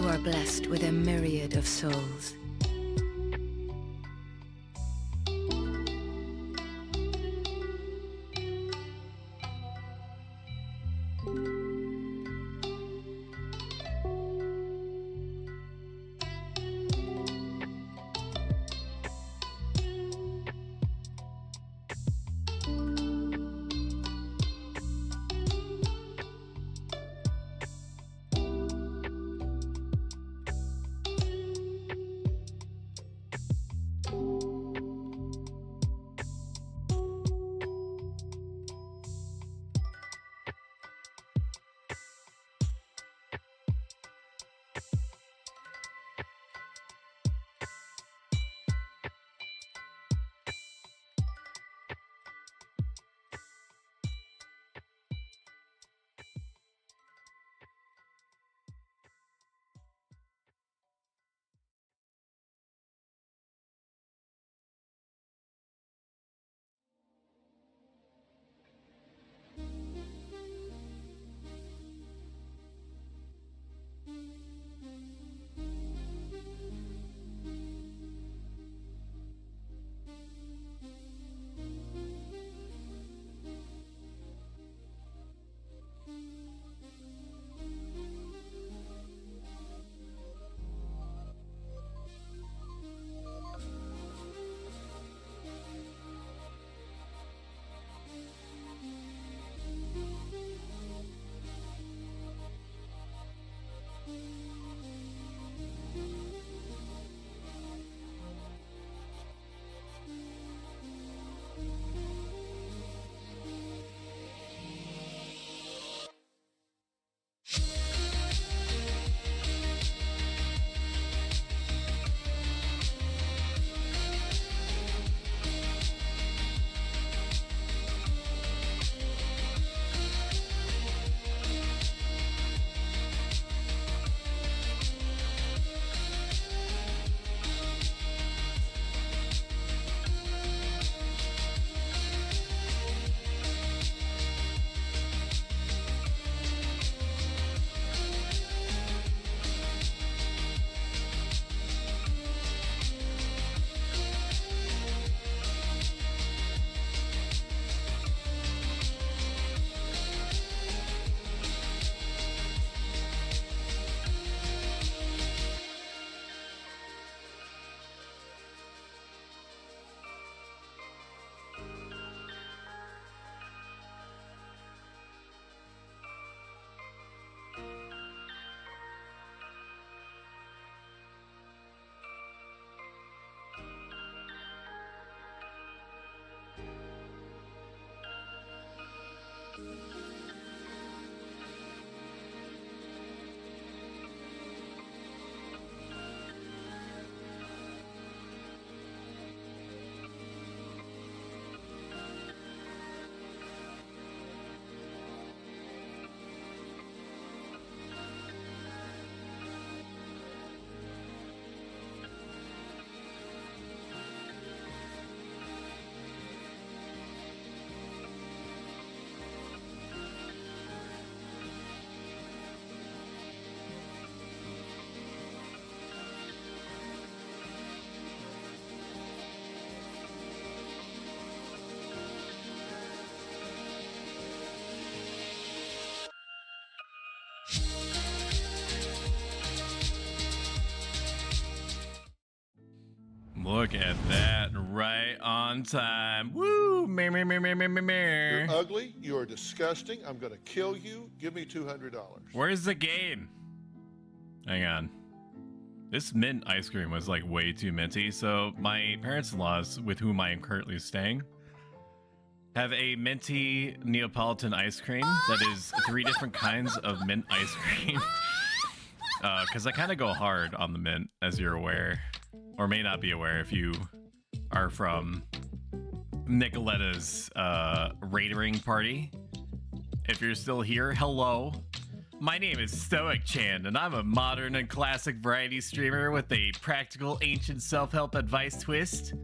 You are blessed with a myriad of souls. Look at that, right on time. Woo! You're ugly. You are disgusting. I'm going to kill you. Give me $200. Where's the game? Hang on. This mint ice cream was like way too minty, so my parents-in-laws, with whom I am currently staying, have a minty Neapolitan ice cream that is 3 different kinds of mint ice cream. Because I kind of go hard on the mint, as you're aware. Or may not be aware if you are from Nicoletta's Raidering party. If you're still here, hello. My name is Stoic Chan, and I'm a modern and classic variety streamer with a practical ancient self-help advice twist.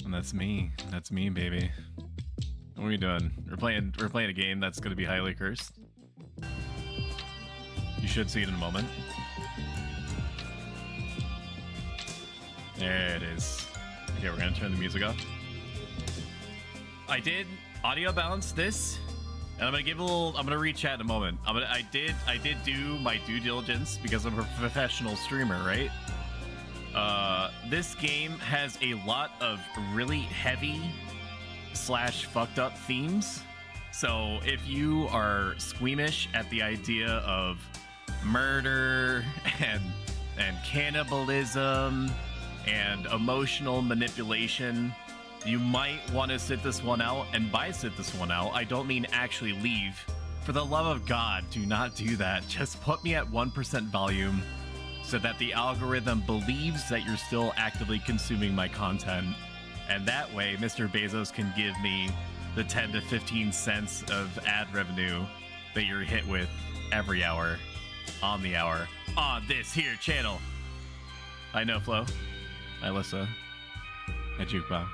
And that's me. That's me, baby. What are we doing? We're playing a game that's gonna be highly cursed. You should see it in a moment. There it is. Okay, we're gonna turn the music up. I did audio balance this, and I'm gonna give a little. I'm gonna read chat in a moment. I did do my due diligence because I'm a professional streamer, right? This game has a lot of really heavy / fucked up themes. So if you are squeamish at the idea of murder and cannibalism and emotional manipulation, you might want to sit this one out. And by sit this one out, I don't mean actually leave. For the love of God, do not do that. Just put me at 1% volume so that the algorithm believes that you're still actively consuming my content. And that way, Mr. Bezos can give me the 10 to 15 cents of ad revenue that you're hit with every hour, on the hour, on this here channel. I know Flo. Hi, Alyssa. Hi, Jukebox.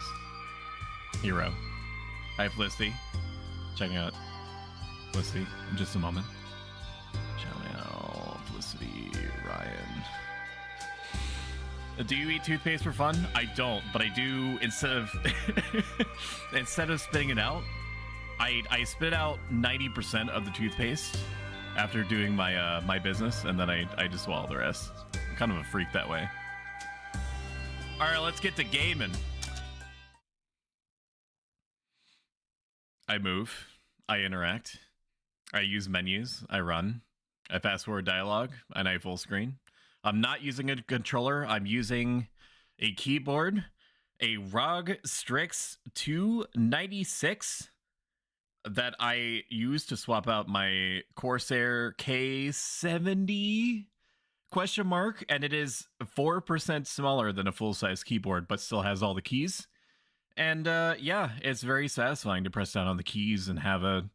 Hero. Hi, Felicity. Checking out Felicity in just a moment. Shout out Felicity, Ryan. Do you eat toothpaste for fun? I don't, but I do. Instead of spitting it out, I spit out 90% of the toothpaste after doing my my business, and then I just swallow the rest. I'm kind of a freak that way. All right, let's get to gaming. I move, I interact, I use menus, I run, I fast forward dialogue, and I full screen. I'm not using a controller. I'm using a keyboard, a ROG Strix 296 that I use to swap out my Corsair K70 ? And it is 4% smaller than a full-size keyboard, but still has all the keys. And yeah, it's very satisfying to press down on the keys and have a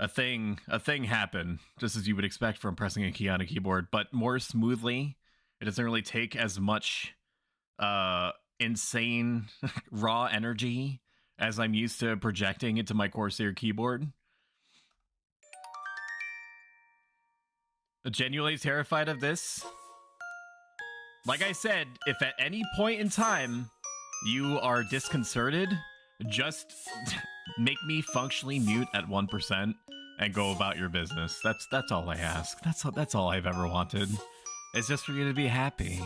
thing happen, just as you would expect from pressing a key on a keyboard, but more smoothly. It doesn't really take as much insane raw energy as I'm used to projecting into my Corsair keyboard. Genuinely terrified of this. Like I said, if at any point in time you are disconcerted, just make me functionally mute at 1% and go about your business. That's all I ask. That's all I've ever wanted. It's just for you to be happy.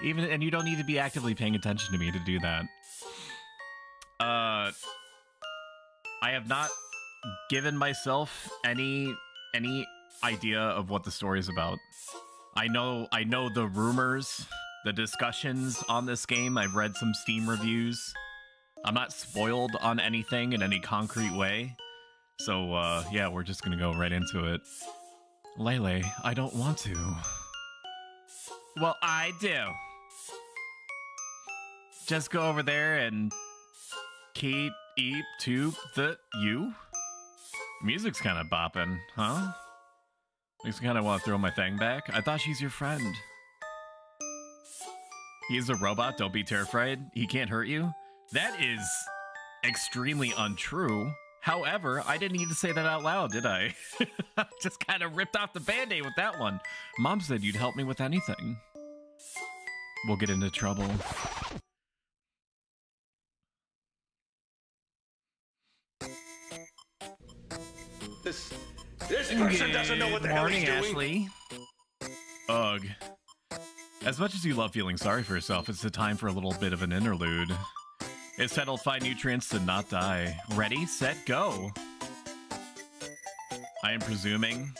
And you don't need to be actively paying attention to me to do that. I have not given myself any idea of what the story is about. I know the rumors, the discussions on this game. I've read some Steam reviews. I'm not spoiled on anything in any concrete way. So, yeah, we're just gonna go right into it. Leyley, I don't want to. Well, I do. Just go over there and keep to the you. Music's kind of bopping, huh? Makes me kind of want to throw my thing back. I thought she's your friend. He's a robot, don't be terrified. He can't hurt you. That is extremely untrue. However, I didn't need to say that out loud, did I? Just kind of ripped off the band-aid with that one. Mom said you'd help me with anything. We'll get into trouble. This person doesn't know what the hell he's doing. Ashley. Ugh. As much as you love feeling sorry for yourself, it's the time for a little bit of an interlude. It's titled Find Nutrients to Not Die. Ready, set, go. I am presuming.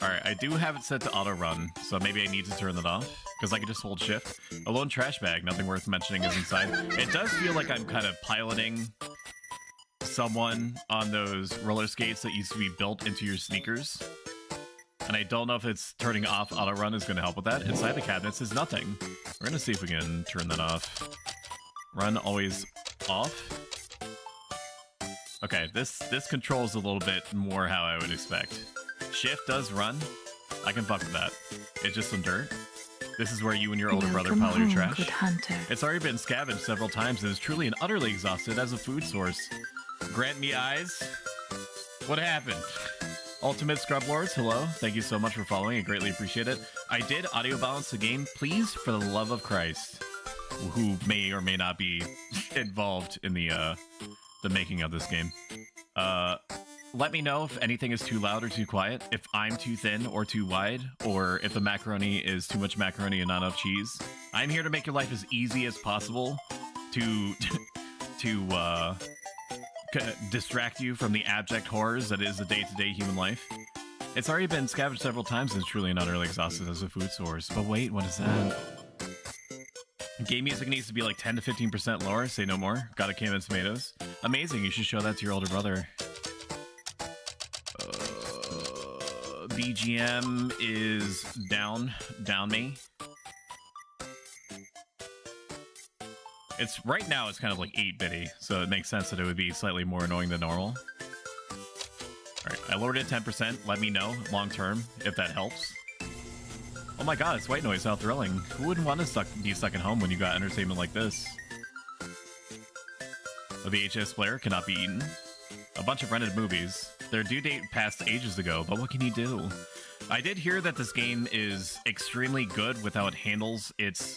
Alright, I do have it set to auto run, so maybe I need to turn that off, because I can just hold shift. A lone trash bag, nothing worth mentioning is inside. It does feel like I'm kind of piloting someone on those roller skates that used to be built into your sneakers. And I don't know if it's turning off auto run is going to help with that. Inside the cabinets is nothing. We're going to see if we can turn that off. Run always off. Okay, this controls a little bit more how I would expect. Shift does run. I can fuck with that. It's just some dirt. This is where you and your older brother pile your trash. It's already been scavenged several times and is truly and utterly exhausted as a food source. Grant me eyes. What happened? Ultimate Scrub Lords, hello. Thank you so much for following. I greatly appreciate it. I did audio balance the game. Please, for the love of Christ, who may or may not be involved in the making of this game, let me know if anything is too loud or too quiet, if I'm too thin or too wide, or if the macaroni is too much macaroni and not enough cheese. I'm here to make your life as easy as possible to distract you from the abject horrors that is the day-to-day human life. It's already been scavenged several times and it's truly not really exhausted as a food source. But wait, what is that? Game music needs to be like 10 to 15% lower. Say no more. Gotta Cayman Tomatoes. Amazing. You should show that to your older brother. BGM is down me. It's right now it's kind of like 8-bitty, so it makes sense that it would be slightly more annoying than normal. Alright, I lowered it 10%. Let me know long term if that helps. Oh my god, it's white noise, how thrilling. Who wouldn't want to be stuck at home when you got entertainment like this? A VHS player cannot be eaten. A bunch of rented movies. Their due date passed ages ago, but what can you do? I did hear that this game is extremely good with how it handles its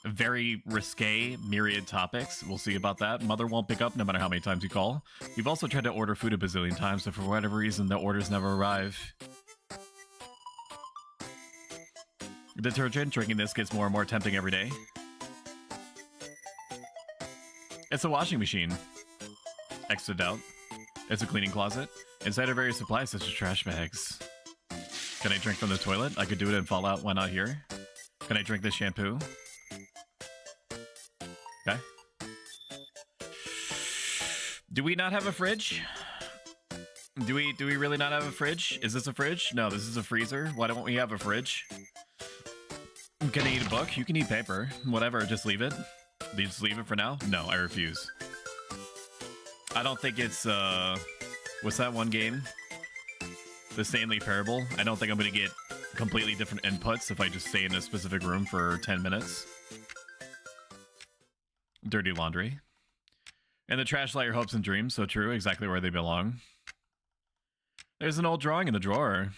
very risque myriad topics. We'll see about that. Mother won't pick up no matter how many times you call. You've also tried to order food a bazillion times, but for whatever reason, the orders never arrive. Detergent, drinking this gets more and more tempting every day. It's a washing machine. Extra doubt. It's a cleaning closet. Inside are various supplies such as trash bags. Can I drink from the toilet? I could do it in Fallout. Why not here? Can I drink this shampoo? Okay. Do we not have a fridge? Do we really not have a fridge? Is this a fridge? No, this is a freezer. Why don't we have a fridge? Can I eat a book? You can eat paper. Whatever, just leave it. Just leave it for now? No, I refuse. I don't think it's, what's that one game? The Stanley Parable. I don't think I'm going to get completely different inputs if I just stay in a specific room for 10 minutes. Dirty laundry. And the trash light your hopes and dreams. So true. Exactly where they belong. There's an old drawing in the drawer.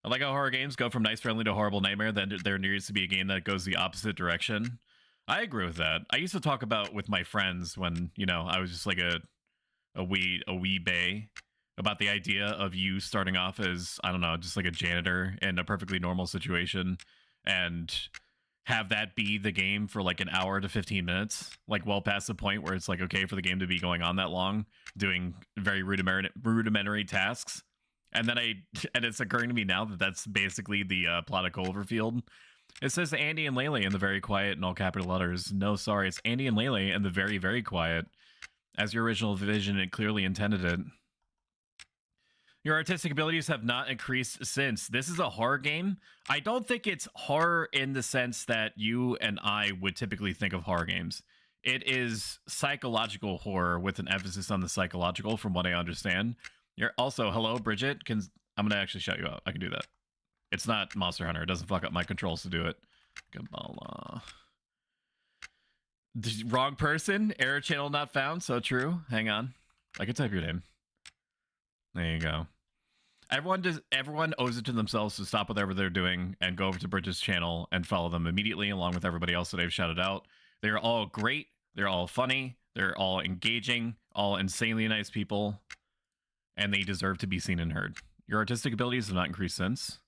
I like how horror games go from nice friendly to horrible nightmare. Then there needs to be a game that goes the opposite direction. I agree with that. I used to talk about with my friends when, you know, I was just like a wee bay about the idea of you starting off as, I don't know, just like a janitor in a perfectly normal situation and have that be the game for like an hour to 15 minutes, like well past the point where it's like okay for the game to be going on that long, doing very rudimentary tasks. And then it's occurring to me now that that's basically the plot of Cloverfield. It says Andy and Leyley in the very quiet in all capital letters. No, sorry, it's Andy and Leyley in the very, very quiet. As your original vision, it clearly intended it. Your artistic abilities have not increased since. This is a horror game. I don't think it's horror in the sense that you and I would typically think of horror games. It is psychological horror with an emphasis on the psychological, from what I understand. You're also, hello, Bridget. I'm going to actually shout you out. I can do that. It's not Monster Hunter. It doesn't fuck up my controls to do it. Kabbalah. Wrong person. Error channel not found. So true. Hang on. I can type your name. There you go. Everyone owes it to themselves to stop whatever they're doing and go over to Bridget's channel and follow them immediately, along with everybody else that I've shouted out. They're all great. They're all funny. They're all engaging. All insanely nice people. And they deserve to be seen and heard. Your artistic abilities have not increased since.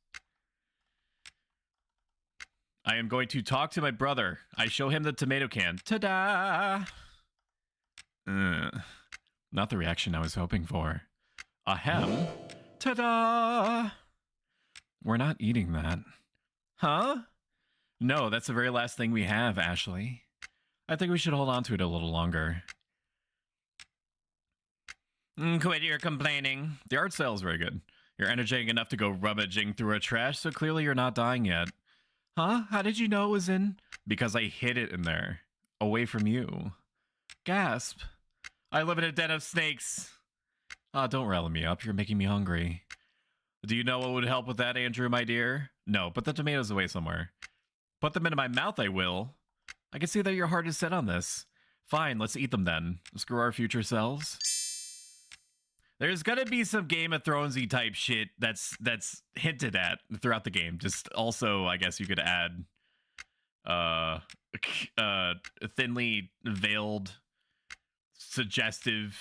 I am going to talk to my brother. I show him the tomato can. Ta-da! Not the reaction I was hoping for. Ahem. Ta-da! We're not eating that. Huh? No, that's the very last thing we have, Ashley. I think we should hold on to it a little longer. Quit your complaining. The art style is very good. You're energetic enough to go rummaging through our trash, so clearly you're not dying yet. Huh? How did you know it was in? Because I hid it in there. Away from you. Gasp. I live in a den of snakes. Don't rally me up. You're making me hungry. Do you know what would help with that, Andrew, my dear? No, put the tomatoes away somewhere. Put them into my mouth, I will. I can see that your heart is set on this. Fine, let's eat them then. Screw our future selves. There's gonna be some Game of Thronesy type shit that's hinted at throughout the game. Just also, I guess you could add thinly veiled, suggestive,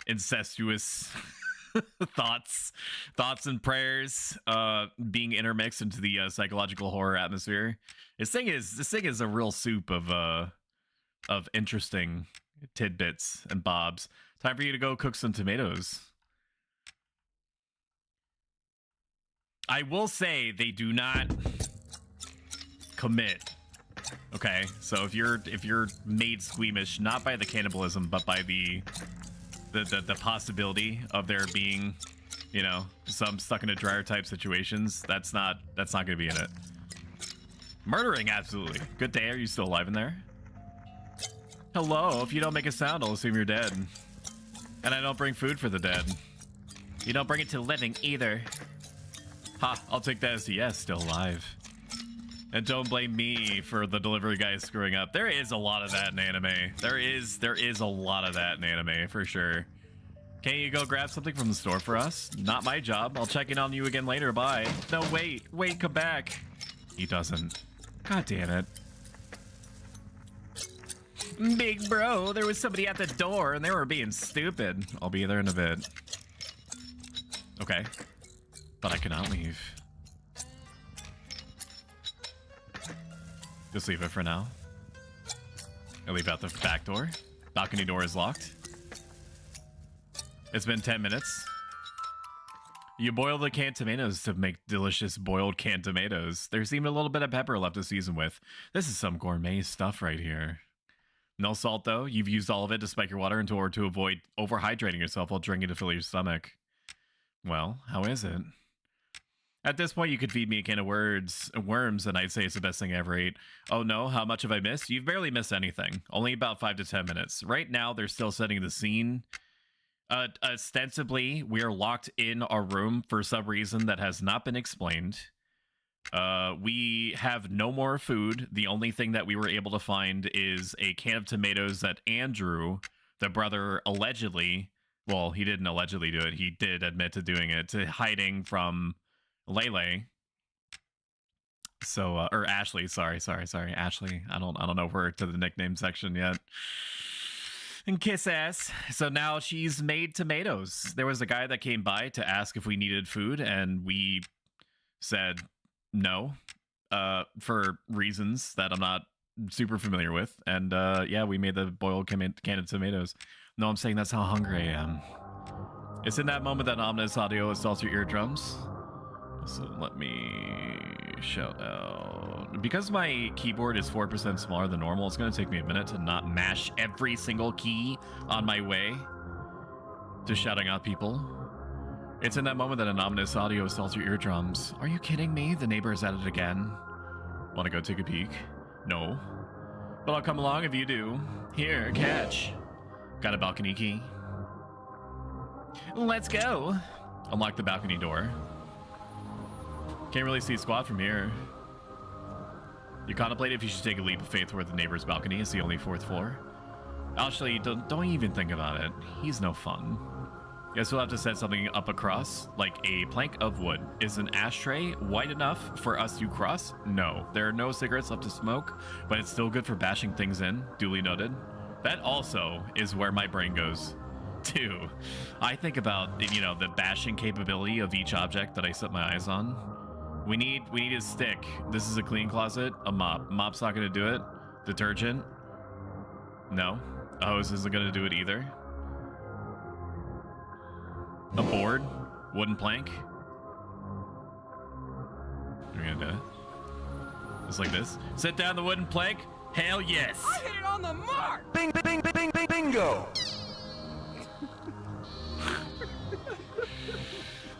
incestuous thoughts and prayers being intermixed into the psychological horror atmosphere. This thing is a real soup of interesting tidbits and bobs. Time for you to go cook some tomatoes. I will say they do not commit. Okay, so if you're made squeamish not by the cannibalism but by the possibility of there being, you know, some stuck in a dryer type situations, that's not gonna be in it. Murdering, absolutely. Good day. Are you still alive in there? Hello. If you don't make a sound, I'll assume you're dead. And I don't bring food for the dead. You don't bring it to the living either. Ha, I'll take that as a yes, still alive. And don't blame me for the delivery guy screwing up. There is a lot of that in anime. There is a lot of that in anime, for sure. Can't you go grab something from the store for us? Not my job. I'll check in on you again later. Bye. No, wait, come back. He doesn't. God damn it. Big bro, there was somebody at the door and they were being stupid. I'll be there in a bit. Okay. But I cannot leave. Just leave it for now. I leave out the back door. Balcony door is locked. It's been 10 minutes. You boil the canned tomatoes to make delicious boiled canned tomatoes. There's even a little bit of pepper left to season with. This is some gourmet stuff right here. No salt, though. You've used all of it to spike your water in order to avoid overhydrating yourself while drinking to fill your stomach. Well, how is it? At this point, you could feed me a can of worms, and I'd say it's the best thing I ever ate. Oh no, how much have I missed? You've barely missed anything. Only about 5 to 10 minutes. Right now, they're still setting the scene. Ostensibly, we are locked in our room for some reason that has not been explained. We have no more food. The only thing that we were able to find is a can of tomatoes that Andrew, the brother, allegedly, well, he didn't allegedly do it. He did admit to doing it, to hiding from Leyley. So, or Ashley, sorry, Ashley. I don't know if we're to the nickname section yet. And kiss ass. So now she's made tomatoes. There was a guy that came by to ask if we needed food, and we said no, for reasons that I'm not super familiar with. And yeah, we made the boiled can of tomatoes. No, I'm saying that's how hungry I am. It's in that moment that ominous audio assaults your eardrums. So let me shout out. Because my keyboard is 4% smaller than normal, it's going to take me a minute to not mash every single key on my way to shouting out people. It's in that moment that an ominous audio assaults your eardrums. Are you kidding me? The neighbor is at it again. Want to go take a peek? No. But I'll come along if you do. Here, catch. Got a balcony key. Let's go. Unlock the balcony door. Can't really see squat from here. You contemplate if you should take a leap of faith toward the neighbor's balcony. It's the only 4th floor. Actually, don't even think about it. He's no fun. Guess we'll have to set something up across, like a plank of wood. Is an ashtray wide enough for us to cross? No. There are no cigarettes left to smoke, but it's still good for bashing things in. Duly noted. That also is where my brain goes to. I think about, you know, the bashing capability of each object that I set my eyes on. We need a stick. This is a clean closet. A mop. Mop's not gonna do it. Detergent. No. A hose isn't gonna do it either. A board. Wooden plank. We're gonna do it. Just like this. Sit down the wooden plank. Hell yes. I hit it on the mark. Bing, bing, bing, bing, bing, bingo.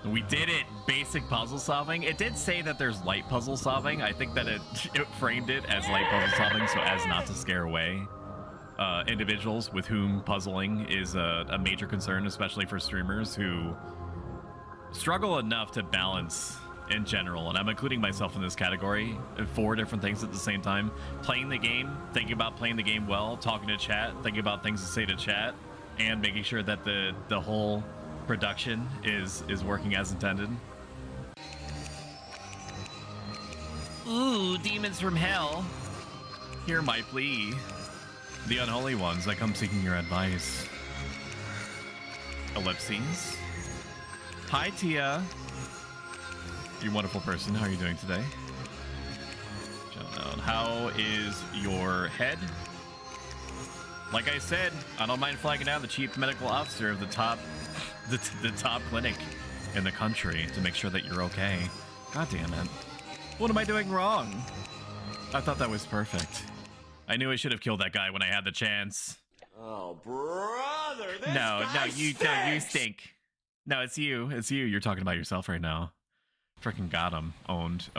We did it. Basic puzzle solving. It did say that there's light puzzle solving. I think that it framed it as light puzzle solving so as not to scare away individuals with whom puzzling is a major concern, especially for streamers who struggle enough to balance in general. And I'm including myself in this category. 4 different things at the same time. Playing the game, thinking about playing the game well, talking to chat, thinking about things to say to chat, and making sure that the whole production is working as intended. Ooh, demons from hell. Hear my plea. The unholy ones, I come seeking your advice. Ellipses. Hi, Tia. You're a wonderful person. How are you doing today? Shout out. How is your head? Like I said, I don't mind flagging down the chief medical officer of the top clinic in the country to make sure that you're okay. God damn it. What am I doing wrong? I thought that was perfect. I knew I should have killed that guy when I had the chance. Oh, brother, this No, guy you stink. No, it's you. It's you. You're talking about yourself right now. Freaking got him. Owned,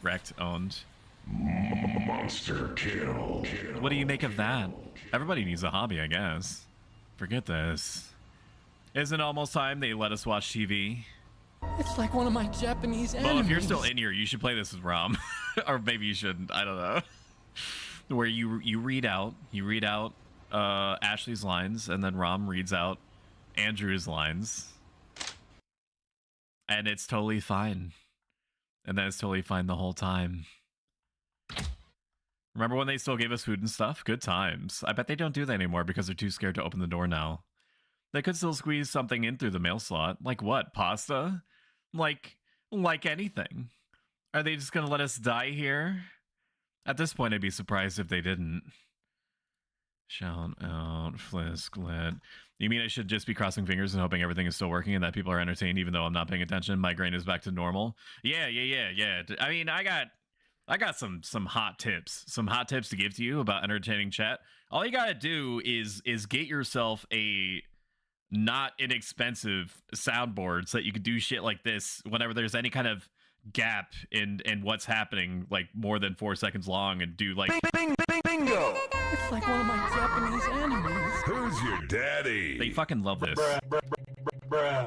wrecked, owned. Monster kill. What do you make of that? Everybody needs a hobby, I guess. Forget this. Isn't it almost time they let us watch TV? It's like one of my Japanese animes. Well, if you're still in here, you should play this with Rom. Or maybe you shouldn't. I don't know. Where you read out Ashley's lines, and then Rom reads out Andrew's lines. And it's totally fine. And then it's totally fine the whole time. Remember when they still gave us food and stuff? Good times. I bet they don't do that anymore because they're too scared to open the door now. They could still squeeze something in through the mail slot. Like what? Pasta? Like anything. Are they just gonna let us die here? At this point, I'd be surprised if they didn't. Shout out, Flisk, lit. You mean I should just be crossing fingers and hoping everything is still working and that people are entertained even though I'm not paying attention? My brain is back to normal. Yeah. I mean, I got some hot tips. Some hot tips to give to you about entertaining chat. All you gotta do is get yourself a not inexpensive soundboard so that you can do shit like this whenever there's any kind of gap in what's happening, like more than 4 seconds long, and do like Bingo! It's like one of my Japanese animes. Who's your daddy? they fucking love this.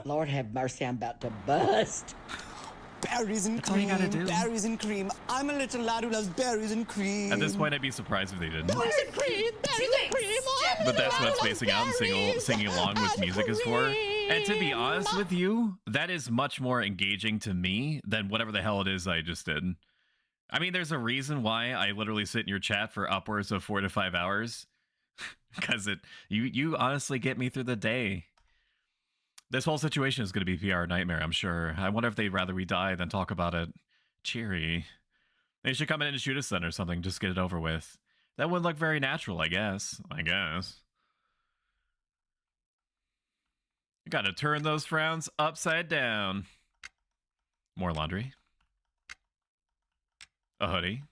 Lord have mercy, I'm about to bust. Berries and That's all you cream, gotta do. berries and cream. I'm a little lad who loves berries and cream. At this point, I'd be surprised if they didn't. Berries and cream, berries and cream. But that's what spacing out and singing along with music is for. And to be honest with you, that is much more engaging to me than whatever the hell it is I just did. I mean, there's a reason why I literally sit in your chat for upwards of 4 to 5 hours. Because you honestly get me through the day. This whole situation is going to be PR nightmare, I'm sure. I wonder if they'd rather we die than talk about it. Cheery. They should come in and shoot us then or something, just get it over with. That would look very natural, I guess. You gotta turn those frowns upside down. More laundry. A hoodie.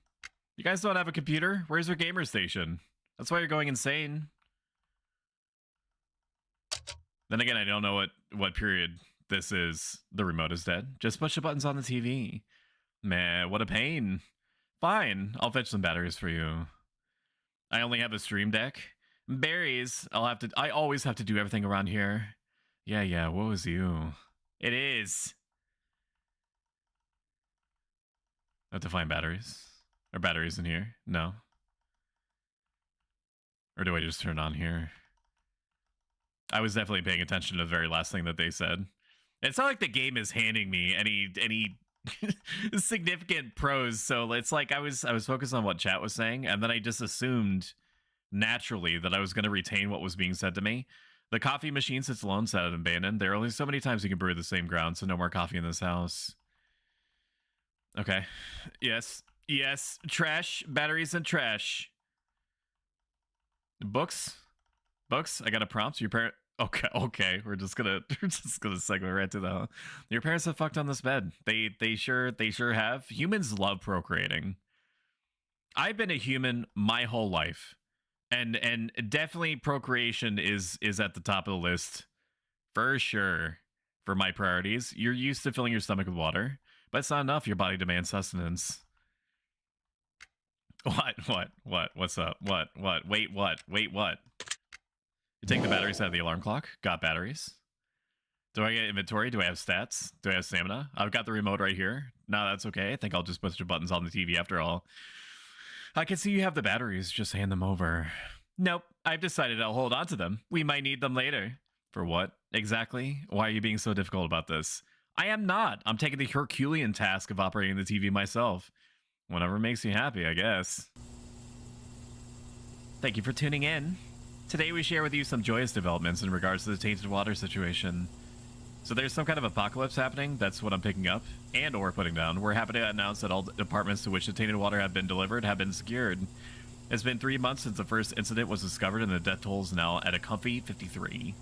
You guys don't have a computer? Where's your gamer station? That's why you're going insane. Then again, I don't know what period this is. The remote is dead. Just push the buttons on the TV. Man, what a pain. Fine, I'll fetch some batteries for you. I only have a stream deck. Berries, I always have to do everything around here. Yeah, woe is you. It is. I have to find batteries. Are batteries in here? No. Or do I just turn it on here? I was definitely paying attention to the very last thing that they said. It's not like the game is handing me any significant pros, so it's like I was focused on what chat was saying, and then I just assumed naturally that I was going to retain what was being said to me. The coffee machine sits alone, sad and abandoned. There are only so many times you can brew the same ground, so no more coffee in this house. Okay. Yes. Trash. Batteries and trash. Books. I got a prompt. Your parent. Okay. We're just gonna segue right to the. Your parents have fucked on this bed. They sure have. Humans love procreating. I've been a human my whole life. And definitely procreation is at the top of the list. For sure. For my priorities. You're used to filling your stomach with water. But it's not enough. Your body demands sustenance. What? What's up? What? Wait, what? You take the batteries out of the alarm clock. Got batteries. Do I get inventory? Do I have stats? Do I have stamina? I've got the remote right here. No, that's okay. I think I'll just push the buttons on the TV after all. I can see you have the batteries. Just hand them over. Nope. I've decided I'll hold on to them. We might need them later. For what? exactly? Why are you being so difficult about this? I am not. I'm taking the Herculean task of operating the TV myself. Whatever makes you happy, I guess. Thank you for tuning in. Today we share with you some joyous developments in regards to the tainted water situation. So there's some kind of apocalypse happening. That's what I'm picking up and or putting down. We're happy to announce that all apartments to which the tainted water have been delivered have been secured. It's been 3 months since the first incident was discovered, and the death toll is now at a comfy 53.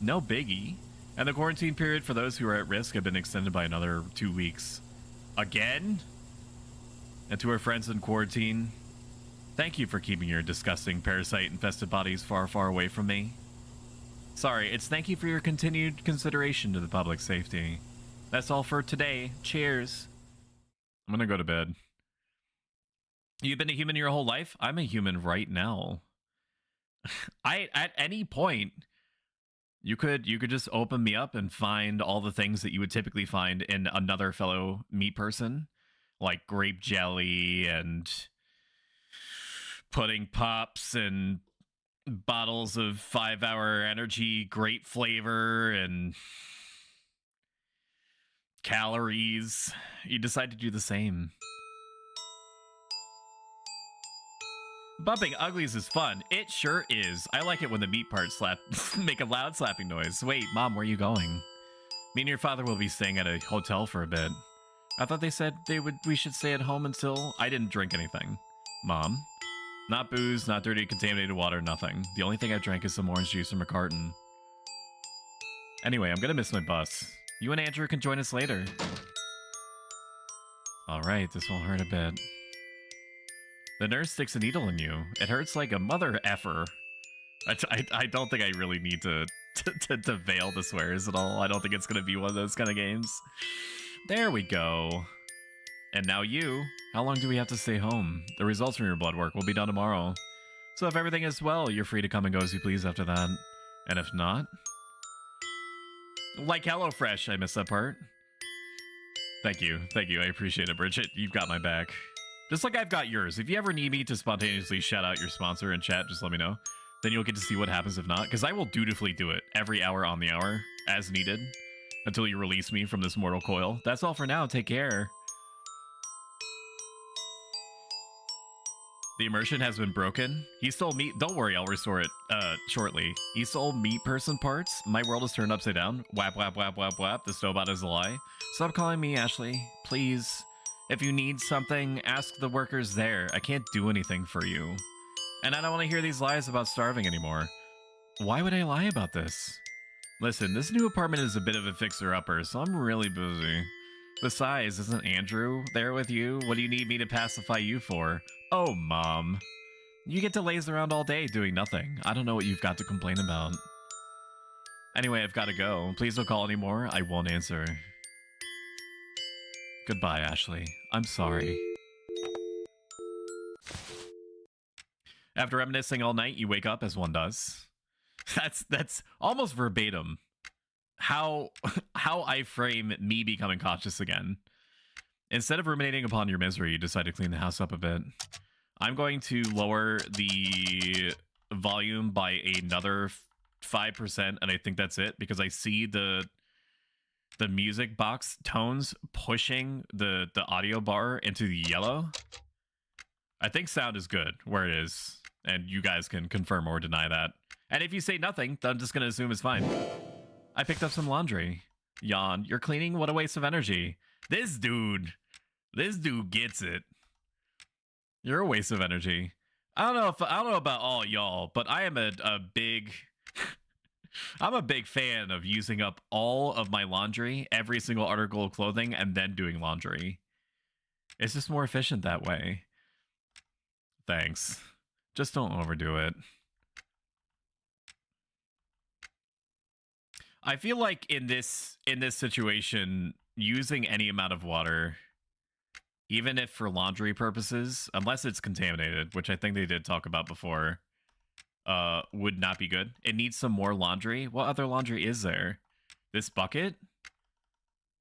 No biggie. And the quarantine period for those who are at risk have been extended by another 2 weeks. Again? And to our friends in quarantine, thank you for keeping your disgusting parasite-infested bodies far, far away from me. Sorry, it's thank you for your continued consideration to the public safety. That's all for today. Cheers. I'm gonna go to bed. You've been a human your whole life? I'm a human right now. At any point, you could just open me up and find all the things that you would typically find in another fellow meat person, like grape jelly and pudding pops and bottles of 5-hour energy, grape flavor, and calories. You decide to do the same. Bumping uglies is fun. It sure is. I like it when the meat parts make a loud slapping noise. Wait, Mom, where are you going? Me and your father will be staying at a hotel for a bit. I thought they said we should stay at home until... I didn't drink anything. Mom? Not booze, not dirty, contaminated water, nothing. The only thing I drank is some orange juice from a carton. Anyway, I'm gonna miss my bus. You and Andrew can join us later. Alright, this won't hurt a bit. The nurse sticks a needle in you. It hurts like a mother effer. I don't think I really need to veil the swears at all. I don't think it's gonna be one of those kind of games. There we go. And now you. How long do we have to stay home? The results from your blood work will be done tomorrow. So if everything is well, you're free to come and go as you please after that. And if not... Like HelloFresh, I missed that part. Thank you. Thank you. I appreciate it, Bridget. You've got my back. Just like I've got yours. If you ever need me to spontaneously shout out your sponsor in chat, just let me know. Then you'll get to see what happens if not. Because I will dutifully do it every hour on the hour, as needed. Until you release me from this mortal coil. That's all for now. Take care. The immersion has been broken. He stole meat. Don't worry, I'll restore it shortly. He stole meat person parts. My world is turned upside down. Whap, whap, whap, whap, whap. The snowbot is a lie. Stop calling me, Ashley. Please. If you need something, ask the workers there. I can't do anything for you. And I don't want to hear these lies about starving anymore. Why would I lie about this? Listen, this new apartment is a bit of a fixer-upper, so I'm really busy. Besides, isn't Andrew there with you? What do you need me to pacify you for? Oh, Mom. You get to laze around all day doing nothing. I don't know what you've got to complain about. Anyway, I've got to go. Please don't call anymore. I won't answer. Goodbye, Ashley. I'm sorry. After reminiscing all night, you wake up as one does. That's almost verbatim how I frame me becoming cautious again. Instead of ruminating upon your misery, you decide to clean the house up a bit. I'm going to lower the volume by another 5%, and I think that's it, because I see the music box tones pushing the audio bar into the yellow. I think sound is good where it is, and you guys can confirm or deny that. And if you say nothing, then I'm just going to assume it's fine. I picked up some laundry. Yawn. You're cleaning? What a waste of energy. This dude gets it. You're a waste of energy. I don't know about all y'all, but I am a big I'm a big fan of using up all of my laundry, every single article of clothing, and then doing laundry. It's just more efficient that way. Thanks. Just don't overdo it. I feel like in this situation, using any amount of water, even if for laundry purposes, unless it's contaminated, which I think they did talk about before, would not be good. It needs some more laundry. What other laundry is there? This bucket?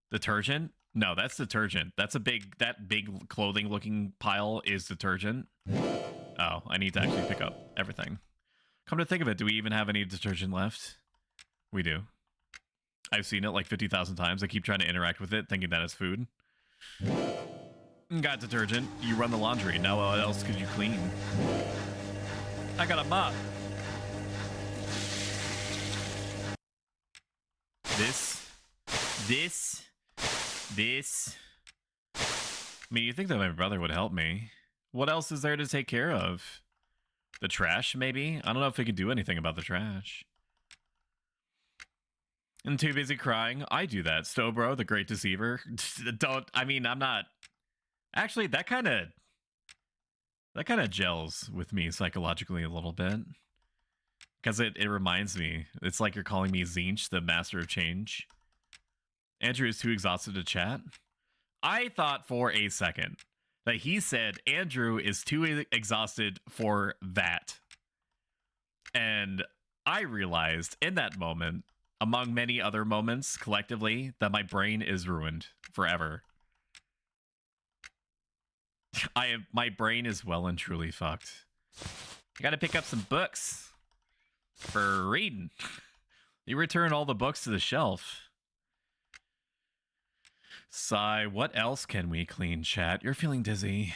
Detergent? No, that's detergent. That big clothing looking pile is detergent. Oh, I need to actually pick up everything. Come to think of it, do we even have any detergent left? We do. I've seen it like 50,000 times. I keep trying to interact with it, thinking that it's food. Got detergent. You run the laundry. Now what else could you clean? I got a mop. This. I mean, you think that my brother would help me. What else is there to take care of? The trash, maybe? I don't know if we can do anything about the trash. I'm too busy crying. I do that. Stowbro, the great deceiver. I'm not. Actually, that kind of gels with me psychologically a little bit. Because it reminds me. It's like you're calling me Zinch, the master of change. Andrew is too exhausted to chat. I thought for a second that he said Andrew is too exhausted for that. And I realized in that moment, among many other moments collectively, that my brain is ruined forever. My brain is well and truly fucked. I gotta pick up some books for reading. You return all the books to the shelf. Sigh, what else can we clean, chat? You're feeling dizzy.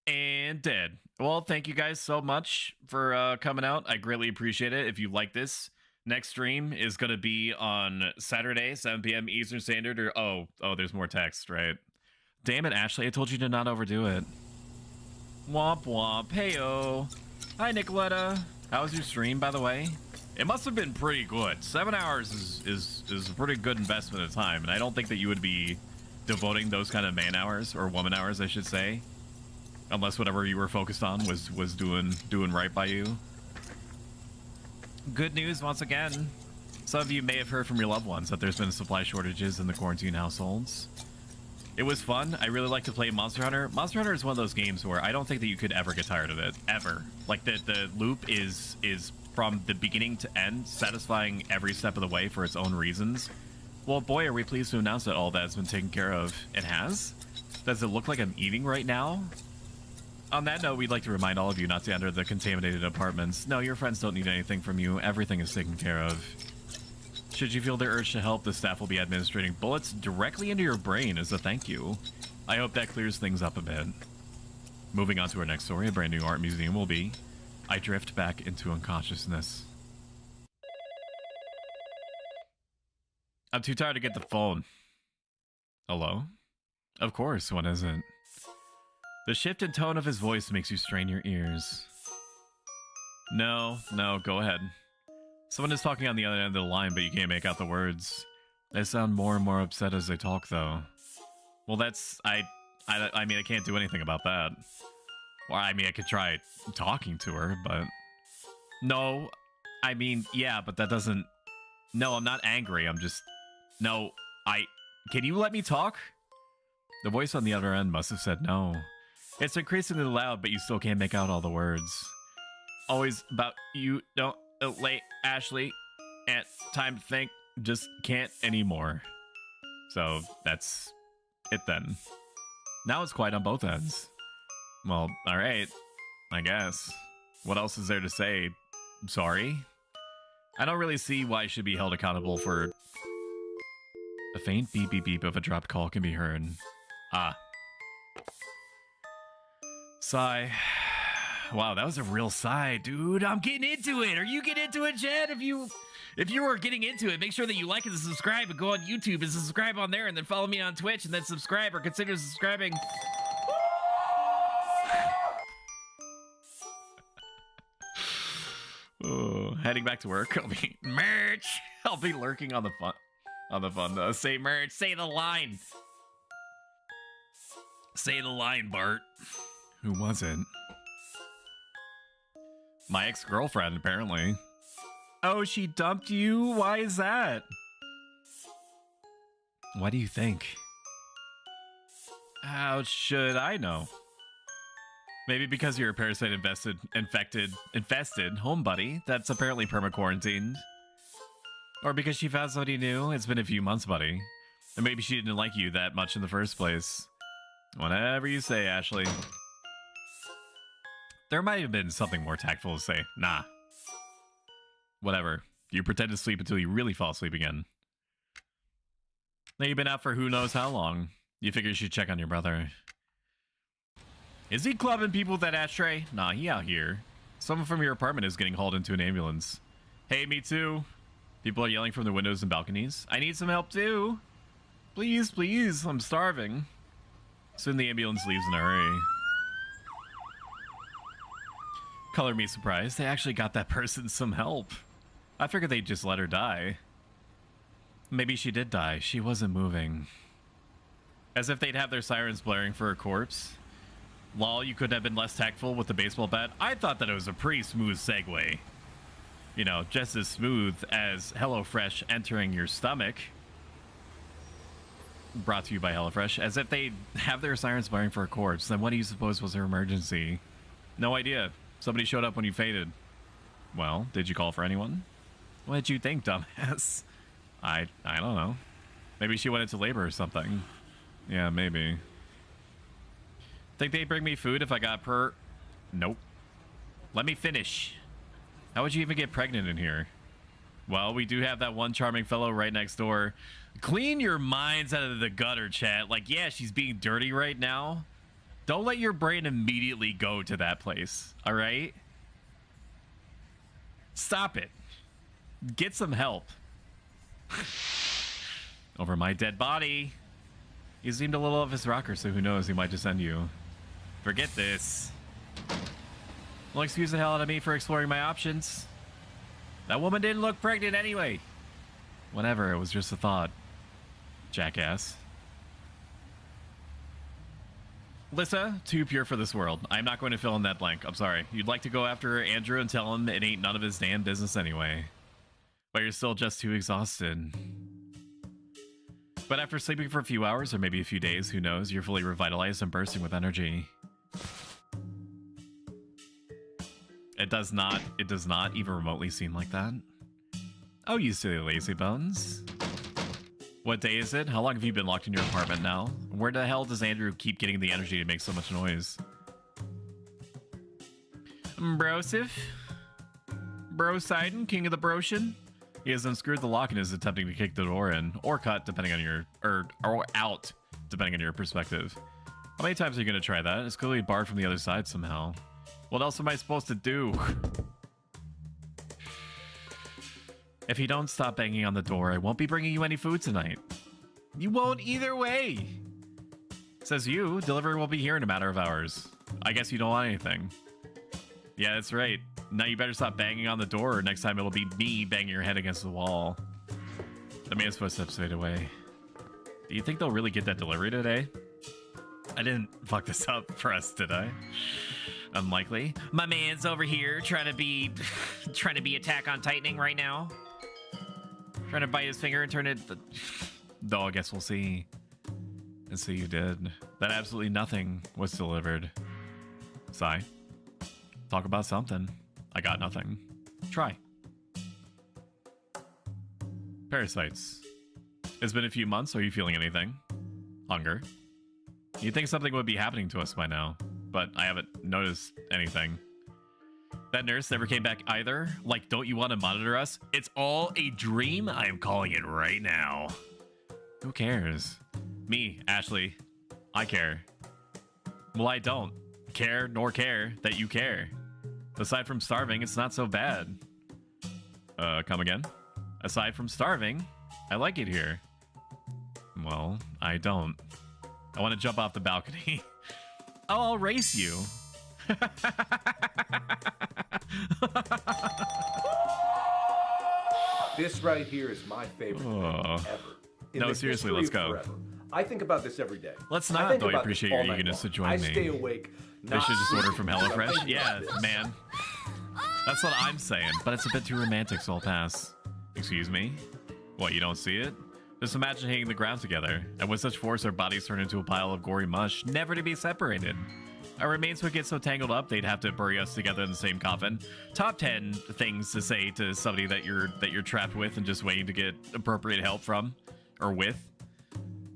And dead. Well, thank you guys so much for coming out. I greatly appreciate it. If you like this, next stream is going to be on Saturday, 7 p.m. Eastern Standard. Or oh, there's more text, right? Damn it, Ashley. I told you to not overdo it. Womp womp. Heyo. Hi, Nicoletta. How was your stream, by the way? It must have been pretty good. 7 hours is a pretty good investment of time, and I don't think that you would be devoting those kind of man hours, or woman hours, I should say, unless whatever you were focused on was doing right by you. Good news once again. Some of you may have heard from your loved ones that there's been supply shortages in the quarantine households. It was fun. I really like to play Monster Hunter. Monster Hunter is one of those games where I don't think that you could ever get tired of it, ever. Like the loop is from the beginning to end, satisfying every step of the way for its own reasons. Well, boy, are we pleased to announce that all that has been taken care of. It has? Does it look like I'm eating right now? On that note, we'd like to remind all of you not to enter the contaminated apartments. No, your friends don't need anything from you. Everything is taken care of. Should you feel the urge to help, the staff will be administrating bullets directly into your brain as a thank you. I hope that clears things up a bit. Moving on to our next story, a brand new art museum will be I drift back into unconsciousness. I'm too tired to get the phone. Hello? Of course, what is it? The shift in tone of his voice makes you strain your ears. No, go ahead. Someone is talking on the other end of the line, but you can't make out the words. They sound more and more upset as they talk, though. Well, that's... I mean, I can't do anything about that. Well, I mean, I could try talking to her, but... No, I mean, yeah, but that doesn't... No, I'm not angry, I'm just... No, Can you let me talk? The voice on the other end must have said no. It's increasingly loud, but you still can't make out all the words. Always about you, don't... late, Ashley, and time to think, just can't anymore. So, that's it then. Now it's quiet on both ends. Well, alright, I guess. What else is there to say? Sorry? I don't really see why I should be held accountable for... A faint beep beep beep of a dropped call can be heard. Ah. Sigh. Wow, that was a real sigh, dude. I'm getting into it. Are you getting into it, Chad? If you are getting into it, make sure that you like and subscribe and go on YouTube and subscribe on there and then follow me on Twitch and then subscribe or consider subscribing. Oh, heading back to work. I'll be merch. I'll be lurking on the fun though. Say merch. Say the line. Say the line, Bart. Who was it? My ex-girlfriend, apparently. Oh, she dumped you? Why is that? Why do you think? How should I know? Maybe because you're a parasite infested home buddy that's apparently perma-quarantined. Or because she found somebody new. It's been a few months, buddy. And maybe she didn't like you that much in the first place. Whatever you say, Ashley. There might have been something more tactful to say. Nah. Whatever. You pretend to sleep until you really fall asleep again. Now you've been out for who knows how long. You figure you should check on your brother. Is he clubbing people with that ashtray? Nah, he out here. Someone from your apartment is getting hauled into an ambulance. Hey, me too. People are yelling from the windows and balconies. I need some help too. Please, please, I'm starving. Soon the ambulance leaves in a hurry. Color me surprised. They actually got that person some help. I figured they'd just let her die. Maybe she did die. She wasn't moving. As if they'd have their sirens blaring for a corpse. Lol, you couldn't have been less tactful with the baseball bat. I thought that it was a pretty smooth segue. You know, just as smooth as HelloFresh entering your stomach. Brought to you by HelloFresh. As if they have their sirens blaring for a corpse. Then what do you suppose was their emergency? No idea. Somebody showed up when you fainted. Well, did you call for anyone? What did you think, dumbass? I don't know. Maybe she went into labor or something. Yeah, maybe. Think they'd bring me food if I got per... Nope. Let me finish. How would you even get pregnant in here? Well, we do have that one charming fellow right next door. Clean your minds out of the gutter, chat. Like, yeah, she's being dirty right now. Don't let your brain immediately go to that place, all right? Stop it. Get some help. Over my dead body. You seemed a little off his rocker, so who knows, he might just end you. Forget this. Well, excuse the hell out of me for exploring my options. That woman didn't look pregnant anyway. Whatever, it was just a thought. Jackass. Lissa, too pure for this world. I'm not going to fill in that blank. I'm sorry. You'd like to go after Andrew and tell him it ain't none of his damn business anyway. But you're still just too exhausted. But after sleeping for a few hours, or maybe a few days, who knows, you're fully revitalized and bursting with energy. It does not even remotely seem like that. Oh, you silly lazy bones. What day is it? How long have you been locked in your apartment now? Where the hell does Andrew keep getting the energy to make so much noise? Brosif? Brosidon, king of the Broshin? He has unscrewed the lock and is attempting to kick the door in, or cut, depending on your, or out, depending on your perspective. How many times are you going to try that? It's clearly barred from the other side somehow. What else am I supposed to do? If you don't stop banging on the door, I won't be bringing you any food tonight. You won't either way. Says you, delivery will be here in a matter of hours. I guess you don't want anything. Yeah, that's right. Now you better stop banging on the door, or next time it'll be me banging your head against the wall. The man's footsteps fade away. Do you think they'll really get that delivery today? I didn't fuck this up for us, did I? Unlikely. My man's over here trying to be Attack on Titaning right now. Trying to bite his finger and turn it... Though, I guess we'll see. And see you did. That absolutely nothing was delivered. Sigh. Talk about something. I got nothing. Try. Parasites. It's been a few months. Are you feeling anything? Hunger. You'd think something would be happening to us by now, but I haven't noticed anything. That nurse never came back either. Like, don't you want to monitor us? It's all a dream? I am calling it right now. Who cares? Me, Ashley. I care. Well, I don't care nor care that you care. Aside from starving, it's not so bad. Come again? Aside from starving, I like it here. Well, I don't. I want to jump off the balcony. Oh, I'll race you. This right here is my favorite thing ever. No, seriously, let's go. Forever. I think about this every day. Let's not, though. I appreciate your eagerness to join me. I stay awake. They should just order from HelloFresh. Yeah, man. That's what I'm saying, but it's a bit too romantic, so I'll pass. Excuse me? What, you don't see it? Just imagine hitting the ground together, and with such force our bodies turn into a pile of gory mush, never to be separated. Our remains would get so tangled up they'd have to bury us together in the same coffin. Top 10 things to say to somebody that you're trapped with and just waiting to get appropriate help from or with.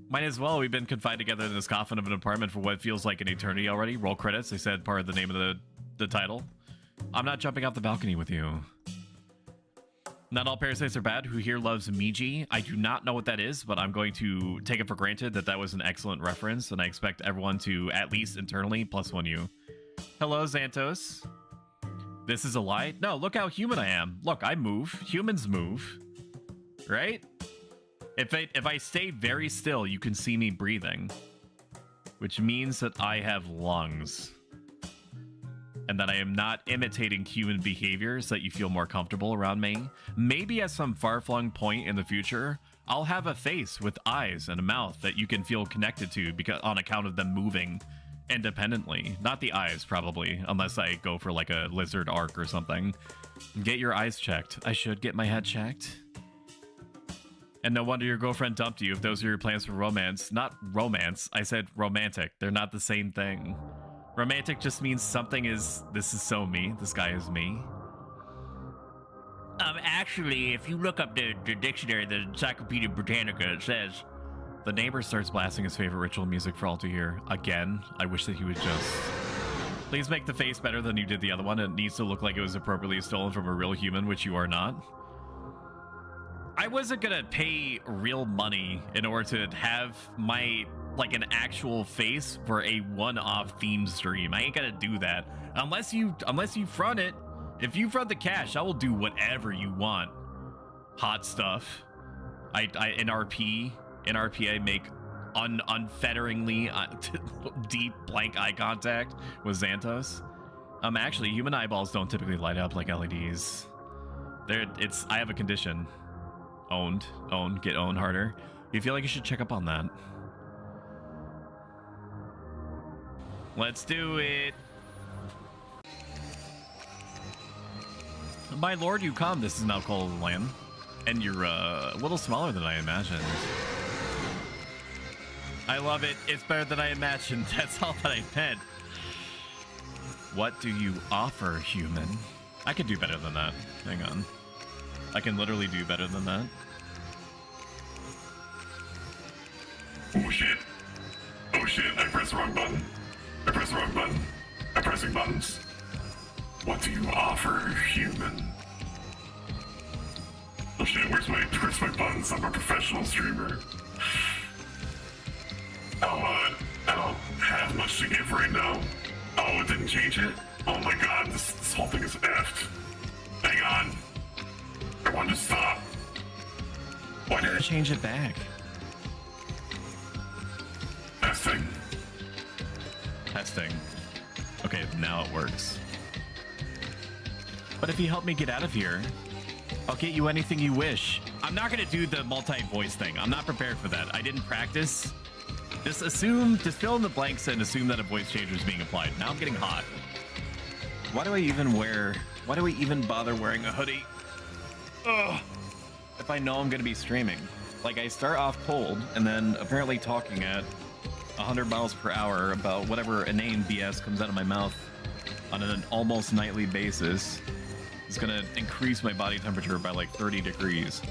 Might as well. We've been confined together in this coffin of an apartment for what feels like an eternity already. Roll credits. They said part of the name of the title. I'm not jumping off the balcony with you. Not all parasites are bad. Who here loves Miji? I do not know what that is, but I'm going to take it for granted that that was an excellent reference, and I expect everyone to, at least internally, +1 you. Hello, Xantos. This is a lie? No, look how human I am. Look, I move. Humans move. Right? If I stay very still, you can see me breathing. Which means that I have lungs. And that I am not imitating human behavior so that you feel more comfortable around me. Maybe at some far-flung point in the future, I'll have a face with eyes and a mouth that you can feel connected to because on account of them moving independently. Not the eyes, probably, unless I go for like a lizard arc or something. Get your eyes checked. I should get my head checked. And no wonder your girlfriend dumped you if those are your plans for romance. Not romance, I said romantic. They're not the same thing. Romantic just means something is, this is so me, this guy is me. Actually, if you look up the dictionary, the Encyclopedia Britannica, it says, the neighbor starts blasting his favorite ritual music for all to hear. Again, I wish that he would just... Please make the face better than you did the other one. It needs to look like it was appropriately stolen from a real human, which you are not. I wasn't gonna pay real money in order to have my... like an actual face for a one-off theme stream. I ain't gonna do that unless you front it. If you front the cash, I will do whatever you want. Hot stuff. I NRP I make unfetteringly deep blank eye contact with Xantos. Actually, human eyeballs don't typically light up like LEDs. I have a condition. Get owned harder. You feel like you should check up on that. Let's do it. My lord, you come. This is now called land. And you're a little smaller than I imagined. I love it. It's better than I imagined. That's all that I meant. What do you offer, human? I could do better than that. Hang on. I can literally do better than that. Oh shit. Oh shit, I pressed the wrong button. I pressed the wrong button. I'm pressing buttons. What do you offer, human? Oh shit, where's my buttons? I'm a professional streamer. I don't have much to give right now. Oh, it didn't change it? Oh my god, this whole thing is effed. Hang on. I want to stop. Why did it Change it back. Testing. Testing. Okay, now it works. But if you help me get out of here, I'll get you anything you wish. I'm not gonna do the multi-voice thing. I'm not prepared for that. I didn't practice. Just fill in the blanks and assume that a voice changer is being applied. Now I'm getting hot. Why do I even bother wearing a hoodie? Ugh. If I know I'm gonna be streaming. Like, I start off cold, and then apparently talking at 100 miles per hour about whatever inane BS comes out of my mouth on an almost nightly basis is gonna increase my body temperature by like 30 degrees.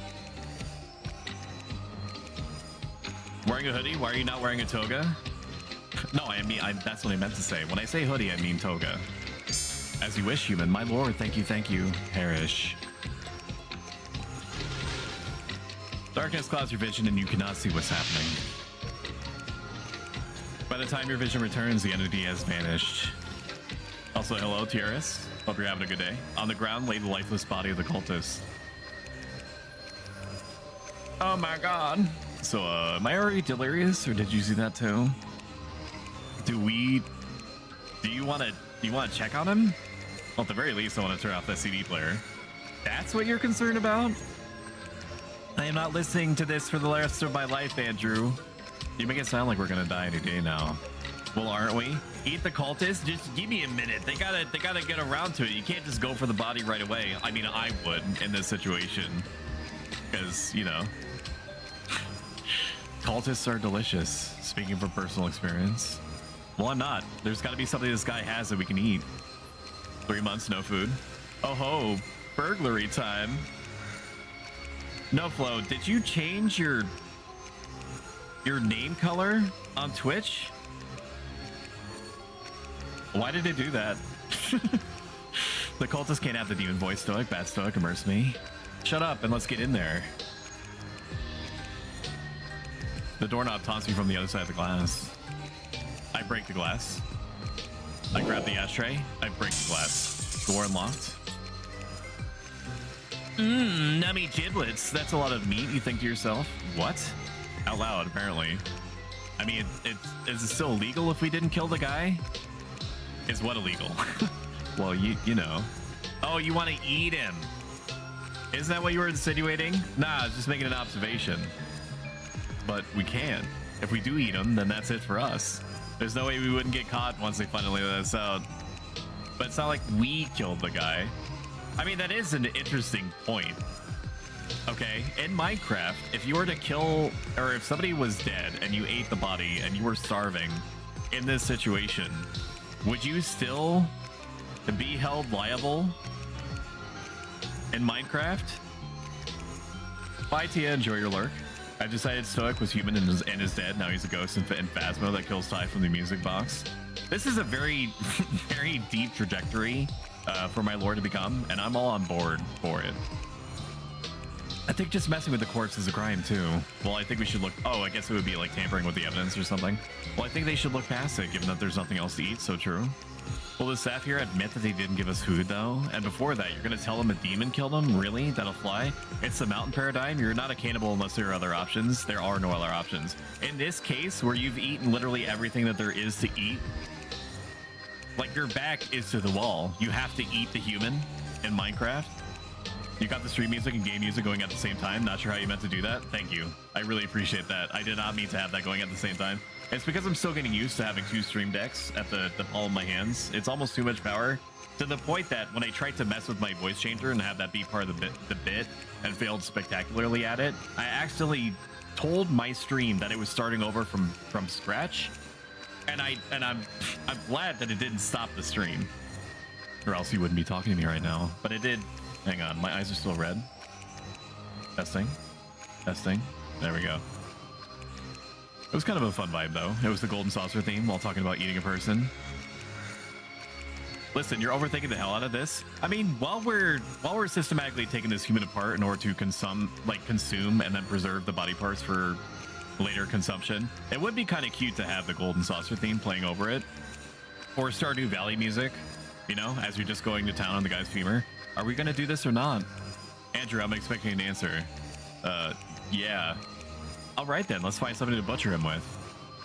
Wearing a hoodie? Why are you not wearing a toga? No, that's what I meant to say. When I say hoodie, I mean toga. As you wish, human. My lord, thank you, Perish. Darkness clouds your vision and you cannot see what's happening. By the time your vision returns, the entity has vanished. Also, hello, Tierras. Hope you're having a good day. On the ground lay the lifeless body of the cultist. Oh my god. So, am I already delirious, or did you see that too? Do you want to check on him? Well, at the very least, I want to turn off the CD player. That's what you're concerned about? I am not listening to this for the rest of my life, Andrew. You make it sound like we're gonna die any day now. Well, aren't we? Eat the cultist? Just give me a minute. They gotta get around to it. You can't just go for the body right away. I mean, I would in this situation. Because, you know, cultists are delicious. Speaking from personal experience. Well, I'm not. There's gotta be something this guy has that we can eat. 3 months, no food. Oh ho, burglary time. No, Flo, did you change your name color on Twitch? Why did it do that? The cultist can't have the demon voice. Stoic, bad stoic, immerse me. Shut up and let's get in there. The doorknob taunts me from the other side of the glass. I break the glass. I grab the ashtray. I break the glass. Door unlocked. Nummy giblets. That's a lot of meat, you think to yourself. What? Out loud, apparently. I mean, is it still illegal if we didn't kill the guy? Is what illegal? Well, you know. Oh, you want to eat him. Isn't that what you were insinuating? Nah, I was just making an observation. But we can. If we do eat him, then that's it for us. There's no way we wouldn't get caught once they finally let us out. But it's not like we killed the guy. I mean, that is an interesting point. Okay, in Minecraft, if you were to kill, or if somebody was dead and you ate the body and you were starving in this situation, would you still be held liable in Minecraft? Bye, Tia. Enjoy your lurk. I decided Stoic was human and is dead. Now he's a ghost in Phasmo that kills Ty from the music box. This is a very, very deep trajectory for my lore to become, and I'm all on board for it. I think just messing with the corpse is a crime too. Well, I think we should look... Oh, I guess it would be like tampering with the evidence or something. Well, I think they should look past it, given that there's nothing else to eat. So true. Will the staff here admit that they didn't give us food, though? And before that, you're going to tell them a demon killed them? Really? That'll fly? It's the mountain paradigm. You're not a cannibal unless there are other options. There are no other options. In this case, where you've eaten literally everything that there is to eat, like, your back is to the wall. You have to eat the human in Minecraft. You got the stream music and game music going at the same time. Not sure how you meant to do that. Thank you. I really appreciate that. I did not mean to have that going at the same time. It's because I'm still getting used to having 2 stream decks at the palm of my hands. It's almost too much power, to the point that when I tried to mess with my voice changer and have that be part of the bit and failed spectacularly at it, I accidentally told my stream that it was starting over from scratch, and I'm glad that it didn't stop the stream, or else you wouldn't be talking to me right now. But it did. Hang on, my eyes are still red. Testing. There we go. It was kind of a fun vibe, though. It was the golden saucer theme while talking about eating a person. Listen, you're overthinking the hell out of this. I mean, while we're systematically taking this human apart in order to consume and then preserve the body parts for later consumption, it would be kind of cute to have the golden saucer theme playing over it, or Stardew Valley music. You know, as you're just going to town on the guy's femur. Are we gonna do this or not? Andrew, I'm expecting an answer. Yeah. All right then, let's find something to butcher him with.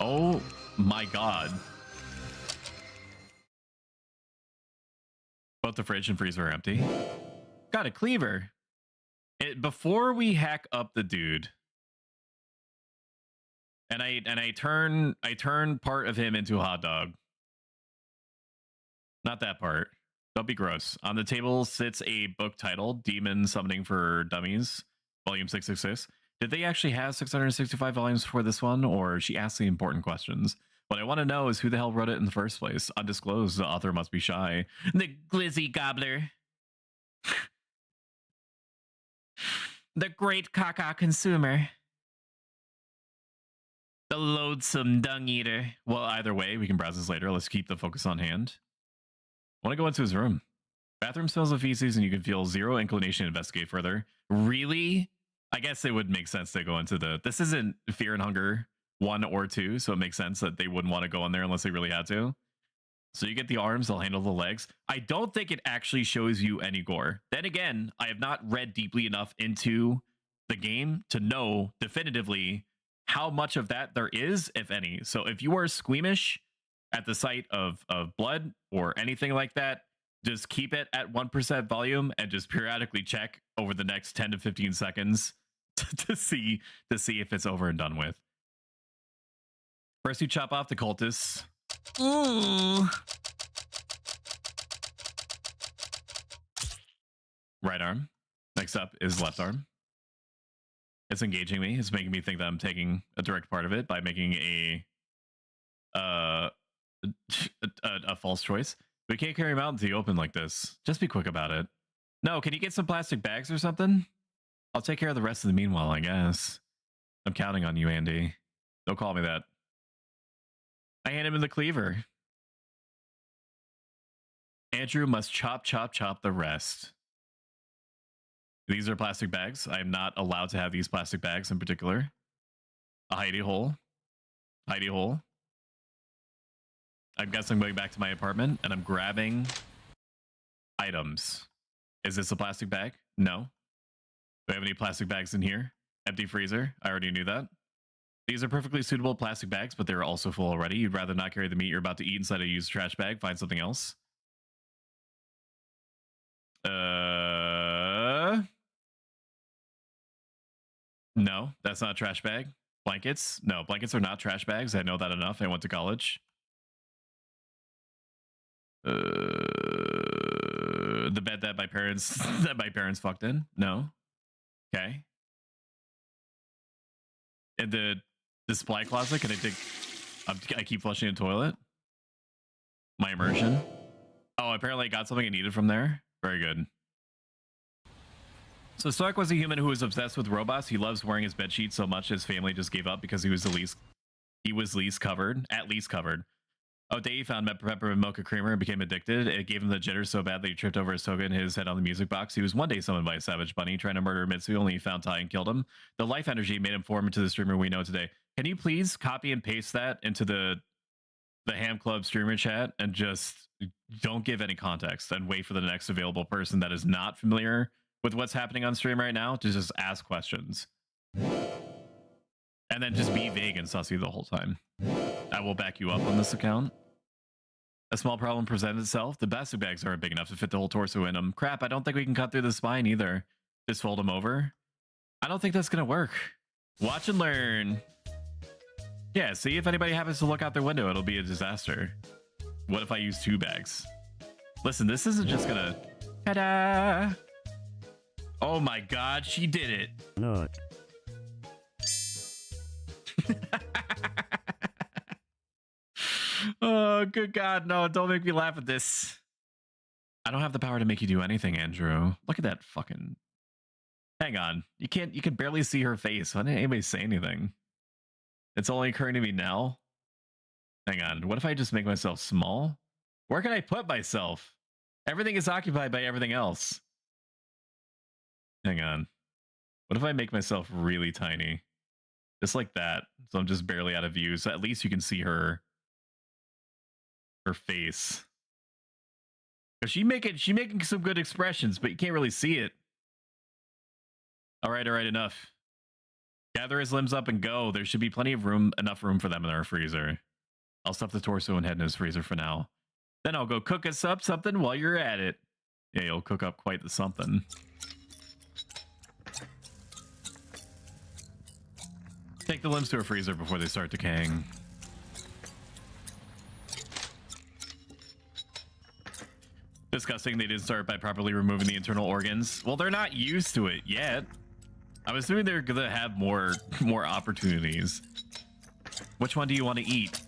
Oh my god. Both the fridge and freezer are empty. Got a cleaver. Before we hack up the dude, and I turn part of him into a hot dog. Not that part. Don't be gross. On the table sits a book titled Demon Summoning for Dummies, Volume 666. Did they actually have 665 volumes for this one, or is she asking important questions? What I want to know is who the hell wrote it in the first place. Undisclosed, the author must be shy. The glizzy gobbler. The great caca consumer. The loathsome dung eater. Well, either way, we can browse this later. Let's keep the focus on hand. I want to go into his room. Bathroom smells of feces and you can feel zero inclination to investigate further. Really? I guess it would make sense to go into this isn't Fear and Hunger 1 or 2, so it makes sense that they wouldn't want to go in there unless they really had to. So you get the arms, they'll handle the legs. I don't think it actually shows you any gore. Then again, I have not read deeply enough into the game to know definitively how much of that there is, if any. So if you are squeamish at the sight of blood or anything like that, just keep it at 1% volume and just periodically check over the next 10 to 15 seconds to see if it's over and done with. First, you chop off the cultists. Right arm. Next up is left arm. It's engaging me. It's making me think that I'm taking a direct part of it by making a false choice. We can't carry him out into the open like this. Just be quick about it. No, can you get some plastic bags or something? I'll take care of the rest of the meanwhile, I guess. I'm counting on you, Andy. Don't call me that. I hand him the cleaver. Andrew must chop the rest. These are plastic bags. I am not allowed to have these plastic bags in particular. A hidey hole. Hidey hole. I guess I'm going back to my apartment and I'm grabbing items. Is this a plastic bag? No. Do I have any plastic bags in here? Empty freezer. I already knew that. These are perfectly suitable plastic bags, but they're also full already. You'd rather not carry the meat you're about to eat inside a used trash bag. Find something else. No, that's not a trash bag. Blankets? No, blankets are not trash bags. I know that enough. I went to college. The bed that my parents fucked in? No. Okay. And the supply closet, can I dig? I keep flushing the toilet. My immersion. Oh, apparently I got something I needed from there. Very good. So Stark was a human who was obsessed with robots. He loves wearing his bedsheet so much his family just gave up because he was least covered. Oh, Dave found peppermint mocha creamer and became addicted. It gave him the jitters so bad that he tripped over his toga and hit his head on the music box. He was one day summoned by a savage bunny trying to murder Mitsu, only he found Ty and killed him. The life energy made him form into the streamer we know today. Can you please copy and paste that into the Ham Club streamer chat and just don't give any context and wait for the next available person that is not familiar with what's happening on stream right now to just ask questions. And then just be vague and sussy the whole time. I will back you up on this account. A small problem presented itself. The plastic bags aren't big enough to fit the whole torso in them. Crap, I don't think we can cut through the spine either. Just fold them over. I don't think that's gonna work. Watch and learn. Yeah, see if anybody happens to look out their window, it'll be a disaster. What if I use 2 bags? Listen, this isn't just gonna... Ta-da! Oh my god, she did it. No. Oh, good god, no, don't make me laugh at this. I don't have the power to make you do anything, Andrew. Look at that fucking... Hang on. You can barely see her face. Why didn't anybody say anything? It's only occurring to me now. Hang on. What if I just make myself small? Where can I put myself? Everything is occupied by everything else. Hang on. What if I make myself really tiny? Just like that. So I'm just barely out of view. So at least you can see her face. She making some good expressions, but you can't really see it. All right, enough. Gather his limbs up and go. There should be plenty of room, enough room for them in our freezer. I'll stuff the torso and head in his freezer for now. Then I'll go cook us up something while you're at it. Yeah, you'll cook up quite the something. Take the limbs to a freezer before they start decaying. Disgusting they didn't start by properly removing the internal organs. Well, they're not used to it yet. I'm assuming they're gonna have more opportunities. Which one do you want to eat?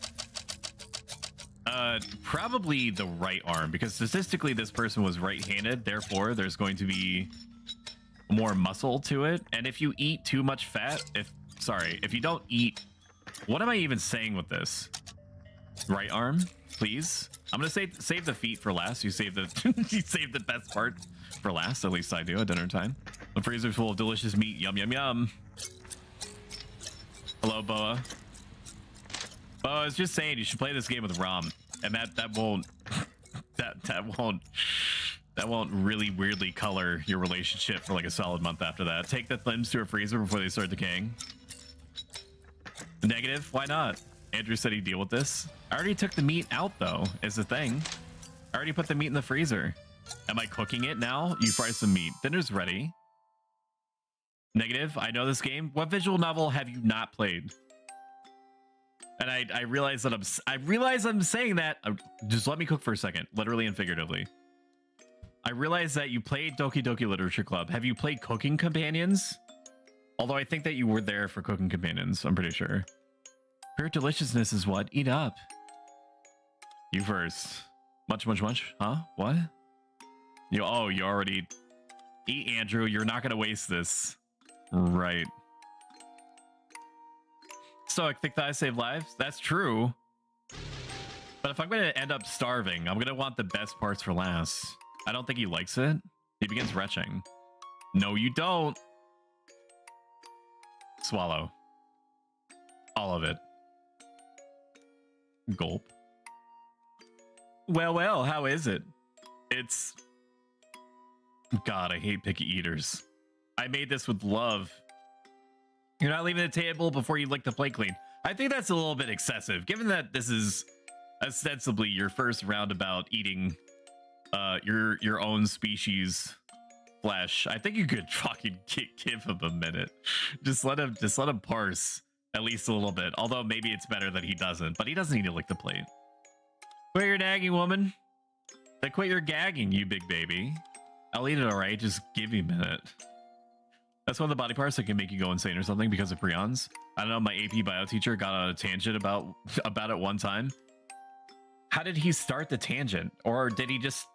Probably the right arm, because statistically this person was right-handed, therefore there's going to be more muscle to it. And if you eat too much fat, if you don't eat, what am I even saying with this? Right arm, please. I'm gonna save the feet for last. You save the you save the best part for last. At least I do at dinner time. The freezer's full of delicious meat. Yum yum yum. Hello, Boa. Boa, I was just saying you should play this game with Rom, and that won't that won't really weirdly color your relationship for like a solid month after that. Take the limbs to a freezer before they start decaying. Negative? Why not? Andrew said he'd deal with this. I already took the meat out, though, is the thing. I already put the meat in the freezer. Am I cooking it now? You fry some meat. Dinner's ready. Negative. I know this game. What visual novel have you not played? And I realize that I'm saying that. Just let me cook for a second, literally and figuratively. I realize that you played Doki Doki Literature Club. Have you played Cooking Companions? Although I think that you were there for Cooking Companions, I'm pretty sure. Pure deliciousness is what? Eat up. You first. Much. Huh? What? You already... Eat, Andrew. You're not gonna waste this. Right. Stoic, thick thighs save lives? That's true. But if I'm gonna end up starving, I'm gonna want the best parts for last. I don't think he likes it. He begins retching. No, you don't. Swallow. All of it. Gulp. Well, how is it? It's... God, I hate picky eaters. I made this with love. You're not leaving the table before you lick the plate clean. I think that's a little bit excessive, given that this is ostensibly your first roundabout eating your own species flesh. I think you could fucking give him a minute. Just let him parse at least a little bit. Although maybe it's better that he doesn't, but he doesn't need to lick the plate. Quit your nagging, woman. Then quit your gagging, you big baby. I'll eat it, all right. Just give me a minute. That's one of the body parts that can make you go insane or something because of prions. I don't know. My AP bio teacher got on a tangent about it one time. How did he start the tangent, or did he just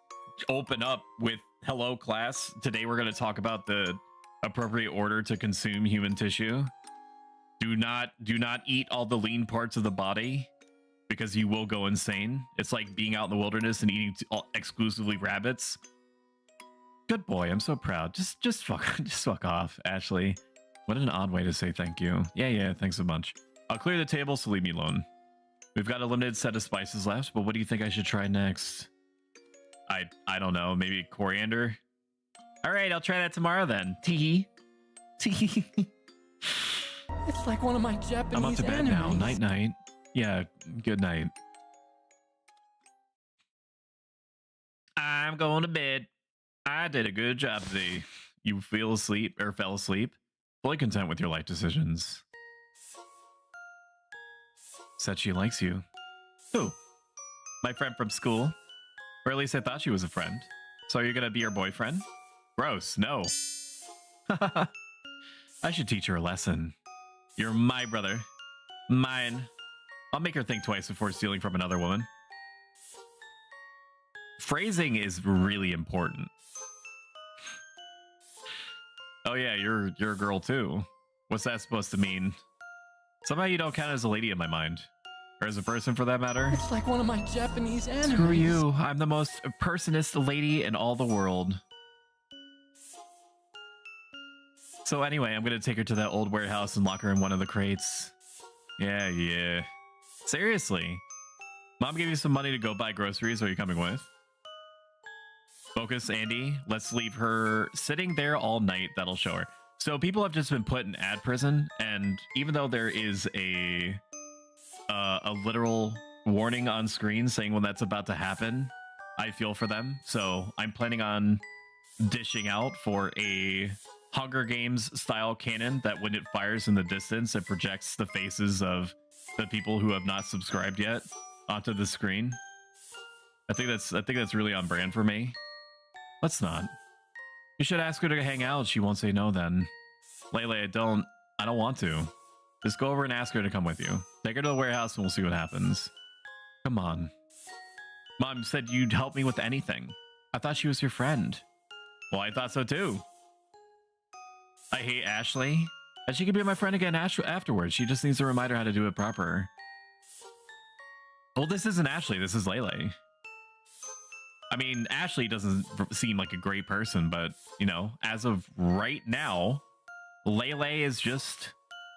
open up with "Hello, class. Today we're going to talk about the appropriate order to consume human tissue. Do not eat all the lean parts of the body because you will go insane. It's like being out in the wilderness and eating exclusively rabbits." Good boy, I'm so proud. Just fuck off, Ashley. What an odd way to say thank you. Yeah, thanks a bunch. I'll clear the table, so leave me alone. We've got a limited set of spices left, but what do you think I should try next? I don't know, maybe coriander? All right, I'll try that tomorrow then. Tee. It's like one of my Japanese I'm up to bed now. Night. Yeah, good night. I'm going to bed. I did a good job today. You fell asleep, fully content with your life decisions. Said she likes you. Who? My friend from school. Or at least I thought she was a friend. So you're gonna be her boyfriend? Gross, no. I should teach her a lesson. You're my brother. Mine. I'll make her think twice before stealing from another woman. Phrasing is really important. Oh yeah, you're a girl too. What's that supposed to mean? Somehow you don't count as a lady in my mind. Or as a person for that matter. It's like one of my Japanese animes. Screw you. I'm the most personist lady in all the world. So anyway, I'm gonna take her to that old warehouse and lock her in one of the crates. Yeah. Seriously. Mom gave you some money to go buy groceries. Are you coming with? Focus, Andy. Let's leave her sitting there all night. That'll show her. So people have just been put in ad prison, and even though there is a literal warning on screen saying when that's about to happen, I feel for them. So I'm planning on dishing out for a Hunger Games style cannon that when it fires in the distance, it projects the faces of the people who have not subscribed yet onto the screen. I think that's really on brand for me. Let's not. You should ask her to hang out. She won't say no then. Leyley, I don't want to. Just go over and ask her to come with you. Take her to the warehouse and we'll see what happens. Come on. Mom said you'd help me with anything. I thought she was your friend. Well, I thought so too. I hate Ashley. And she could be my friend again afterwards. She just needs to remind her how to do it proper. Well, this isn't Ashley. This is Leyley. I mean, Ashley doesn't seem like a great person, but, you know, as of right now, Leyley is just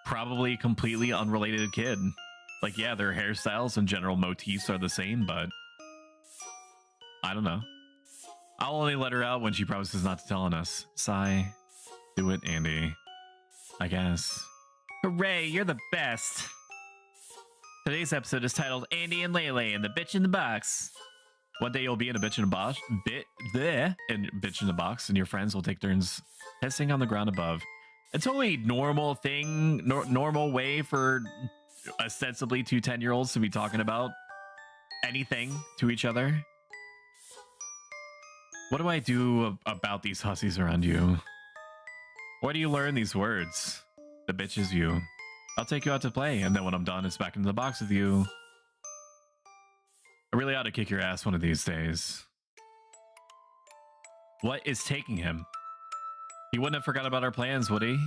probably a completely unrelated kid. Like, yeah, their hairstyles and general motifs are the same, but I don't know. I'll only let her out when she promises not to tell on us. Sigh. Do it, Andy. I guess. Hooray, you're the best. Today's episode is titled Andy and Leyley and the Bitch in the Box. One day you'll be in a bitch in a box, bitch in a box, and your friends will take turns pissing on the ground above. A totally normal thing, normal way for ostensibly two 10-year-olds to be talking about anything to each other. What do I do about these hussies around you? Where do you learn these words? The bitch is you. I'll take you out to play, and then when I'm done, it's back into the box with you. I really ought to kick your ass one of these days. What is taking him? He wouldn't have forgot about our plans, would he?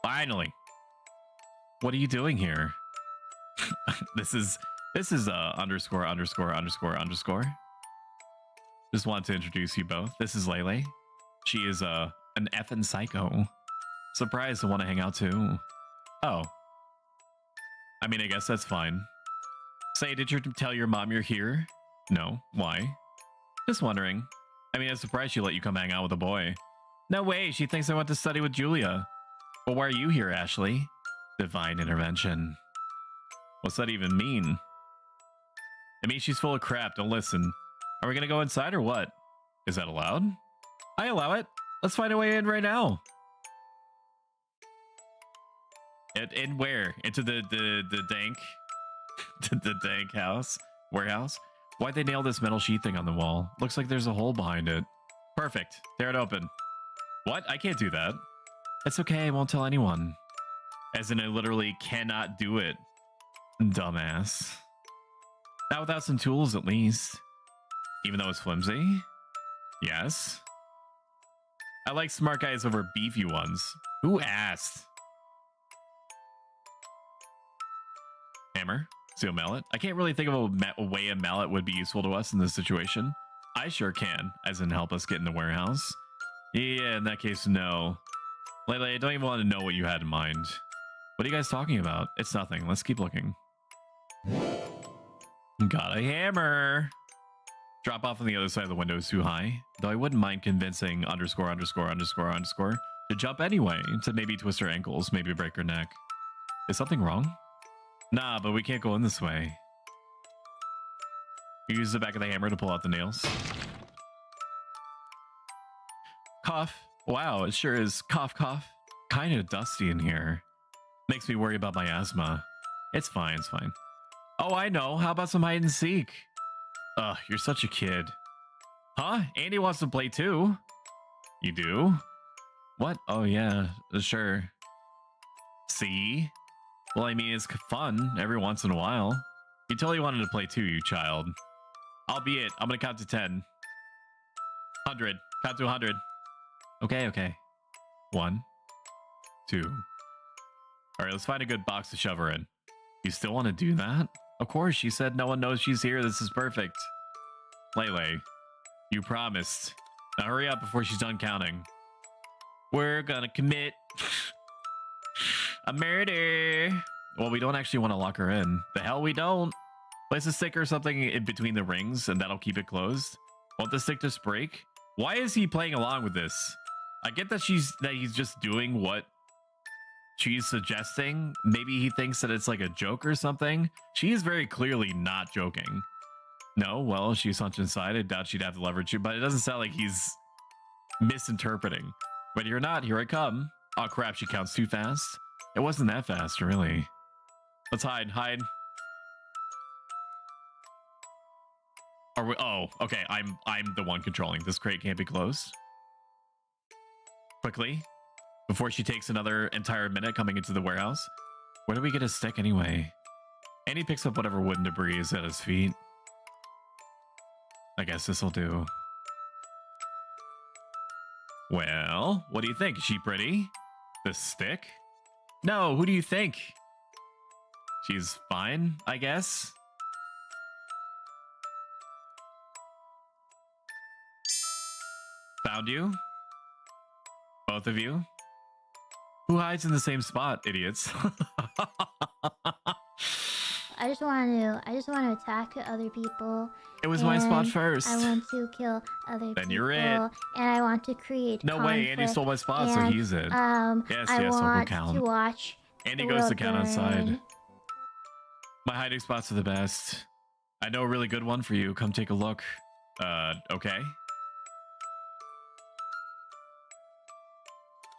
Finally. What are you doing here? This is underscore. Just wanted to introduce you both. This is Leyley. She is an effing psycho. Surprised to want to hang out too. Oh. I mean, I guess that's fine. Say, did you tell your mom you're here? No. Why? Just wondering. I mean, I'm surprised she let you come hang out with a boy. No way, she thinks I went to study with Julia. Well, why are you here, Ashley? Divine intervention. What's that even mean? It means she's full of crap, don't listen. Are we gonna go inside or what? Is that allowed? I allow it. Let's find a way in right now. In where? Into the dank the dank house? Warehouse? Why'd they nail this metal sheet thing on the wall? Looks like there's a hole behind it. Perfect. Tear it open. What? I can't do that. It's okay, I won't tell anyone. As in, I literally cannot do it. Dumbass. Not without some tools, at least. Even though it's flimsy? Yes. I like smart guys over beefy ones. Who asked? Hammer? Steel mallet? I can't really think of a way a mallet would be useful to us in this situation. I sure can, as in help us get in the warehouse. Yeah, in that case, no. Leyley, I don't even want to know what you had in mind. What are you guys talking about? It's nothing. Let's keep looking. Got a hammer. Drop off on the other side of the window is too high. Though I wouldn't mind convincing underscore to jump anyway. To maybe twist her ankles, maybe break her neck. Is something wrong? Nah, but we can't go in this way. You use the back of the hammer to pull out the nails. Cough. Wow, it sure is cough cough. Kind of dusty in here. Makes me worry about my asthma. It's fine, it's fine. Oh, I know. How about some hide and seek? Ugh, you're such a kid. Huh? Andy wants to play too. You do? What? Oh yeah, sure. See? Well, I mean, it's fun every once in a while. You totally wanted to play too, you child. Albeit, I'm gonna count to 10. 100. Count to 100. Okay, okay. 1, 2. All right, let's find a good box to shove her in. You still want to do that? Of course, she said no one knows she's here. This is perfect. Leyley, you promised. Now hurry up before she's done counting. We're gonna commit a murder. Well, we don't actually want to lock her in. The hell we don't. Place a stick or something in between the rings and that'll keep it closed. Won't the stick just break? Why is he playing along with this? I get that he's just doing what she's suggesting. Maybe he thinks that it's like a joke or something. She is very clearly not joking. No, well, she's hunched inside. I doubt she'd have to leverage you, but it doesn't sound like he's misinterpreting. Ready or not, here I come. Oh crap, she counts too fast. It wasn't that fast, really. Let's hide, hide. Are we? Oh, okay. I'm the one controlling. This crate can't be closed. Quickly, before she takes another entire minute coming into the warehouse. Where do we get a stick anyway? And he picks up whatever wooden debris is at his feet. I guess this'll do. Well, what do you think? Is she pretty? The stick? No, who do you think? She's fine, I guess. Found you? Both of you? Who hides in the same spot, idiots? I just want to attack other people. It was my spot first. I want to kill other people. Then you're it. And I want to create No way, Andy stole my spot, so he's it. Yes, I yes, want I'll go count. to watch Andy the goes to world count outside. burn. My hiding spots are the best. I know a really good one for you. Come take a look. Okay.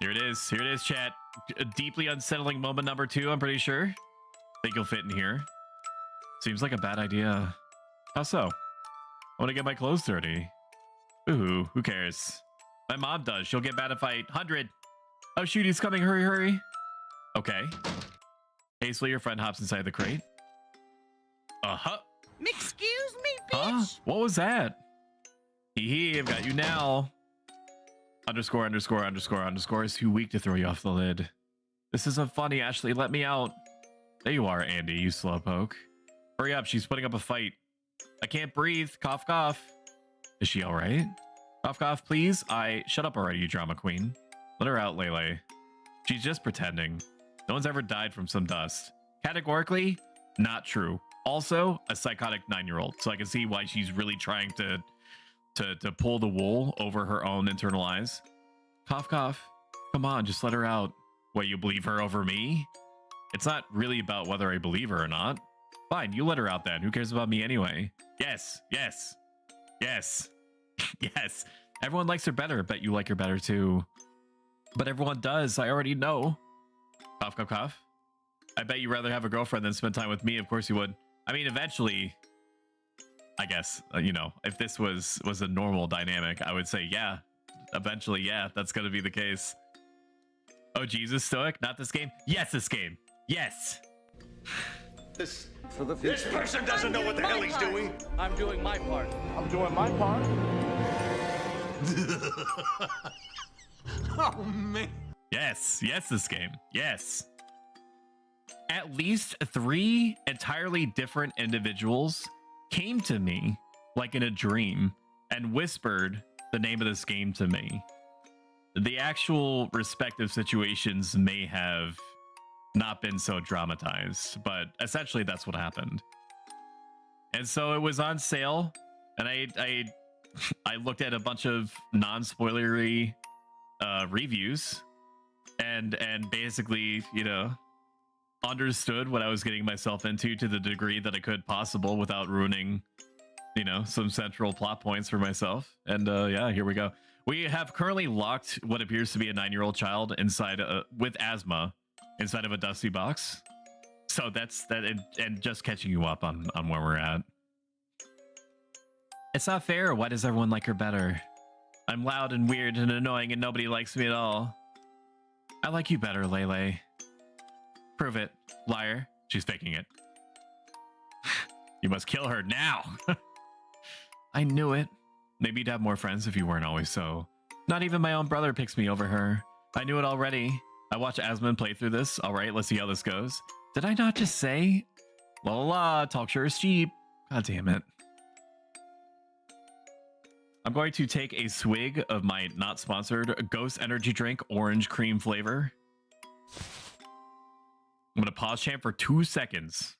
Here it is. Here it is, chat. A deeply unsettling moment number 2, I'm pretty sure. Think you'll fit in here. Seems like a bad idea. How so? I want to get my clothes dirty. Ooh, who cares? My mom does. She'll get mad if I... 100. Oh, shoot, he's coming. Hurry, hurry. Okay. Hastily, your friend hops inside the crate. Uh-huh. Excuse me, bitch. Huh? What was that? Hee, I've got you now. Underscore is too weak to throw you off the lid. This isn't funny, Ashley. Let me out. There you are, Andy, you slowpoke. Hurry up, she's putting up a fight. I can't breathe. Cough, cough. Is she alright? Cough, cough, please. Shut up already, you drama queen. Let her out, Leyley. She's just pretending. No one's ever died from some dust. Categorically, not true. Also, a psychotic 9-year-old. So I can see why she's really trying to pull the wool over her own internal eyes. Cough, cough. Come on, just let her out. What, you believe her over me? It's not really about whether I believe her or not. Fine, you let her out then. Who cares about me anyway? Yes, yes, yes, yes. Everyone likes her better. I bet you like her better too. But everyone does. I already know. Cough, cough, cough. I bet you'd rather have a girlfriend than spend time with me. Of course you would. I mean, eventually, I guess, you know, if this was a normal dynamic, I would say, yeah, eventually, yeah, that's going to be the case. Oh, Jesus, Stoic? Not this game? Yes, this game. Yes. This person doesn't know what the hell he's doing. I'm doing my part. I'm doing my part. Oh, man. Yes, yes, this game. Yes. At least 3 entirely different individuals came to me like in a dream and whispered the name of this game to me. The actual respective situations may have not been so dramatized, but essentially that's what happened. And so it was on sale, and I looked at a bunch of non-spoilery reviews and basically, you know, understood what I was getting myself into to the degree that I could possible without ruining, you know, some central plot points for myself. And yeah, here we go. We have currently locked what appears to be a 9-year-old child inside with asthma inside of a dusty box. So that's that, and just catching you up on where we're at. It's not fair. Why does everyone like her better? I'm loud and weird and annoying and nobody likes me at all. I like you better, Leyley. Prove it, liar. She's faking it. You must kill her now. I knew it. Maybe you'd have more friends if you weren't always so. Not even my own brother picks me over her. I knew it already. I watched Asmund play through this. All right, let's see how this goes. Did I not just say? La la la, talk sure is cheap. God damn it. I'm going to take a swig of my not sponsored Ghost Energy Drink orange cream flavor. I'm going to pause champ for 2 seconds.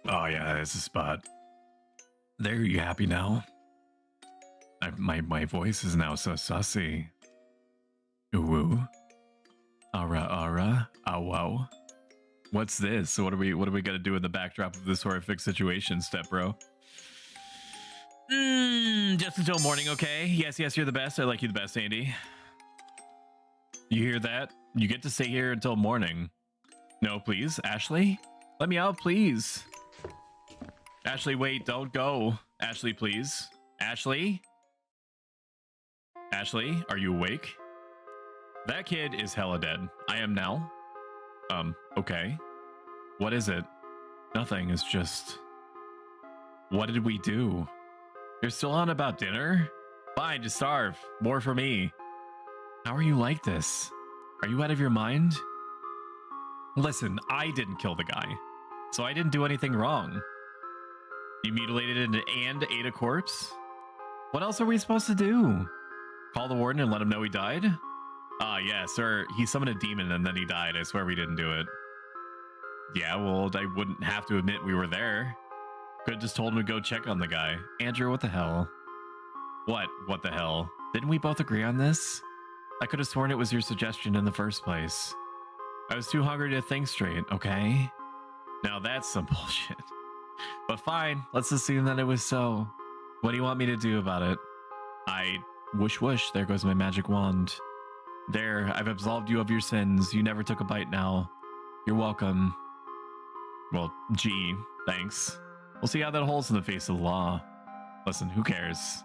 Oh yeah, that's the spot. There, you happy now? My voice is now so sussy. Ooh. Ara. Oh wow. What's this? What are we gonna do in the backdrop of this horrific situation, step bro? Just until morning, okay? Yes, you're the best. I like you the best, Andy. You hear that? You get to stay here until morning. No, please, Ashley? Let me out, please. Ashley, wait, don't go. Ashley, please. Ashley? Ashley, are you awake? That kid is hella dead. I am now. Okay. What is it? Nothing, it's just... What did we do? You're still on about dinner? Fine, just starve. More for me. How are you like this? Are you out of your mind? Listen, I didn't kill the guy, so I didn't do anything wrong. You mutilated and ate a corpse? What else are we supposed to do? Call the warden and let him know he died? Yeah, sir. He summoned a demon and then he died. I swear we didn't do it. Yeah, well, I wouldn't have to admit we were there. Could have just told him to go check on the guy. Andrew, what the hell? What the hell? Didn't we both agree on this? I could have sworn it was your suggestion in the first place. I was too hungry to think straight, okay? Now that's some bullshit. But fine, let's assume that it was so. What do you want me to do about it? Whoosh whoosh, there goes my magic wand. There, I've absolved you of your sins. You never took a bite now. You're welcome. Well, gee, thanks. We'll see how that holds in the face of the law. Listen, who cares?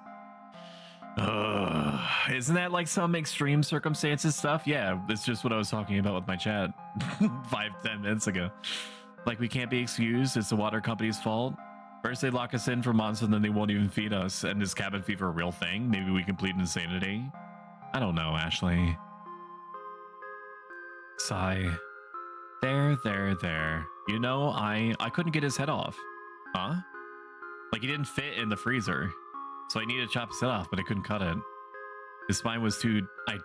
Isn't that like some extreme circumstances stuff? Yeah, it's just what I was talking about with my chat 5-10 minutes ago. Like, we can't be excused. It's the water company's fault. First they lock us in for months and then they won't even feed us. And is cabin fever a real thing? Maybe we can plead insanity? I don't know, Ashley. Sigh. There. You know, I couldn't get his head off. Huh? Like, he didn't fit in the freezer. So I needed to chop his head off, but I couldn't cut it. His spine was too... I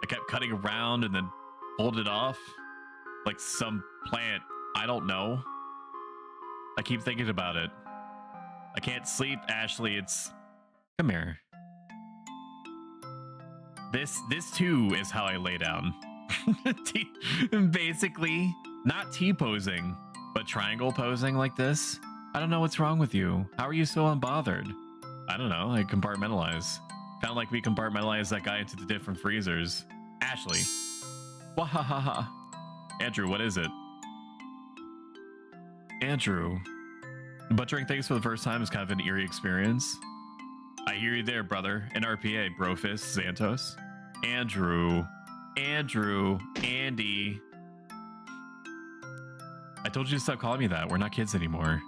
kept cutting around and then pulled it off. Like some plant. I don't know. I keep thinking about it. I can't sleep, Ashley. Come here. This too is how I lay down. Basically, not T-posing, but triangle posing like this. I don't know what's wrong with you. How are you so unbothered? I don't know. I compartmentalize. Kind of like we compartmentalize that guy into the different freezers. Ashley. Wahahaha. Andrew, what is it? Andrew. Butchering things for the first time is kind of an eerie experience. I hear you there, brother. NRPA, Brofist, Santos. Andrew. Andy. I told you to stop calling me that. We're not kids anymore.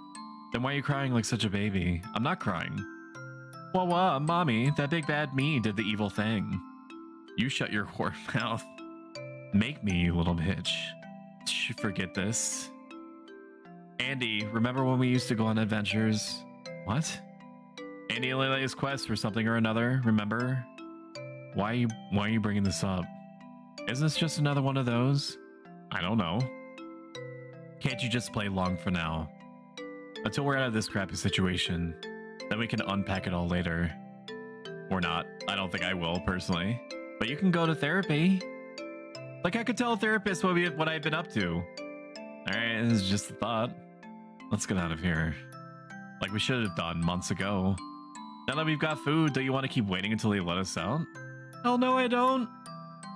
Then why are you crying like such a baby? I'm not crying. Wah, mommy, that big bad me did the evil thing. You shut your whore mouth. Make me, you little bitch. Forget this. Andy, remember when we used to go on adventures? What? Andy and Leyley's quest for something or another, remember? Why are you bringing this up? Is this just another one of those? I don't know. Can't you just play along for now? Until we're out of this crappy situation. Then we can unpack it all later. Or not. I don't think I will, personally. But you can go to therapy. Like, I could tell a therapist what I've been up to. Alright, this is just a thought. Let's get out of here. Like we should have done months ago. Now that we've got food, do you want to keep waiting until they let us out? Hell no, I don't.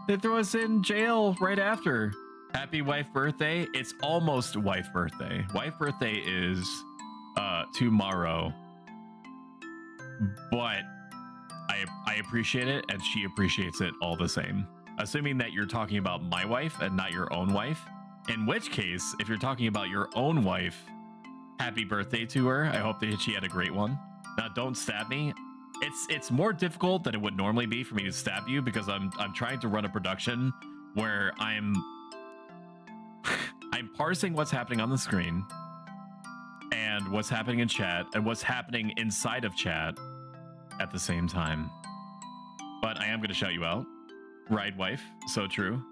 They throw us in jail right after. Happy wife birthday. It's almost wife birthday. Wife birthday is tomorrow. But I appreciate it, and she appreciates it all the same. Assuming that you're talking about my wife and not your own wife. In which case, if you're talking about your own wife, happy birthday to her. I hope that she had a great one. Now, don't stab me. It's more difficult than it would normally be for me to stab you because I'm trying to run a production where I'm parsing what's happening on the screen and what's happening in chat and what's happening inside of chat at the same time. But I am going to shout you out. Ride wife, so true.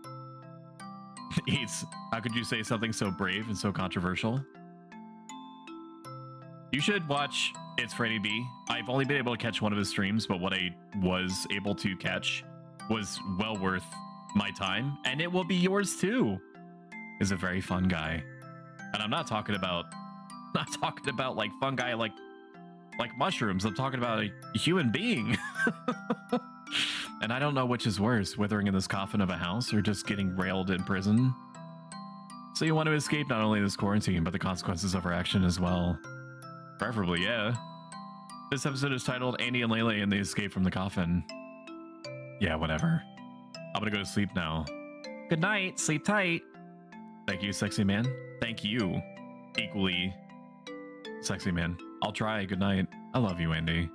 Eats, how could you say something so brave and so controversial? You should watch It's Freddy B. I've only been able to catch one of his streams, but what I was able to catch was well worth my time, and it will be yours too. He's a very fun guy. And I'm not talking about like fungi like mushrooms. I'm talking about a human being. And I don't know which is worse, withering in this coffin of a house or just getting railed in prison. So you want to escape not only this quarantine, but the consequences of our action as well. Preferably, yeah. This episode is titled Andy and Leyley and the Escape from the Coffin. Yeah, whatever. I'm gonna go to sleep now. Good night, sleep tight. Thank you, sexy man. Thank you. Equally sexy man. I'll try. Good night. I love you, Andy.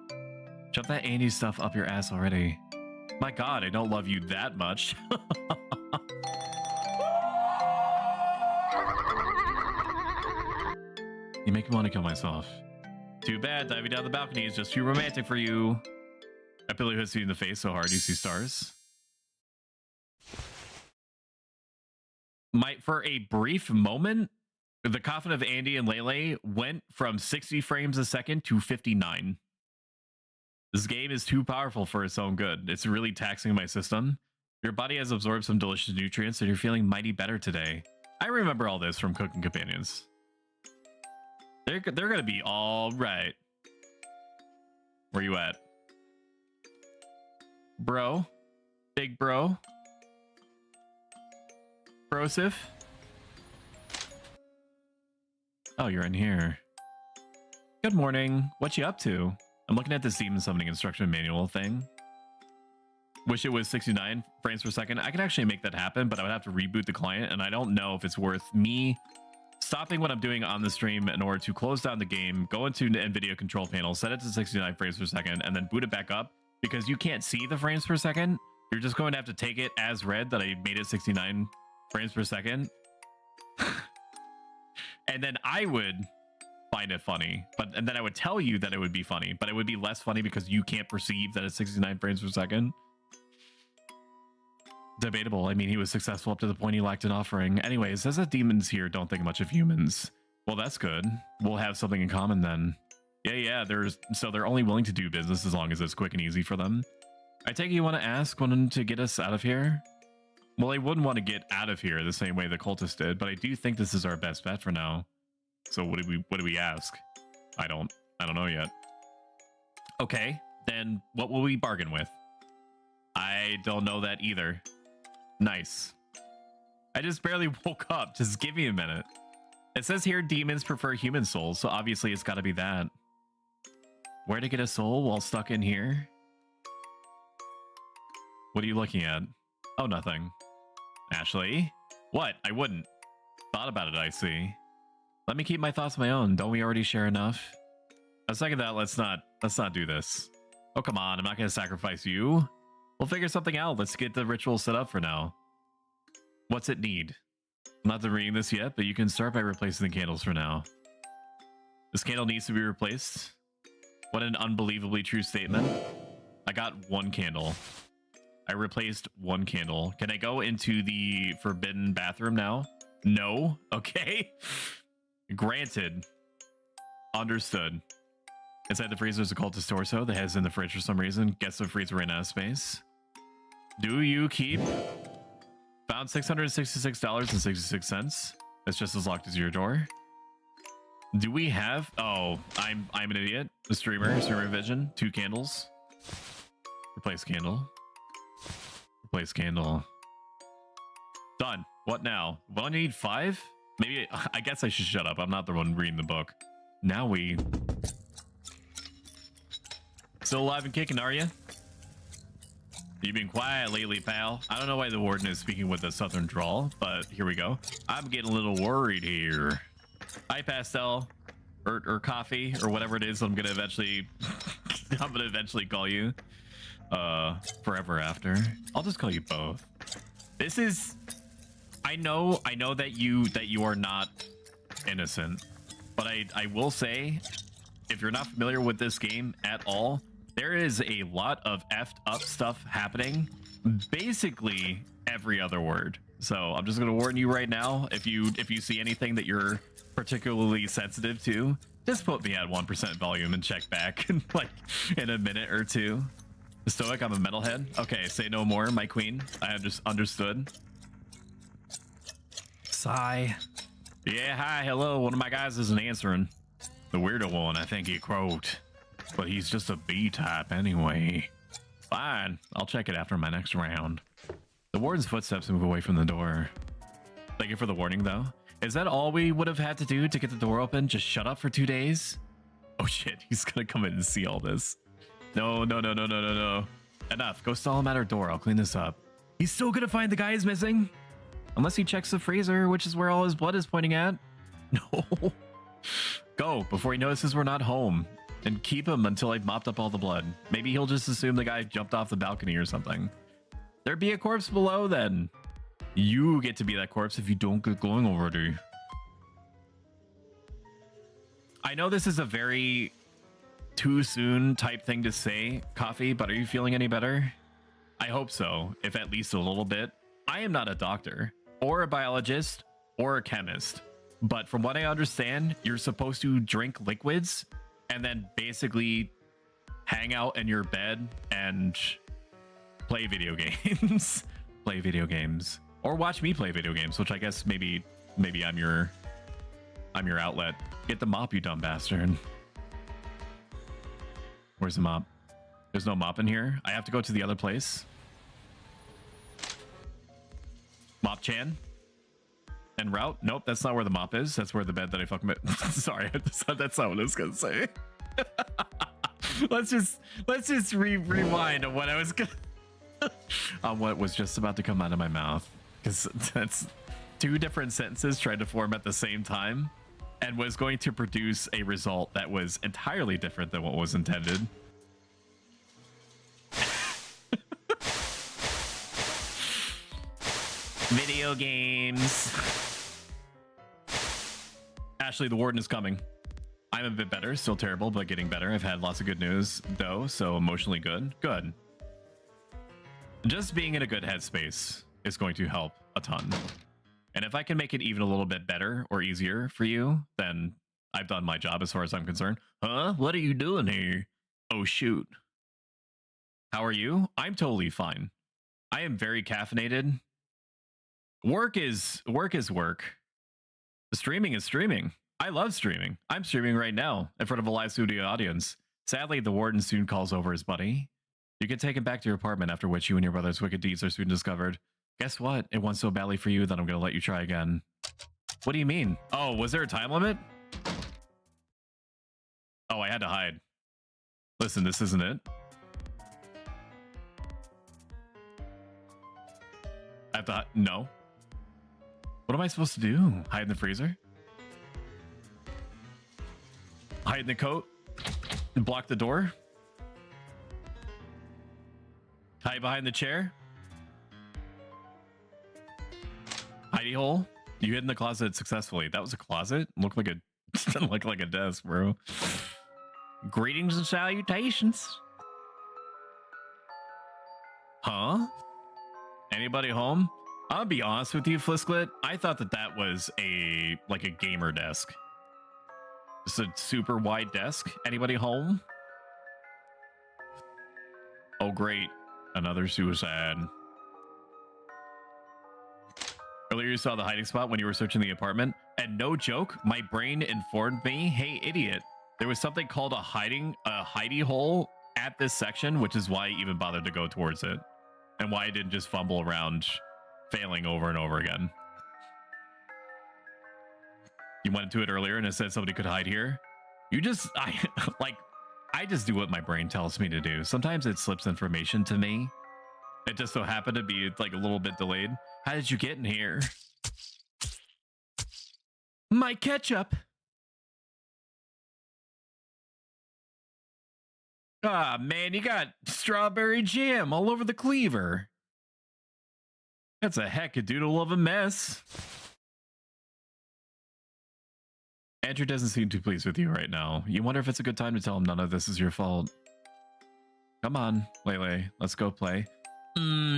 Shove that Andy stuff up your ass already. My god, I don't love you that much. You make me want to kill myself. Too bad, diving down the balcony is just too romantic for you. I Billy hits you in the face so hard you see stars. For a brief moment, the coffin of Andy and Leyley went from 60 frames a second to 59. This game is too powerful for its own good. It's really taxing my system. Your body has absorbed some delicious nutrients and you're feeling mighty better today. I remember all this from Cooking Companions. They're gonna be all right. Where you at? Bro? Big bro? Brosif? Oh, you're in here. Good morning. What you up to? I'm looking at this demon summoning instruction manual thing. Wish it was 69 frames per second. I could actually make that happen, but I would have to reboot the client, and I don't know if it's worth me stopping what I'm doing on the stream in order to close down the game, go into the NVIDIA control panel, set it to 69 frames per second, and then boot it back up, because you can't see the frames per second. You're just going to have to take it as read that I made it 69 frames per second. And then I would find it funny, and then I would tell you that it would be funny, but it would be less funny because you can't perceive that it's 69 frames per second. Debatable. I mean, he was successful up to the point he lacked an offering. Anyways, says that demons here don't think much of humans. Well, that's good. We'll have something in common then. Yeah, so they're only willing to do business as long as it's quick and easy for them. I take it you want to ask one to get us out of here? Well, I wouldn't want to get out of here the same way the cultists did, but I do think this is our best bet for now. So what do we ask? I don't know yet. Okay, then what will we bargain with? I don't know that either. Nice. I just barely woke up. Just give me a minute. It says here demons prefer human souls, so obviously it's got to be that. Where to get a soul while stuck in here? What are you looking at? Oh, nothing. Ashley? What? I wouldn't. Thought about it, I see. Let me keep my thoughts my own. Don't we already share enough? A second that, let's not do this. Oh, come on. I'm not going to sacrifice you. We'll figure something out. Let's get the ritual set up for now. What's it need? I'm not done reading this yet, but you can start by replacing the candles for now. This candle needs to be replaced. What an unbelievably true statement. I got one candle. I replaced one candle. Can I go into the forbidden bathroom now? No? Okay. Granted. Understood. Inside the freezer is a cultist torso. The head's in the fridge for some reason. Guess the freezer ran out of space. Do you keep? Found $666.66. It's just as locked as your door. Do we have? Oh, I'm an idiot. The streamer vision. 2 candles. Replace candle. Replace candle. Done. What now? Well, I need 5? Maybe. I guess I should shut up. I'm not the one reading the book. Now we. Still alive and kicking, are you? You've been quiet lately, pal. I don't know why the warden is speaking with a southern drawl, but here we go. I'm getting a little worried here. Hi, Pastel, or Coffee, or whatever it is. I'm gonna eventually call you. Forever after. I'll just call you both. This is. I know that you are not innocent, but I will say, if you're not familiar with this game at all, there is a lot of effed up stuff happening basically every other word. So I'm just gonna warn you right now, if you see anything that you're particularly sensitive to, just put me at 1% volume and check back in in a minute or two. Stoic, I'm a metalhead. Okay, say no more, my queen. I just understood. Sigh. Yeah, hi, hello. One of my guys isn't answering. The weirdo one, I think he croaked. But he's just a B-type anyway. Fine, I'll check it after my next round. The warden's footsteps move away from the door. Thank you for the warning, though. Is that all we would have had to do to get the door open? Just shut up for 2 days? Oh shit, he's gonna come in and see all this. No. Enough, go stall him at our door. I'll clean this up. He's still gonna find the guy he's missing? Unless he checks the freezer, which is where all his blood is pointing at. No. Go, before he notices we're not home. And keep him until I've mopped up all the blood. Maybe he'll just assume the guy jumped off the balcony or something. There'd be a corpse below then. You get to be that corpse if you don't get going already. I know this is a very too soon type thing to say, Coffee, but are you feeling any better? I hope so, if at least a little bit. I am not a doctor, or a biologist, or a chemist. But from what I understand, you're supposed to drink liquids and then basically hang out in your bed and play video games. Play video games. Or watch me play video games, which I guess maybe I'm your outlet. Get the mop, you dumb bastard. Where's the mop? There's no mop in here. I have to go to the other place. Mop Chan? En route? Nope, that's not where the mop is. That's where the bed that I fucking met. Sorry, that's not what I was gonna say. let's just rewind on what I was gonna on what was just about to come out of my mouth, because that's 2 different sentences tried to form at the same time and was going to produce a result that was entirely different than what was intended. Video games. Ashley, the warden is coming. I'm a bit better, still terrible, but getting better. I've had lots of good news, though, so emotionally good. Good. Just being in a good headspace is going to help a ton. And if I can make it even a little bit better or easier for you, then I've done my job as far as I'm concerned. Huh? What are you doing here? Oh, shoot. How are you? I'm totally fine. I am very caffeinated. Work is work. Streaming is streaming. I love streaming. I'm streaming right now in front of a live studio audience. Sadly, the warden soon calls over his buddy. You get taken back to your apartment, after which you and your brother's wicked deeds are soon discovered. Guess what? It went so badly for you that I'm going to let you try again. What do you mean? Oh, was there a time limit? Oh, I had to hide. Listen, this isn't it. I have to... No. What am I supposed to do? Hide in the freezer? Hide in the coat? And block the door? Hide behind the chair? Hidey hole? You hid in the closet successfully. That was a closet? Looked like a... Didn't look like a desk, bro. Greetings and salutations. Huh? Anybody home? I'll be honest with you, Flisklet. I thought that was a gamer desk. Just a super wide desk. Anybody home? Oh, great. Another suicide. Earlier you saw the hiding spot when you were searching the apartment. And no joke, my brain informed me, hey, idiot, there was something called a hidey hole at this section, which is why I even bothered to go towards it. And why I didn't just fumble around, failing over and over again. You went into it earlier and it said somebody could hide here. I just do what my brain tells me to do. Sometimes it slips information to me. It just so happened to be like a little bit delayed. How did you get in here? My ketchup. Ah, man, you got strawberry jam all over the cleaver. That's a heck-a-doodle of a mess. Andrew doesn't seem too pleased with you right now. You wonder if it's a good time to tell him none of this is your fault. Come on, Leyley, let's go play.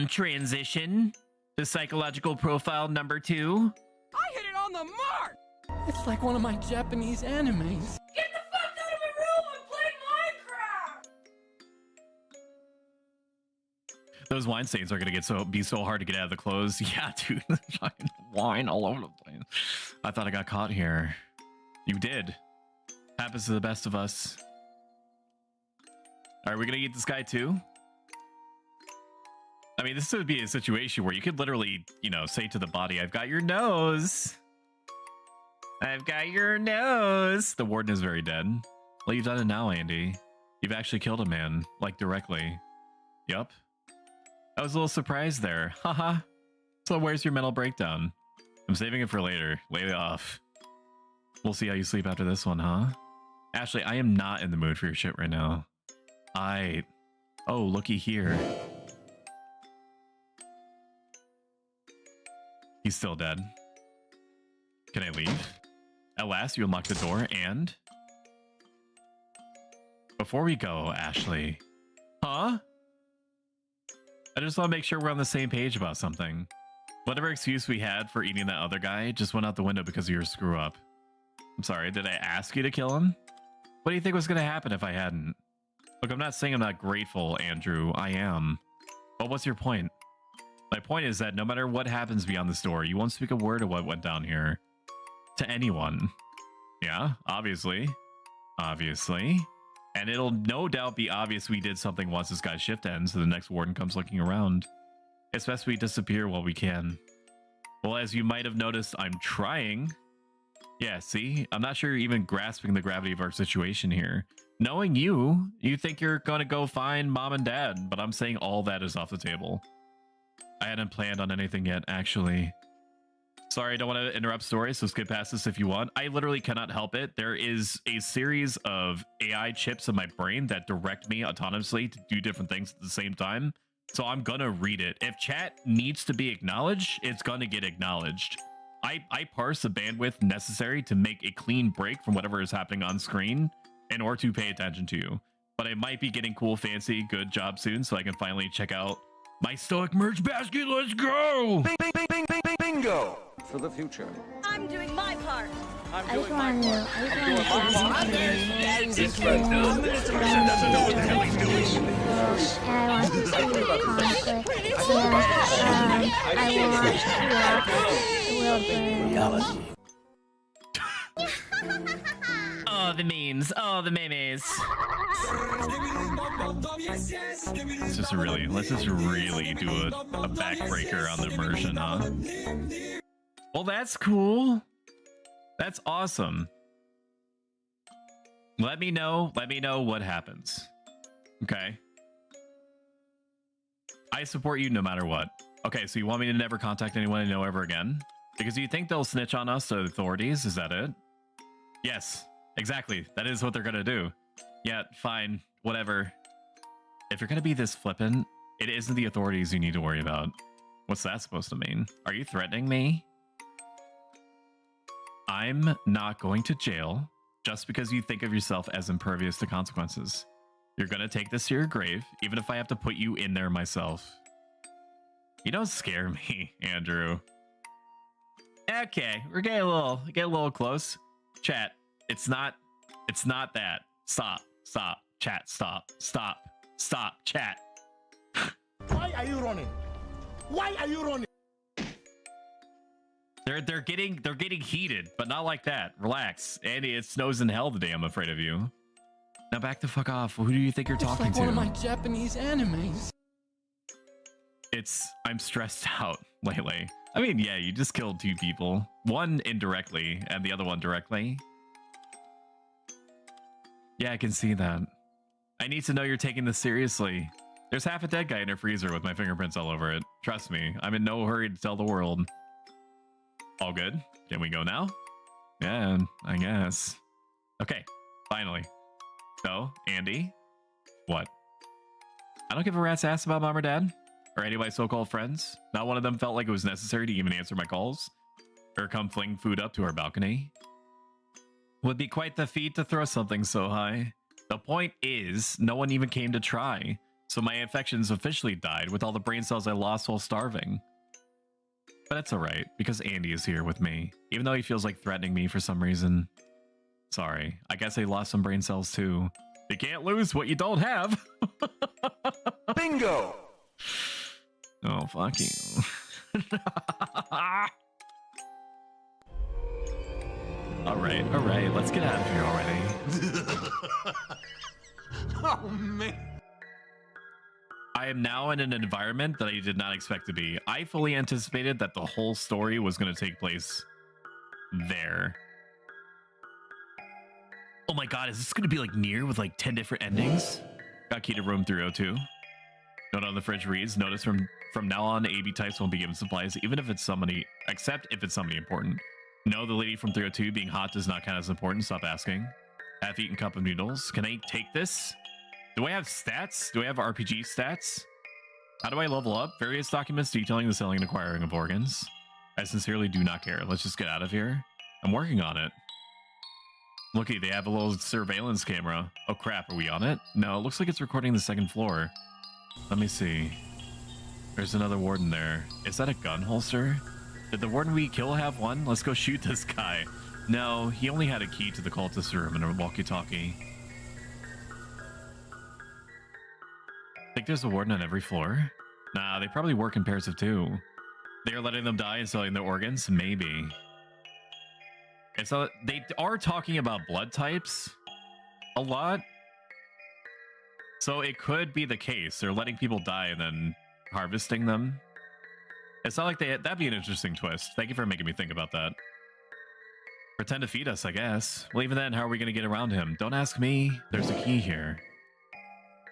Transition to psychological profile number 2. I hit it on the mark! It's like one of my Japanese animes. Get the fuck out of my room and play Minecraft! Those wine stains are gonna be so hard to get out of the clothes. Yeah, dude, fucking wine all over the place. I thought I got caught here. You did. Happens to the best of us. Are we gonna eat this guy too? I mean, this would be a situation where you could literally, you know, say to the body, I've got your nose. I've got your nose. The warden is very dead. Well, you've done it now, Andy. You've actually killed a man, like directly. Yup. I was a little surprised there. Haha. So where's your mental breakdown? I'm saving it for later. Lay it off. We'll see how you sleep after this one, huh? Ashley, I am not in the mood for your shit right now. Oh, looky here. He's still dead. Can I leave? At last, you unlock the door and... Before we go, Ashley... Huh? I just want to make sure we're on the same page about something. Whatever excuse we had for eating that other guy just went out the window because of your screw up. I'm sorry, did I ask you to kill him? What do you think was going to happen if I hadn't? Look, I'm not saying I'm not grateful, Andrew. I am. But what's your point? My point is that no matter what happens beyond this door, you won't speak a word of what went down here. To anyone. Yeah, obviously. Obviously. And it'll no doubt be obvious we did something once this guy's shift ends, so the next warden comes looking around. It's best we disappear while we can. Well, as you might have noticed, I'm trying. Yeah, see? I'm not sure you're even grasping the gravity of our situation here. Knowing you think you're gonna go find mom and dad, but I'm saying all that is off the table. I hadn't planned on anything yet, actually. Sorry, I don't want to interrupt stories, so skip past this if you want. I literally cannot help it. There is a series of AI chips in my brain that direct me autonomously to do different things at the same time. So I'm gonna read it. If chat needs to be acknowledged, it's gonna get acknowledged. I parse the bandwidth necessary to make a clean break from whatever is happening on screen in order to pay attention to you. But I might be getting cool, fancy, good job soon, so I can finally check out my Stoic merch basket. Let's go! Bing, bing, bing, bing, bing, bing, bingo! For the future. I'm doing my part. I just want to. This person doesn't know what the hell he's doing. And I want to see conflict. And I want to watch Oh, the memes. Oh, the memes. Let's just really do a backbreaker on the immersion, huh? Well, that's cool. That's awesome. Let me know what happens. Okay. I support you no matter what. Okay, so you want me to never contact anyone I know ever again? Because you think they'll snitch on us to the authorities? Is that it? Yes, exactly. That is what they're gonna do. Yeah, fine. Whatever. If you're gonna be this flippant, it isn't the authorities you need to worry about. What's that supposed to mean? Are you threatening me? I'm not going to jail just because you think of yourself as impervious to consequences. You're gonna take this to your grave, even if I have to put you in there myself. You don't scare me, Andrew. Okay, we're getting a little close. Chat, it's not that. Stop, chat, stop, chat. Why are you running? Why are you running? They're getting heated, but not like that. Relax, Andy. It snows in hell today. I'm afraid of you. Now back the fuck off. Who do you think you're talking It's to? like one of my Japanese animes. I'm stressed out, Leyley. I mean, yeah, you just killed 2 people. One indirectly, and the other one directly. Yeah, I can see that. I need to know you're taking this seriously. There's half a dead guy in a freezer with my fingerprints all over it. Trust me, I'm in no hurry to tell the world. All good? Can we go now? Yeah, I guess. Okay, finally. So, Andy? What? I don't give a rat's ass about mom or dad. Or any of my so-called friends. Not one of them felt like it was necessary to even answer my calls. Or come fling food up to our balcony. Would be quite the feat to throw something so high. The point is, no one even came to try. So my affections officially died with all the brain cells I lost while starving. But it's alright, because Andy is here with me. Even though he feels like threatening me for some reason. Sorry, I guess I lost some brain cells too. You can't lose what you don't have. Bingo! Oh, fuck you. Alright, let's get out of here already. Oh, man. I am now in an environment that I did not expect to be. I fully anticipated that the whole story was going to take place there. Oh my god, is this going to be like Nier with like 10 different endings? Got key to room 302. Note on the fridge reads, notice from now on, AB types won't be given supplies, even if it's somebody, except if it's somebody important. No, the lady from 302 being hot does not count as important. Stop asking. Half-eaten cup of noodles. Can I take this? Do I have stats? Do I have RPG stats? How do I level up? Various documents detailing the selling and acquiring of organs. I sincerely do not care. Let's just get out of here. I'm working on it. Looky, they have a little surveillance camera. Oh crap, are we on it? No, it looks like it's recording the 2nd floor. Let me see. There's another warden there. Is that a gun holster? Did the warden we kill have one? Let's go shoot this guy. No, he only had a key to the cultist room and a walkie-talkie. Think there's a warden on every floor? Nah, they probably work in pairs of 2. They are letting them die and selling their organs? Maybe. And so they are talking about blood types a lot. So it could be the case. They're letting people die and then harvesting them. It's not like that'd be an interesting twist. Thank you for making me think about that. Pretend to feed us, I guess. Well, even then, how are we going to get around him? Don't ask me. There's a key here.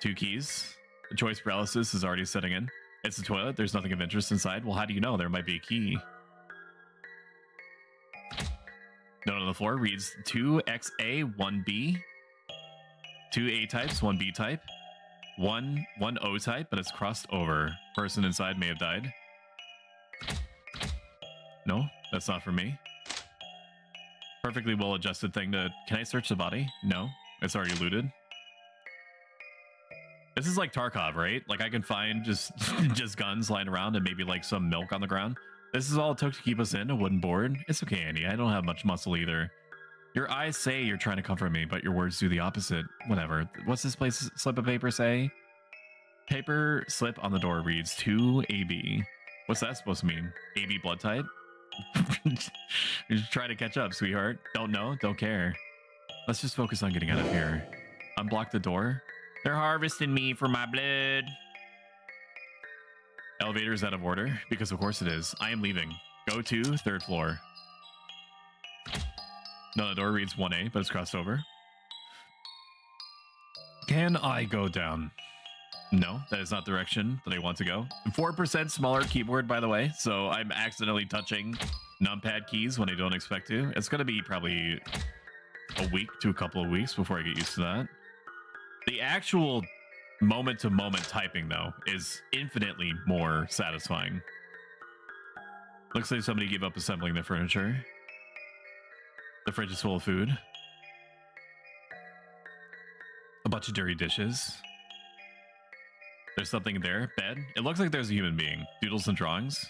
2 keys. The choice paralysis is already setting in. It's the toilet. There's nothing of interest inside. Well, how do you know? There might be a key. Note on the floor reads 2XA, 1B. 2 A types, 1 B type. 1 O type, but it's crossed over. Person inside may have died. No? That's not for me. Perfectly well-adjusted thing to... Can I search the body? No. It's already looted. This is like Tarkov, right? Like I can find just just guns lying around and maybe like some milk on the ground. This is all it took to keep us in, a wooden board. It's okay, Andy. I don't have much muscle either. Your eyes say you're trying to comfort me, but your words do the opposite. Whatever. What's this place slip of paper say? Paper slip on the door reads 2AB. What's that supposed to mean? AB blood type? You're just trying to catch up, sweetheart. Don't know, don't care. Let's just focus on getting out of here. Unblock the door. They're harvesting me for my blood. Elevator is out of order, because of course it is. I am leaving. Go to 3rd floor. No, the door reads 1A, but it's crossed over. Can I go down? No, that is not the direction that I want to go. 4% smaller keyboard, by the way, so I'm accidentally touching numpad keys when I don't expect to. It's going to be probably a week to a couple of weeks before I get used to that. The actual moment-to-moment typing, though, is infinitely more satisfying. Looks like somebody gave up assembling their furniture. The fridge is full of food. A bunch of dirty dishes. There's something there. Bed. It looks like there's a human being. Doodles and drawings.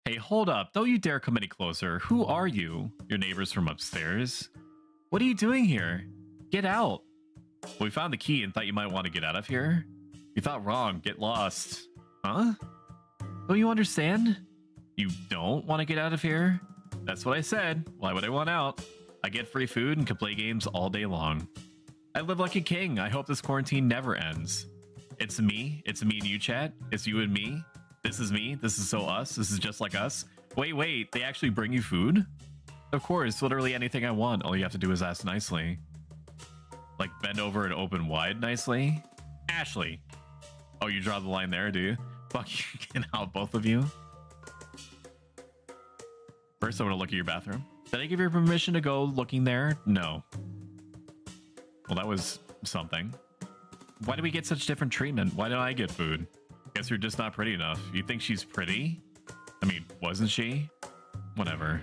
Hey, hold up. Don't you dare come any closer. Who are you? Your neighbors from upstairs? What are you doing here? Get out. Well, we found the key and thought you might want to get out of here. You thought wrong. Get lost. Huh? Don't you understand? You don't want to get out of here? That's what I said. Why would I want out? I get free food and can play games all day long. I live like a king. I hope this quarantine never ends. It's me. It's me and you, chat. It's you and me. This is me. This is so us. This is just like us. Wait. They actually bring you food? Of course. Literally anything I want. All you have to do is ask nicely. Like bend over and open wide nicely. Ashley. Oh, you draw the line there, do you? Fuck you. Get out, both of you. First, I want to look at your bathroom. Did I give you permission to go looking there? No. Well, that was something. Why do we get such different treatment? Why don't I get food? Guess you're just not pretty enough. You think she's pretty? I mean, wasn't she? Whatever.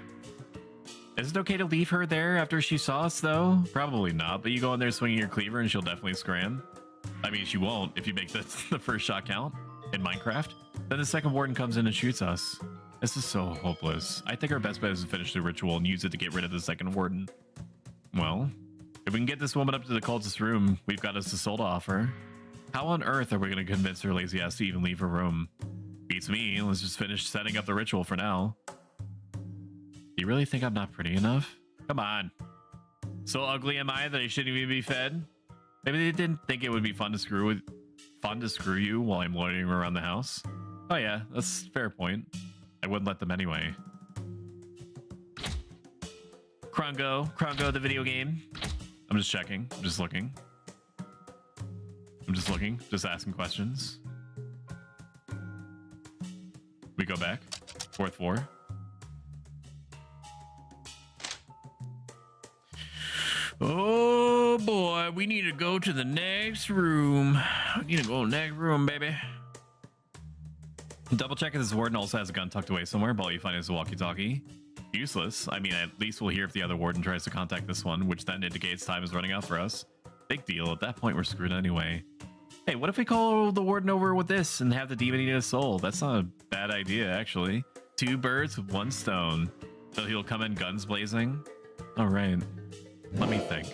Is it okay to leave her there after she saw us, though? Probably not, but you go in there swinging your cleaver and she'll definitely scram. I mean, she won't if you make the first shot count in Minecraft. Then the second warden comes in and shoots us. This is so hopeless. I think our best bet is to finish the ritual and use it to get rid of the second warden. Well, if we can get this woman up to the cultist room, we've got us a soul to offer. How on earth are we going to convince her lazy ass to even leave her room? Beats me. Let's just finish setting up the ritual for now. You really think I'm not pretty enough? Come on. So ugly am I that I shouldn't even be fed? Maybe they didn't think it would be fun to screw you while I'm loitering around the house. Oh yeah, that's a fair point. I wouldn't let them anyway. Krongo, the video game. I'm just checking. I'm just looking. Just asking questions. We go back. 4th floor. Oh boy, we need to go to the next room. We need to go to the next room, baby. Double check if this warden also has a gun tucked away somewhere, but all you find is a walkie-talkie. Useless. I mean, at least we'll hear if the other warden tries to contact this one, which then indicates time is running out for us. Big deal. At that point, we're screwed anyway. Hey, what if we call the warden over with this and have the demon eat his soul? That's not a bad idea, actually. 2 birds with 1 stone. So he'll come in guns blazing? All right. Let me think.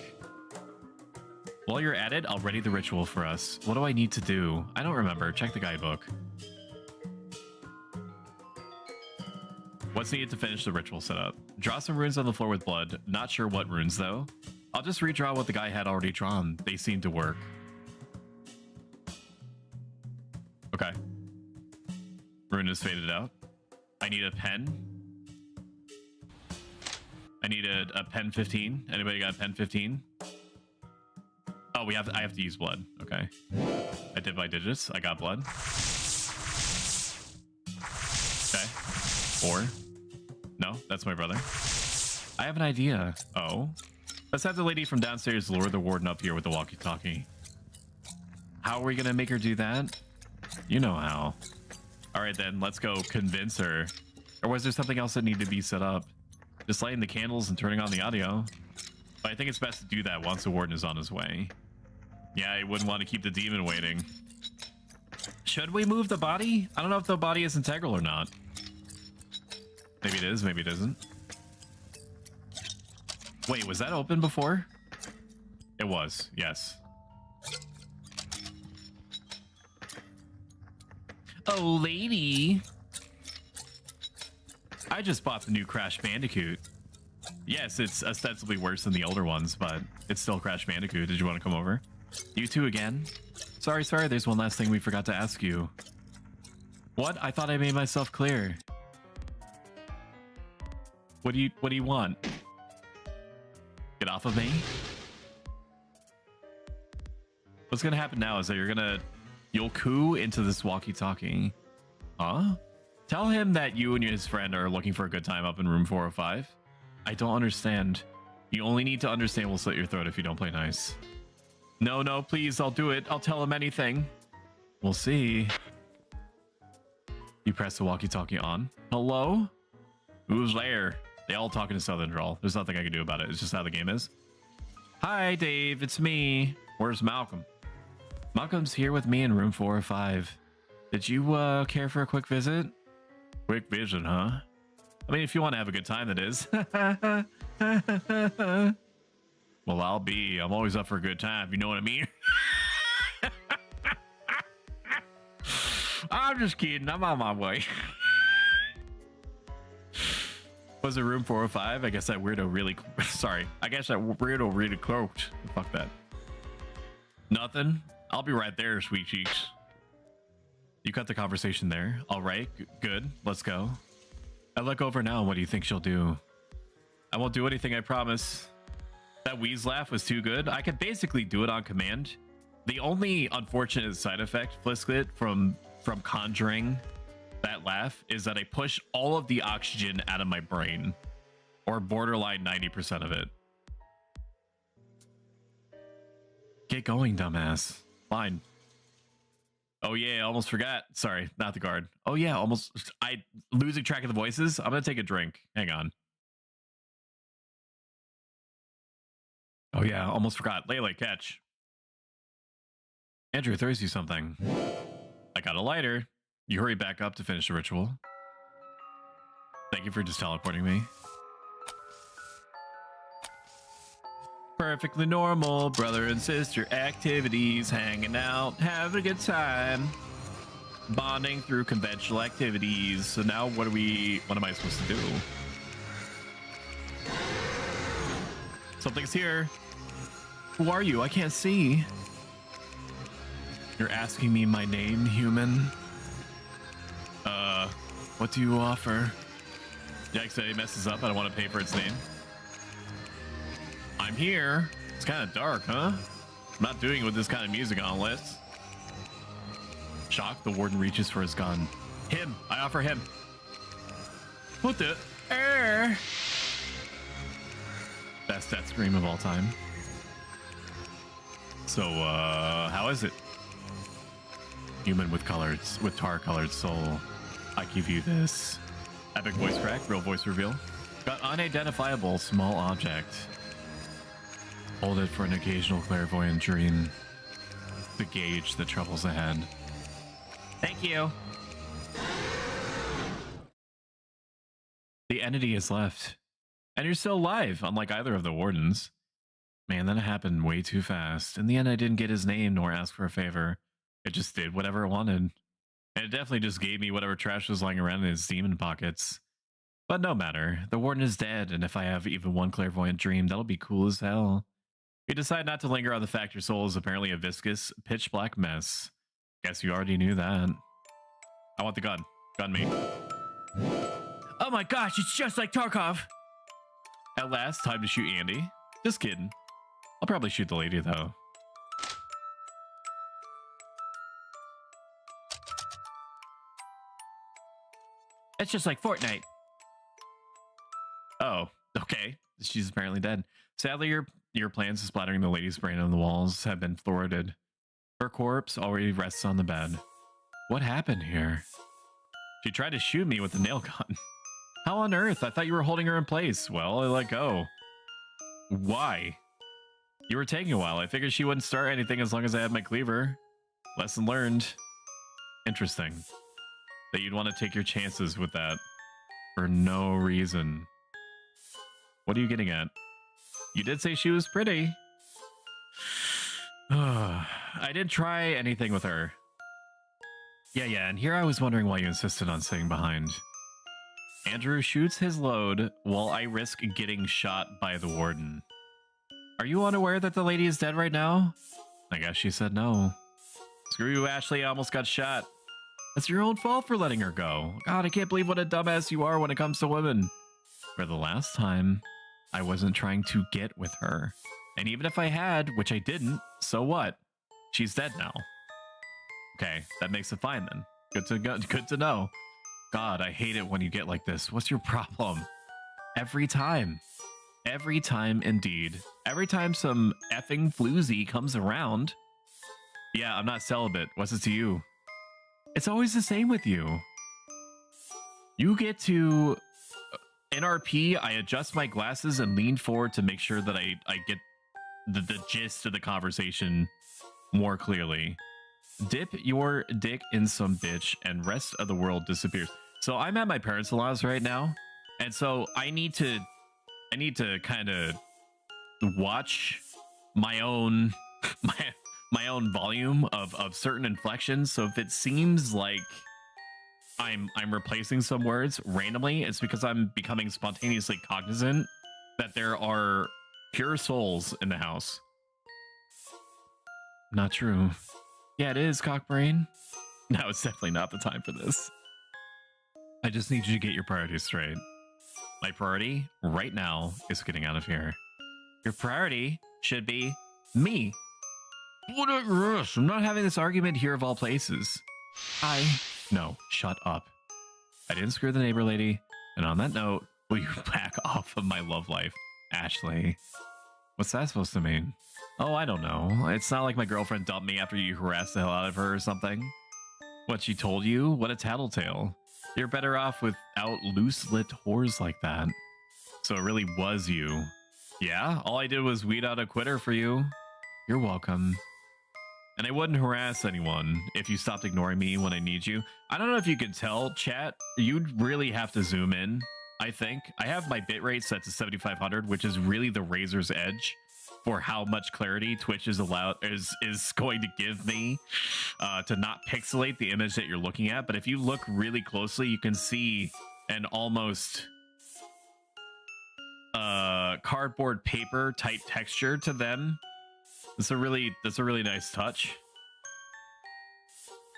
While you're at it, I'll ready the ritual for us. What do I need to do? I don't remember. Check the guidebook. What's needed to finish the ritual setup? Draw some runes on the floor with blood. Not sure what runes, though. I'll just redraw what the guy had already drawn. They seem to work. Okay. Rune is faded out. I need a pen. I need a pen 15. Anybody got a pen 15? Oh, I have to use blood. Okay. I did my digits. I got blood. Okay. 4. No, that's my brother. I have an idea. Oh. Let's have the lady from downstairs lure the warden up here with the walkie-talkie. How are we gonna make her do that? You know how. All right then, let's go convince her Or was there something else that needed to be set up? Just lighting the candles and turning on the audio. But I think it's best to do that once the warden is on his way. Yeah, I wouldn't want to keep the demon waiting. Should we move the body? I don't know if the body is integral or not. Maybe it is, maybe it isn't. Wait, was that open before? It was, yes. Oh, lady. I just bought the new Crash Bandicoot. Yes, it's ostensibly worse than the older ones, but it's still Crash Bandicoot. Did you want to come over? You two again? Sorry, there's one last thing we forgot to ask you. What? I thought I made myself clear. What do you want? Get off of me? What's gonna happen now is that you'll coo into this walkie-talkie. Huh? Tell him that you and his friend are looking for a good time up in room 405. I don't understand. You only need to understand we'll slit your throat if you don't play nice. No, please, I'll do it. I'll tell him anything. We'll see. You press the walkie-talkie on. Hello? Who's there? They all talk in a southern drawl. There's nothing I can do about it. It's just how the game is. Hi, Dave. It's me. Where's Malcolm? Malcolm's here with me in room 405. Did you care for a quick visit? Quick visit, huh? I mean, if you want to have a good time, that is. Well, I'm always up for a good time, you know what I mean? I'm just kidding. I'm on my way. Was it room 405? I guess that weirdo really... Sorry. I guess that weirdo really cloaked. Fuck that. Nothing? I'll be right there, sweet cheeks. You cut the conversation there. All right. Good. Let's go. I look over now. What do you think she'll do? I won't do anything, I promise. That wheeze laugh was too good. I could basically do it on command. The only unfortunate side effect, Flisklet, from conjuring that laugh is that I push all of the oxygen out of my brain, or borderline 90% of it. Get going, dumbass. Fine. Oh yeah, almost forgot. Sorry, not the guard. Oh yeah, almost. I losing track of the voices. I'm gonna take a drink. Hang on. Oh yeah, almost forgot. Leyley, catch. Andrew throws you something. I got a lighter. You hurry back up to finish the ritual. Thank you for just teleporting me. Perfectly normal brother and sister activities, hanging out, having a good time, bonding through conventional activities. So now what am I supposed to do? Something's here. Who are you? I can't see. You're asking me my name, human? What do you offer? Yikes, it messes up. I don't want to pay for its name. I'm here. It's kind of dark, huh? I'm not doing it with this kind of music on list. Shocked, the warden reaches for his gun. Him. I offer him. What the? Best death scream of all time. So, how is it? Human with tar-colored soul. I give you this. Epic voice crack, real voice reveal. Got unidentifiable small object. Hold it for an occasional clairvoyant dream to gauge the troubles ahead. Thank you. The entity is left. And you're still alive, unlike either of the wardens. Man, that happened way too fast. In the end, I didn't get his name nor ask for a favor. It just did whatever it wanted. And it definitely just gave me whatever trash was lying around in his demon pockets. But no matter. The warden is dead, and if I have even one clairvoyant dream, that'll be cool as hell. You decide not to linger on the fact your soul is apparently a viscous, pitch-black mess. Guess you already knew that. I want the gun. Gun me. Oh my gosh, it's just like Tarkov! At last, time to shoot Andy. Just kidding. I'll probably shoot the lady, though. It's just like Fortnite. Oh, okay. She's apparently dead. Sadly, your plans of splattering the lady's brain on the walls have been thwarted. Her corpse already rests on the bed. What happened here? She tried to shoot me with a nail gun. How on earth? I thought you were holding her in place. Well, I let go. Why? You were taking a while. I figured she wouldn't start anything as long as I had my cleaver. Lesson learned. Interesting. That you'd want to take your chances with that. For no reason. What are you getting at? You did say she was pretty. I didn't try anything with her. Yeah, and here I was wondering why you insisted on staying behind. Andrew shoots his load while I risk getting shot by the warden. Are you unaware that the lady is dead right now? I guess she said no. Screw you, Ashley, I almost got shot. It's your own fault for letting her go. God, I can't believe what a dumbass you are when it comes to women. For the last time, I wasn't trying to get with her. And even if I had, which I didn't, so what? She's dead now. Okay, that makes it fine then. Good to know. God, I hate it when you get like this. What's your problem? Every time. Every time indeed. Every time some effing floozy comes around. Yeah, I'm not celibate. What's it to you? It's always the same with you. You get to NRP, I adjust my glasses and lean forward to make sure that I get the gist of the conversation more clearly. Dip your dick in some bitch and rest of the world disappears. So I'm at my parents-in-law's right now, and so I need to kind of watch my own my own volume of certain inflections. So if it seems like I'm replacing some words randomly, it's because I'm becoming spontaneously cognizant that there are pure souls in the house. Not true. Yeah, it is, cockbrain. No, it's definitely not the time for this. I just need you to get your priorities straight. My priority right now is getting out of here. Your priority should be me. I'm not having this argument here of all places. No, shut up. I didn't screw the neighbor lady. And on that note, will you back off of my love life, Ashley? What's that supposed to mean? Oh, I don't know. It's not like my girlfriend dumped me after you harassed the hell out of her or something. What, she told you? What a tattletale. You're better off without loose-lipped whores like that. So it really was you. Yeah, all I did was weed out a quitter for you. You're welcome. And I wouldn't harass anyone if you stopped ignoring me when I need you. I don't know if you can tell, chat. You'd really have to zoom in, I think. I have my bitrate set to 7500, which is really the razor's edge for how much clarity Twitch is going to give me to not pixelate the image that you're looking at. But if you look really closely, you can see an almost cardboard paper type texture to them. That's a really nice touch.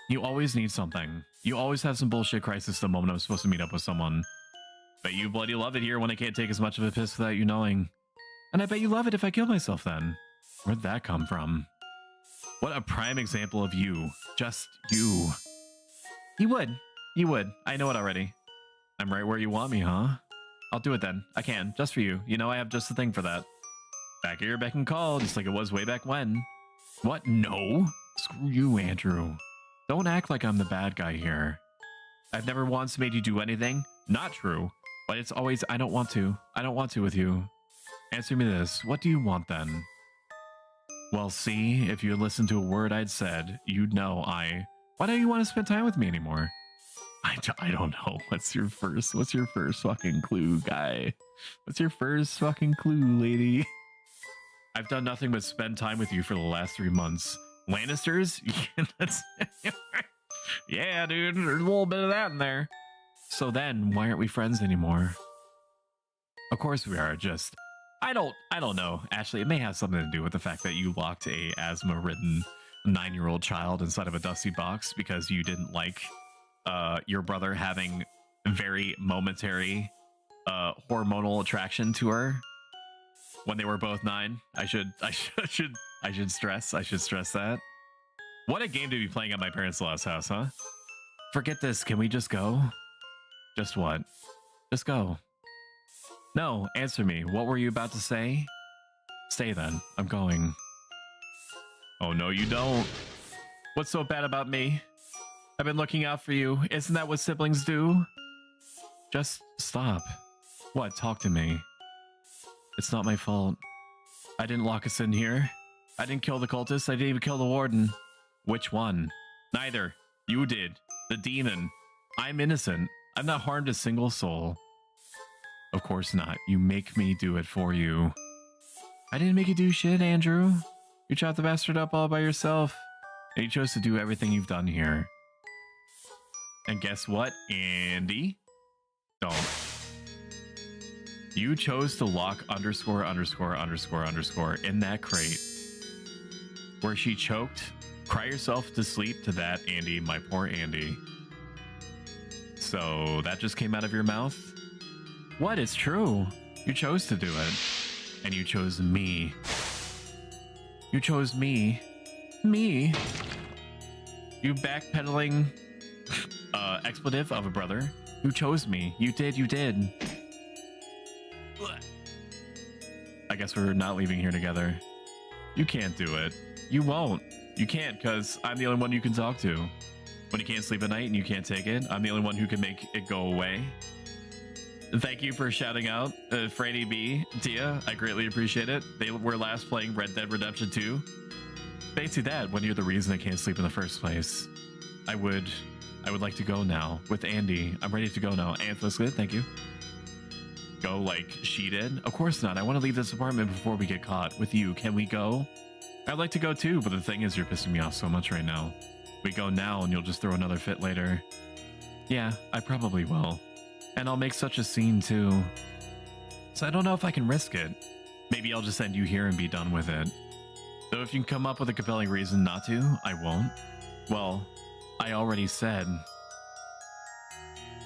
You always need something. You always have some bullshit crisis the moment I'm supposed to meet up with someone. Bet you bloody love it here when I can't take as much of a piss without you knowing. And I bet you love it if I kill myself then. Where'd that come from? What a prime example of you. Just you. You would. I know it already. I'm right where you want me, huh? I'll do it then. I can, just for you. You know I have just the thing for that. Back at your beck and call, just like it was way back when. What? No? Screw you, Andrew. Don't act like I'm the bad guy here. I've never once made you do anything. Not true. But it's always, I don't want to. I don't want to with you. Answer me this. What do you want then? Well, see, if you had listened to a word I'd said, you'd know Why don't you want to spend time with me anymore? I don't know. What's your first fucking clue, guy? What's your first fucking clue, lady? I've done nothing but spend time with you for the last 3 months. Lannisters? Yeah, dude, there's a little bit of that in there. So then, why aren't we friends anymore? Of course we are, just... I don't know. Ashley, it may have something to do with the fact that you locked a asthma-ridden 9-year-old child inside of a dusty box because you didn't like your brother having very momentary hormonal attraction to her when they were both 9. I should stress that. What a game to be playing at my parents' house, huh? Forget this. Can we just go? Just what? Just go. No, answer me. What were you about to say? Stay then. I'm going. Oh, no, you don't. What's so bad about me? I've been looking out for you. Isn't that what siblings do? Just stop. What? Talk to me. It's not my fault. I didn't lock us in here. I didn't kill the cultists. I didn't even kill the warden. Which one? Neither. You did. The demon. I'm innocent. I've not harmed a single soul. Of course not. You make me do it for you. I didn't make you do shit, Andrew. You chopped the bastard up all by yourself. And you chose to do everything you've done here. And guess what, Andy? Don't. You chose to lock ____ in that crate. Where she choked. Cry yourself to sleep to that, Andy, my poor Andy. So that just came out of your mouth? What? It's true. You chose to do it. And you chose me. You chose me. Me. You backpedaling expletive of a brother. You chose me. You did. I guess we're not leaving here together. You can't do it. You won't. You can't, because I'm the only one you can talk to. When you can't sleep at night and you can't take it, I'm the only one who can make it go away. Thank you for shouting out, Franny B, Tia. I greatly appreciate it. They were last playing Red Dead Redemption 2. Fancy that when you're the reason I can't sleep in the first place. I would like to go now with Andy. I'm ready to go now. Anthos good, thank you. Go like she did? Of course not. I want to leave this apartment before we get caught. With you, can we go? I'd like to go too, but the thing is you're pissing me off so much right now. We go now and you'll just throw another fit later. Yeah, I probably will. And I'll make such a scene too. So I don't know if I can risk it. Maybe I'll just end you here and be done with it. Though if you can come up with a compelling reason not to, I won't. Well, I already said.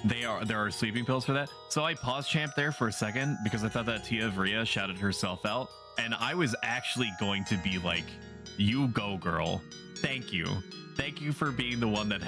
There are sleeping pills for that. So I paused champ there for a second because I thought that Tia Vria shouted herself out. And I was actually going to be like, you go girl. Thank you. Thank you for being the one that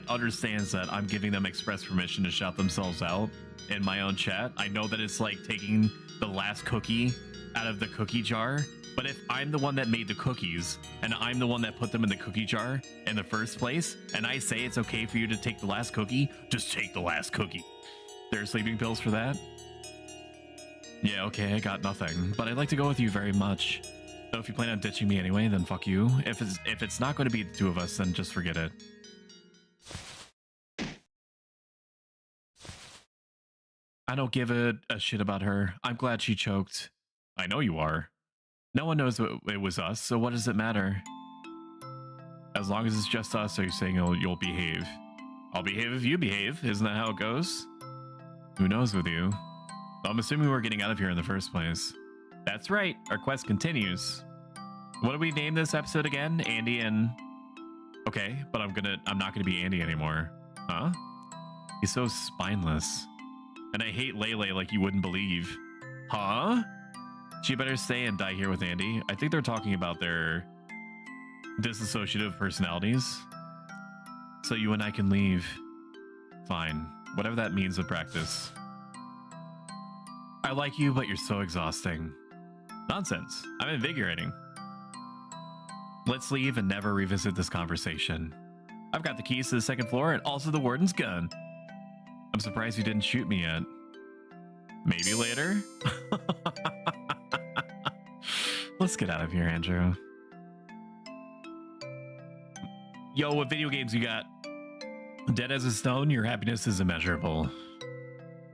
understands that I'm giving them express permission to shout themselves out in my own chat. I know that it's like taking the last cookie out of the cookie jar, but if I'm the one that made the cookies and I'm the one that put them in the cookie jar in the first place, and I say it's okay for you to take the last cookie, just take the last cookie. There are sleeping pills for that? Yeah, okay, I got nothing, but I'd like to go with you very much. So if you plan on ditching me anyway, then fuck you. If it's not going to be the two of us, then just forget it. I don't give a shit about her. I'm glad she choked. I know you are. No one knows it was us, so what does it matter? As long as it's just us, are you saying you'll behave? I'll behave if you behave. Isn't that how it goes? Who knows with you? I'm assuming we're getting out of here in the first place. That's right. Our quest continues. What do we name this episode again? Andy and... Okay, but I'm not gonna be Andy anymore. Huh? He's so spineless. And I hate Leyley like you wouldn't believe. Huh? She better stay and die here with Andy. I think they're talking about their disassociative personalities. So you and I can leave. Fine. Whatever that means in practice. I like you, but you're so exhausting. Nonsense. I'm invigorating. Let's leave and never revisit this conversation. I've got the keys to the second floor and also the warden's gun. I'm surprised you didn't shoot me yet. Maybe later? Let's get out of here, Andrew. Yo, what video games you got? Dead as a stone, your happiness is immeasurable.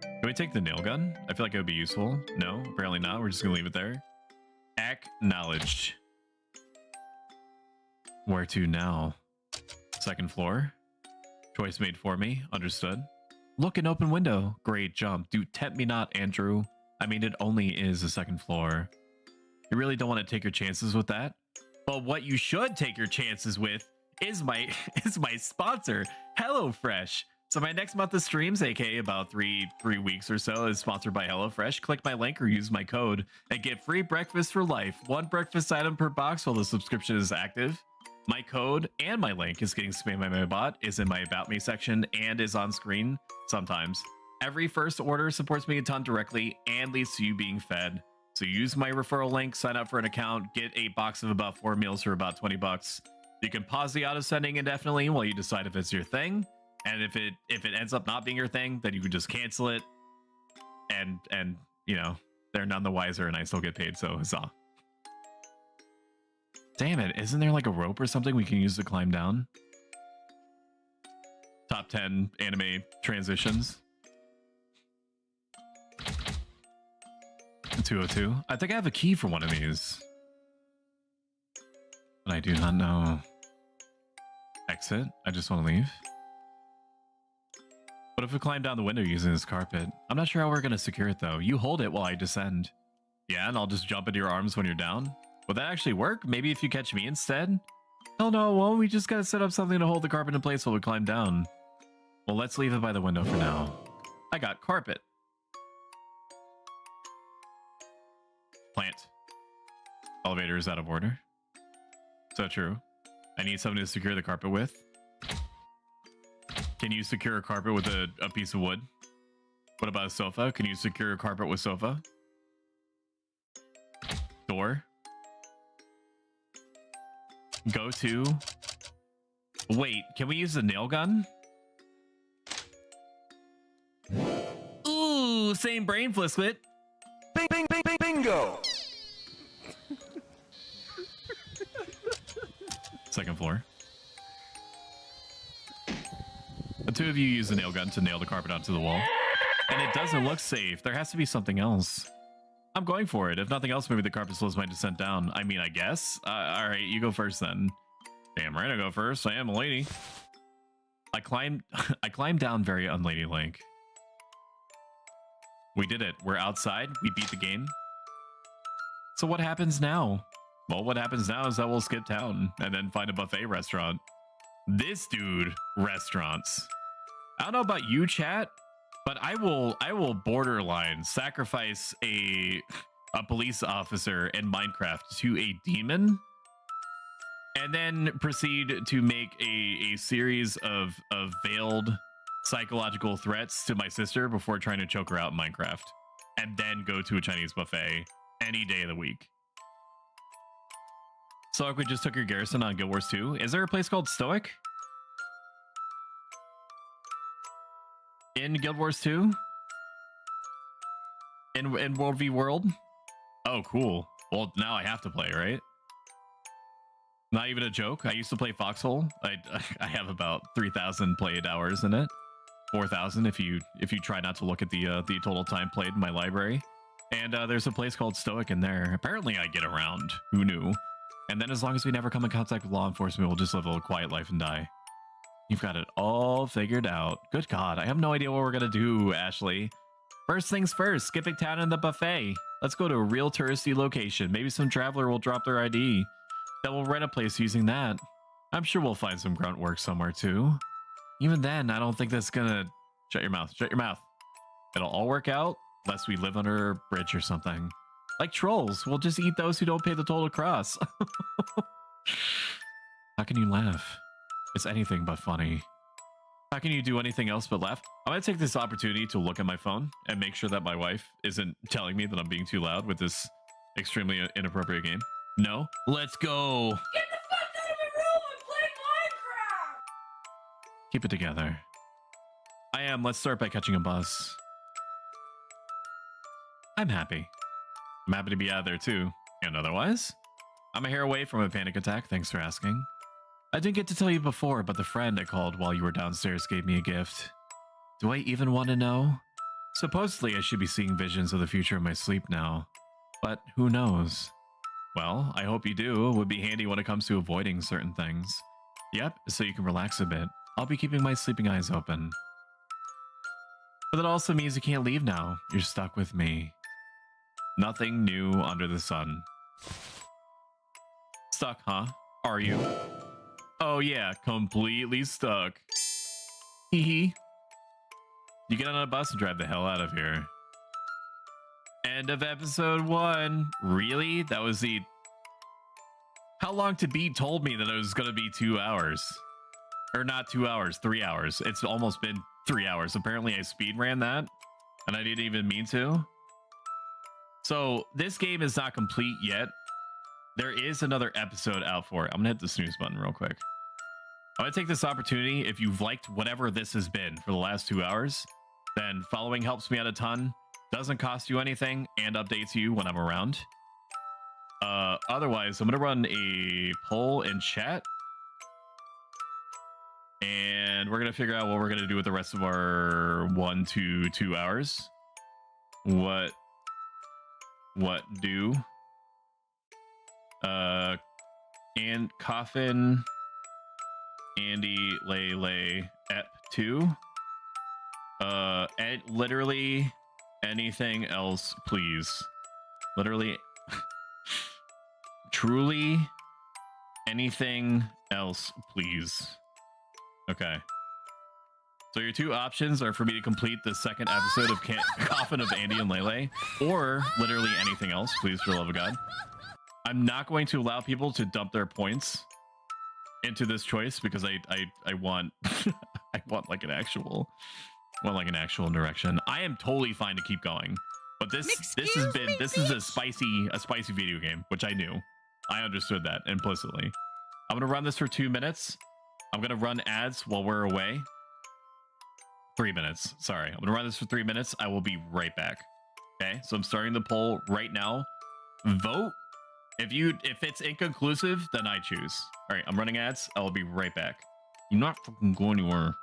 Can we take the nail gun? I feel like it would be useful. No, apparently not. We're just gonna leave it there. Acknowledged. Where to now? Second floor? Choice made for me. Understood. Look, an open window. Great jump. Dude, tempt me not, Andrew. I mean, it only is the second floor. You really don't want to take your chances with that? But what you should take your chances with is my sponsor, HelloFresh. So my next month of streams, aka about three weeks or so, is sponsored by HelloFresh. Click my link or use my code and get free breakfast for life. 1 breakfast item per box while the subscription is active. My code and my link is getting spammed by my bot, is in my About Me section, and is on screen sometimes. Every first order supports me a ton directly and leads to you being fed. So use my referral link, sign up for an account, get a box of about 4 meals for about 20 bucks. You can pause the auto sending indefinitely while you decide if it's your thing. And if it ends up not being your thing, then you can just cancel it. And you know, they're none the wiser, and I still get paid. So huzzah! Damn it! Isn't there like a rope or something we can use to climb down? Top 10 anime transitions. 202. I think I have a key for one of these. But I do not know. Exit? I just want to leave. What if we climb down the window using this carpet? I'm not sure how we're going to secure it though. You hold it while I descend. Yeah, and I'll just jump into your arms when you're down. Will that actually work? Maybe if you catch me instead? Hell no, well, we just gotta set up something to hold the carpet in place while we climb down. Well, let's leave it by the window for now. I got carpet. Plant. Elevator is out of order. So true. I need something to secure the carpet with. Can you secure a carpet with a piece of wood? What about a sofa? Can you secure a carpet with sofa? Door. Go to. Wait, can we use the nail gun? Ooh, same brain flisplit. Bing, bing, bing, bing, bingo! Second floor. The two of you use the nail gun to nail the carpet onto the wall. And it doesn't look safe. There has to be something else. I'm going for it. If nothing else, maybe the carpet slows my descent down. I mean, I guess. All right, you go first then. Damn right, I go first. I am a lady. I climbed down very unladylike. We did it. We're outside. We beat the game. So what happens now? Well, what happens now is that we'll skip town and then find a buffet restaurant. This dude, restaurants. I don't know about you, chat, but I will borderline sacrifice a police officer in Minecraft to a demon and then proceed to make a series of veiled psychological threats to my sister before trying to choke her out in Minecraft, and then go to a Chinese buffet any day of the week. Stoic, we just took your garrison on Guild Wars 2. Is there a place called Stoic in Guild Wars 2? In World v World? Oh, cool. Well, now I have to play, right? Not even a joke. I used to play Foxhole. I have about 3,000 played hours in it. 4,000 if you try not to look at the total time played in my library. And there's a place called Stoic in there. Apparently I get around. Who knew? And then as long as we never come in contact with law enforcement, we'll just live a quiet life and die. You've got it all figured out. Good God, I have no idea what we're gonna do, Ashley. First things first, skipping town and the buffet. Let's go to a real touristy location. Maybe some traveler will drop their ID. Then we'll rent a place using that. I'm sure we'll find some grunt work somewhere too. Even then, I don't think that's gonna... Shut your mouth. Shut your mouth. It'll all work out, unless we live under a bridge or something. Like trolls, we'll just eat those who don't pay the toll to cross. How can you laugh? It's anything but funny. How can you do anything else but laugh? I'm gonna take this opportunity to look at my phone and make sure that my wife isn't telling me that I'm being too loud with this extremely inappropriate game. No? Let's go! Get the fuck out of my room! I'm playing Minecraft! Keep it together. I am. Let's start by catching a bus. I'm happy. I'm happy to be out of there too. And otherwise, I'm a hair away from a panic attack. Thanks for asking. I didn't get to tell you before, but the friend I called while you were downstairs gave me a gift. Do I even want to know? Supposedly, I should be seeing visions of the future in my sleep now. But who knows? Well, I hope you do. It would be handy when it comes to avoiding certain things. Yep, so you can relax a bit. I'll be keeping my sleeping eyes open. But that also means you can't leave now. You're stuck with me. Nothing new under the sun. Stuck, huh? Are you? Oh yeah, completely stuck. Hee hee. You get on a bus and drive the hell out of here. End of episode 1. Really? That was the... How Long to Beat told me that it was going to be 2 hours. Or not 2 hours, 3 hours. It's almost been 3 hours. Apparently I speed ran that, and I didn't even mean to. So this game is not complete yet. There is another episode out for it. I'm gonna hit the snooze button real quick. I'm gonna take this opportunity. If you've liked whatever this has been for the last 2 hours, then following helps me out a ton. Doesn't cost you anything and updates you when I'm around. Otherwise, I'm gonna run a poll in chat, and we're gonna figure out what we're gonna do with the rest of our 1 to 2 hours. What do? And Coffin, Andy, Leyley, Ep 2. And literally anything else, please. Literally, truly anything else, please. Okay. So your 2 options are for me to complete the 2nd episode of Coffin of Andy and Leyley, or literally anything else, please, for the love of God. I'm not going to allow people to dump their points into this choice because I want I want like an actual direction. I am totally fine to keep going, but this is a spicy video game, which I knew. I understood that implicitly. I'm gonna run this for 2 minutes. I'm gonna run ads while we're away. 3 minutes. Sorry, I'm gonna run this for 3 minutes. I will be right back. Okay, so I'm starting the poll right now. Vote. If it's inconclusive, then I choose. All right, I'm running ads. I will be right back. You're not fucking going anywhere.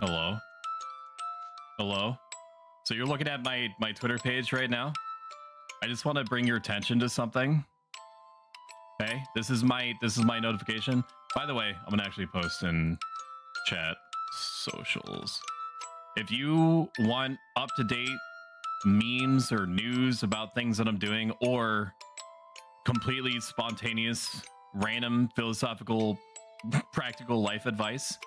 Hello? Hello? So you're looking at my Twitter page right now? I just want to bring your attention to something. Okay, this is my notification. By the way, I'm gonna actually post in chat socials. If you want up-to-date memes or news about things that I'm doing, or completely spontaneous, random, philosophical, practical life advice,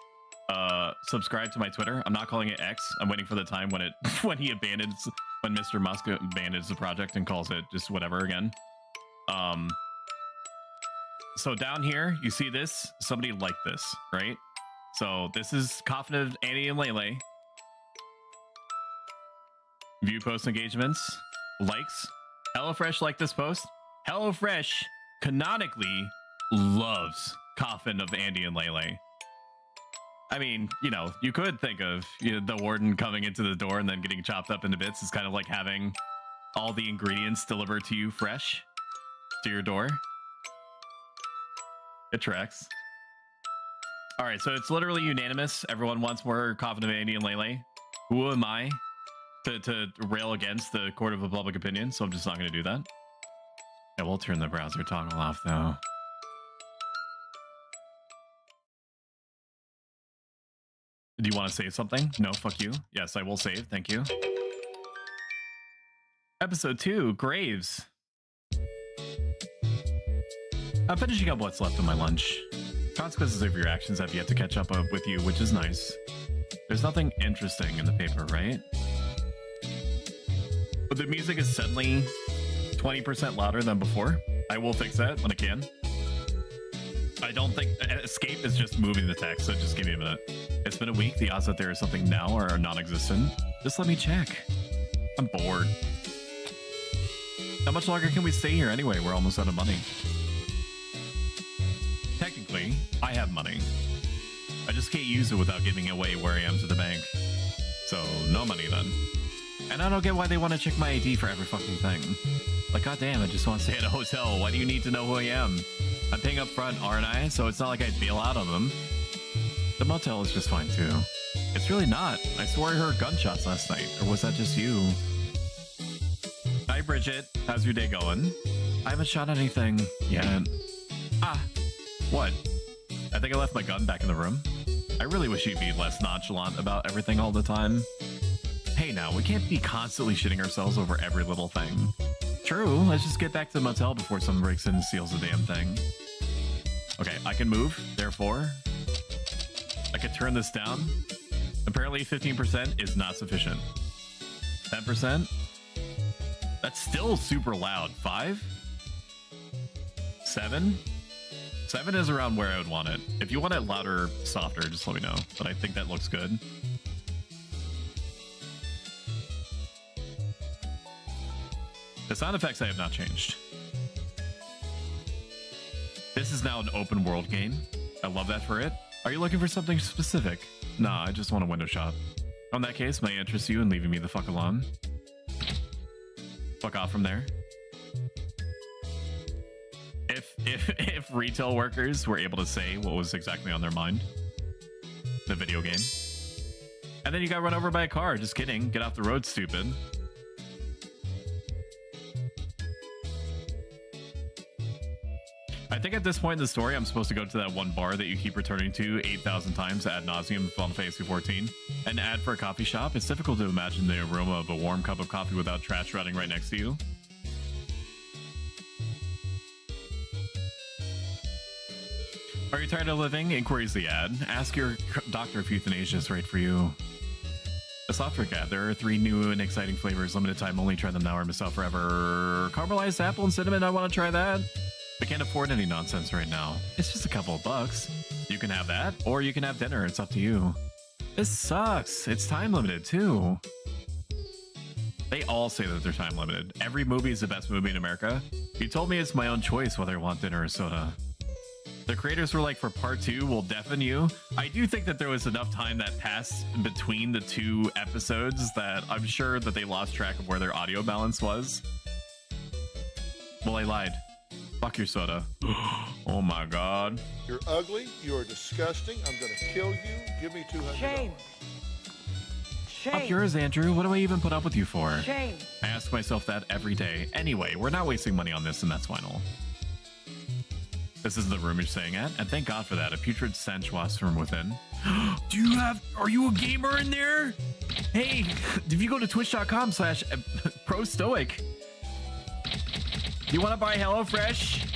subscribe to my Twitter. I'm not calling it X. I'm waiting for the time when it when Mr. Musk abandons the project and calls it just whatever again. So down here, you see this? Somebody liked this, right? So this is Coffin of Annie and Leyley. View post engagements, likes. HelloFresh liked this post. HelloFresh canonically loves Coffin of Andy and Leyley. I mean, you know, you could think of the warden coming into the door and then getting chopped up into bits. It's kind of like having all the ingredients delivered to you fresh to your door. It tracks. All right, so it's literally unanimous. Everyone wants more Coffin of Andy and Leyley. Who am I to rail against the court of public opinion? So I'm just not going to do that. Yeah, we'll turn the browser toggle off though. Do you want to save something? No, fuck you. Yes, I will save. Thank you. Episode 2, Graves. I'm finishing up what's left of my lunch. Consequences of your actions have yet to catch up with you, which is nice. There's nothing interesting in the paper, right? But the music is suddenly 20% louder than before. I will fix that when I can. I don't think escape is just moving the text, so just give me a minute. It's been a week. The odds that there is something now are non-existent. Just let me check. I'm bored. How much longer can we stay here anyway? We're almost out of money. Technically, I have money. I just can't use it without giving away where I am to the bank. So, no money then. And I don't get why they want to check my ID for every fucking thing. Like, goddamn, I just want to stay at a hotel. Why do you need to know who I am? I'm paying up front, aren't I? So it's not like I'd bail out on them. The motel is just fine, too. It's really not. I swore I heard gunshots last night. Or was that just you? Hi, Bridget. How's your day going? I haven't shot anything yet. Ah, what? I think I left my gun back in the room. I really wish you'd be less nonchalant about everything all the time. Hey now, we can't be constantly shitting ourselves over every little thing. True, let's just get back to the motel before someone breaks in and steals the damn thing. Okay, I can move, therefore. I could turn this down. Apparently 15% is not sufficient. 10%? That's still super loud. 5? 7? 7 is around where I would want it. If you want it louder, softer, just let me know. But I think that looks good. The sound effects I have not changed. This is now an open world game. I love that for it. Are you looking for something specific? Nah, I just want a window shop. In that case, may I interest you in leaving me the fuck alone? Fuck off from there. If retail workers were able to say what was exactly on their mind. The video game. And then you got run over by a car. Just kidding. Get off the road, stupid. I think at this point in the story, I'm supposed to go to that one bar that you keep returning to 8,000 times ad nauseum in Final Fantasy 14. An ad for a coffee shop. It's difficult to imagine the aroma of a warm cup of coffee without trash rotting right next to you. Are you tired of living? Inquiries the ad. Ask your doctor if euthanasia is right for you. A soft drink ad. There are 3 new and exciting flavors. Limited time only. Try them now or miss out forever. Caramelized apple and cinnamon. I want to try that. I can't afford any nonsense right now. It's just a couple of bucks. You can have that, or you can have dinner. It's up to you. This sucks. It's time limited too. They all say that they're time limited. Every movie is the best movie in America. You told me it's my own choice whether I want dinner or soda. The creators were like, for part 2, we'll deafen you. I do think that there was enough time that passed between the 2 episodes that I'm sure that they lost track of where their audio balance was. Well, I lied. Fuck your soda. Oh my god. You're ugly. You're disgusting. I'm going to kill you. Give me $200. Shame. Shame. Up yours, Andrew. What do I even put up with you for? Shame. I ask myself that every day. Anyway, we're not wasting money on this, and that's final. This is the room you're staying at, and thank God for that. A putrid stench wafts from within. Are you a gamer in there? Hey, if you go to twitch.com/prostoic, you want to buy HelloFresh?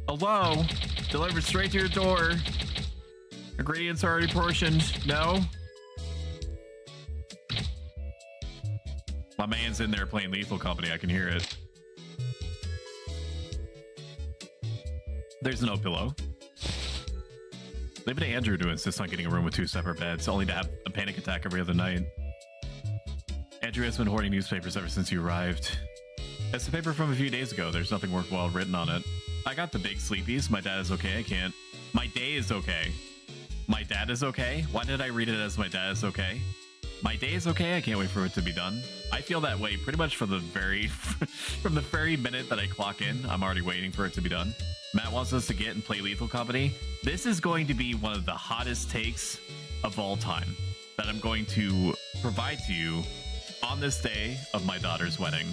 Hello? Delivered straight to your door. Ingredients are already portioned. No. My man's in there playing Lethal Company. I can hear it. There's no pillow. Leave it to Andrew to insist on getting a room with 2 separate beds, only to have a panic attack every other night. Andrew has been hoarding newspapers ever since you arrived. It's a paper from a few days ago. There's nothing worthwhile written on it. I got the big sleepies. My dad is okay. I can't. My day is okay. My dad is okay? Why did I read it as my dad is okay? My day is okay. I can't wait for it to be done. I feel that way pretty much from the very minute that I clock in. I'm already waiting for it to be done. Matt wants us to get and play Lethal Company. This is going to be one of the hottest takes of all time that I'm going to provide to you on this day of my daughter's wedding.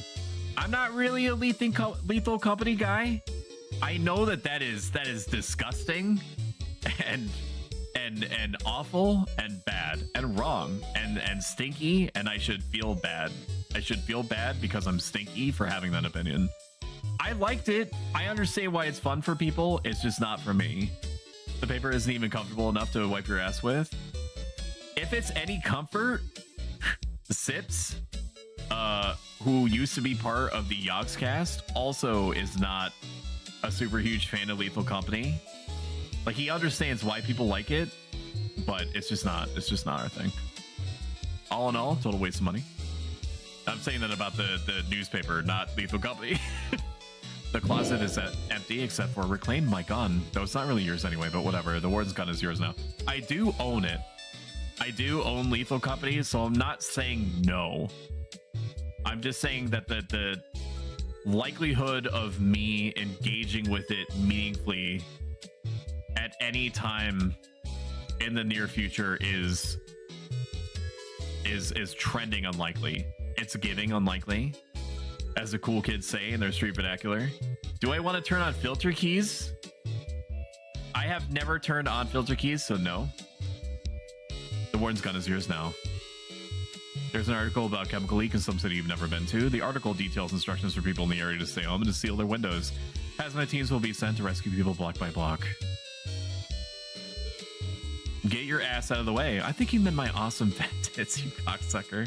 I'm not really a Lethal Company guy. I know that is disgusting and awful and bad and wrong and stinky, and I should feel bad. I should feel bad because I'm stinky for having that opinion. I liked it. I understand why it's fun for people. It's just not for me. The paper isn't even comfortable enough to wipe your ass with. If it's any comfort, Sips, who used to be part of the Yogscast, also is not a super huge fan of Lethal Company. Like, he understands why people like it, but it's just not our thing. All in all, total waste of money. I'm saying that about the newspaper, not Lethal Company. The closet is empty except for reclaim my gun. Though it's not really yours anyway, but whatever. The warden's gun is yours now. I do own it. I do own Lethal Company, so I'm not saying no. I'm just saying that the likelihood of me engaging with it meaningfully at any time in the near future is trending unlikely. It's giving unlikely, as the cool kids say in their street vernacular. Do I want to turn on filter keys? I have never turned on filter keys, so no. The warden's gun is yours now. There's an article about chemical leak in some city you've never been to. The article details instructions for people in the area to stay home and to seal their windows. Hazmat teams will be sent to rescue people block by block. Get your ass out of the way. I think you meant my awesome fat tits, you cocksucker.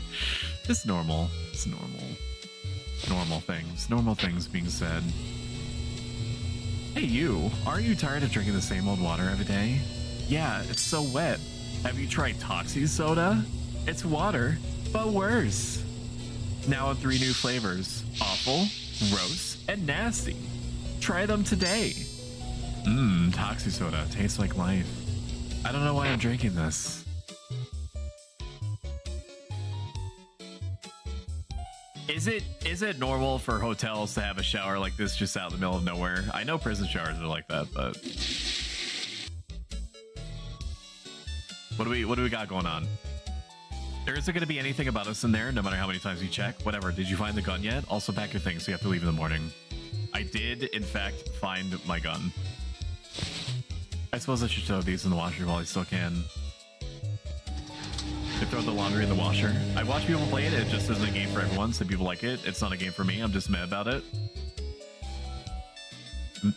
Just normal. It's normal. Normal things. Normal things being said. Hey, you. Aren't you tired of drinking the same old water every day? Yeah, it's so wet. Have you tried Toxie Soda? It's water, but worse. Now in 3 new flavors. Awful, gross, and nasty. Try them today. Toxie Soda. Tastes like life. I don't know why I'm drinking this. Is it normal for hotels to have a shower like this just out in the middle of nowhere? I know prison showers are like that, but what do we got going on? There isn't going to be anything about us in there, no matter how many times you check. Whatever. Did you find the gun yet? Also, pack your things, so you have to leave in the morning. I did, in fact, find my gun. I suppose I should throw these in the washer while I still can. They throw the laundry in the washer. I watch people play it. It just isn't a game for everyone. Some people like it. It's not a game for me. I'm just meh about it.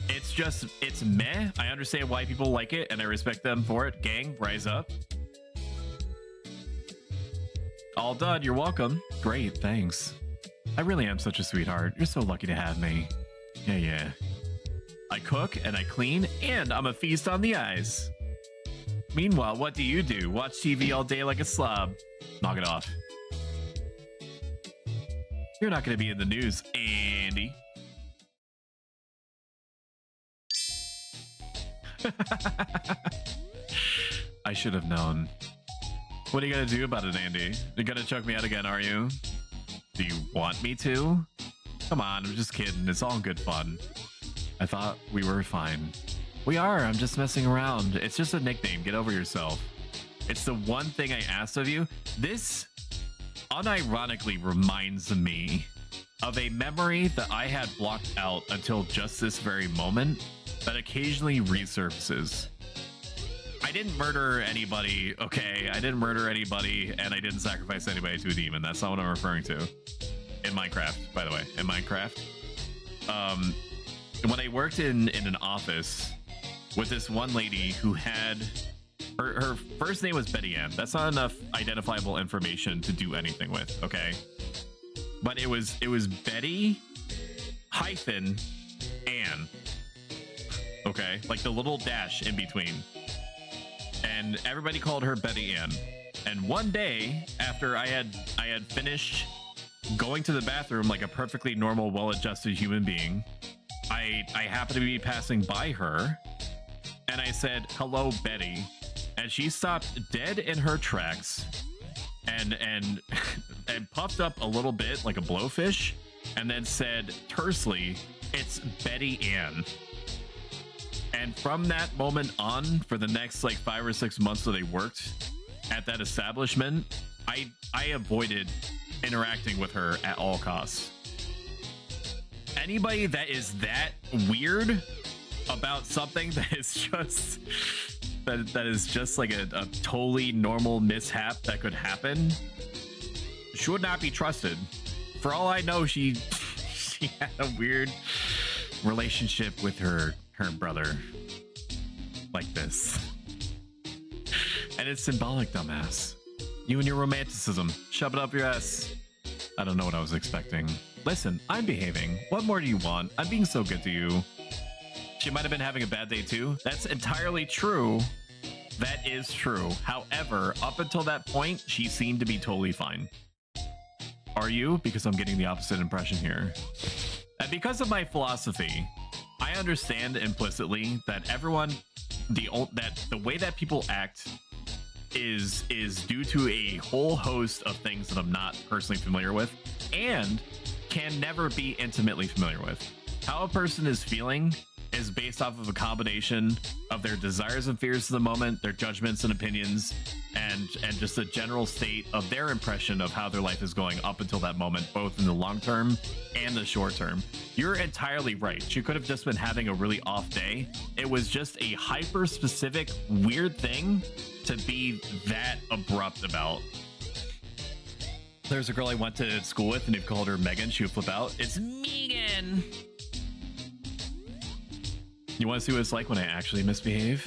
It's meh. I understand why people like it, and I respect them for it. Gang, rise up. All done. You're welcome. Great, thanks. I really am such a sweetheart. You're so lucky to have me. Yeah. I cook and I clean, and I'm a feast on the eyes. Meanwhile, what do? Watch TV all day like a slob. Knock it off. You're not going to be in the news, Andy. I should have known. What are you going to do about it, Andy? You're going to choke me out again, are you? Do you want me to? Come on, I'm just kidding. It's all good fun. I thought we were fine. We are. I'm just messing around. It's just a nickname. Get over yourself. It's the one thing I asked of you. This unironically reminds me of a memory that I had blocked out until just this very moment that occasionally resurfaces. I didn't murder anybody, okay? I didn't murder anybody, and I didn't sacrifice anybody to a demon. That's not what I'm referring to. In Minecraft, by the way. In Minecraft. When I worked in an office with this one lady who had Her first name was Betty Ann. That's not enough identifiable information to do anything with, okay? But it was Betty hyphen Ann. Okay, like the little dash in between. And everybody called her Betty Ann. And one day after I had finished going to the bathroom like a perfectly normal, well-adjusted human being, I happened to be passing by her, and I said, "Hello, Betty," and she stopped dead in her tracks, and puffed up a little bit like a blowfish, and then said tersely, "It's Betty Ann." And from that moment on, for the next like 5 or 6 months that they worked at that establishment, I avoided interacting with her at all costs. Anybody that is that weird about something that is just that is just like a totally normal mishap that could happen should not be trusted. For all I know, she had a weird relationship with her brother like this, and it's symbolic, dumbass. You and your romanticism, shove it up your ass. I don't know what I was expecting. Listen, I'm behaving. What more do you want? I'm being so good to you. She might have been having a bad day too. That's entirely true. That is true. However, up until that point, she seemed to be totally fine. Are you? Because I'm getting the opposite impression here. And because of my philosophy, I understand implicitly that the way that people act is due to a whole host of things that I'm not personally familiar with and can never be intimately familiar with. How a person is feeling is based off of a combination of their desires and fears of the moment, their judgments and opinions, and just a general state of their impression of how their life is going up until that moment, both in the long term and the short term. You're entirely right. She could have just been having a really off day. It was just a hyper specific weird thing to be that abrupt about. There's a girl I went to school with, and if you called her Megan, she would flip out. It's Megan. You want to see what it's like when I actually misbehave?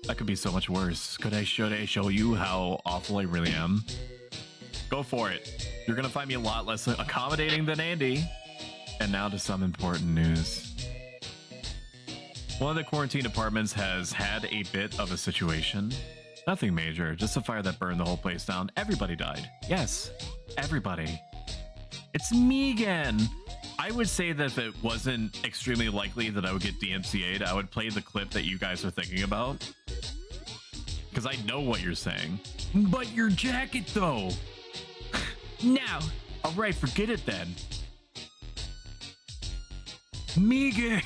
That could be so much worse. Should I show you how awful I really am? Go for it. You're gonna find me a lot less accommodating than Andy. And now to some important news. One of the quarantine apartments has had a bit of a situation. Nothing major, just a fire that burned the whole place down. Everybody died. Yes, everybody. It's Megan. I would say that if it wasn't extremely likely that I would get DMCA'd, I would play the clip that you guys are thinking about. Because I know what you're saying. But your jacket, though. No. All right, forget it then. Megan.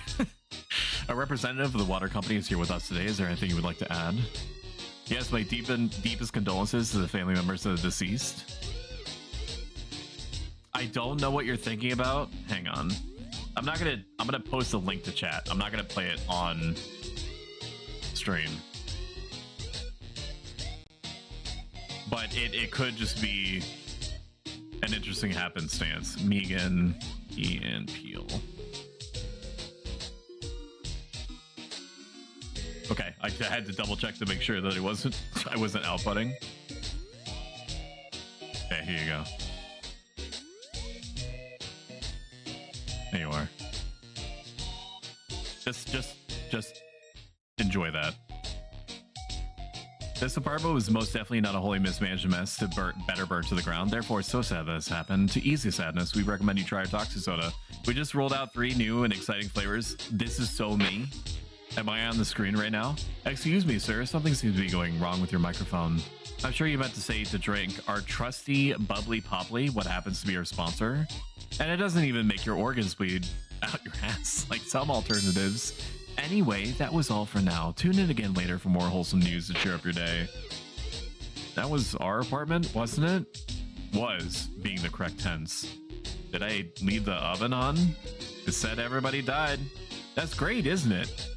A representative of the water company is here with us today. Is there anything you would like to add? Yes, my deepest condolences to the family members of the deceased. I don't know what you're thinking about. Hang on. I'm gonna post a link to chat. I'm not gonna play it on stream. But it could just be an interesting happenstance. Megan, Ian Peel. Okay, I had to double check to make sure that I wasn't outputting. Okay, here you go. There you are. Just enjoy that. This apartment was most definitely not a wholly mismanaged mess to better burn to the ground. Therefore, it's so sad that this happened. To ease the sadness, we recommend you try our Toxic Soda. We just rolled out 3 new and exciting flavors. This is so me. Am I on the screen right now? Excuse me, sir. Something seems to be going wrong with your microphone. I'm sure you meant to say to drink our trusty Bubbly Popply, what happens to be our sponsor. And it doesn't even make your organs bleed out your ass like some alternatives. Anyway, that was all for now. Tune in again later for more wholesome news to cheer up your day. That was our apartment, wasn't it? Was being the correct tense. Did I leave the oven on? It said everybody died. That's great, isn't it?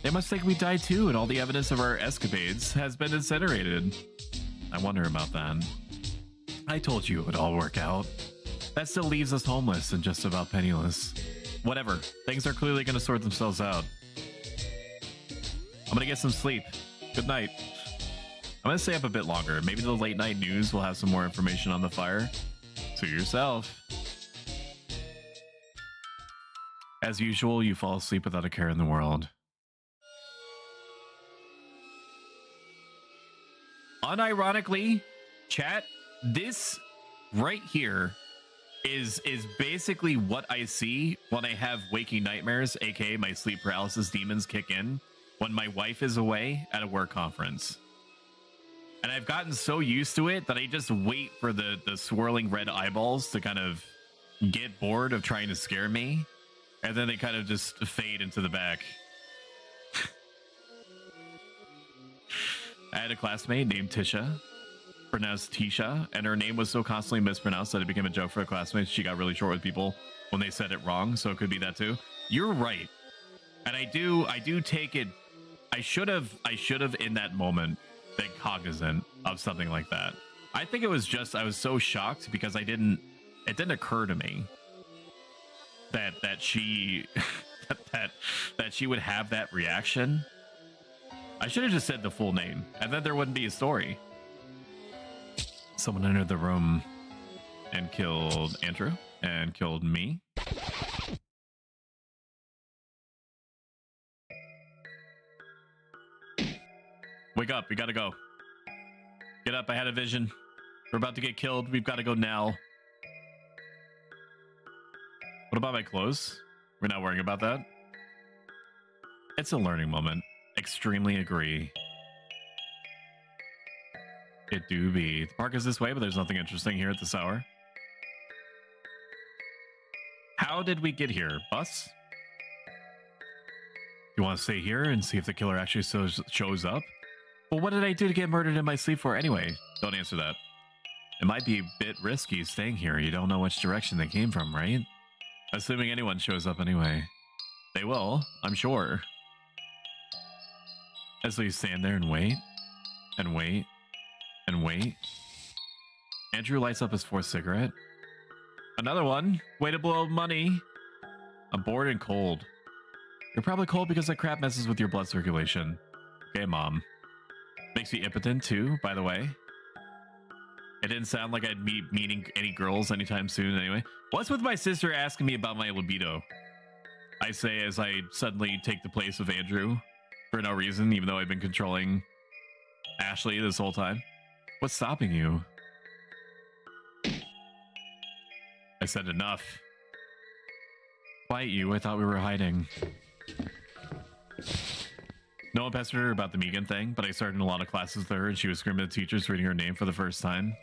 They must think we died too, and all the evidence of our escapades has been incinerated. I wonder about that. I told you it would all work out. That still leaves us homeless and just about penniless. Whatever. Things are clearly going to sort themselves out. I'm going to get some sleep. Good night. I'm gonna stay up a bit longer. Maybe the late night news will have some more information on the fire. Suit yourself. As usual, you fall asleep without a care in the world. Unironically, chat, this right here is basically what I see when I have waking nightmares, aka my sleep paralysis demons kick in when my wife is away at a work conference. And I've gotten so used to it that I just wait for the swirling red eyeballs to kind of get bored of trying to scare me. And then they kind of just fade into the back. I had a classmate named Tisha, pronounced Tisha, and her name was so constantly mispronounced that it became a joke for her classmates. She got really short with people when they said it wrong, so it could be that too. You're right. And I do take it. I should have in that moment been cognizant of something like that. I think it was just I was so shocked because it didn't occur to me that she that she would have that reaction. I should have just said the full name and then there wouldn't be a story. Someone entered the room and killed Andrew and killed me. Wake up, we gotta go. Get up, I had a vision. We're about to get killed, we've gotta go now. What about my clothes? We're not worrying about that. It's a learning moment. Extremely agree. It do be. The park is this way, but there's nothing interesting here at this hour. How did we get here? Bus? You want to stay here and see if the killer actually shows up? Well, what did I do to get murdered in my sleep for anyway? Don't answer that. It might be a bit risky staying here. You don't know which direction they came from, right? Assuming anyone shows up anyway. They will, I'm sure. And so you stand there and wait, and wait, and wait. Andrew lights up his fourth cigarette. Another one. Way to blow money. I'm bored and cold. You're probably cold because that crap messes with your blood circulation. Okay, Mom. Makes me impotent too, by the way. It didn't sound like I'd be meeting any girls anytime soon anyway. What's with my sister asking me about my libido? I say as I suddenly take the place of Andrew for no reason, even though I've been controlling Ashley this whole time. What's stopping you? I said enough. Quiet you, I thought we were hiding. No one pestered her about the Megan thing, but I started in a lot of classes with her and she was screaming at teachers reading her name for the first time.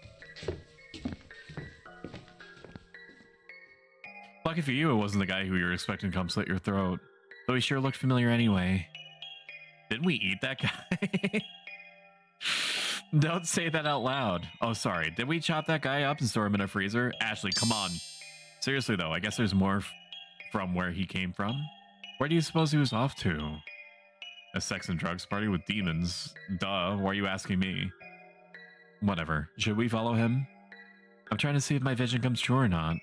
Lucky for you, it wasn't the guy who you were expecting to come slit your throat. Though he sure looked familiar anyway. Didn't we eat that guy? Don't say that out loud. Oh, sorry. Did we chop that guy up and store him in a freezer? Ashley, come on. Seriously, though, I guess there's more from where he came from. Where do you suppose he was off to? A sex and drugs party with demons. Duh, why are you asking me? Whatever. Should we follow him? I'm trying to see if my vision comes true or not.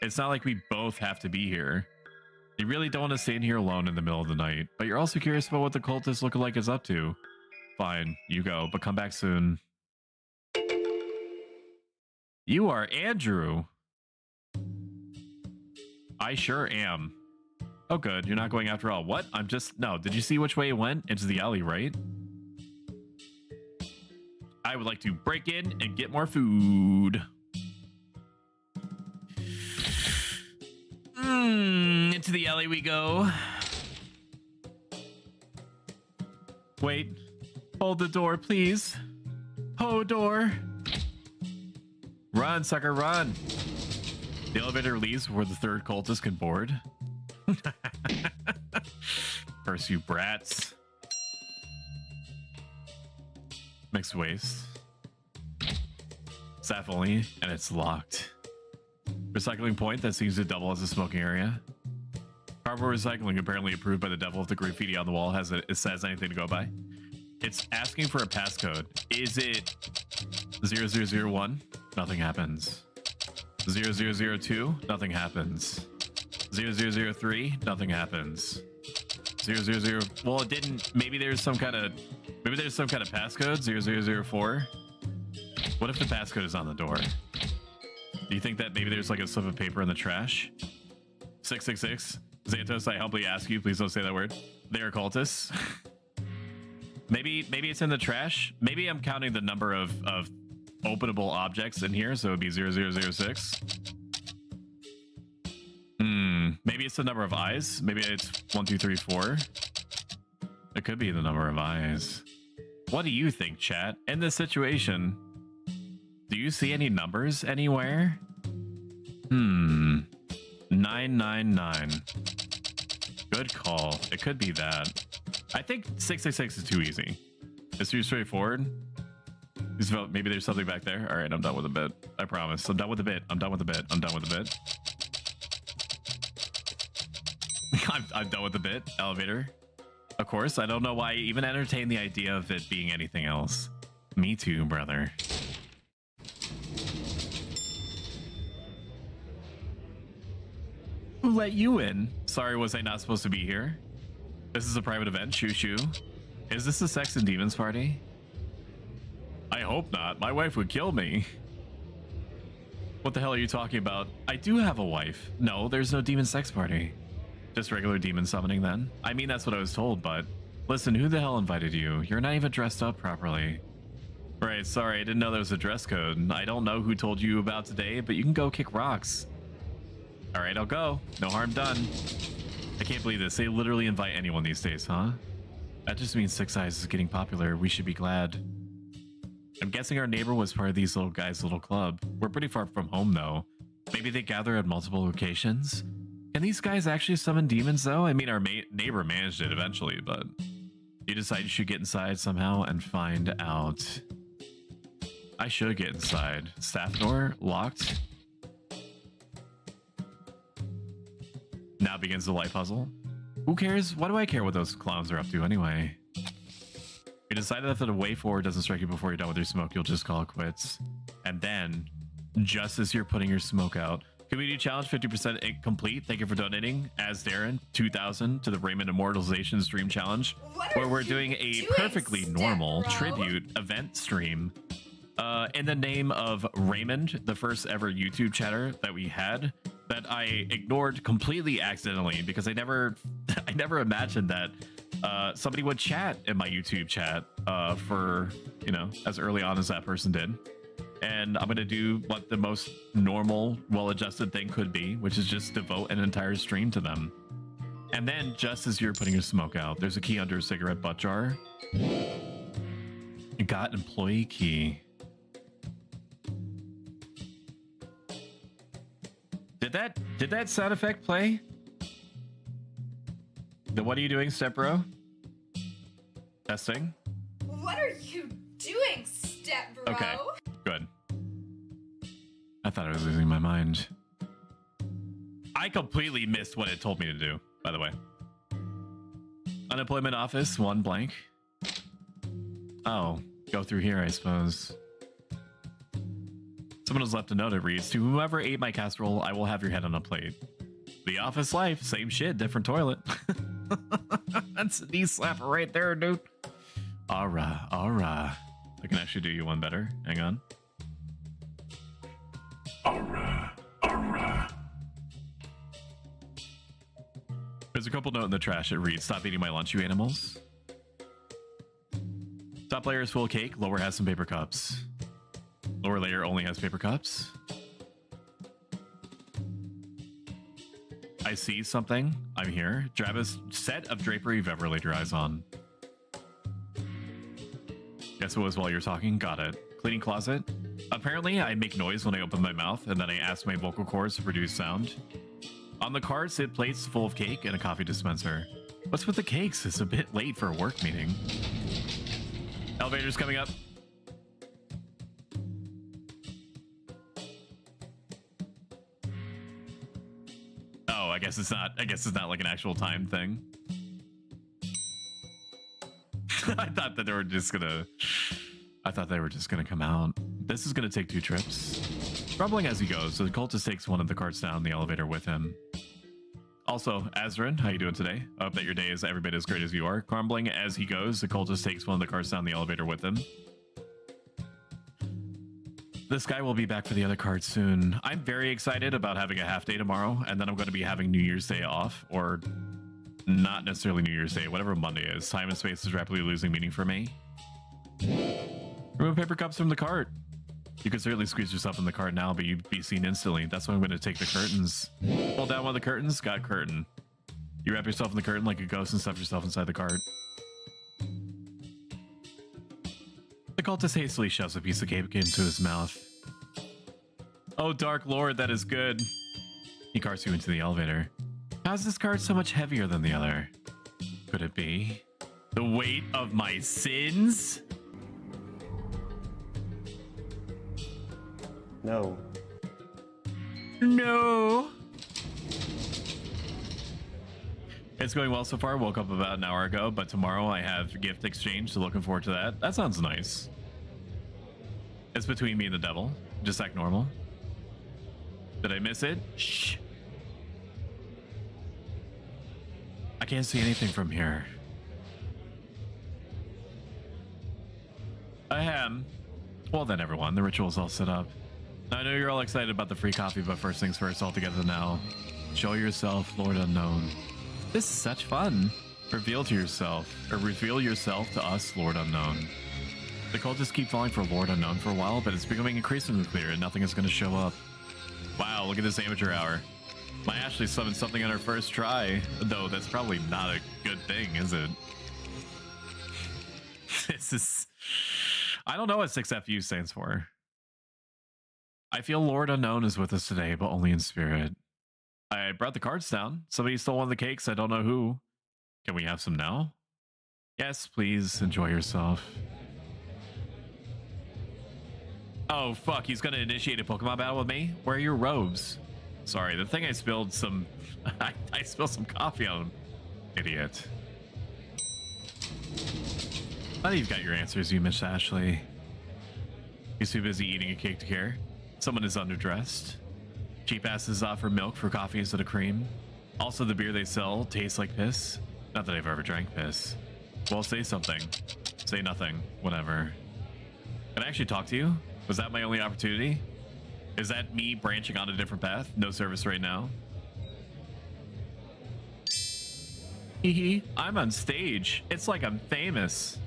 It's not like we both have to be here. You really don't want to stay in here alone in the middle of the night, but you're also curious about what the cultist lookalike is up to. Fine, you go, but come back soon. You are Andrew. I sure am. Oh good, you're not going after all. What? I'm just... No, did you see which way it went? Into the alley, right? I would like to break in and get more food. Into the alley we go. Wait. Hold the door, please. Hold door. Run, sucker, run. The elevator leaves before the third cultist can board. Curse you brats. Mixed waste. Staff only, and it's locked. Recycling point that seems to double as a smoking area. Cardboard recycling apparently approved by the devil if the graffiti on the wall has it says anything to go by. It's asking for a passcode. Is it 0001? Nothing happens. 0002? Nothing happens. 0003? Nothing happens. 000. Well, it didn't. Maybe there's some kind of passcode. 0004. What if the passcode is on the door? Do you think that maybe there's like a slip of paper in the trash? 666. Xantos, I humbly ask you, please don't say that word. They are cultists. maybe it's in the trash. Maybe I'm counting the number of openable objects in here, so it would be 0006. Maybe it's the number of eyes. Maybe it's 1, 2, 3, 4. It could be the number of eyes. What do you think, chat? In this situation, do you see any numbers anywhere? 999. Good call. It could be that. I think 666 is too easy. It's too straightforward. Maybe there's something back there. All right, I'm done with the bit. I promise. I'm done with the bit. I'm done with the bit. I'm done with the bit. I'm done with the bit. Elevator. Of course, I don't know why I even entertain the idea of it being anything else. Me too, brother. Who let you in? Sorry, was I not supposed to be here? This is a private event. Shoo shoo. Is this a Sex and Demons party? I hope not. My wife would kill me. What the hell are you talking about? I do have a wife. No, there's no demon sex party. Just regular demon summoning then? I mean, that's what I was told, but... Listen, who the hell invited you? You're not even dressed up properly. Right, sorry, I didn't know there was a dress code. I don't know who told you about today, but you can go kick rocks. Alright, I'll go. No harm done. I can't believe this. They literally invite anyone these days, huh? That just means Six Eyes is getting popular. We should be glad. I'm guessing our neighbor was part of these little guys' little club. We're pretty far from home, though. Maybe they gather at multiple locations? Can these guys actually summon demons, though? I mean, our neighbor managed it eventually, but... You decide you should get inside somehow and find out. I should get inside. Staff door locked. Now begins the life puzzle. Who cares? Why do I care what those clowns are up to anyway? You decided that if the way forward doesn't strike you before you're done with your smoke, you'll just call it quits. And then, just as you're putting your smoke out, community challenge 50% complete. Thank you for donating, as Darren 2000 to the Raymond Immortalization Stream Challenge, where we're doing a perfectly normal tribute event stream in the name of Raymond, the first ever YouTube chatter that we had that I ignored completely accidentally because I never imagined that somebody would chat in my YouTube chat for, you know, as early on as that person did. And I'm going to do what the most normal, well-adjusted thing could be, which is just devote an entire stream to them. And then, just as you're putting your smoke out, there's a key under a cigarette butt jar. You got employee key. Did that sound effect play? What are you doing, Step Bro? Testing. What are you doing, Step Bro? Okay, good. I thought I was losing my mind. I completely missed what it told me to do, by the way. Unemployment office, 1 blank. Oh, go through here, I suppose. Someone has left a note. It reads, to whoever ate my casserole, I will have your head on a plate. The office life, same shit, different toilet. That's a knee slapper right there, dude. Alright. I can actually do you one better. Hang on. Alright. There's a couple note in the trash. It reads, stop eating my lunch, you animals. Top layer is full of cake. Lower has some paper cups. Lower layer only has paper cups. I see something. I'm here. Grab a set of drapery you've ever laid your eyes on. Guess it was while you're talking? Got it. Cleaning closet. Apparently, I make noise when I open my mouth, and then I ask my vocal cords to produce sound. On the cart sit plates full of cake and a coffee dispenser. What's with the cakes? It's a bit late for a work meeting. Elevator's coming up. Oh, I guess it's not like an actual time thing. I thought they were just gonna come out. This is gonna take 2 trips. Rumbling as he goes, so the cultist takes one of the carts down the elevator with him. Also, Azrin, how you doing today? I hope that your day is every bit as great as you are. Crumbling as he goes, the cultist takes one of the carts down the elevator with him. This guy will be back for the other cards soon. I'm very excited about having a half day tomorrow, and then I'm going to be having New Year's Day off, or not necessarily New Year's Day, whatever Monday is. Time and space is rapidly losing meaning for me. Remove paper cups from the cart. You could certainly squeeze yourself in the cart now, but you'd be seen instantly. That's why I'm going to take the curtains. Pull down one of the curtains, got curtain. You wrap yourself in the curtain like a ghost and stuff yourself inside the cart. The cultist hastily shoves a piece of cake into his mouth. Oh, Dark Lord, that is good. He carts you into the elevator. How's this cart so much heavier than the other? Could it be the weight of my sins? No. No. It's going well so far. Woke up about an hour ago, but tomorrow I have gift exchange, so looking forward to that. That sounds nice. It's between me and the devil. Just act normal. Did I miss it? Shh. I can't see anything from here. I am. Well then, everyone, the ritual's all set up. I know you're all excited about the free coffee, but first things first, all together now. Show yourself, Lord Unknown. This is such fun. Reveal yourself to us, Lord Unknown. The cultists keep falling for Lord Unknown for a while, but it's becoming increasingly clear and nothing is going to show up. Wow, look at this amateur hour. My Ashley summoned something on her first try, though that's probably not a good thing, is it? This is... I don't know what 6FU stands for. I feel Lord Unknown is with us today, but only in spirit. I brought the cards down. Somebody stole one of the cakes. I don't know who. Can we have some now? Yes, please. Enjoy yourself. Oh, fuck. He's going to initiate a Pokemon battle with me? Where are your robes? Sorry, the thing I spilled some... I spilled some coffee on him. Idiot. I think you've got your answers, you Miss Ashley. He's too busy eating a cake to care. Someone is underdressed. Cheap asses offer milk for coffee instead of cream. Also, the beer they sell tastes like piss. Not that I've ever drank piss. Well, say something. Say nothing. Whatever. Can I actually talk to you? Was that my only opportunity? Is that me branching on a different path? No service right now. Hehe. I'm on stage. It's like I'm famous.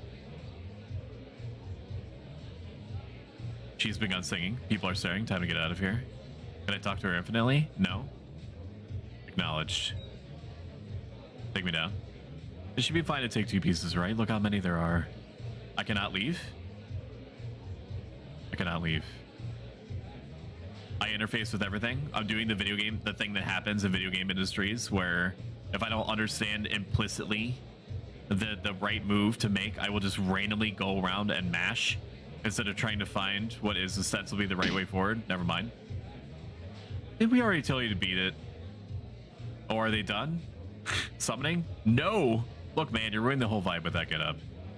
She's begun singing. People are staring. Time to get out of here. Can I talk to her infinitely? No. Acknowledged. Take me down. It should be fine to take 2 pieces, right? Look how many there are. I cannot leave? I cannot leave. I interface with everything. I'm doing the thing that happens in video game industries where if I don't understand implicitly the right move to make, I will just randomly go around and mash instead of trying to find what is ostensibly the right way forward. Never mind. Did we already tell you to beat it? Or are they done? Summoning? No! Look, man, you're ruining the whole vibe with that get up.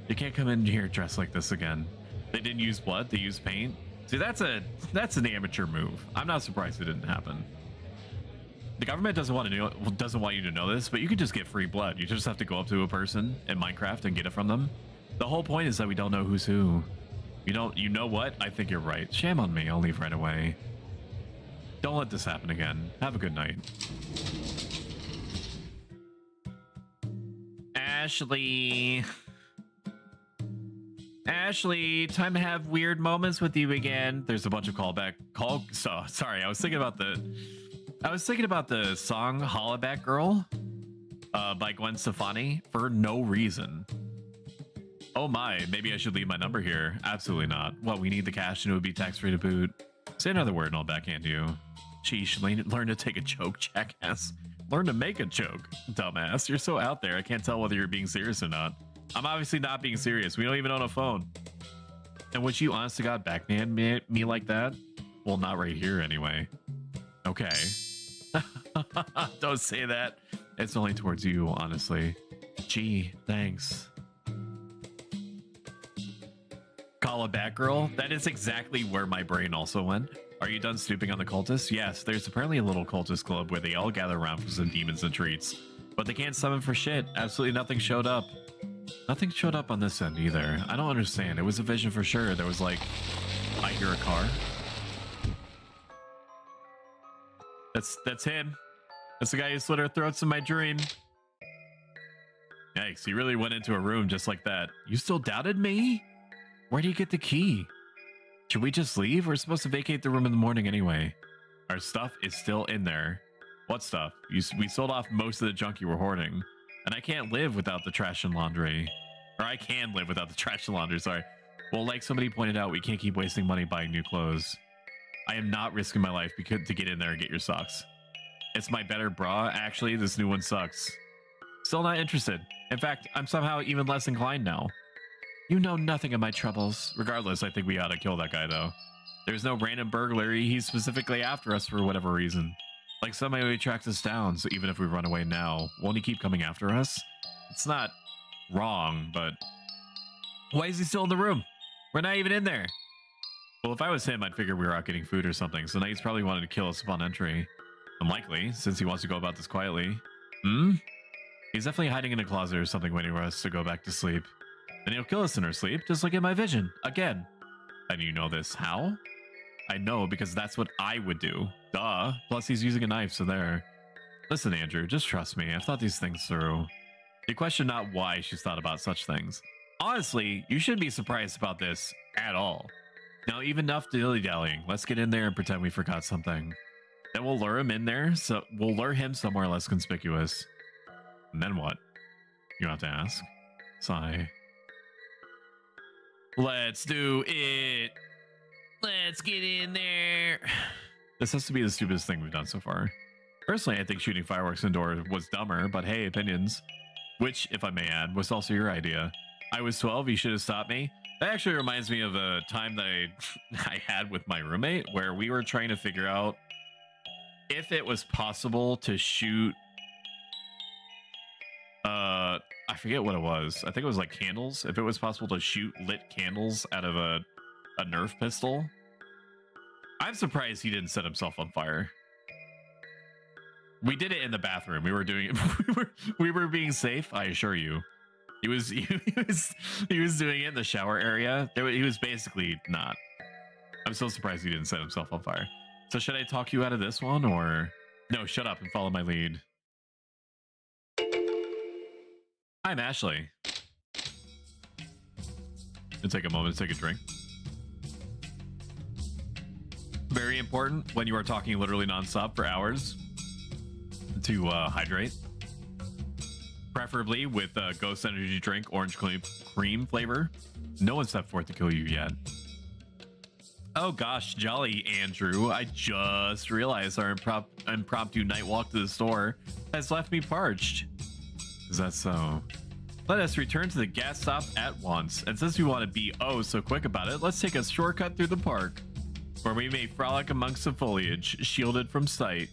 You can't come in here dressed like this again. They didn't use blood, they used paint. See, that's an amateur move. I'm not surprised it didn't happen. The government doesn't want you to know this, but you can just get free blood. You just have to go up to a person in Minecraft and get it from them. The whole point is that we don't know who's who. You know what? I think you're right. Shame on me. I'll leave right away. Don't let this happen again. Have a good night. Ashley. Ashley, time to have weird moments with you again. There's a bunch of sorry, I was thinking about the song Hollaback Girl by Gwen Stefani for no reason. Oh my, maybe I should leave my number here. Absolutely not. Well, we need the cash and it would be tax-free to boot. Say another word and I'll backhand you. Sheesh, learn to take a joke, jackass. Learn to make a joke, dumbass. You're so out there, I can't tell whether you're being serious or not. I'm obviously not being serious. We don't even own a phone. And would you honest to God backhand me like that? Well, not right here anyway. Okay. Don't say that. It's only towards you, honestly. Gee, thanks. call a Batgirl? That is exactly where my brain also went. Are you done snooping on the cultists? Yes, there's apparently a little cultist club where they all gather around for some demons and treats. But they can't summon for shit. Absolutely nothing showed up. Nothing showed up on this end either. I don't understand. It was a vision for sure. There was like, I hear a car. That's him. That's the guy who slit our throats in my dream. Yikes, he really went into a room just like that. You still doubted me? Where do you get the key? Should we just leave? We're supposed to vacate the room in the morning anyway. Our stuff is still in there. What stuff? We sold off most of the junk you were hoarding. And I can't live without the trash and laundry. Or I can live without the trash and laundry, sorry. Well, like somebody pointed out, we can't keep wasting money buying new clothes. I am not risking my life to get in there and get your socks. It's my better bra. Actually, this new one sucks. Still not interested. In fact, I'm somehow even less inclined now. You know nothing of my troubles. Regardless, I think we ought to kill that guy, though. There's no random burglary. He's specifically after us for whatever reason. Like somebody tracks us down, so even if we run away now, won't he keep coming after us? It's not wrong, but... Why is he still in the room? We're not even in there. Well, if I was him, I'd figure we were out getting food or something, so now he's probably wanted to kill us upon entry. Unlikely, since he wants to go about this quietly. He's definitely hiding in a closet or something waiting for us to go back to sleep. And he'll kill us in our sleep, just like in my vision. Again. And you know this. How? I know, because that's what I would do. Duh. Plus, he's using a knife, so there. Listen, Andrew, just trust me. I've thought these things through. You question not why she's thought about such things. Honestly, you shouldn't be surprised about this at all. Now, even enough dilly-dallying. Let's get in there and pretend we forgot something. Then we'll lure him in there, so we'll lure him somewhere less conspicuous. And then what? You have to ask. Sigh. Let's do it. Let's get in there. This has to be the stupidest thing we've done so far. Personally, I think shooting fireworks indoors was dumber, but hey, opinions. Which, if I may add, was also your idea. I was 12, you should have stopped me. That actually reminds me of a time that I had with my roommate where we were trying to figure out if it was possible to shoot I forget what it was. I think it was like candles. If it was possible to shoot lit candles out of a Nerf pistol. I'm surprised he didn't set himself on fire. We did it in the bathroom. We were doing it. we were being safe, I assure you. He was doing it in the shower area. He was basically not. I'm so surprised he didn't set himself on fire. So should I talk you out of this one, or no? Shut up and follow my lead. I'm Ashley. I'll take a moment to take a drink. Very important when you are talking literally nonstop for hours to hydrate. Preferably with Ghost Energy Drink Orange Cream flavor. No one stepped forth to kill you yet. Oh gosh, jolly Andrew. I just realized our impromptu night walk to the store has left me parched. Is that so? Let us return to the gas stop at once. And since we want to be oh so quick about it, let's take a shortcut through the park, where we may frolic amongst the foliage, shielded from sight.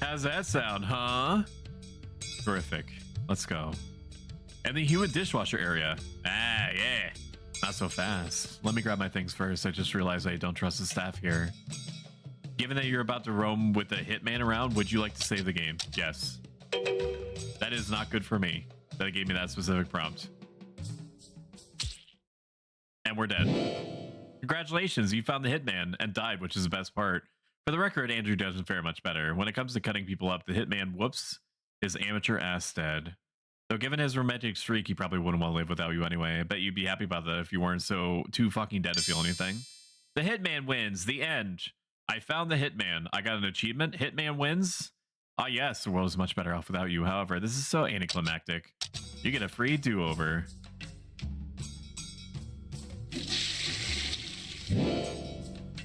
How's that sound, huh? Terrific. Let's go. And the human dishwasher area. Ah, yeah. Not so fast. Let me grab my things first. I just realized I don't trust the staff here. Given that you're about to roam with a hitman around, would you like to save the game? Yes. That is not good for me. That gave me that specific prompt. And we're dead. Congratulations, you found the hitman and died, which is the best part. For the record, Andrew doesn't fare much better. When it comes to cutting people up, the hitman whoops his amateur ass dead. Though given his romantic streak, he probably wouldn't want to live without you anyway. I bet you'd be happy about that if you weren't so too fucking dead to feel anything. The hitman wins. The end. I found the hitman. I got an achievement. Hitman wins. Ah yes, the world is much better off without you. However, this is so anticlimactic. You get a free do-over.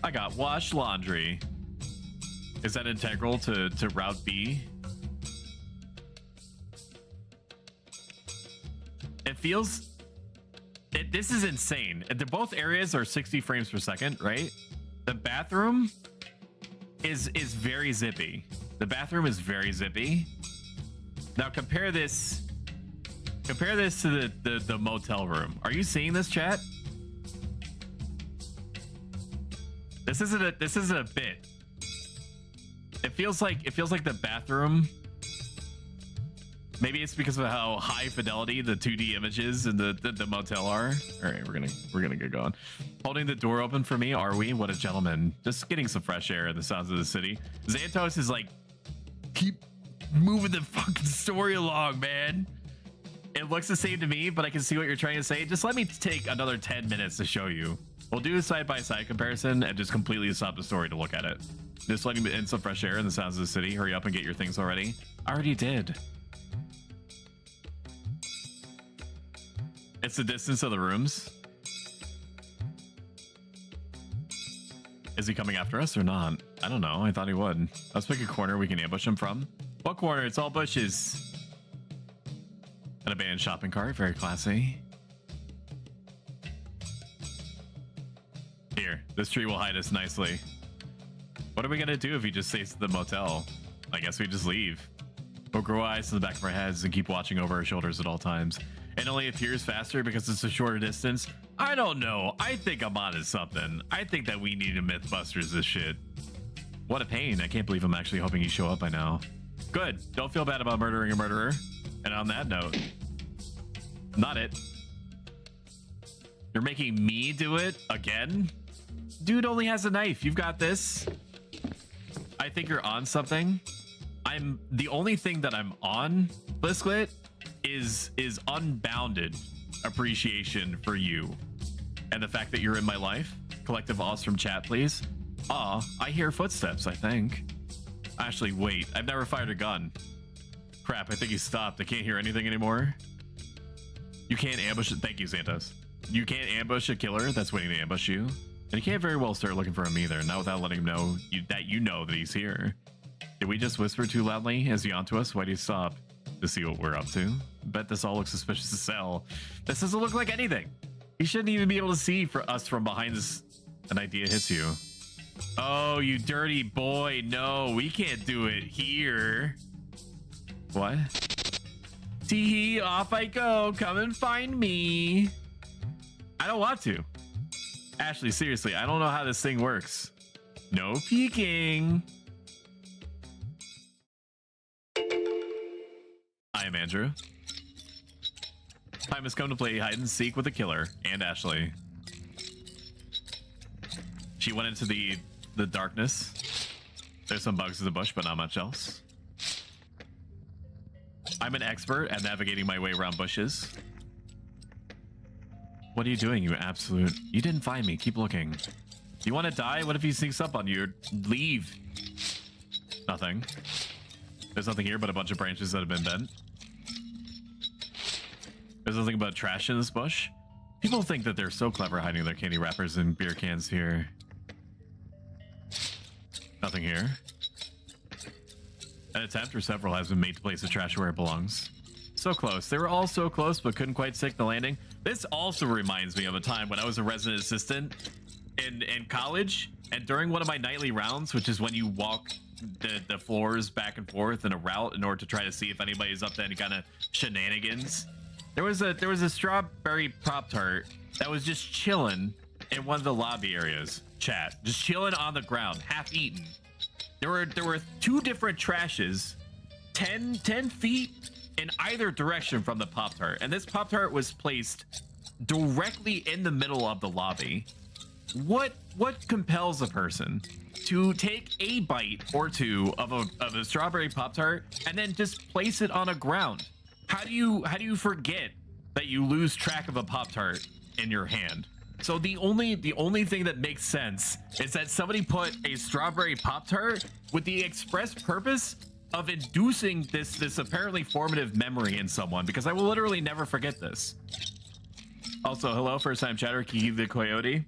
I got wash laundry. Is that integral to Route B? It feels... this is insane. Both areas are 60 frames per second, right? The bathroom is very zippy. The bathroom is very zippy. Now compare this to the motel room. Are you seeing this, chat? This isn't a bit. It feels like the bathroom. Maybe it's because of how high fidelity the 2D images in the motel are. All right, we're gonna get going. Holding the door open for me, are we? What a gentleman. Just getting some fresh air in the sounds of the city. Xantos is like, keep moving the fucking story along, man. It looks the same to me, but I can see what you're trying to say. Just let me take another 10 minutes to show you. We'll do a side-by-side comparison and just completely stop the story to look at it. Just letting in some fresh air in the sounds of the city. Hurry up and get your things already. I already did. It's the distance of the rooms. Is he coming after us or not? I don't know. I thought he would. Let's pick a corner we can ambush him from. What corner? It's all bushes. An abandoned shopping cart. Very classy. Here. This tree will hide us nicely. What are we going to do if he just stays at the motel? I guess we just leave. We'll grow eyes in the back of our heads and keep watching over our shoulders at all times. It only appears faster because it's a shorter distance. I don't know. I think I'm onto something. I think that we need to Mythbusters this shit. What a pain. I can't believe I'm actually hoping you show up by now. Good. Don't feel bad about murdering a murderer. And on that note, not it. You're making me do it again? Dude only has a knife. You've got this. I think you're on something. The only thing that I'm on, Blisklet, is unbounded appreciation for you and the fact that you're in my life. Collective awes from chat, please. I hear footsteps, I think. Actually, wait, I've never fired a gun. Crap, I think he stopped. I can't hear anything anymore. You can't ambush it. Thank you, Santos. You can't ambush a killer that's waiting to ambush you. And you can't very well start looking for him either, not without letting him know that you know that he's here. Did we just whisper too loudly? Is he onto us? Why do you stop? To see what we're up to? Bet this all looks suspicious as hell. This doesn't look like anything. You shouldn't even be able to see for us from behind this. An idea hits you. Oh, you dirty boy. No, we can't do it here. What? Tee-hee, off I go. Come and find me. I don't want to. Ashley, seriously, I don't know how this thing works. No peeking. I am Andrew. Time has come to play hide and seek with the killer and Ashley. She went into the darkness. There's some bugs in the bush, but not much else. I'm an expert at navigating my way around bushes. What are you doing, you absolute? You didn't find me. Keep looking. You want to die? What if he sneaks up on you? Leave. Nothing. There's nothing here but a bunch of branches that have been bent. There's nothing but trash in this bush. People think that they're so clever hiding their candy wrappers and beer cans here. Nothing here. An attempt or several has been made to place the trash where it belongs. So close. They were all so close, but couldn't quite stick the landing. This also reminds me of a time when I was a resident assistant in college, and during one of my nightly rounds, which is when you walk the floors back and forth in a route in order to try to see if anybody's up to any kind of shenanigans. There was a strawberry Pop-Tart that was just chilling in one of the lobby areas. Chat, just chilling on the ground, half eaten. There were two different trashes, 10 feet in either direction from the Pop-Tart, and this Pop-Tart was placed directly in the middle of the lobby. What compels a person to take a bite or two of a strawberry Pop-Tart and then just place it on a ground? How do you forget that you lose track of a Pop-Tart in your hand? So the only thing that makes sense is that somebody put a strawberry Pop-Tart with the express purpose of inducing this apparently formative memory in someone, because I will literally never forget this. Also, hello, first time chatter, Kiki the Coyote.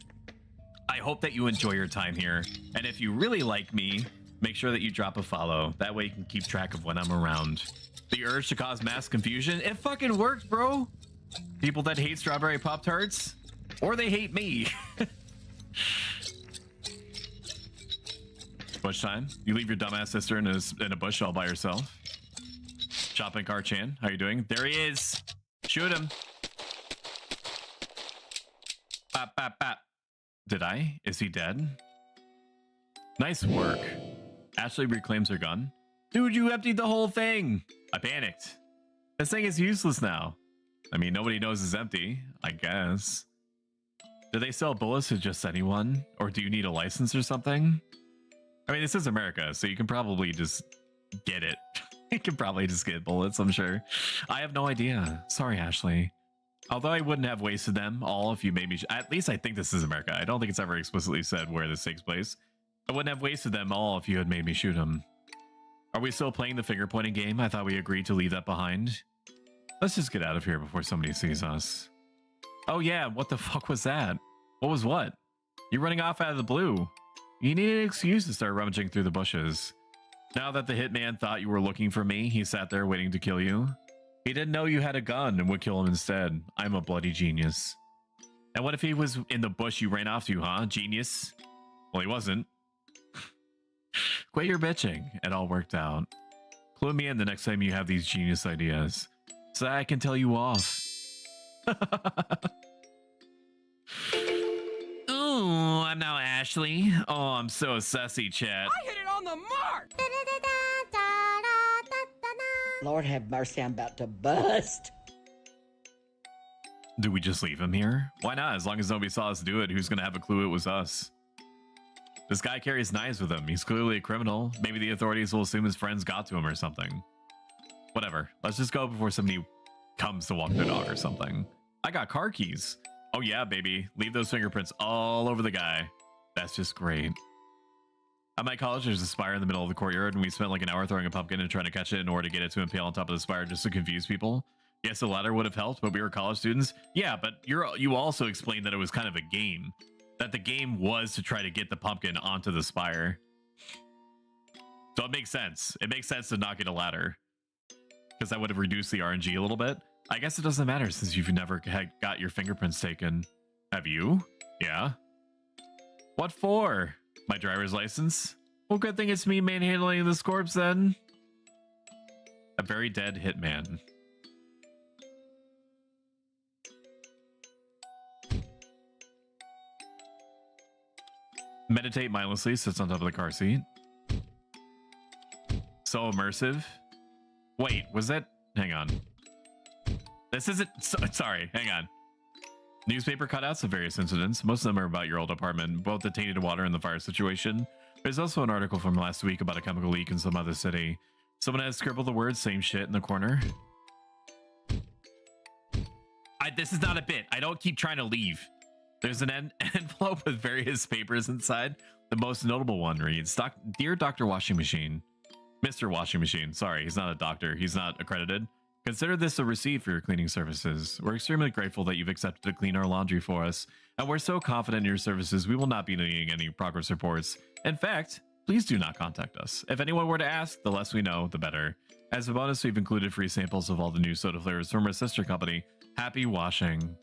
I hope that you enjoy your time here, and if you really like me, make sure that you drop a follow. That way you can keep track of when I'm around. The urge to cause mass confusion, it fucking worked, bro. People that hate strawberry Pop-Tarts, or they hate me. Bush time. You leave your dumbass sister in a bush all by herself. Shopping cart Chan, how you doing? There he is. Shoot him. Bap, bap, bap. Did I? Is he dead? Nice work. Ashley reclaims her gun. Dude, you emptied the whole thing. I panicked. This thing is useless now. I mean, nobody knows it's empty, I guess. Do they sell bullets to just anyone? Or do you need a license or something? I mean, this is America, so you can probably just get it. You can probably just get bullets, I'm sure. I have no idea. Sorry, Ashley. Although I wouldn't have wasted them all if you made me... At least I think this is America. I don't think it's ever explicitly said where this takes place. I wouldn't have wasted them all if you had made me shoot them. Are we still playing the finger pointing game? I thought we agreed to leave that behind. Let's just get out of here before somebody sees us. Oh yeah, what the fuck was that? What was what? You're running off out of the blue. You need an excuse to start rummaging through the bushes. Now that the hitman thought you were looking for me, he sat there waiting to kill you. He didn't know you had a gun and would kill him instead. I'm a bloody genius. And what if he was in the bush you ran off to, huh? Genius? Well, he wasn't. Quit your bitching. It all worked out. Clue me in the next time you have these genius ideas, so that I can tell you off. Ooh, I'm now Ashley. Oh, I'm so sassy, chat. I hit it on the mark! Lord have mercy, I'm about to bust. Do we just leave him here? Why not? As long as nobody saw us do it, who's gonna have a clue it was us? This guy carries knives with him. He's clearly a criminal. Maybe the authorities will assume his friends got to him or something. Whatever. Let's just go before somebody comes to walk their dog or something. I got car keys. Oh yeah, baby. Leave those fingerprints all over the guy. That's just great. At my college, there's a spire in the middle of the courtyard, and we spent like an hour throwing a pumpkin and trying to catch it in order to get it to impale on top of the spire just to confuse people. Yes, the ladder would have helped, but we were college students. Yeah, but you also explained that it was kind of a game. That the game was to try to get the pumpkin onto the spire. So it makes sense. It makes sense to not get a ladder. Because that would have reduced the RNG a little bit. I guess it doesn't matter since you've never got your fingerprints taken. Have you? Yeah. What for? My driver's license? Well, good thing it's me manhandling this corpse then. A very dead hitman. Meditate mindlessly, sits on top of the car seat. So immersive. Wait, was that... Hang on. This isn't... Sorry, hang on. Newspaper cutouts of various incidents. Most of them are about your old apartment, both the tainted water and the fire situation. There's also an article from last week about a chemical leak in some other city. Someone has scribbled the words "same shit" in the corner. This is not a bit. I don't keep trying to leave. There's an envelope with various papers inside. The most notable one reads, Dear Dr. Washing Machine. Mr. Washing Machine. Sorry, he's not a doctor. He's not accredited. Consider this a receipt for your cleaning services. We're extremely grateful that you've accepted to clean our laundry for us, and we're so confident in your services we will not be needing any progress reports. In fact, please do not contact us. If anyone were to ask, the less we know, the better. As a bonus, we've included free samples of all the new soda flavors from our sister company, Happy Washing.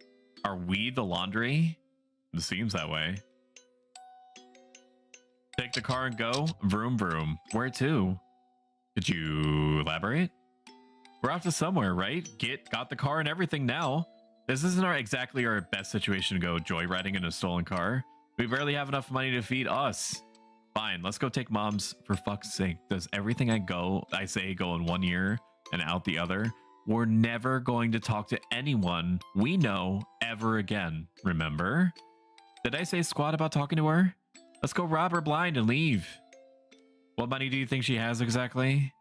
Are we the laundry? It seems that way. Take the car and go. Vroom vroom. Where to? Could you elaborate? We're off to somewhere, right? Got the car and everything now. This isn't exactly our best situation to go joyriding in a stolen car. We barely have enough money to feed us. Fine, let's go take mom's. For fuck's sake, does everything I say go in one ear and out the other? We're never going to talk to anyone we know ever again, remember? Did I say squat about talking to her? Let's go rob her blind and leave. What money do you think she has exactly?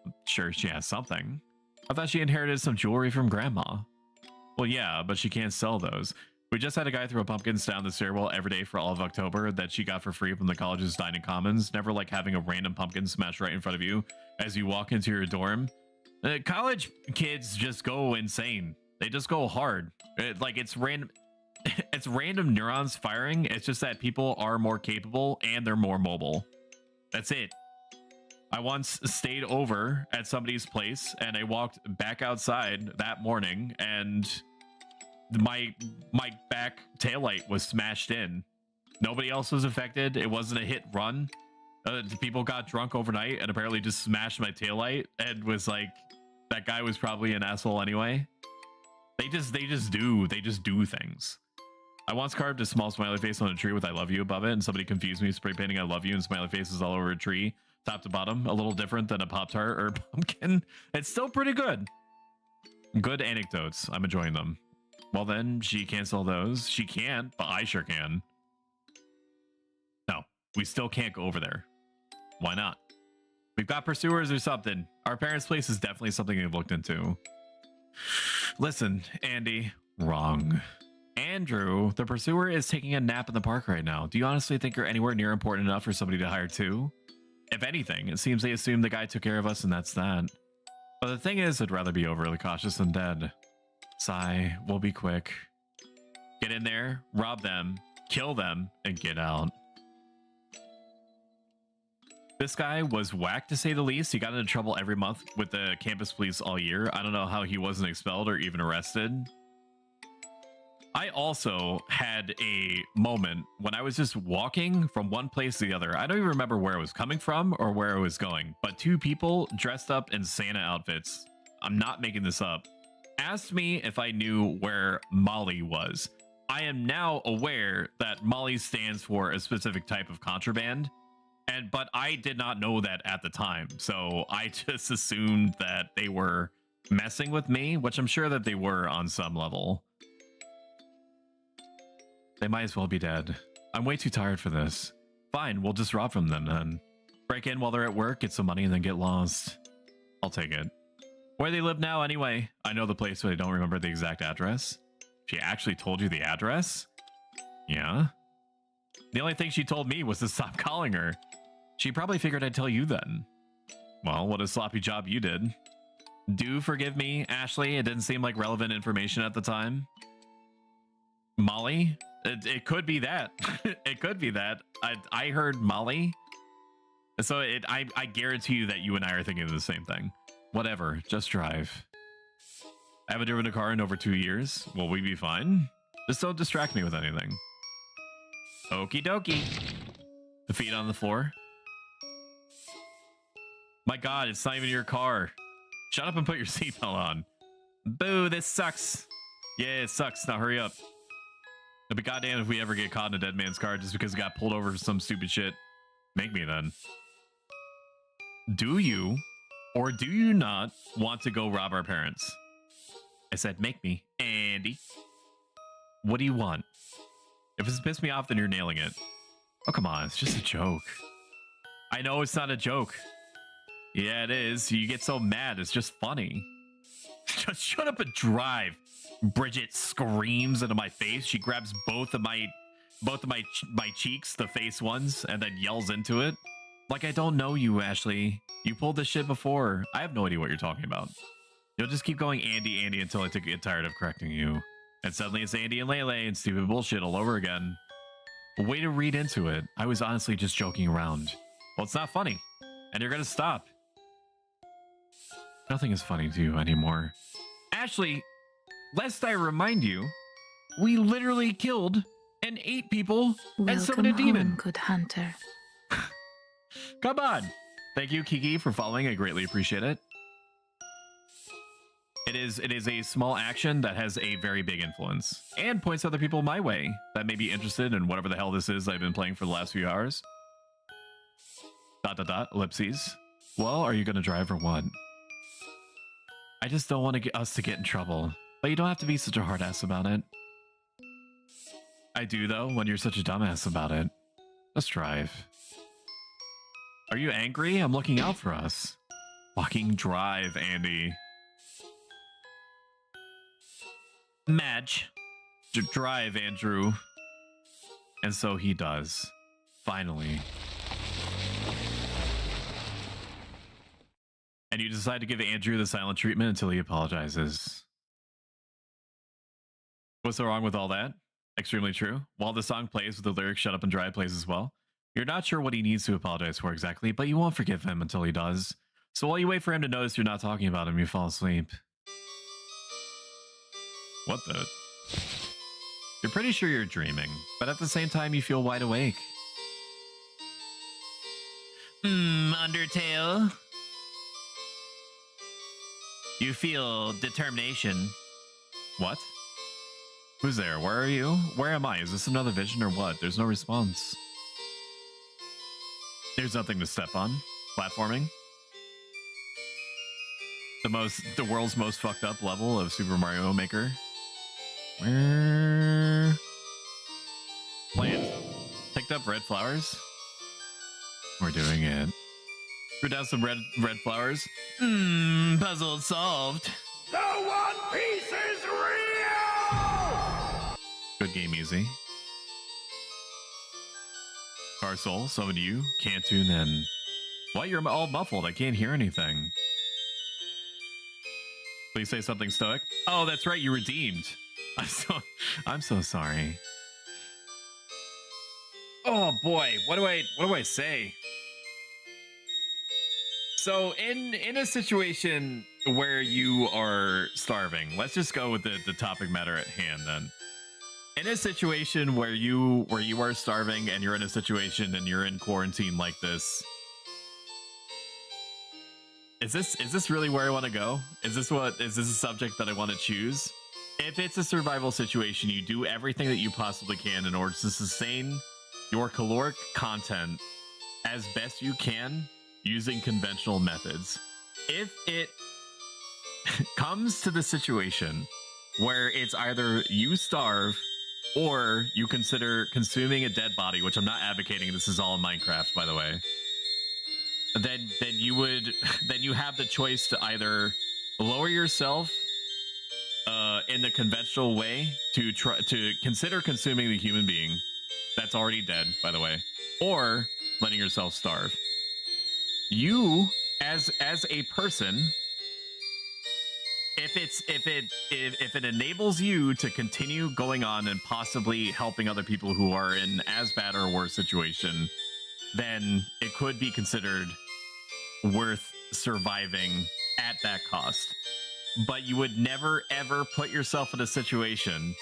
I'm sure she has something. I thought she inherited some jewelry from grandma. Well, yeah, but she can't sell those. We just had a guy throw pumpkins down the stairwell every day for all of October that she got for free from the college's dining commons. Never like having a random pumpkin smashed right in front of you as you walk into your dorm. College kids just go insane. They just go hard. It's random. It's random neurons firing. It's just that people are more capable and they're more mobile. That's it. I once stayed over at somebody's place and I walked back outside that morning and my back taillight was smashed in. Nobody else was affected. It wasn't a hit run. People got drunk overnight and apparently just smashed my taillight and was like, that guy was probably an asshole anyway. They just do things. I once carved a small smiley face on a tree with I love you above it, and somebody confused me spray painting I love you and smiley faces all over a tree, top to bottom. A little different than a Pop-Tart or pumpkin. It's still pretty good. Good anecdotes. I'm enjoying them. Well then, she can't sell those. She can't, but I sure can. No, we still can't go over there. Why not? We've got pursuers or something. Our parents' place is definitely something they've looked into. Listen, Andy, wrong. Andrew, the pursuer is taking a nap in the park right now. Do you honestly think you're anywhere near important enough for somebody to hire too? If anything, it seems they assume the guy took care of us and that's that. But the thing is, I'd rather be overly cautious than dead. Sigh, we'll be quick. Get in there, rob them, kill them, and get out. This guy was whacked, to say the least. He got into trouble every month with the campus police all year. I don't know how he wasn't expelled or even arrested. I also had a moment when I was just walking from one place to the other. I don't even remember where I was coming from or where I was going, but two people dressed up in Santa outfits, I'm not making this up, asked me if I knew where Molly was. I am now aware that Molly stands for a specific type of contraband, but I did not know that at the time. So I just assumed that they were messing with me, which I'm sure that they were on some level. They might as well be dead. I'm way too tired for this. Fine, we'll just rob from them then. Break in while they're at work, get some money, and then get lost. I'll take it. Where they live now, anyway? I know the place, but I don't remember the exact address. She actually told you the address? Yeah. The only thing she told me was to stop calling her. She probably figured I'd tell you then. Well, what a sloppy job you did. Do forgive me, Ashley. It didn't seem like relevant information at the time. Molly? It could be that. It could be that. I heard Molly. So I guarantee you that you and I are thinking of the same thing. Whatever, just drive. I haven't driven a car in over 2 years. Will we be fine? Just don't distract me with anything. Okie dokie. The feet on the floor. My god, it's not even your car. Shut up and put your seatbelt on. Boo, this sucks. Yeah, it sucks. Now hurry up. It'd be goddamn if we ever get caught in a dead man's car just because we got pulled over for some stupid shit. Make me then. Do you or do you not want to go rob our parents? I said make me. Andy. What do you want? If it's pissed me off, then you're nailing it. Oh, come on. It's just a joke. I know it's not a joke. Yeah, it is. You get so mad. It's just funny. Just shut up and drive. Bridget screams into my face. She grabs both of my cheeks, the face ones, and then yells into it. Like I don't know you, Ashley. You pulled this shit before. I have no idea what you're talking about. You'll just keep going Andy, Andy until I get tired of correcting you. And suddenly it's Andy and Leyley and stupid bullshit all over again. Way to read into it. I was honestly just joking around. Well, it's not funny. And you're gonna stop. Nothing is funny to you anymore. Ashley, lest I remind you, we literally killed and ate people and summoned a demon. Good hunter. Come on. Thank you, Kiki, for following. I greatly appreciate it. It is a small action that has a very big influence and points other people my way that may be interested in whatever the hell this is I've been playing for the last few hours. ... ellipses. Well, are you going to drive or what? I just don't want to get us to get in trouble, but you don't have to be such a hard ass about it. I do though, when you're such a dumbass about it. Just drive. Are you angry? I'm looking out for us. Fucking drive, Andy. Madge. Drive, Andrew. And so he does. Finally. And you decide to give Andrew the silent treatment until he apologizes. What's so wrong with all that? Extremely true. While the song plays with the lyrics Shut Up and Drive plays as well. You're not sure what he needs to apologize for exactly, but you won't forgive him until he does. So while you wait for him to notice you're not talking about him, you fall asleep. What the? You're pretty sure you're dreaming, but at the same time you feel wide awake. Undertale. You feel determination. What? Who's there? Where are you? Where am I? Is this another vision or what? There's no response. There's nothing to step on. Platforming. The world's most fucked up level of Super Mario Maker. Where? Plant. Picked up red flowers. We're doing it. Threw down some red flowers. Puzzle solved. The One Piece is real! Good game, easy. Car Soul, summoned you. Can't tune in. Why, you're all muffled? I can't hear anything. Please say something stoic. Oh, that's right, you redeemed. I'm so sorry. Oh boy, what do I say? So in a situation where you are starving, let's just go with the topic matter at hand then. In a situation where you are starving and you're in a situation and you're in quarantine like this, is this really where I want to go? Is this a subject that I want to choose? If it's a survival situation, you do everything that you possibly can in order to sustain your caloric content as best you can using conventional methods. If it comes to the situation where it's either you starve or you consider consuming a dead body, which I'm not advocating, this is all in Minecraft, by the way, then you have the choice to either lower yourself in the conventional way to consider consuming the human being that's already dead, by the way, or letting yourself starve. You, as a person, if it enables you to continue going on and possibly helping other people who are in as bad or worse situation, then it could be considered worth surviving at that cost. But you would never ever put yourself in a situation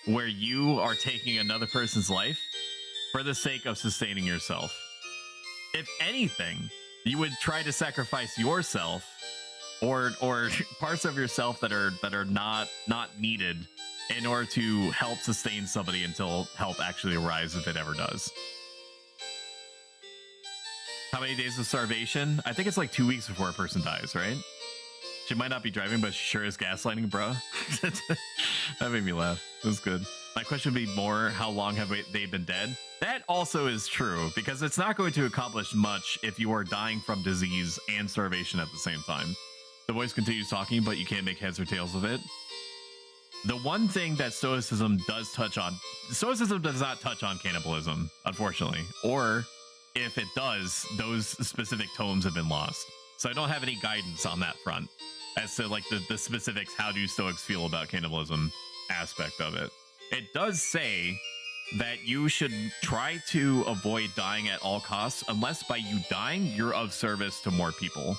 where you are taking another person's life for the sake of sustaining yourself. If anything, you would try to sacrifice yourself or parts of yourself that are not needed in order to help sustain somebody until help actually arrives, if it ever does. How many days of starvation? I think it's like 2 weeks before a person dies, right? She might not be driving, but she sure is gaslighting, bro. That made me laugh. It was good. My question would be more, how long have they been dead? That also is true, because it's not going to accomplish much if you are dying from disease and starvation at the same time. The voice continues talking, but you can't make heads or tails of it. The one thing that Stoicism does not touch on cannibalism, unfortunately. Or, if it does, those specific tomes have been lost. So I don't have any guidance on that front as to like the specifics, how do Stoics feel about cannibalism aspect of it. It does say that you should try to avoid dying at all costs, unless by you dying, you're of service to more people.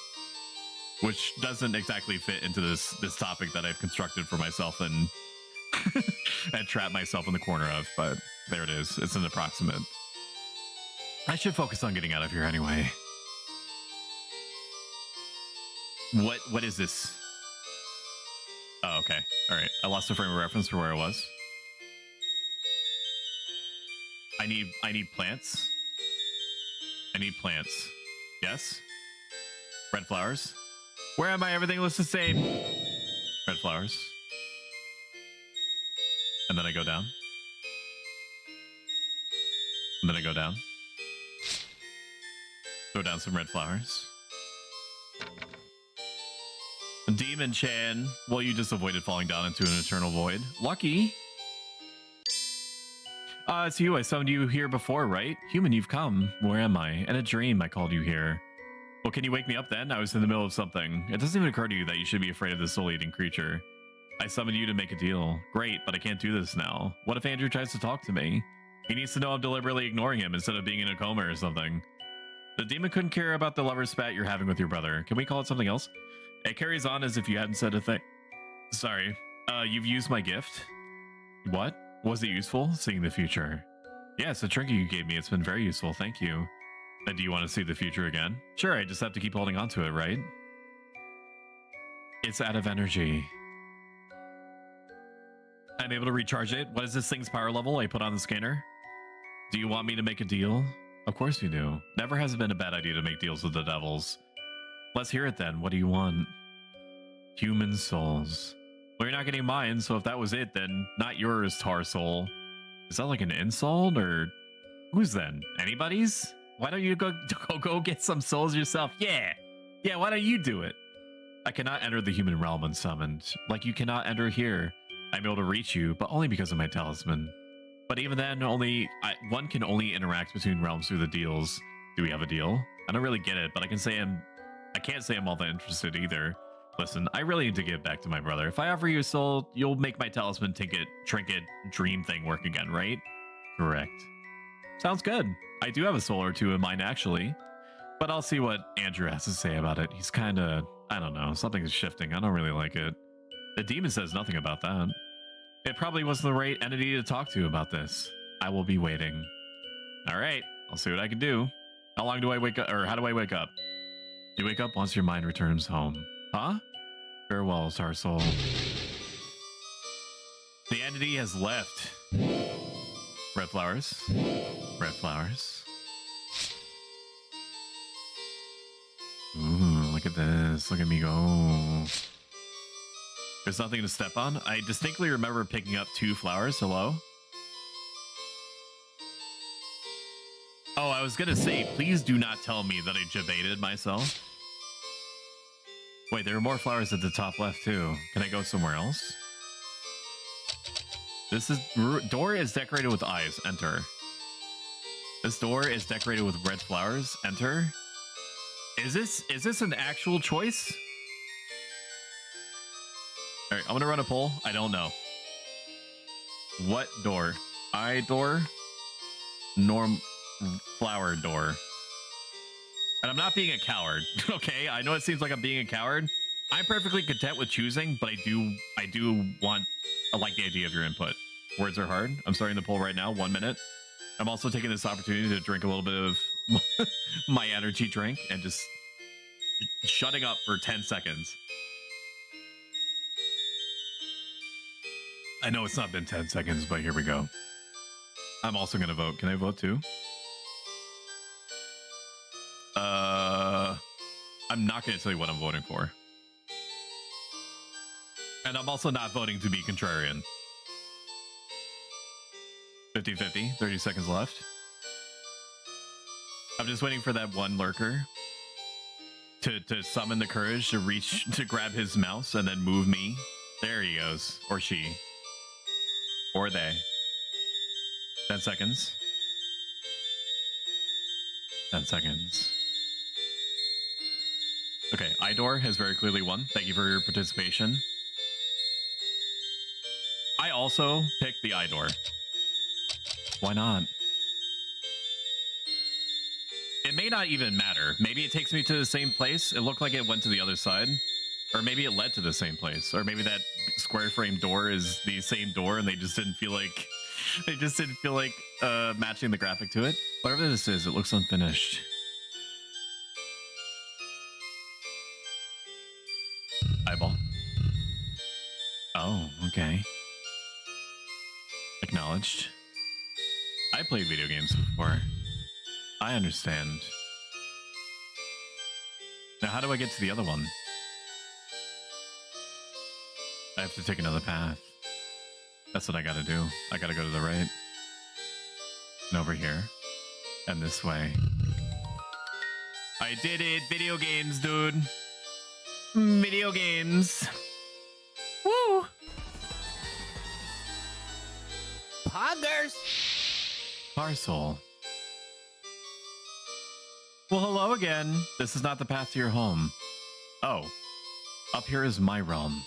Which doesn't exactly fit into this topic that I've constructed for myself and and trapped myself in the corner of, but there it is. It's an approximate. I should focus on getting out of here anyway. What is this? Oh, okay. All right. I lost a frame of reference for where I was. I need plants. I need plants. Yes. Red flowers. Where am I? Everything looks the same. Red flowers. And then I go down. And then I go down. Throw down some red flowers. Demon Chan. Well, you just avoided falling down into an eternal void. Lucky. It's you. I summoned you here before, right? Human, you've come. Where am I? In a dream, I called you here. Well, can you wake me up then? I was in the middle of something. It doesn't even occur to you that you should be afraid of this soul-eating creature. I summoned you to make a deal. Great, but I can't do this now. What if Andrew tries to talk to me? He needs to know I'm deliberately ignoring him instead of being in a coma or something. The demon couldn't care about the lover spat you're having with your brother. Can we call it something else? It carries on as if you hadn't said a thing. Sorry. You've used my gift? What? Was it useful? Seeing the future. Yeah, it's a trinket you gave me. It's been very useful. Thank you. And do you want to see the future again? Sure, I just have to keep holding on to it, right? It's out of energy. I'm able to recharge it. What is this thing's power level I put on the scanner? Do you want me to make a deal? Of course you do. Never has it been a bad idea to make deals with the devils. Let's hear it then. What do you want? Human souls. Well, you're not getting mine, so if that was it, then not yours, Tar Soul. Is that like an insult, or who's then? Anybody's? Why don't you go get some souls yourself? Yeah, why don't you do it? I cannot enter the human realm unsummoned. Like you cannot enter here. I'm able to reach you, but only because of my talisman. But even then, one can only interact between realms through the deals. Do we have a deal? I don't really get it, but I can't say I'm all that interested either. Listen, I really need to get back to my brother. If I offer you a soul, you'll make my talisman trinket dream thing work again, right? Correct. Sounds good. I do have a soul or two in mind, actually. But I'll see what Andrew has to say about it. He's kind of, I don't know, something's shifting. I don't really like it. The demon says nothing about that. It probably wasn't the right entity to talk to about this. I will be waiting. All right, I'll see what I can do. How long do I wake up, or how do I wake up? You wake up once your mind returns home. Huh? Farewell, Tar Soul. The entity has left. Red flowers. Red flowers. Ooh, look at this. Look at me go. There's nothing to step on. I distinctly remember picking up 2 flowers. Hello? Oh, I was gonna say, please do not tell me that I debated myself. Wait, there are more flowers at the top left too. Can I go somewhere else? Door is decorated with eyes. Enter. This door is decorated with red flowers. Enter. Is this an actual choice? All right, I'm gonna run a poll. I don't know. What door? Eye door? Flower door. And I'm not being a coward, okay? I know it seems like I'm being a coward. I'm perfectly content with choosing, but I like the idea of your input. Words are hard. I'm starting the poll right now. 1 minute. I'm also taking this opportunity to drink a little bit of my energy drink and just shutting up for 10 seconds. I know it's not been 10 seconds, but here we go. I'm also going to vote. Can I vote too? I'm not going to tell you what I'm voting for. And I'm also not voting to be contrarian. 50-50, 30 seconds left. I'm just waiting for that one lurker to summon the courage to grab his mouse and then move me. There he goes. Or she. Or they. 10 seconds. 10 seconds. Okay, Idor has very clearly won. Thank you for your participation. I also picked the Idor. Why not? It may not even matter. Maybe it takes me to the same place. It looked like it went to the other side. Or maybe it led to the same place. Or maybe that square frame door is the same door and they just didn't feel like matching the graphic to it. Whatever this is, it looks unfinished. Eyeball. Oh, okay. Acknowledged. I played video games before. I understand. Now, how do I get to the other one? I have to take another path. That's what I gotta do. I gotta go to the right. And over here. And this way. I did it! Video games, dude! Video games! Woo! Poggers! Parcel. Well, hello again. This is not the path to your home. Oh. Up here is my realm.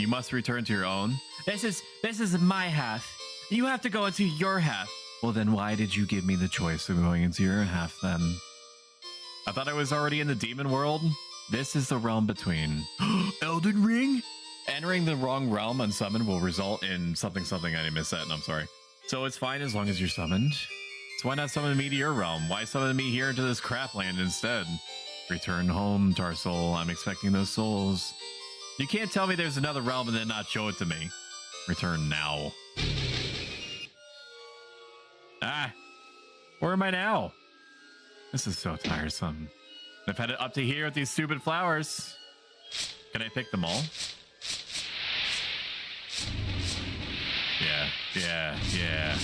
You must return to your own. This is my half. You have to go into your half. Well, then why did you give me the choice of going into your half then? I thought I was already in the demon world. This is the realm between. Elden Ring? Entering the wrong realm unsummoned will result in something. I didn't miss that, and I'm sorry. So it's fine as long as you're summoned. So why not summon me to your realm? Why summon me here into this crap land instead? Return home, Tar Soul. I'm expecting those souls. You can't tell me there's another realm and then not show it to me. Return now. Ah! Where am I now? This is so tiresome. I've had it up to here with these stupid flowers. Can I pick them all? Yeah, yeah, yeah.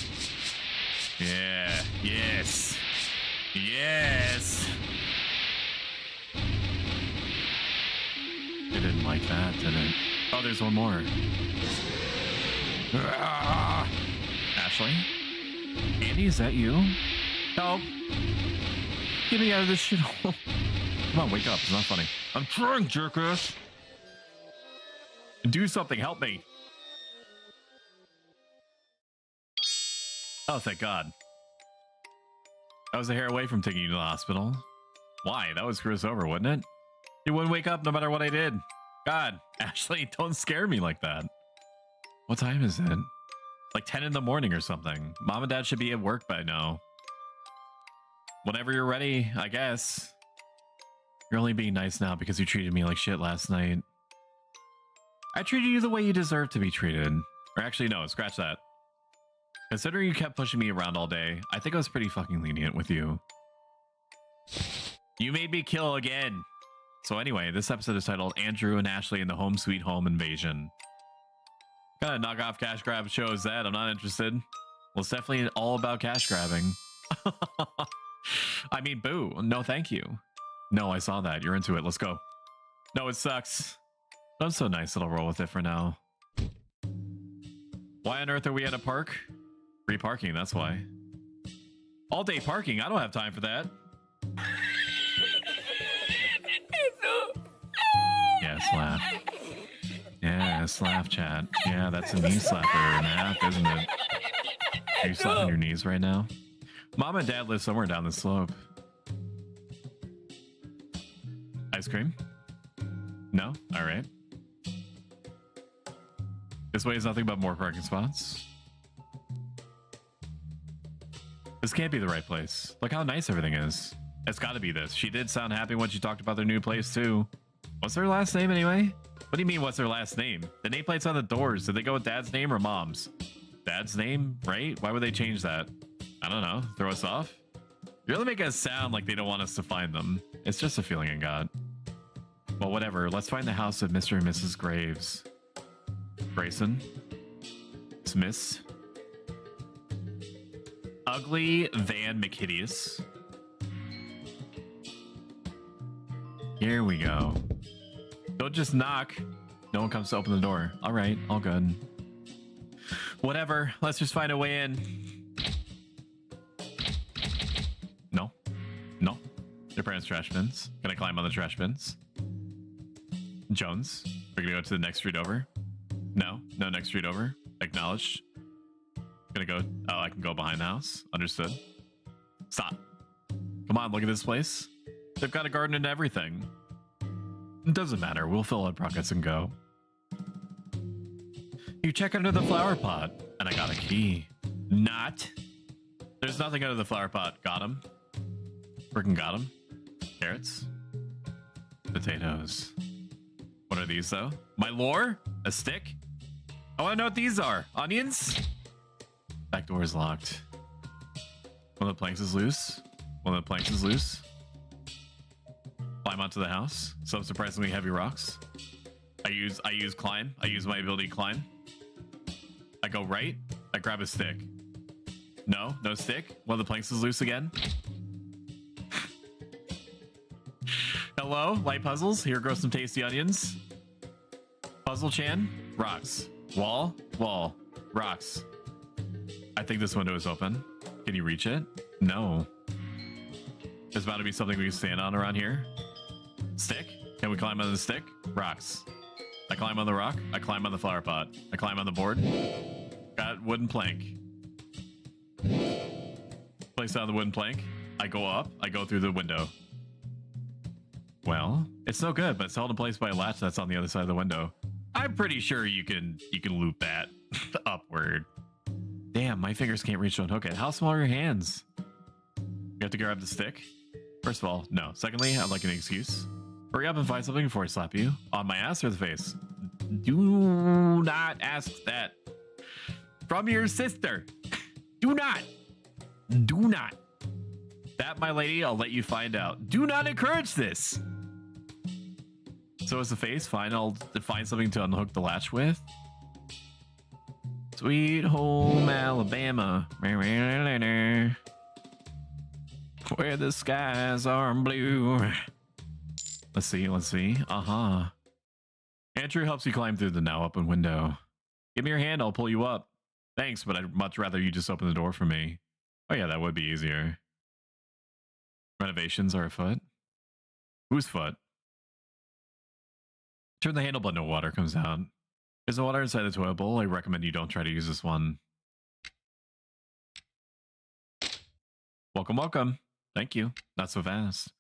Yeah, yes. Yes! It didn't like that, did it? Oh, there's one more. Ah! Ashley? Andy, is that you? Help! Get me out of this shithole. Come on, wake up. It's not funny. I'm trying, jerkass. Do something. Help me. Oh, thank God. I was a hair away from taking you to the hospital. Why? That would screw us over, wouldn't it? You wouldn't wake up no matter what I did. God, Ashley, don't scare me like that. What time is it? Like 10 in the morning or something. Mom and Dad should be at work by now. Whenever you're ready, I guess. You're only being nice now because you treated me like shit last night. I treated you the way you deserve to be treated. Or actually, no, scratch that. Considering you kept pushing me around all day, I think I was pretty fucking lenient with you. You made me kill again. So anyway, this episode is titled Andrew and Ashley in the Home Sweet Home Invasion. What kind of knockoff cash grab show is that? I'm not interested. Well, it's definitely all about cash grabbing. I mean, boo. No, thank you. No, I saw that. You're into it. Let's go. No, it sucks. But I'm so nice that I'll roll with it for now. Why on earth are we at a park? Free parking, that's why. All day parking? I don't have time for that. Yes, laugh. Yes, laugh, chat. Yeah, that's a knee slapper and a half, isn't it? Are you slapping your knees right now? Mom and Dad live somewhere down the slope. Ice cream? No? Alright. This way is nothing but more parking spots. This can't be the right place. Look how nice everything is. It's gotta be this. She did sound happy when she talked about their new place too. What's their last name anyway? What do you mean what's their last name? The nameplate's on the doors. Did they go with Dad's name or Mom's? Dad's name, right? Why would they change that? I don't know. Throw us off? You really make us sound like they don't want us to find them. It's just a feeling I got. Well, whatever. Let's find the house of Mr. and Mrs. Graves. Grayson. Smiths. Ugly Van McHideous. Here we go. Don't just knock. No one comes to open the door. All right, all good. Whatever. Let's just find a way in. No. No. Your parents' trash bins. Can I climb on the trash bins? Jones. We're gonna go to the next street over. No. No next street over. Acknowledged. Gonna go. Oh, I can go behind the house. Understood. Stop. Come on, look at this place. They've got a garden and everything. It doesn't matter. We'll fill our pockets and go. You check under the flower pot. And I got a key. Not. There's nothing under the flower pot. Got him. Freaking got him. Carrots. Potatoes. What are these though? My lore? A stick? I want to know what these are. Onions? Back door is locked. One of the planks is loose. One of the planks is loose. Climb onto the house. Some surprisingly heavy rocks. I use climb. I use my ability to climb. I go right. I grab a stick. No, no stick. One of the planks is loose again. Hello, light puzzles. Here grow some tasty onions. Puzzle Chan. Rocks. Wall. Wall. Rocks. I think this window is open. Can you reach it? No. There's about to be something we can stand on around here. Stick? Can we climb on the stick? Rocks. I climb on the rock. I climb on the flower pot. I climb on the board. Got wooden plank. Place on the wooden plank. I go up. I go through the window. Well, it's no good, but it's held in place by a latch that's on the other side of the window. I'm pretty sure you can loop that upward. Damn, my fingers can't reach to unhook it. How small are your hands? You have to grab the stick? First of all, no. Secondly, I'd like an excuse. Hurry up and find something before I slap you. On my ass or the face? Do not ask that. from your sister. Do not. Do not. That, my lady, I'll let you find out. Do not encourage this. So is the face? Fine, I'll find something to unhook the latch with. Sweet home Alabama. Where the skies are blue. Let's see, let's see. Uh-huh. Andrew helps you climb through the now open window. Give me your hand, I'll pull you up. Thanks, but I'd much rather you just open the door for me. Oh yeah, that would be easier. Renovations are afoot. Whose foot? Turn the handle button and water comes out. There's no water inside the toilet bowl. I recommend you don't try to use this one. Welcome, welcome. Thank you. Not so fast.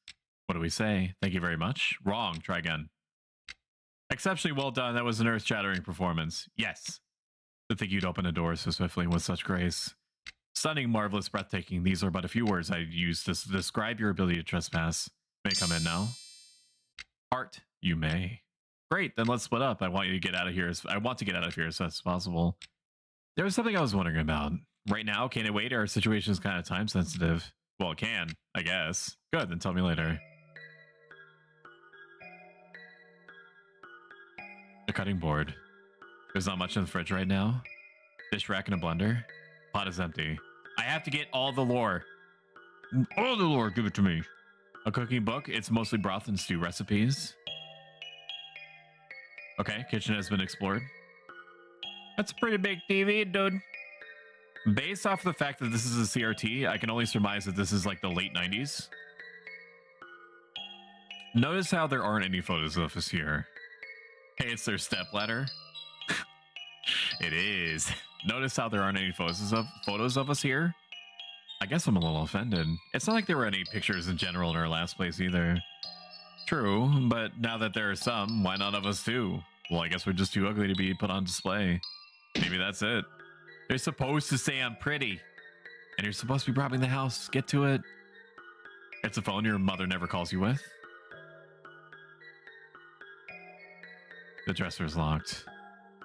What do we say? Thank you very much. Wrong. Try again. Exceptionally well done. That was an earth-shattering performance. Yes. To think you'd open a door so swiftly with such grace. Stunning, marvelous, breathtaking. These are but a few words I'd use to describe your ability to trespass. May I come in now? Art, you may. Great, then let's split up. I want to get out of here as fast as possible. There was something I was wondering about. Right now, can it wait? Our situation is kind of time sensitive. Well, it can, I guess. Good, then tell me later. The cutting board. There's not much in the fridge right now. Dish rack and a blender. Pot is empty. I have to get all the lore. All the lore, give it to me. A cooking book. It's mostly broth and stew recipes. Okay, kitchen has been explored. That's a pretty big TV, dude. Based off the fact that this is a CRT, I can only surmise that this is like the late 90s. Notice how there aren't any photos of us here. Hey, it's their stepladder. It is. Notice how there aren't any photos of us here? I guess I'm a little offended. It's not like there were any pictures in general in our last place either. True, but now that there are some, why not of us too? Well, I guess we're just too ugly to be put on display. Maybe that's it. They're supposed to say I'm pretty. And you're supposed to be robbing the house. Get to it. It's a phone your mother never calls you with. The dresser's locked.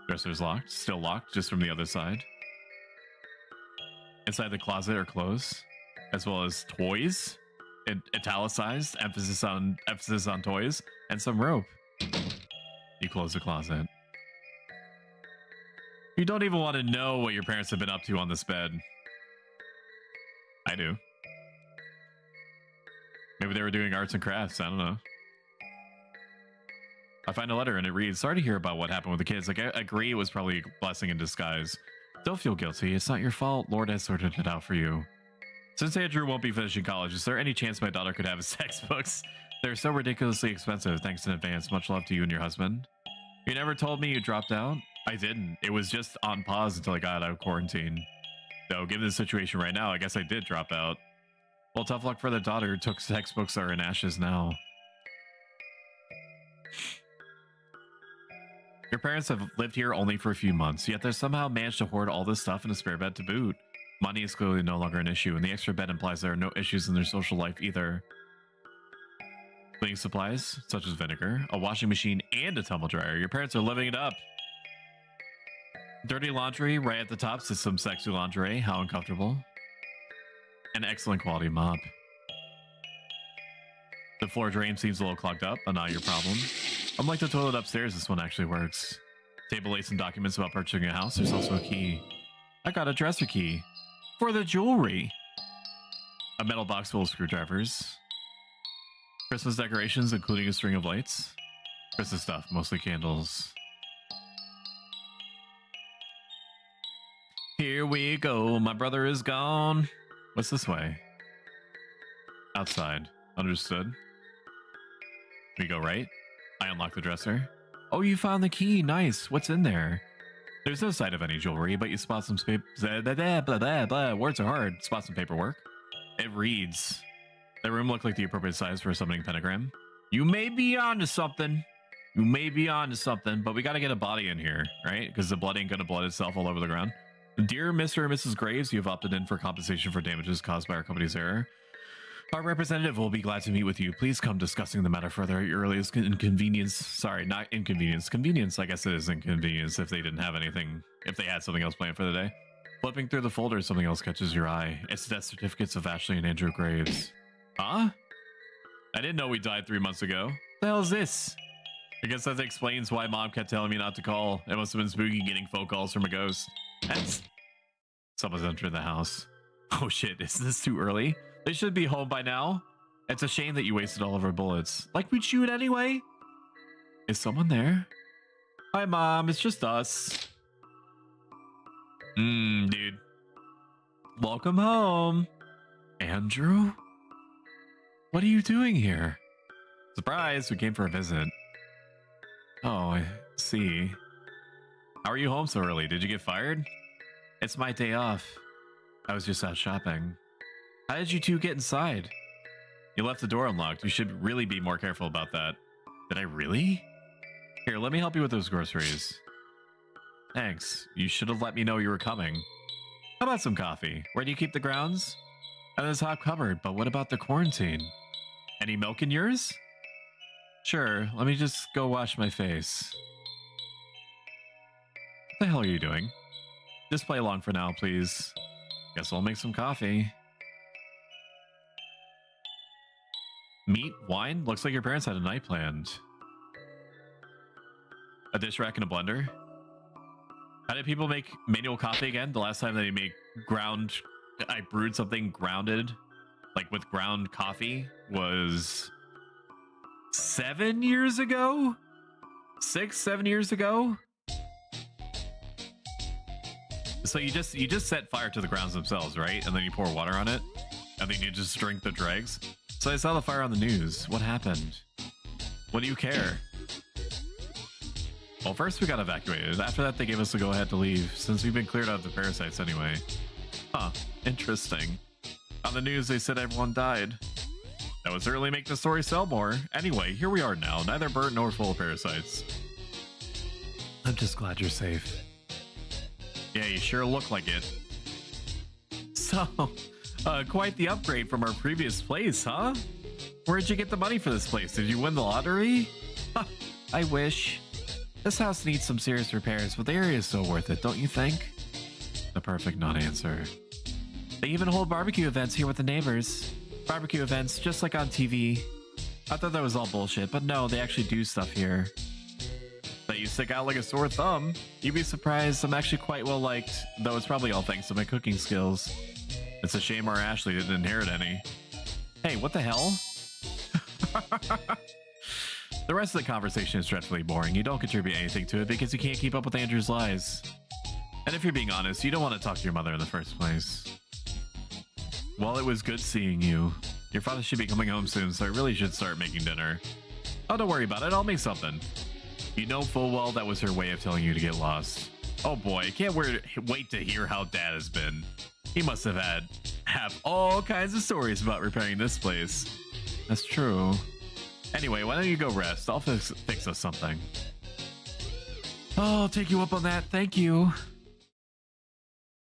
Dresser's locked. Still locked, just from the other side. Inside the closet are clothes, as well as toys. Italicized, emphasis on toys, and some rope. You close the closet. You don't even want to know what your parents have been up to on this bed. I do. Maybe they were doing arts and crafts, I don't know. I find a letter and it reads, sorry to hear about what happened with the kids. Like, I agree it was probably a blessing in disguise. Don't feel guilty, it's not your fault. Lord has sorted it out for you. Since Andrew won't be finishing college, is there any chance my daughter could have his textbooks? They're so ridiculously expensive. Thanks in advance. Much love to you and your husband. You never told me you dropped out? I didn't. It was just on pause until I got out of quarantine. Though, given the situation right now, I guess I did drop out. Well, tough luck for the daughter who took textbooks are in ashes now. Your parents have lived here only for a few months, yet they've somehow managed to hoard all this stuff in a spare bed to boot. Money is clearly no longer an issue, and the extra bed implies there are no issues in their social life either. Cleaning supplies, such as vinegar, a washing machine, and a tumble dryer. Your parents are living it up. Dirty laundry, right at the top, sits some sexy lingerie. How uncomfortable. An excellent quality mop. The floor drain seems a little clogged up, but not your problem. Unlike the toilet upstairs, this one actually works. Table laid some documents about purchasing a house. There's also a key. I got a dresser key. For the jewelry. A metal box full of screwdrivers. Christmas decorations, including a string of lights. Christmas stuff, mostly candles. Here we go, my brother is gone. What's this way? Outside. Understood. We go right. I unlock the dresser. Oh, you found the key. Nice. What's in there? There's no sight of any jewelry, but you spot some words are hard. Spot some paperwork. It reads. The room looked like the appropriate size for a summoning pentagram. You may be onto something. You may be onto something, but we got to get a body in here, right? Because the blood ain't going to blood itself all over the ground. Dear Mr. and Mrs. Graves, you have opted in for compensation for damages caused by our company's error. Our representative will be glad to meet with you. Please come discussing the matter further at your earliest inconvenience. Sorry, not inconvenience. Convenience, I guess it is inconvenience if they didn't have anything, if they had something else planned for the day. Flipping through the folder, something else catches your eye. It's death certificates of Ashley and Andrew Graves. Huh? I didn't know we died 3 months ago. What the hell is this? I guess that explains why Mom kept telling me not to call. It must have been spooky getting phone calls from a ghost. That's... Someone's entered the house. Oh shit, isn't this too early? They should be home by now. It's a shame that you wasted all of our bullets. Like we'd shoot anyway? Is someone there? Hi Mom, it's just us. Dude. Welcome home. Andrew? What are you doing here? Surprise, we came for a visit. Oh, I see. How are you home so early? Did you get fired? It's my day off. I was just out shopping. How did you two get inside? You left the door unlocked. You should really be more careful about that. Did I really? Here, let me help you with those groceries. Thanks. You should have let me know you were coming. How about some coffee? Where do you keep the grounds? In this hot cupboard, but what about the quarantine? Any milk in yours? Sure, let me just go wash my face. What the hell are you doing? Just play along for now, please. Guess I'll make some coffee. Meat? Wine? Looks like your parents had a night planned. A dish rack and a blender? How did people make manual coffee again? The last time they made I brewed something grounded, like with ground coffee, was 7 years ago? 7 years ago? So you just set fire to the grounds themselves, right? And then you pour water on it, and then you just drink the dregs. So I saw the fire on the news. What happened? What do you care? Well, first we got evacuated. After that, they gave us the go-ahead to leave, since we've been cleared out of the parasites anyway. Huh, interesting. On the news, they said everyone died. That would certainly make the story sell more. Anyway, here we are now, neither burnt nor full of parasites. I'm just glad you're safe. Yeah, you sure look like it. So, quite the upgrade from our previous place, huh? Where'd you get the money for this place? Did you win the lottery? I wish. This house needs some serious repairs, but the area is so worth it, don't you think? The perfect non-answer. They even hold barbecue events here with the neighbors. Barbecue events, just like on TV. I thought that was all bullshit, but no, they actually do stuff here. That you stick out like a sore thumb. You'd be surprised, I'm actually quite well liked, though it's probably all thanks to my cooking skills. It's a shame our Ashley didn't inherit any. Hey, what the hell? The rest of the conversation is dreadfully boring. You don't contribute anything to it because you can't keep up with Andrew's lies. And if you're being honest, you don't want to talk to your mother in the first place. Well, it was good seeing you. Your father should be coming home soon, so I really should start making dinner. Oh, don't worry about it. I'll make something. You know full well that was her way of telling you to get lost. Oh boy, I can't wait to hear how Dad has been. He must have all kinds of stories about repairing this place. That's true. Anyway, why don't you go rest? I'll fix us something. Oh, I'll take you up on that. Thank you.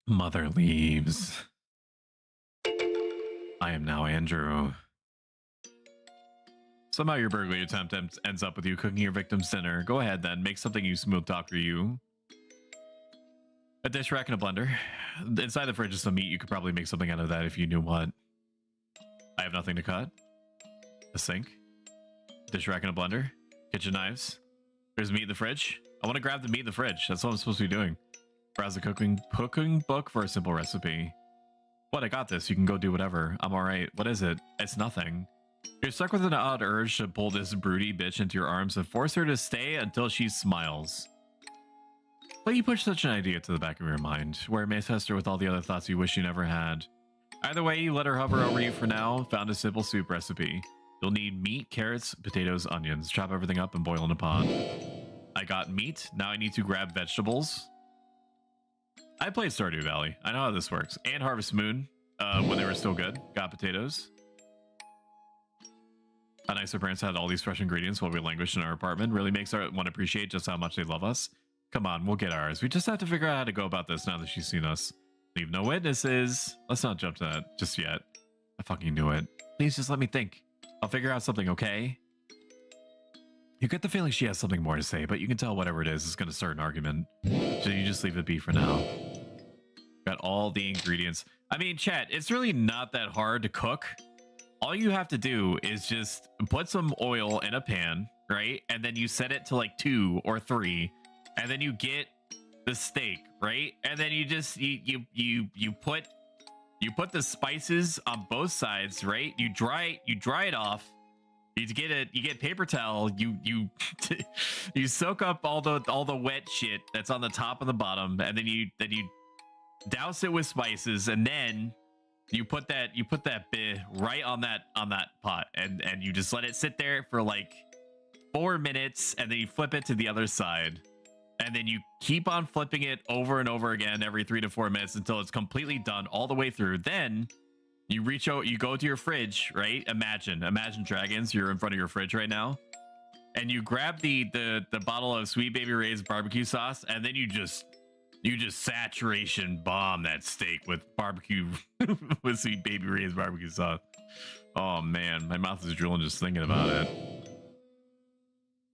Mother leaves. I am now Andrew. Somehow your burglary attempt ends up with you cooking your victim's dinner. Go ahead then, make something, you smooth talker, you. A dish rack and a blender. Inside the fridge is some meat. You could probably make something out of that if you knew what. I have nothing to cut. A sink. Dish rack and a blender. Kitchen knives. There's meat in the fridge. I want to grab the meat in the fridge. That's what I'm supposed to be doing. Browse the cooking book for a simple recipe. What? I got this. You can go do whatever. I'm alright. What is it? It's nothing. You're stuck with an odd urge to pull this broody bitch into your arms and force her to stay until she smiles. But you push such an idea to the back of your mind, where it may fester with all the other thoughts you wish you never had. Either way, you let her hover over you for now. Found a simple soup recipe. You'll need meat, carrots, potatoes, onions. Chop everything up and boil in a pot. I got meat. Now I need to grab vegetables. I played Stardew Valley. I know how this works. And Harvest Moon, when they were still good. Got potatoes. How nice our parents had all these fresh ingredients while we languished in our apartment. Really makes one appreciate just how much they love us. Come on, we'll get ours. We just have to figure out how to go about this now that she's seen us. Leave no witnesses. Let's not jump to that just yet. I fucking knew it. Please just let me think. I'll figure out something, okay? You get the feeling she has something more to say, but you can tell whatever it is going to start an argument. So you just leave it be for now. got all the ingredients. I mean, chat, it's really not that hard to cook. All you have to do is just put some oil in a pan, right? And then you set it to like 2 or 3, and then you get the steak, right? And then you just you put the spices on both sides, right? You dry it off. You get paper towel. You soak up all the wet shit that's on the top and the bottom, and then you douse it with spices, and then you put that bit right on that pot, and you just let it sit there for like 4 minutes, and then you flip it to the other side, and then you keep on flipping it over and over again every 3 to 4 minutes until it's completely done all the way through. Then you reach out, you go to your fridge, right? Imagine dragons, you're in front of your fridge right now, and you grab the bottle of Sweet Baby Ray's barbecue sauce, and then you just saturation bomb that steak with barbecue with Sweet Baby Ray's barbecue sauce. Oh man, my mouth is drooling just thinking about it.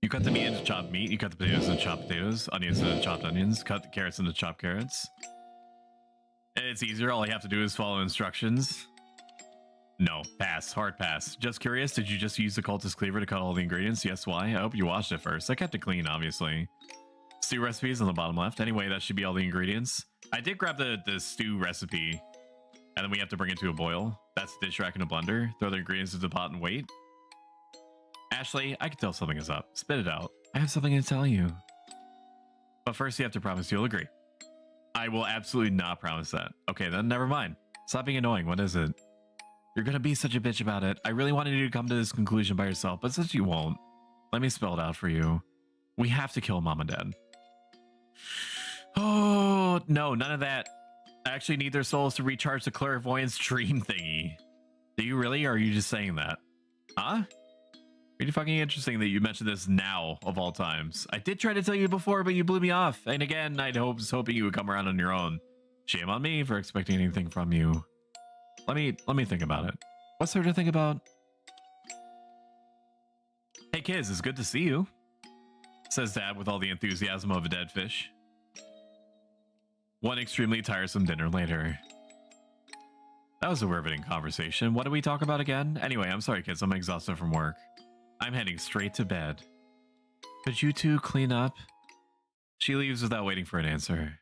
You cut the meat into chopped meat, you cut the potatoes into chopped potatoes, onions into chopped onions, cut the carrots into chopped carrots. And it's easier, all you have to do is follow instructions. No, pass, hard pass. Just curious, did you just use the cultist cleaver to cut all the ingredients? Yes, why? I hope you washed it first. I kept it clean, obviously. Stew recipes on the bottom left. Anyway, that should be all the ingredients. I did grab the stew recipe, and then we have to bring it to a boil. That's the dish rack in a blender. Throw the ingredients into the pot and wait. Ashley, I can tell something is up. Spit it out. I have something to tell you. But first, you have to promise you'll agree. I will absolutely not promise that. Okay, then never mind. Stop being annoying. What is it? You're gonna be such a bitch about it. I really wanted you to come to this conclusion by yourself, but since you won't, let me spell it out for you. We have to kill Mom and Dad. Oh, no, none of that. I actually need their souls to recharge the clairvoyance dream thingy. Do you really, or are you just saying that? Huh? Pretty fucking interesting that you mentioned this now, of all times. I did try to tell you before, but you blew me off. And again, I was hoping you would come around on your own. Shame on me for expecting anything from you. Let me think about it. What's there to think about? Hey kids, it's good to see you, says Dad with all the enthusiasm of a dead fish. One extremely tiresome dinner later. That was a riveting conversation. What did we talk about again? Anyway, I'm sorry kids, I'm exhausted from work. I'm heading straight to bed. Could you two clean up? She leaves without waiting for an answer.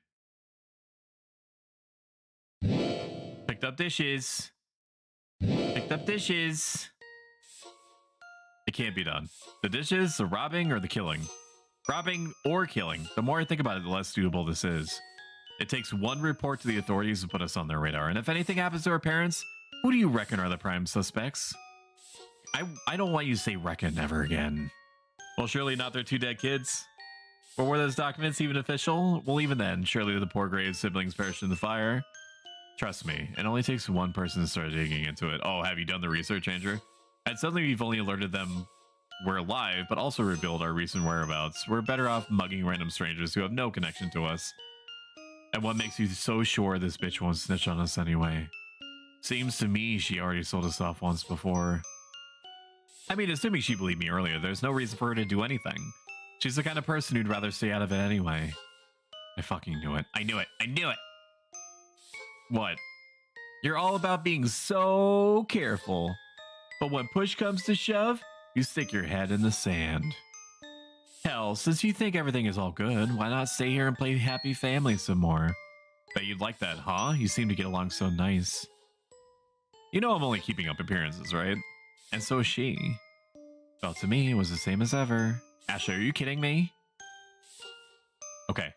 Picked up dishes. Picked up dishes. It can't be done. The dishes, the robbing, or the killing? Robbing or killing. The more I think about it, the less doable this is. It takes one report to the authorities to put us on their radar. And if anything happens to our parents, who do you reckon are the prime suspects? I don't want you to say reckon ever again. Well, surely not their 2 dead kids. But were those documents even official? Well, even then, surely the poor Gray's siblings perished in the fire. Trust me, it only takes one person to start digging into it. Oh, have you done the research, Andrew? And suddenly we've only alerted them we're alive, but also revealed our recent whereabouts. We're better off mugging random strangers who have no connection to us. And what makes you so sure this bitch won't snitch on us anyway? Seems to me she already sold us off once before. I mean, assuming she believed me earlier, there's no reason for her to do anything. She's the kind of person who'd rather stay out of it anyway. I fucking knew it. I knew it. I knew it! What? You're all about being so careful. But when push comes to shove, you stick your head in the sand. Hell, since you think everything is all good, why not stay here and play Happy Family some more? Bet you'd like that, huh? You seem to get along so nice. You know I'm only keeping up appearances, right? And so is she. Felt to me it was the same as ever. Ashley, are you kidding me? Okay.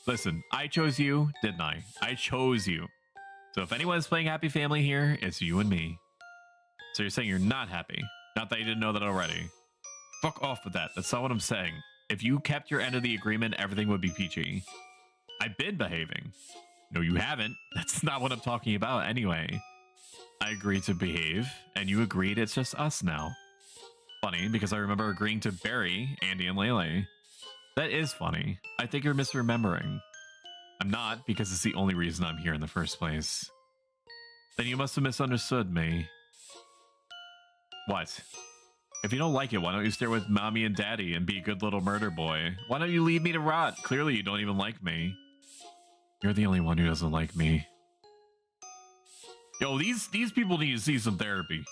Listen, I chose you, didn't I? I chose you. So if anyone's playing Happy Family here, it's you and me. So you're saying you're not happy? Not that you didn't know that already. Fuck off with that. That's not what I'm saying. If you kept your end of the agreement, everything would be peachy. I've been behaving. No, you haven't. That's not what I'm talking about anyway. I agreed to behave, and you agreed it's just us now. Funny, because I remember agreeing to bury Andy and Leyley. That is funny. I think you're misremembering. I'm not, because it's the only reason I'm here in the first place. Then you must have misunderstood me. What? If you don't like it, why don't you stay with mommy and daddy and be a good little murder boy? Why don't you leave me to rot? Clearly you don't even like me. You're the only one who doesn't like me. Yo, these people need to see some therapy.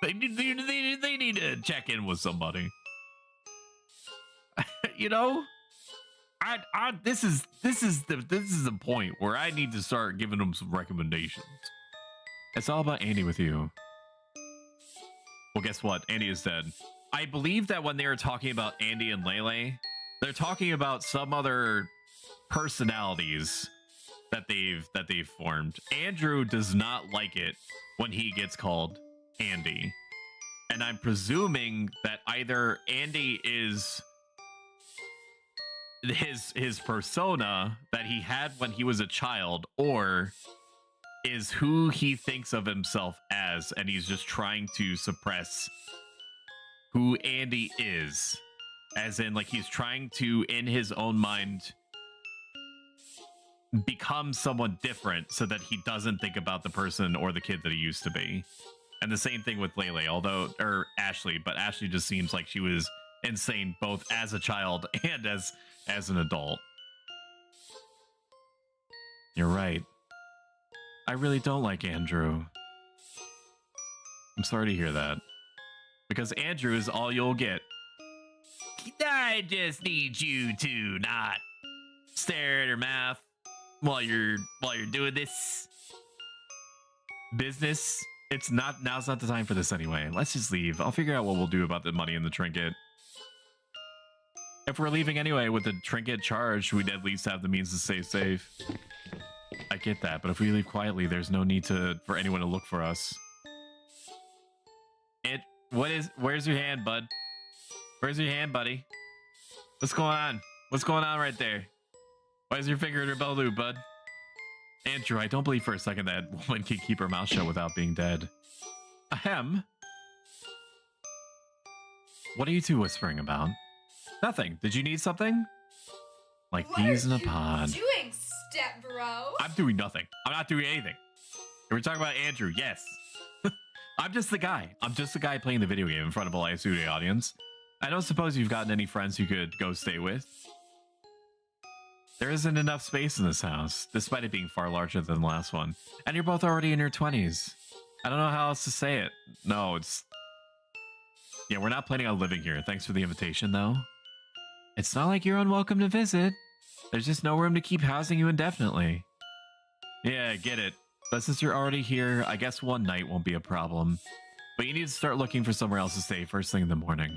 they need to check in with somebody. You know, this is the point where I need to start giving them some recommendations. It's all about Andy with you. Well, guess what? Andy is dead. I believe that when they were talking about Andy and Leyley, they're talking about some other personalities that they've formed. Andrew does not like it when he gets called Andy. And I'm presuming that either Andy is his persona that he had when he was a child, or is who he thinks of himself as, and he's just trying to suppress who Andy is. As in, like, he's trying to, in his own mind, become someone different so that he doesn't think about the person or the kid that he used to be. And the same thing with Leyley, or Ashley, but Ashley just seems like she was insane both as a child and as an adult. You're right. I really don't like Andrew. I'm sorry to hear that. Because Andrew is all you'll get. I just need you to not stare at her mouth while you're doing this business. Now's not the time for this anyway. Let's just leave. I'll figure out what we'll do about the money and the trinket. If we're leaving anyway with the trinket charged, we'd at least have the means to stay safe. I get that, but if we leave quietly, there's no need for anyone to look for us. Where's your hand, bud? Where's your hand, buddy? What's going on? What's going on right there? Why is your finger in her bell loop, bud? Andrew, I don't believe for a second that woman can keep her mouth shut without being dead. Ahem. What are you two whispering about? Nothing. Did you need something? Like peas in a pod. What are you doing, step bro? I'm doing nothing. I'm not doing anything. We're talking about Andrew, yes. I'm just the guy. I'm just the guy playing the video game in front of a live studio audience. I don't suppose you've gotten any friends you could go stay with. There isn't enough space in this house, despite it being far larger than the last one. And you're both already in your 20s. I don't know how else to say it. No, it's... Yeah, we're not planning on living here. Thanks for the invitation, though. It's not like you're unwelcome to visit. There's just no room to keep housing you indefinitely. Yeah, I get it. But since you're already here, I guess one night won't be a problem. But you need to start looking for somewhere else to stay first thing in the morning.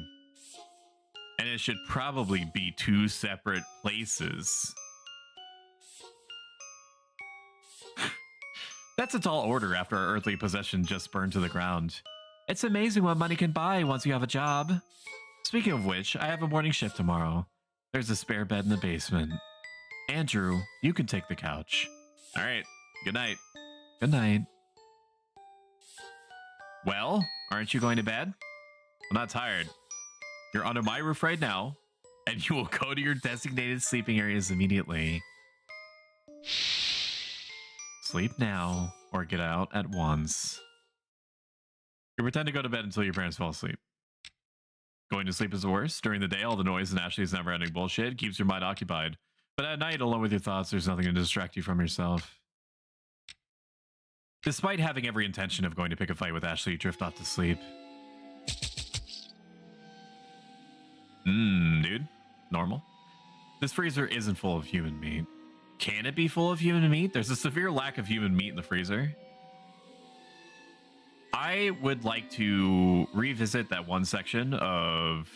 And it should probably be 2 separate places. That's a tall order after our earthly possession just burned to the ground. It's amazing what money can buy once you have a job. Speaking of which, I have a morning shift tomorrow. There's a spare bed in the basement. Andrew, you can take the couch. All right. Good night. Good night. Well, aren't you going to bed? I'm not tired. You're under my roof right now, and you will go to your designated sleeping areas immediately. Sleep now, or get out at once. You pretend to go to bed until your parents fall asleep. Going to sleep is the worst. During the day, all the noise and Ashley's never-ending bullshit keeps your mind occupied. But at night, alone with your thoughts, there's nothing to distract you from yourself. Despite having every intention of going to pick a fight with Ashley, you drift off to sleep. Dude. Normal. This freezer isn't full of human meat. Can it be full of human meat? There's a severe lack of human meat in the freezer. I would like to revisit that one section of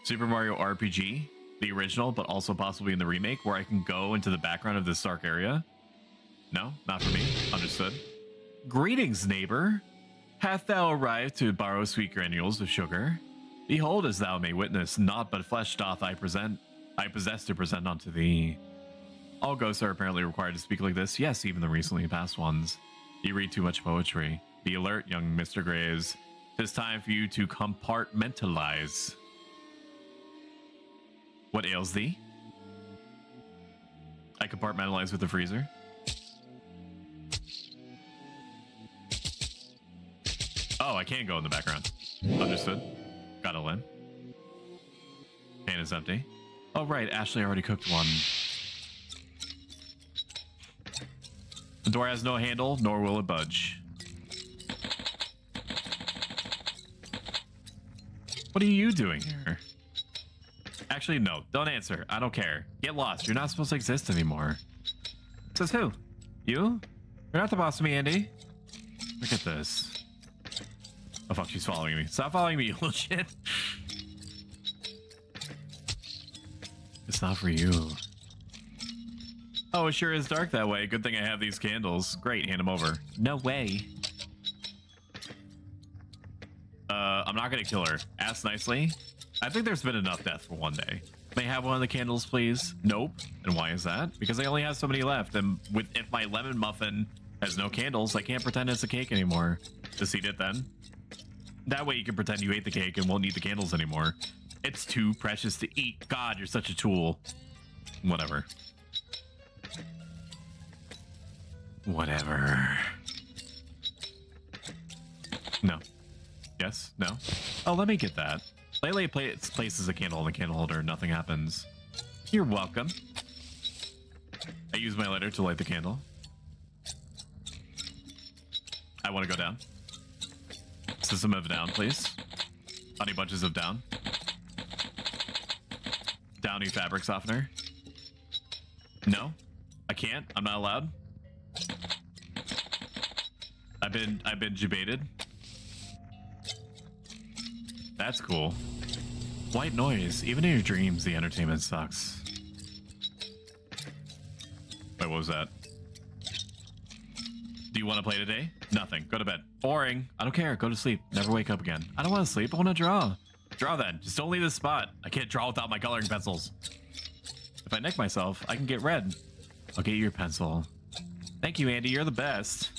Super Mario RPG, the original, but also possibly in the remake, where I can go into the background of this dark area. No, not for me. Understood. Greetings, neighbor. Hath thou arrived to borrow sweet granules of sugar? Behold, as thou may witness, naught but flesh doth I possess to present unto thee. All ghosts are apparently required to speak like this. Yes, even the recently passed ones. You read too much poetry. Be alert, young Mr. Graves. 'Tis time for you to compartmentalize. What ails thee? I compartmentalize with the freezer. Oh, I can go in the background. Understood. Got a limb. Pan is empty. Oh, right. Ashley already cooked one. The door has no handle, nor will it budge. What are you doing here? Actually, no. Don't answer. I don't care. Get lost. You're not supposed to exist anymore. Says who? You? You're not the boss of me, Andy. Look at this. Oh, fuck. She's following me. Stop following me, you little shit. It's not for you. Oh, it sure is dark that way. Good thing I have these candles. Great. Hand them over. No way. I'm not gonna kill her. Ask nicely. I think there's been enough death for one day. May I have one of the candles, please? Nope. And why is that? Because I only have so many left. And if my lemon muffin has no candles, I can't pretend it's a cake anymore. Just eat it then. That way you can pretend you ate the cake and won't need the candles anymore. It's too precious to eat. God, you're such a tool. Whatever. Whatever. No. Yes? No? Oh, let me get that. Leyley places a candle in the candle holder. Nothing happens. You're welcome. I use my lighter to light the candle. I want to go down. System of down, please. Honey bunches of down. Downy fabric softener. No, I can't. I'm not allowed. I've been debated. That's cool. White noise. Even in your dreams, the entertainment sucks. Wait, what was that? Do you want to play today? Nothing. Go to bed. Boring. I don't care. Go to sleep. Never wake up again. I don't want to sleep. I want to draw. Draw then. Just don't leave this spot. I can't draw without my coloring pencils. If I neck myself, I can get red. I'll get you your pencil. Thank you, Andy. You're the best.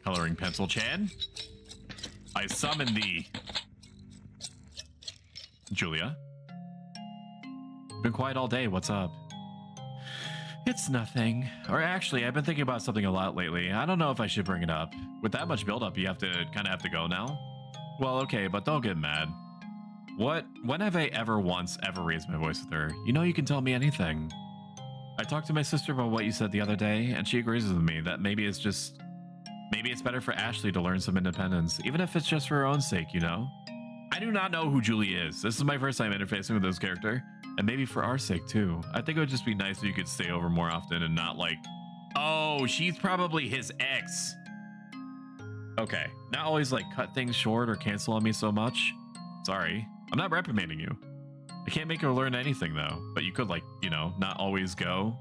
Coloring pencil, Chad. I summon thee. Julia. Been quiet all day. What's up? It's nothing. Or actually, I've been thinking about something a lot lately. I don't know if I should bring it up. With that much buildup, you have to kind of have to go now. Well, okay, but don't get mad. When have I ever raised my voice with her? You know you can tell me anything. I talked to my sister about what you said the other day, and she agrees with me that maybe it's better for Ashley to learn some independence, even if it's just for her own sake, you know? I do not know who Julie is. This is my first time interfacing with this character, and maybe for our sake too. I think it would just be nice if you could stay over more often and not like, oh, she's probably his ex. Okay, not always like cut things short or cancel on me so much. Sorry, I'm not reprimanding you. I can't make her learn anything though, but you could like, you know, not always go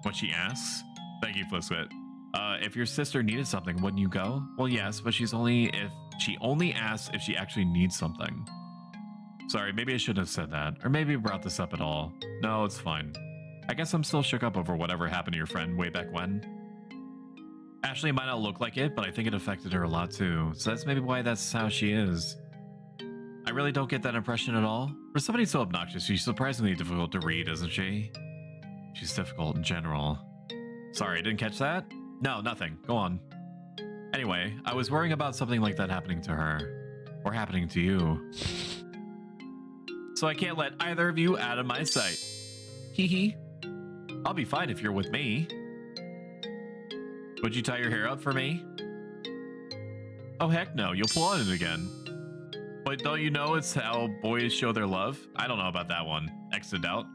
when she asks. Thank you, Fliswit. If your sister needed something, wouldn't you go? Well, yes, but she only asks if she actually needs something. Sorry, maybe I shouldn't have said that, or maybe brought this up at all. No, it's fine. I guess I'm still shook up over whatever happened to your friend way back when. Ashley might not look like it, but I think it affected her a lot too, so that's maybe why that's how she is. I really don't get that impression at all. For somebody so obnoxious, she's surprisingly difficult to read, isn't she? She's difficult in general. Sorry, didn't catch that? No, nothing. Go on. Anyway, I was worrying about something like that happening to her. Or happening to you. So I can't let either of you out of my sight. Hee hee. I'll be fine if you're with me. Would you tie your hair up for me? Oh heck no, you'll pull on it again. But don't you know it's how boys show their love? I don't know about that one. Exit out.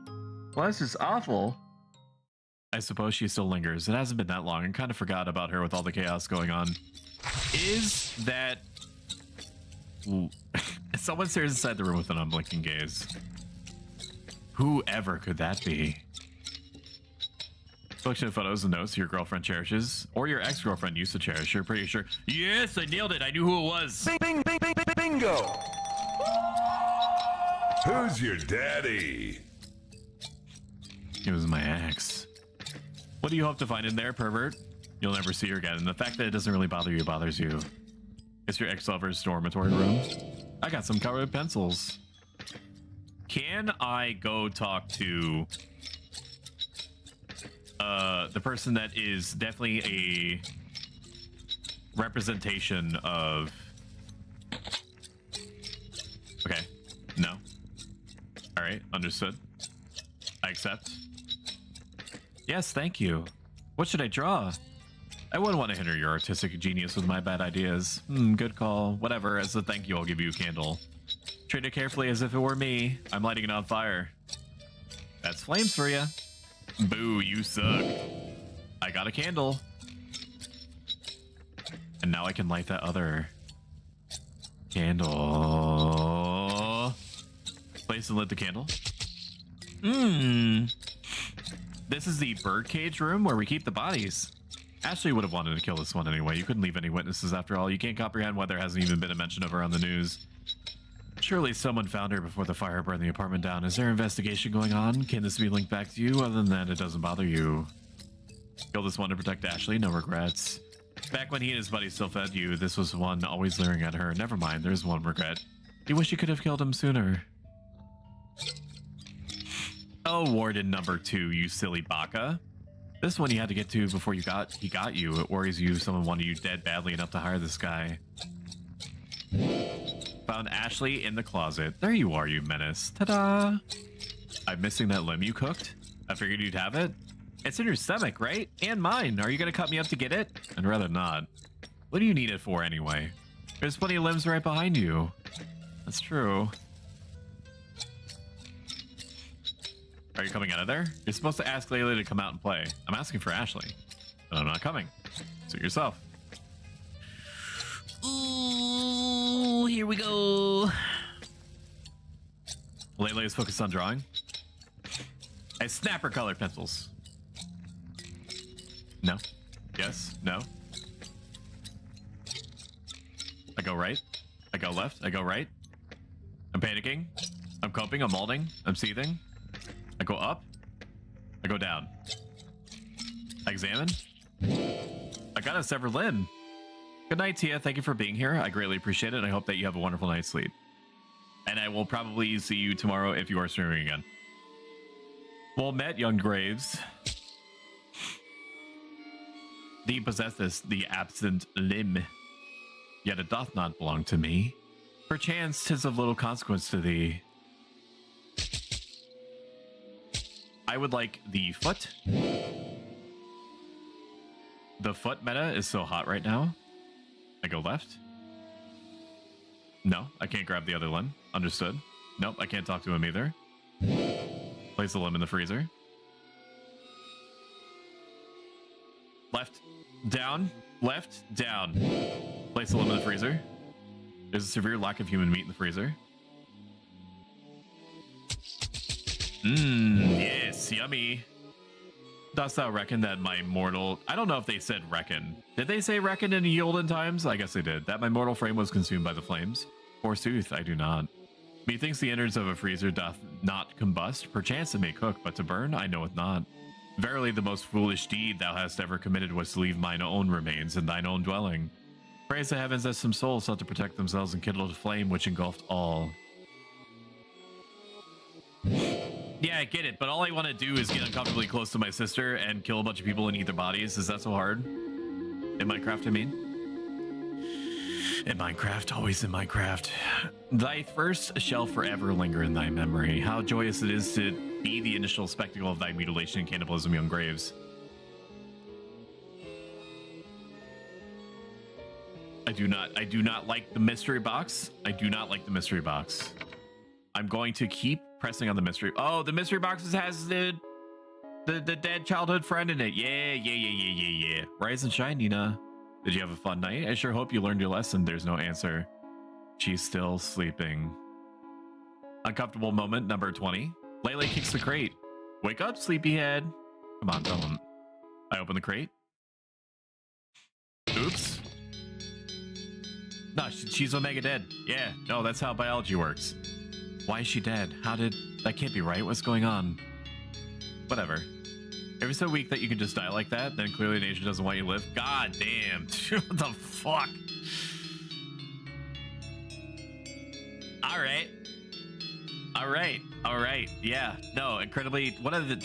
Well, this is awful. I suppose she still lingers. It hasn't been that long and kind of forgot about her with all the chaos going on. Is that... Ooh. Someone stares inside the room with an unblinking gaze. Whoever could that be? Collection of photos and notes your girlfriend cherishes, or your ex-girlfriend used to cherish. You're pretty sure. Yes, I nailed it. I knew who it was. Bing, bing, bing, bing, bing, bingo. Who's your daddy? It was my ex. What do you hope to find in there, pervert? You'll never see her again, and the fact that it doesn't really bother you bothers you. It's your ex-lover's dormitory room. I got some colored pencils. Can I go talk to the person that is definitely a representation of... Okay. No. All right. Understood. I accept. Yes, thank you. What should I draw? I wouldn't want to hinder your artistic genius with my bad ideas. Good call. Whatever, as a thank you, I'll give you a candle. Treat it carefully as if it were me. I'm lighting it on fire. That's flames for you. Boo, you suck. I got a candle. And now I can light that other candle. Place and lit the candle. This is the birdcage room where we keep the bodies. Ashley would have wanted to kill this one anyway. You couldn't leave any witnesses after all. You can't comprehend why there hasn't even been a mention of her on the news. Surely someone found her before the fire burned the apartment down. Is there an investigation going on? Can this be linked back to you? Other than that, it doesn't bother you. Kill this one to protect Ashley, no regrets. Back when he and his buddy still fed you, this was one always leering at her. Never mind, there's one regret. You wish you could have killed him sooner. Oh, Warden number 2, you silly baka. This one you had to get to before he got you. It worries you someone wanted you dead badly enough to hire this guy. Found Ashley in the closet. There you are, you menace. Ta-da! I'm missing that limb you cooked. I figured you'd have it. It's in your stomach, right? And mine. Are you gonna cut me up to get it? I'd rather not. What do you need it for anyway? There's plenty of limbs right behind you. That's true. Are you coming out of there? You're supposed to ask Leyley to come out and play. I'm asking for Ashley, but I'm not coming. Suit yourself. Ooh, here we go. Leyley is focused on drawing. I snap her colored pencils. No. Yes. No. I go right. I go left. I go right. I'm panicking. I'm coping. I'm molding. I'm seething. I go up. I go down. I examine. I got a severed limb. Good night, Tia. Thank you for being here. I greatly appreciate it. I hope that you have a wonderful night's sleep. And I will probably see you tomorrow if you are streaming again. Well met, young Graves. Thee possesseth the absent limb, yet it doth not belong to me. Perchance 'tis of little consequence to thee. I would like the foot. The foot meta is so hot right now. I go left. No, I can't grab the other limb. Understood. Nope, I can't talk to him either. Place the limb in the freezer. Left, down, left, down. Place the limb in the freezer. There's a severe lack of human meat in the freezer. Yes, yummy. Dost thou reckon that my mortal... I don't know if they said reckon. Did they say reckon in the olden times? I guess they did. That my mortal frame was consumed by the flames? Forsooth, I do not. Methinks the innards of a freezer doth not combust. Perchance it may cook, but to burn, I know it not. Verily, the most foolish deed thou hast ever committed was to leave mine own remains in thine own dwelling. Praise the heavens that some souls sought to protect themselves and kindled a flame which engulfed all. Yeah, I get it, but all I want to do is get uncomfortably close to my sister and kill a bunch of people and eat their bodies. Is that so hard? In Minecraft, I mean? In Minecraft, always in Minecraft. Thy first shall forever linger in thy memory. How joyous it is to be the initial spectacle of thy mutilation and cannibalism, young Graves. I do not like the mystery box. I do not like the mystery box. I'm going to keep pressing on the mystery. Oh, the mystery box has the dead childhood friend in it. Yeah. Rise and shine, Nina. Did you have a fun night? I sure hope you learned your lesson. There's no answer. She's still sleeping. Uncomfortable moment number 20. Leyley kicks the crate. Wake up, sleepyhead. Come on, don't. I open the crate. Oops. No, she's Omega dead. Yeah, no, that's how biology works. Why is she dead? How did... That can't be right. What's going on? Whatever. Every so weak that you can just die like that, then clearly nature doesn't want you to live. God damn. What the fuck? Alright. Yeah. No, incredibly... One of the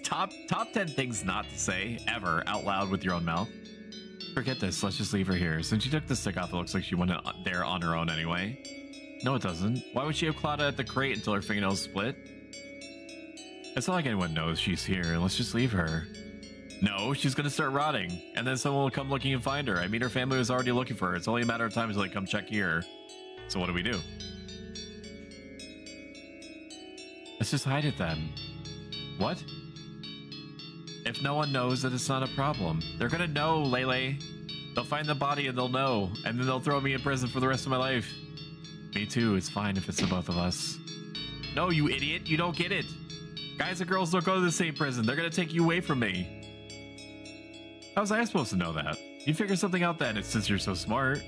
top 10 things not to say ever out loud with your own mouth. Forget this. Let's just leave her here. Since she took the stick off, it looks like she went there on her own anyway. No, it doesn't. Why would she have clawed at the crate until her fingernails split? It's not like anyone knows she's here. Let's just leave her. No, she's gonna start rotting, and then someone will come looking and find her. I mean, her family was already looking for her. It's only a matter of time until they come check here. So what do we do? Let's just hide it then. What? If no one knows, that it's not a problem. They're gonna know, Leyley. They'll find the body and they'll know, and then they'll throw me in prison for the rest of my life. Me too, it's fine if it's the both of us. No, you idiot, you don't get it. Guys and girls don't go to the same prison. They're gonna take you away from me. How was I supposed to know that? You figure something out then, since you're so smart.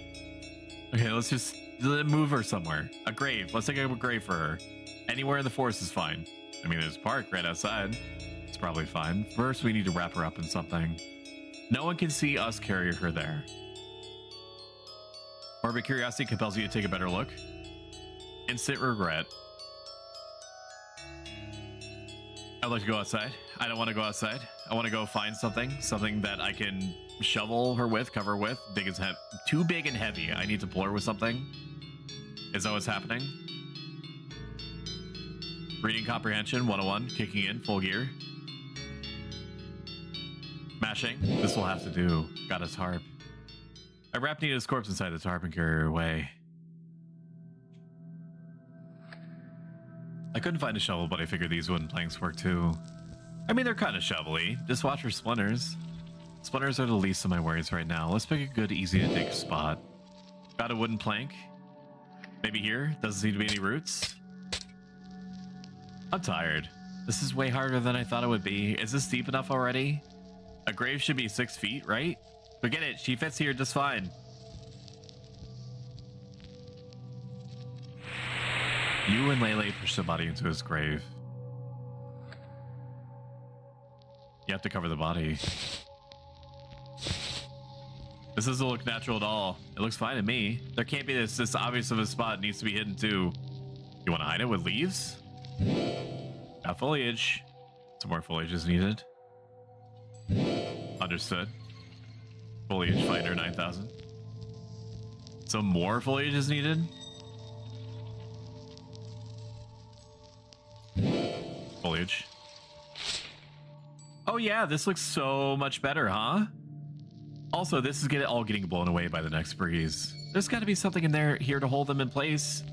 Okay, let's just move her somewhere. A grave. Let's take a grave for her. Anywhere in the forest is fine. I mean, there's a park right outside. It's probably fine. First, we need to wrap her up in something. No one can see us carry her there. Morbid curiosity compels you to take a better look. Instant regret. I'd like to go outside. I don't want to go outside. I want to go find something that I can shovel her with, cover her with. Big as too big and heavy. I need to pull her with something. Is that what's happening? Reading comprehension 101, kicking in, full gear. Mashing. This will have to do. Got a tarp. I wrapped Nita's corpse inside the tarp and carried her away. I couldn't find a shovel, but I figured these wooden planks work too. I mean, they're kind of shovelly. Just watch for splinters. Splinters are the least of my worries right now. Let's pick a good, easy to dig spot. Got a wooden plank. Maybe here. Doesn't seem to be any roots. I'm tired. This is way harder than I thought it would be. Is this deep enough already? A grave should be 6 feet, right? Forget it. She fits here just fine. You and Leyley push the body into his grave. You have to cover the body. This doesn't look natural at all. It looks fine to me. There can't be this obvious of a spot. It needs to be hidden too. You want to hide it with leaves? Got foliage. Some more foliage is needed. Understood. Foliage finder 9,000. Some more foliage is needed. Foliage. Oh yeah, this looks so much better, huh? Also, this is all getting blown away by the next breeze. There's got to be something in there here to hold them in place.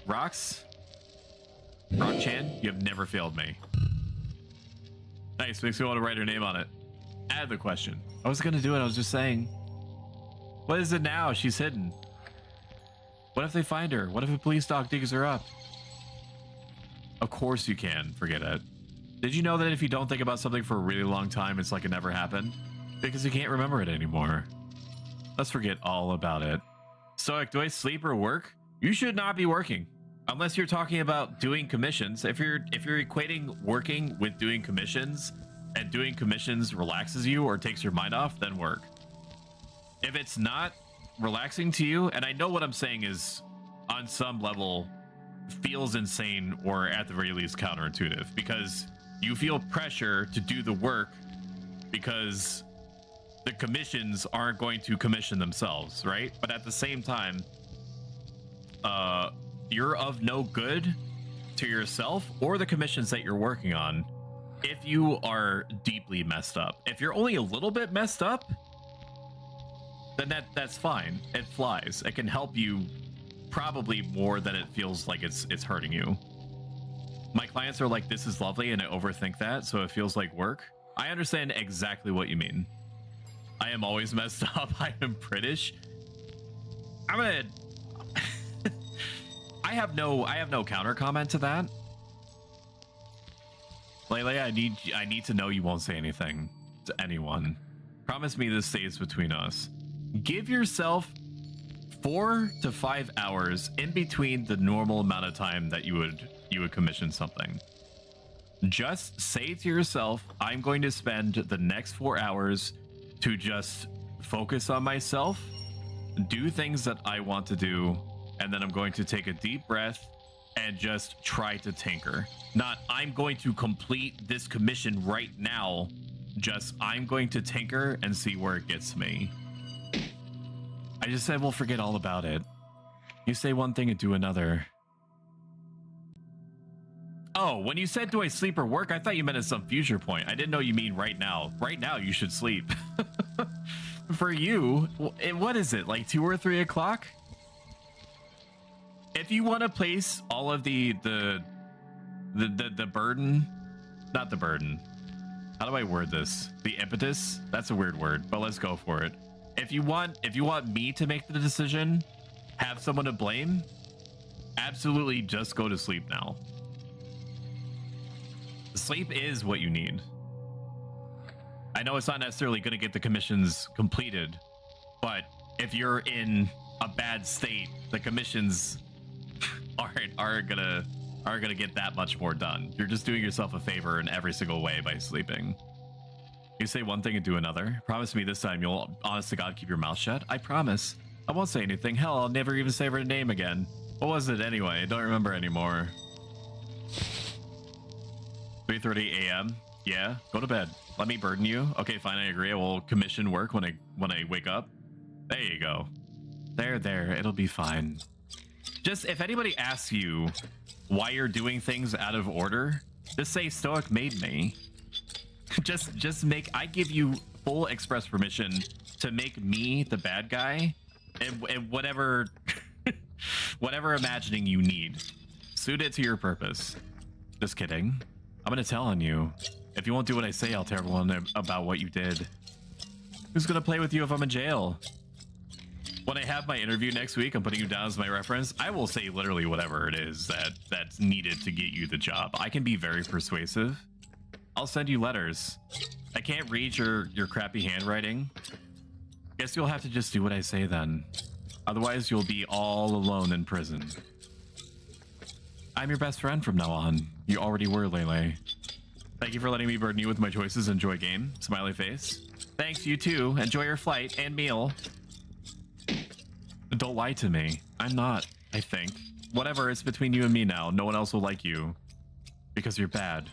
Rocks? Rock-chan, you have never failed me. Nice, makes me want to write her name on it. Add the question. I was gonna do it, I was just saying. What is it now? She's hidden. What if they find her? What if a police dog digs her up? Of course you can. Forget it. Did you know that if you don't think about something for a really long time, it's like it never happened? Because you can't remember it anymore. Let's forget all about it. Stoic, do I sleep or work? You should not be working. Unless you're talking about doing commissions. If you're equating working with doing commissions, and doing commissions relaxes you or takes your mind off, then work. If it's not relaxing to you, and I know what I'm saying is on some level feels insane or at the very least counterintuitive, because you feel pressure to do the work because the commissions aren't going to commission themselves, right? But at the same time, you're of no good to yourself or the commissions that you're working on if you are deeply messed up. If you're only a little bit messed up, then that's fine. It flies. It can help you probably more than it feels like it's hurting you. My clients are like, this is lovely, and I overthink that, so it feels like work. I understand exactly what you mean. I am always messed up. I am British. I'm gonna I have no counter comment to that. Leyley, I need to know you won't say anything to anyone. Promise me this stays between us. Give yourself 4 to 5 hours in between the normal amount of time that you would commission something. Just say to yourself, I'm going to spend the next 4 hours to just focus on myself, do things that I want to do, and then I'm going to take a deep breath and just try to tinker. Not, I'm going to complete this commission right now. Just, I'm going to tinker and see where it gets me. I just said we'll forget all about it. You say one thing and do another. Oh, when you said do I sleep or work, I thought you meant at some future point. I didn't know you mean right now. Right now, you should sleep. For you, what is it, like 2 or 3 o'clock? If you want to place all of the burden, not the burden. How do I word this? The impetus? That's a weird word, but let's go for it. If you want me to make the decision, have someone to blame, absolutely just go to sleep now. Sleep is what you need. I know it's not necessarily going to get the commissions completed, but if you're in a bad state, the commissions aren't gonna get that much more done. You're just doing yourself a favor in every single way by sleeping. You say one thing and do another. Promise me this time you'll, honest to God, keep your mouth shut. I promise. I won't say anything. Hell, I'll never even say her name again. What was it anyway? I don't remember anymore. 3:30 a.m. Yeah, go to bed. Let me burden you. Okay, fine, I agree. I will commission work when I wake up. There you go. There, it'll be fine. Just if anybody asks you why you're doing things out of order, just say Stoic made me. just make, I give you full express permission to make me the bad guy and whatever whatever imagining you need. Suit it to your purpose. Just kidding. I'm gonna tell on you. If you won't do what I say, I'll tell everyone about what you did. Who's gonna play with you if I'm in jail? When I have my interview next week, I'm putting you down as my reference. I will say literally whatever it is that's needed to get you the job. I can be very persuasive. I'll send you letters. I can't read your crappy handwriting. Guess you'll have to just do what I say then. Otherwise, you'll be all alone in prison. I'm your best friend from now on. You already were, Leyley. Thank you for letting me burden you with my choices. Enjoy game. Smiley face. Thanks, you too. Enjoy your flight and meal. Don't lie to me. I'm not, I think. Whatever, it's between you and me now. No one else will like you. Because you're bad.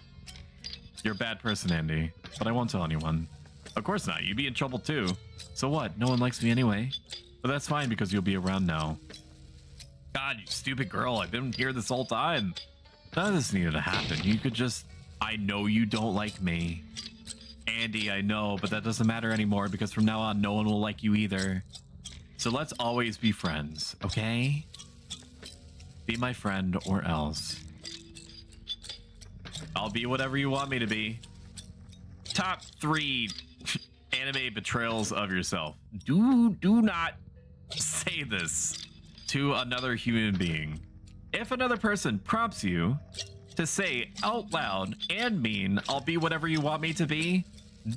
You're a bad person, Andy. But I won't tell anyone. Of course not. You'd be in trouble too. So what? No one likes me anyway. But that's fine because you'll be around now. God, you stupid girl. I've been here this whole time. None of this needed to happen. You could just... I know you don't like me. Andy, I know, but that doesn't matter anymore because from now on, no one will like you either. So let's always be friends, okay? Be my friend or else. I'll be whatever you want me to be. Top 3 anime betrayals of yourself. Do not say this to another human being. If another person prompts you to say out loud and mean, I'll be whatever you want me to be,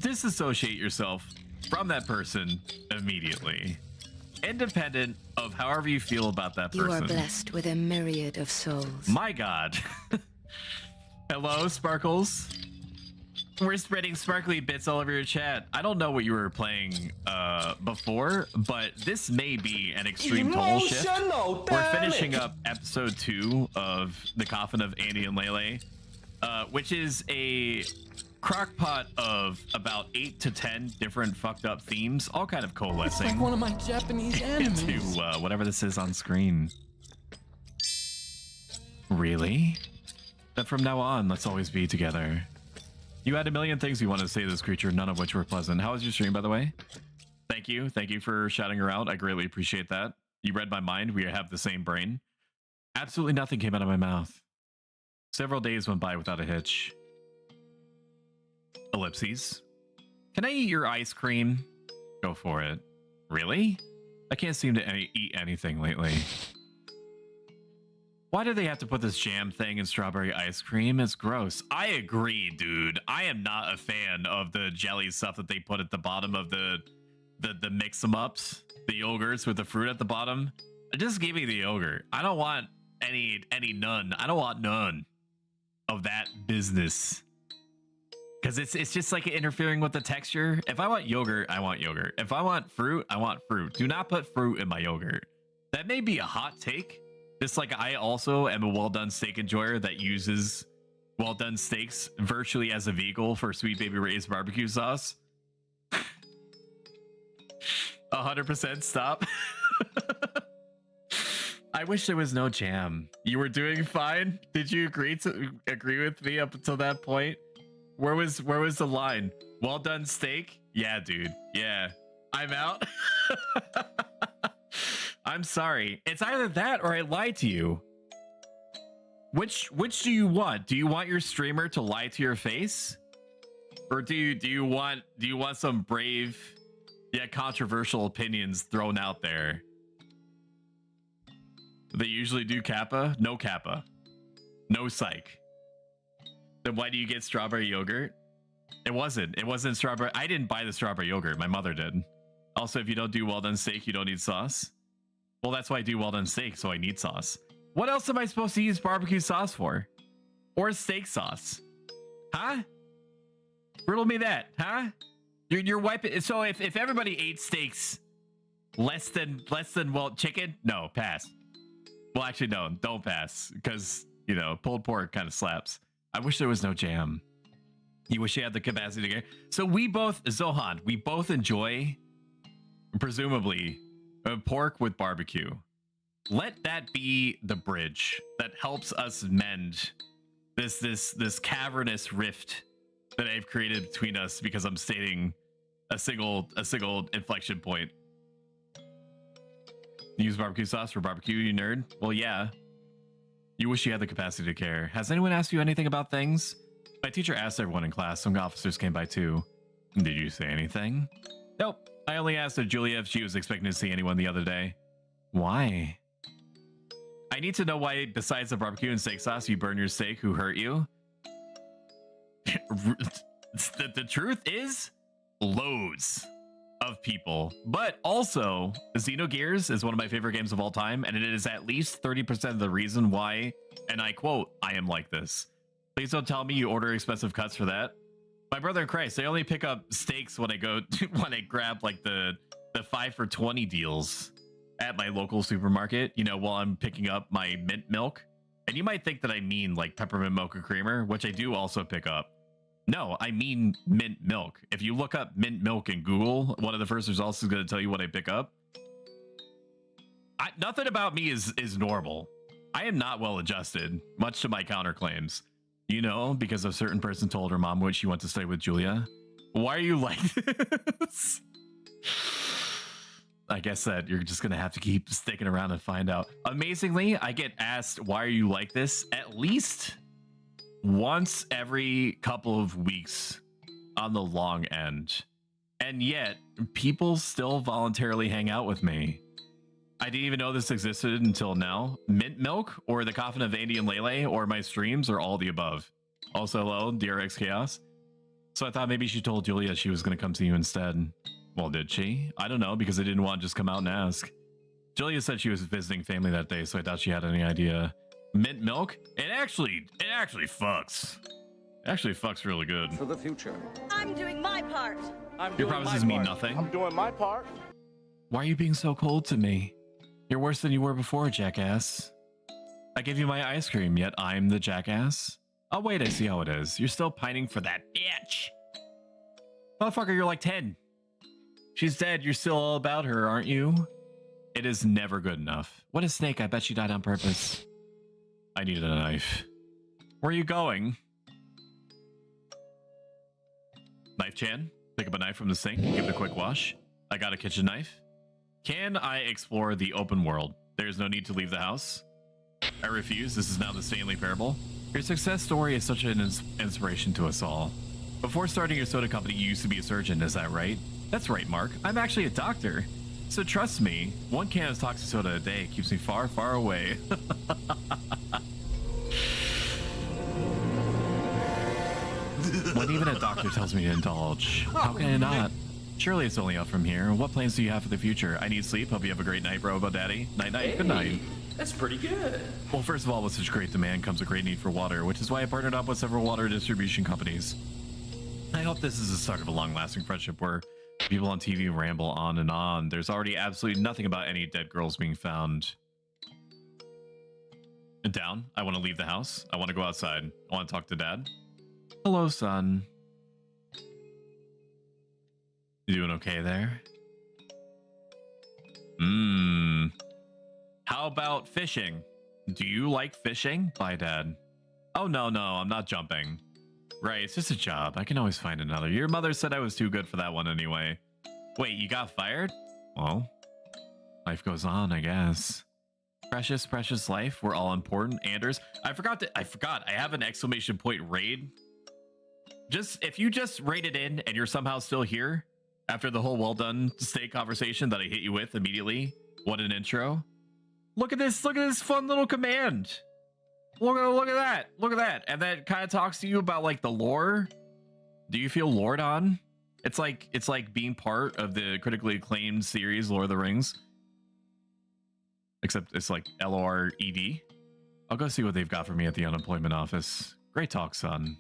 disassociate yourself from that person immediately. Independent of however you feel about that person. You are blessed with a myriad of souls. My God. Hello, Sparkles. We're spreading sparkly bits all over your chat. I don't know what you were playing before, but this may be an extreme total shift. We're finishing up episode 2 of the Coffin of Andy and Leyley, which is a crockpot of about 8 to 10 different fucked up themes, all kind of coalescing. It's like one of my Japanese animes. Into whatever this is on screen. Really? Then from now on, let's always be together. You had a million things you wanted to say to this creature, none of which were pleasant. How was your stream, by the way? Thank you. Thank you for shouting her out. I greatly appreciate that. You read my mind. We have the same brain. Absolutely nothing came out of my mouth. Several days went by without a hitch. Ellipses. Can I eat your ice cream? Go for it. Really? I can't seem to eat anything lately. Why do they have to put this jam thing in strawberry ice cream? It's gross. I agree, dude. I am not a fan of the jelly stuff that they put at the bottom of the mix-em-ups. The yogurts with the fruit at the bottom. Just give me the yogurt. I don't want any none. I don't want none of that business. Because it's just like interfering with the texture. If I want yogurt, I want yogurt. If I want fruit, I want fruit. Do not put fruit in my yogurt. That may be a hot take. Just like I also am a well-done steak enjoyer that uses well-done steaks virtually as a vehicle for Sweet Baby Ray's barbecue sauce. 100% stop. I wish there was no jam. You were doing fine. Did you agree with me up until that point? Where was the line? Well done, steak. Yeah, dude. Yeah, I'm out. I'm sorry. It's either that or I lied to you. Which do you want? Do you want your streamer to lie to your face, or do you want some brave yet controversial opinions thrown out there? They usually do kappa. No kappa. No psych. Then why do you get strawberry yogurt? It wasn't strawberry. I didn't buy the strawberry yogurt. My mother did. Also, if you don't do well done steak, you don't need sauce. Well, that's why I do well done steak, so I need sauce. What else am I supposed to use barbecue sauce for? Or steak sauce? Huh? Riddle me that, huh? You're wiping. So if everybody ate steaks less than well chicken, no, pass. Well, actually, no, don't pass, because you know pulled pork kind of slaps. I wish there was no jam. You wish you had the capacity to get. So we both, Zohan, we both enjoy, presumably, pork with barbecue. Let that be the bridge that helps us mend this cavernous rift that I've created between us because I'm stating a single inflection point. Use barbecue sauce for barbecue, you nerd? Well, yeah. You wish you had the capacity to care. Has anyone asked you anything about things? My teacher asked everyone in class. Some officers came by too. Did you say anything? Nope. I only asked Julia if she was expecting to see anyone the other day. Why? I need to know why, besides the barbecue and steak sauce, you burn your steak. Who hurt you? The truth is, loads of people. But also, Xenogears is one of my favorite games of all time, and it is at least 30% of the reason why, and I quote, I am like this. Please don't tell me you order expensive cuts for that. My brother in Christ, I only pick up steaks when I go when I grab like the 5 for 20 deals at my local supermarket, you know, while I'm picking up my mint milk. And you might think that I mean like peppermint mocha creamer, which I do also pick up. No, I mean mint milk. If you look up mint milk in Google, one of the first results is going to tell you what I pick up. Nothing about me is normal. I am not well adjusted, much to my counterclaims. You know, because a certain person told her mom when she went to stay with Julia. Why are you like this? I guess that you're just going to have to keep sticking around and find out. Amazingly, I get asked, why are you like this? At least once every couple of weeks on the long end. And yet, people still voluntarily hang out with me. I didn't even know this existed until now. Mint milk, or the Coffin of Andy and Leyley, or my streams, or all the above. Also, hello, DRX Chaos. So I thought maybe she told Julia she was going to come see you instead. Well, did she? I don't know, because I didn't want to just come out and ask. Julia said she was visiting family that day, so I doubt she had any idea. Mint milk? It actually fucks. It actually fucks really good. For the future. I'm doing my part. Your promises mean nothing. I'm doing my part. Why are you being so cold to me? You're worse than you were before, jackass. I gave you my ice cream, yet I'm the jackass? Oh, wait, I see how it is. You're still pining for that bitch. Motherfucker, you're like 10. She's dead. You're still all about her, aren't you? It is never good enough. What a snake. I bet she died on purpose. I needed a knife. Where are you going? Knife Chan? Pick up a knife from the sink, give it a quick wash. I got a kitchen knife. Can I explore the open world? There's no need to leave the house. I refuse. This is now the Stanley Parable. Your success story is such an inspiration to us all. Before starting your soda company, you used to be a surgeon, is that right? That's right, Mark. I'm actually a doctor. So trust me, one can of toxic soda a day keeps me far, far away. When even a doctor tells me to indulge, how can I not? Surely it's only up from here. What plans do you have for the future? I need sleep. Hope you have a great night, Robo Daddy. Night, night. Hey, good night. That's pretty good. Well, first of all, with such great demand comes a great need for water, which is why I partnered up with several water distribution companies. I hope this is the start of a long-lasting friendship where people on TV ramble on and on. There's already absolutely nothing about any dead girls being found. Down. I want to leave the house. I want to go outside. I want to talk to Dad. Hello, son. You doing okay there? How about fishing? Do you like fishing? Bye, Dad. Oh, no, I'm not jumping. Right, it's just a job. I can always find another. Your mother said I was too good for that one anyway. Wait, you got fired? Well, life goes on, I guess. Precious, precious life. We're all important. Anders. I forgot. I have an exclamation point raid. If you just raided in and you're somehow still here after the whole well done stay conversation that I hit you with immediately. What an intro. Look at this fun little command. Look at that. And that kind of talks to you about like the lore. Do you feel lored on? It's like being part of the critically acclaimed series Lord of the Rings. Except it's like LORED. I'll go see what they've got for me at the unemployment office. Great talk, son.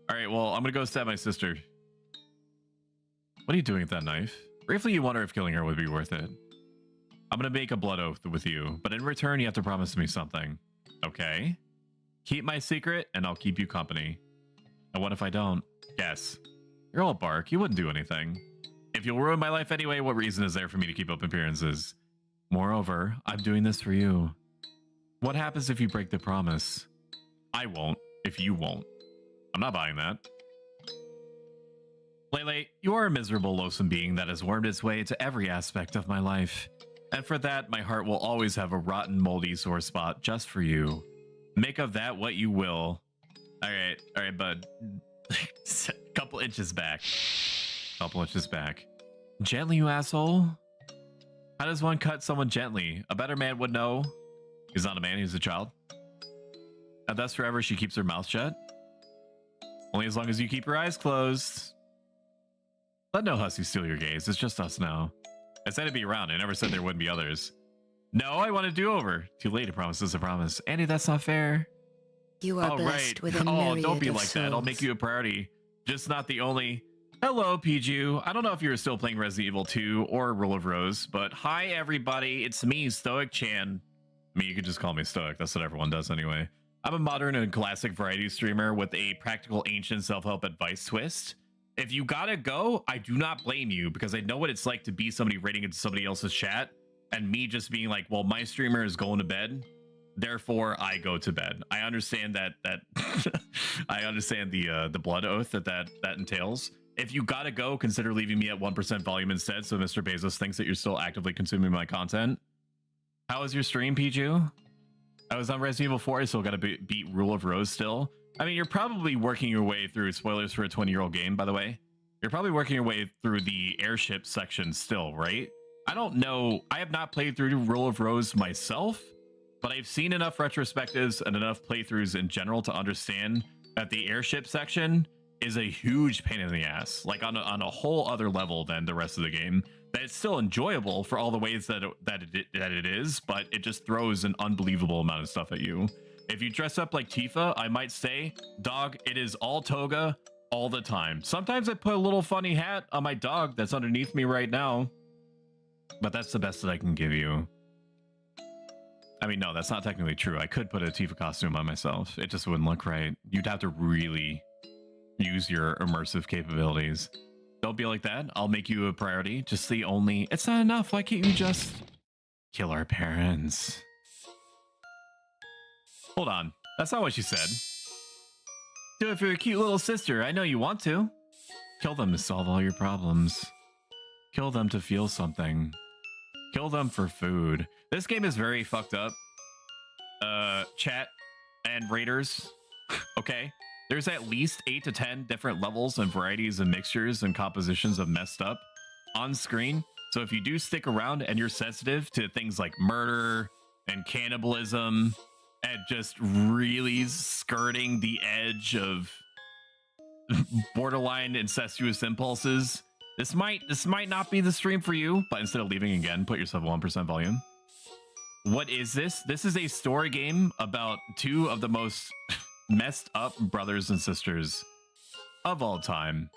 All right, well, I'm gonna go stab my sister. What are you doing with that knife? Briefly, you wonder if killing her would be worth it. I'm gonna make a blood oath with you, but in return, you have to promise me something. Okay? Keep my secret, and I'll keep you company. And what if I don't? Guess. You're all bark. You wouldn't do anything. If you'll ruin my life anyway, what reason is there for me to keep up appearances? Moreover, I'm doing this for you. What happens if you break the promise? I won't, if you won't. I'm not buying that. Leyley, you are a miserable, loathsome being that has wormed its way into every aspect of my life. And for that, my heart will always have a rotten, moldy sore spot just for you. Make of that what you will. All right, bud. Couple inches back. Gently, you asshole. How does one cut someone gently? A better man would know. He's not a man, he's a child. And thus forever she keeps her mouth shut. Only as long as you keep your eyes closed. Let no hussy steal your gaze. It's just us now. I said it'd be around. I never said there wouldn't be others. No, I want to do over. Too late. A promise is a promise. Andy, that's not fair. You are blessed with a myriad don't be of like souls. that. I'll make you a priority. Just not the only. Hello, Piju. I don't know if you're still playing Resident Evil 2 or Rule of Rose, but hi, everybody. It's me, Stoic Chan. I mean, you could just call me Stoic. That's what everyone does anyway. I'm a modern and classic variety streamer with a practical ancient self-help advice twist. If you gotta go, I do not blame you because I know what it's like to be somebody raiding into somebody else's chat and me just being like, well, my streamer is going to bed, therefore I go to bed. I understand that I understand the blood oath that entails. If you gotta go, consider leaving me at 1% volume instead so Mr. Bezos thinks that you're still actively consuming my content. How was your stream, Piju? I was on Resident Evil 4. I still gotta beat Rule of Rose still. I mean, you're probably working your way through, spoilers for a 20-year-old game, by the way. You're probably working your way through the airship section still, right? I don't know. I have not played through Rule of Rose myself, but I've seen enough retrospectives and enough playthroughs in general to understand that the airship section is a huge pain in the ass, like on a whole other level than the rest of the game. That it's still enjoyable for all the ways that it is, but it just throws an unbelievable amount of stuff at you. If you dress up like Tifa, I might say, dog, it is all toga all the time. Sometimes I put a little funny hat on my dog that's underneath me right now, but that's the best that I can give you. I mean, no, that's not technically true. I could put a Tifa costume on myself. It just wouldn't look right. You'd have to really use your immersive capabilities. Don't be like that. I'll make you a priority. Just the only... It's not enough. Why can't you just kill our parents? Hold on. That's not what she said. Do it for your cute little sister. I know you want to. Kill them to solve all your problems. Kill them to feel something. Kill them for food. This game is very fucked up. Chat and raiders. Okay. There's at least 8 to 10 different levels and varieties and mixtures and compositions of messed up on screen. So if you do stick around and you're sensitive to things like murder and cannibalism and just really skirting the edge of borderline incestuous impulses, this might not be the stream for you. But instead of leaving again, put yourself 1% volume. What is this? This is a story game about 2 of the most messed up brothers and sisters of all time,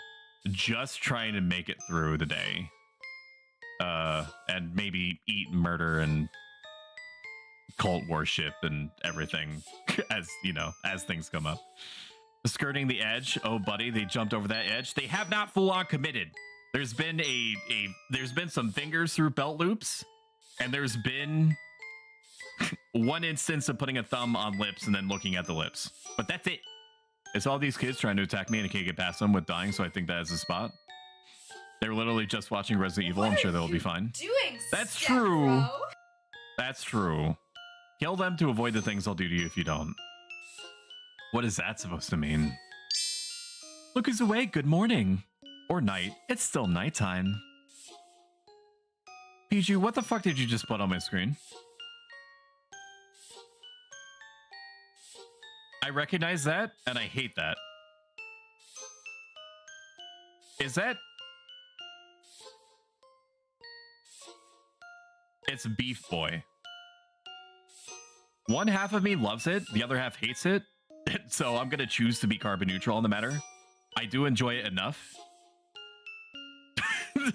just trying to make it through the day, and maybe eat murder and cult worship and everything as you know, as things come up. Skirting the edge. Oh buddy, they jumped over that edge. They have not full on committed. There's been there's been some fingers through belt loops, and there's been one instance of putting a thumb on lips and then looking at the lips. But that's it. It's all these kids trying to attack me and I can't get past them with dying, so I think that is a spot. They're literally just watching Resident Evil. I'm sure they'll be fine. That's true. That's true. Kill them to avoid the things they'll do to you if you don't. What is that supposed to mean? Look who's awake. Good morning. Or night. It's still nighttime. PG, what the fuck did you just put on my screen? I recognize that, and I hate that. Is that... It's Beef Boy. One half of me loves it, the other half hates it, so I'm gonna choose to be carbon neutral on the matter. I do enjoy it enough.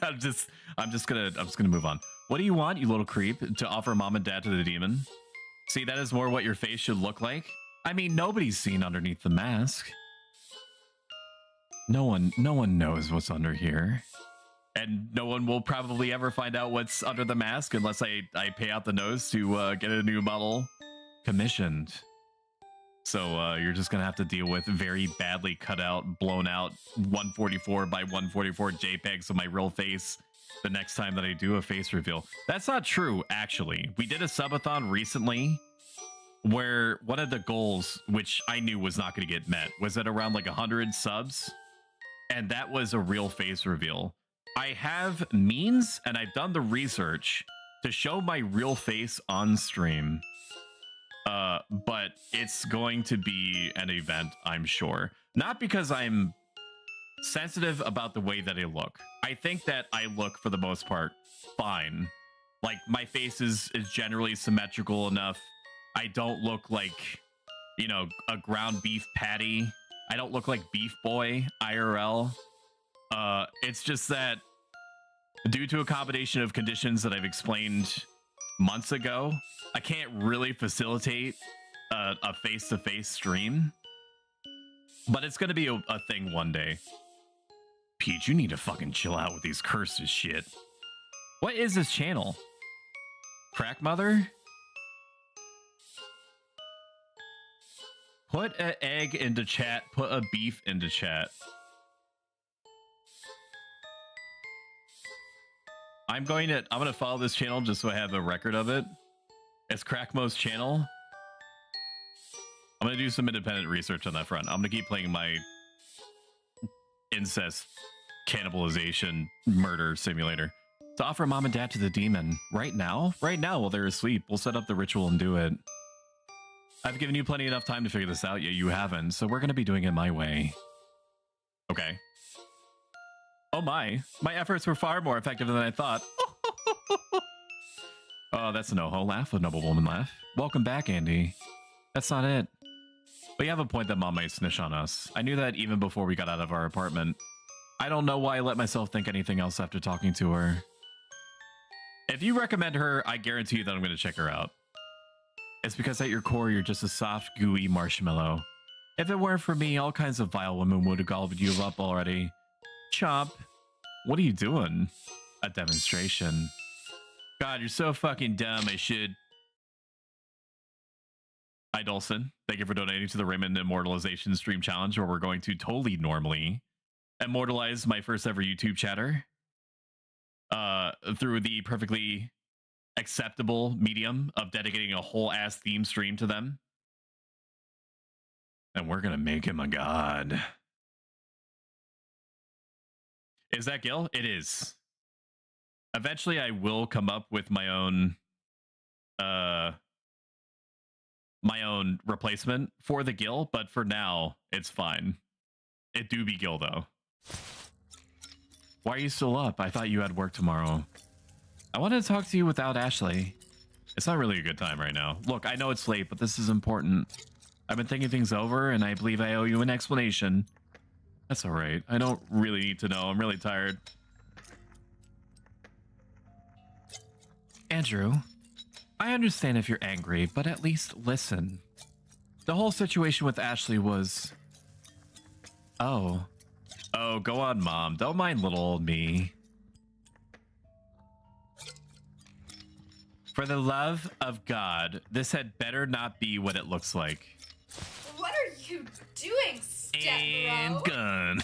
I'm just gonna move on. What do you want, you little creep? To offer mom and dad to the demon? See, that is more what your face should look like. I mean, nobody's seen underneath the mask. No one knows what's under here. And no one will probably ever find out what's under the mask unless I pay out the nose to get a new model commissioned. So you're just gonna have to deal with very badly cut out, blown out 144 by 144 JPEGs of my real face the next time that I do a face reveal. That's not true, actually. We did a subathon recently where one of the goals, which I knew was not going to get met, was at around like 100 subs, and that was a real face reveal. I have means, and I've done the research to show my real face on stream, but it's going to be an event, I'm sure. Not because I'm sensitive about the way that I look. I think that I look, for the most part, fine. Like, my face is generally symmetrical enough. I don't look like, you know, a ground beef patty. I don't look like Beef Boy IRL. It's just that due to a combination of conditions that I've explained months ago, I can't really facilitate a face-to-face stream. But it's going to be a thing one day. Peach, you need to fucking chill out with these curses shit. What is this channel? Crack Mother? Put an egg into chat. Put a beef into chat. I'm gonna follow this channel just so I have a record of it. It's Crackmo's channel. I'm gonna do some independent research on that front. I'm gonna keep playing my incest, cannibalization, murder simulator. To offer mom and dad to the demon. Right now? Right now while they're asleep. We'll set up the ritual and do it. I've given you plenty enough time to figure this out, yet you haven't, so we're going to be doing it my way. Okay. Oh my efforts were far more effective than I thought. Oh, that's a no-ho laugh, a noble woman laugh. Welcome back, Andy. That's not it. But you have a point that mom might snitch on us. I knew that even before we got out of our apartment. I don't know why I let myself think anything else after talking to her. If you recommend her, I guarantee you that I'm going to check her out. It's because at your core, you're just a soft, gooey marshmallow. If it weren't for me, all kinds of vile women would have gobbled you up already. Chomp. What are you doing? A demonstration. God, you're so fucking dumb, I should... Hi, Dolson. Thank you for donating to the Raymond Immortalization Stream Challenge, where we're going to totally normally immortalize my first ever YouTube chatter. Through the perfectly acceptable medium of dedicating a whole ass theme stream to them. And we're gonna make him a god. Is that Gil? It is. Eventually I will come up with my own replacement for the Gil, but for now it's fine. It do be Gil though. Why are you still up? I thought you had work tomorrow. I wanted to talk to you without Ashley. It's not really a good time right now. Look, I know it's late, but this is important. I've been thinking things over, and I believe I owe you an explanation. That's all right. I don't really need to know. I'm really tired. Andrew, I understand if you're angry, but at least listen. The whole situation with Ashley was... Oh, go on, Mom. Don't mind little old me. For the love of God, this had better not be what it looks like. What are you doing, step And bro? gun.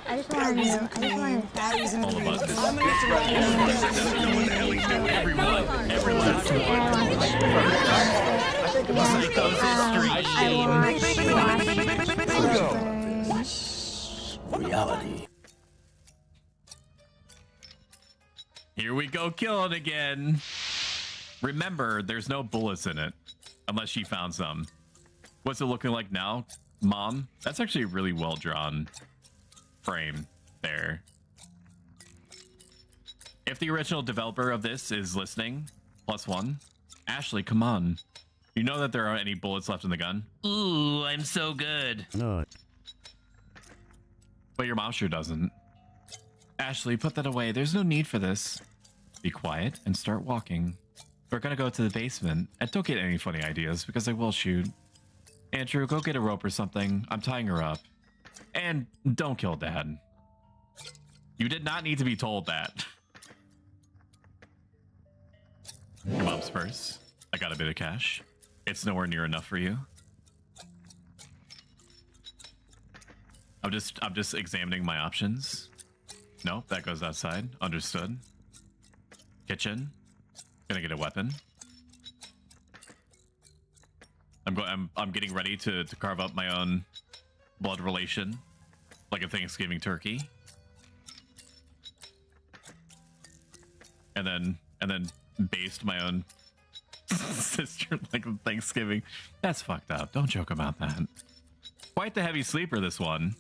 I just want to attack All of us. Reality. Here we go, killing again. Remember, there's no bullets in it, unless she found some. What's it looking like now, Mom? That's actually a really well drawn frame there. If the original developer of this is listening, +1. Ashley, come on. You know that there aren't any bullets left in the gun. Ooh, I'm so good. No. But your mom sure doesn't. Ashley, put that away. There's no need for this. Be quiet and start walking. We're gonna go to the basement. And don't get any funny ideas because I will shoot. Andrew, go get a rope or something. I'm tying her up. And don't kill Dad. You did not need to be told that. Your mom's purse. I got a bit of cash. It's nowhere near enough for you. I'm just examining my options. Nope, that goes outside. Understood. Kitchen. Gonna get a weapon. I'm getting ready to carve up my own blood relation, like a Thanksgiving turkey. And then baste my own sister like Thanksgiving. That's fucked up. Don't joke about that. Quite the heavy sleeper, this one.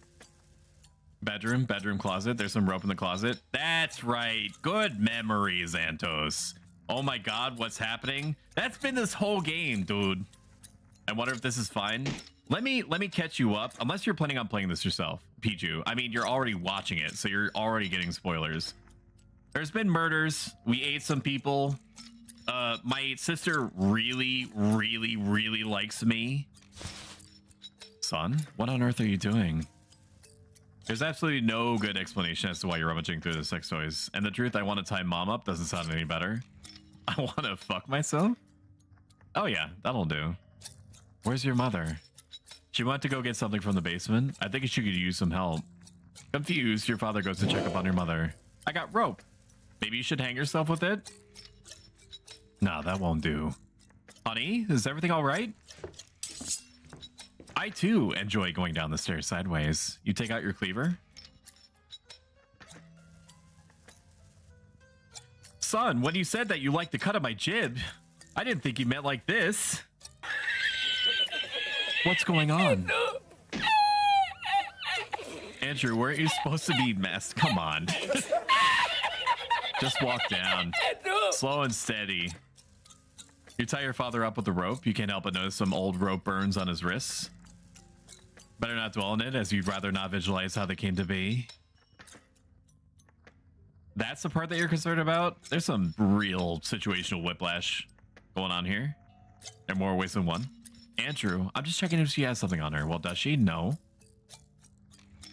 Bedroom, closet. There's some rope in the closet. That's right. Good memories, Antos. Oh my god, what's happening? That's been this whole game, dude. I wonder if this is fine. Let me catch you up. Unless you're planning on playing this yourself, Pichu. I mean, you're already watching it, so you're already getting spoilers. There's been murders. We ate some people. My sister really likes me. Son, what on earth are you doing? There's absolutely no good explanation as to why you're rummaging through the sex toys. And the truth, I want to tie Mom up doesn't sound any better. I want to fuck myself? Oh yeah, that'll do. Where's your mother? She went to go get something from the basement. I think she could use some help. Confused, your father goes to check up on your mother. I got rope. Maybe you should hang yourself with it? No, that won't do. Honey, is everything all right? I too enjoy going down the stairs sideways. You take out your cleaver? Son, when you said that you liked the cut of my jib, I didn't think you meant like this. What's going on? Andrew, weren't you supposed to be masked? Come on. Just walk down. Slow and steady. You tie your father up with the rope. You can't help but notice some old rope burns on his wrists. Better not dwell on it, as you'd rather not visualize how they came to be. That's the part that you're concerned about? There's some real situational whiplash going on here. There are more ways than one. Andrew, I'm just checking if she has something on her. Well, does she? No.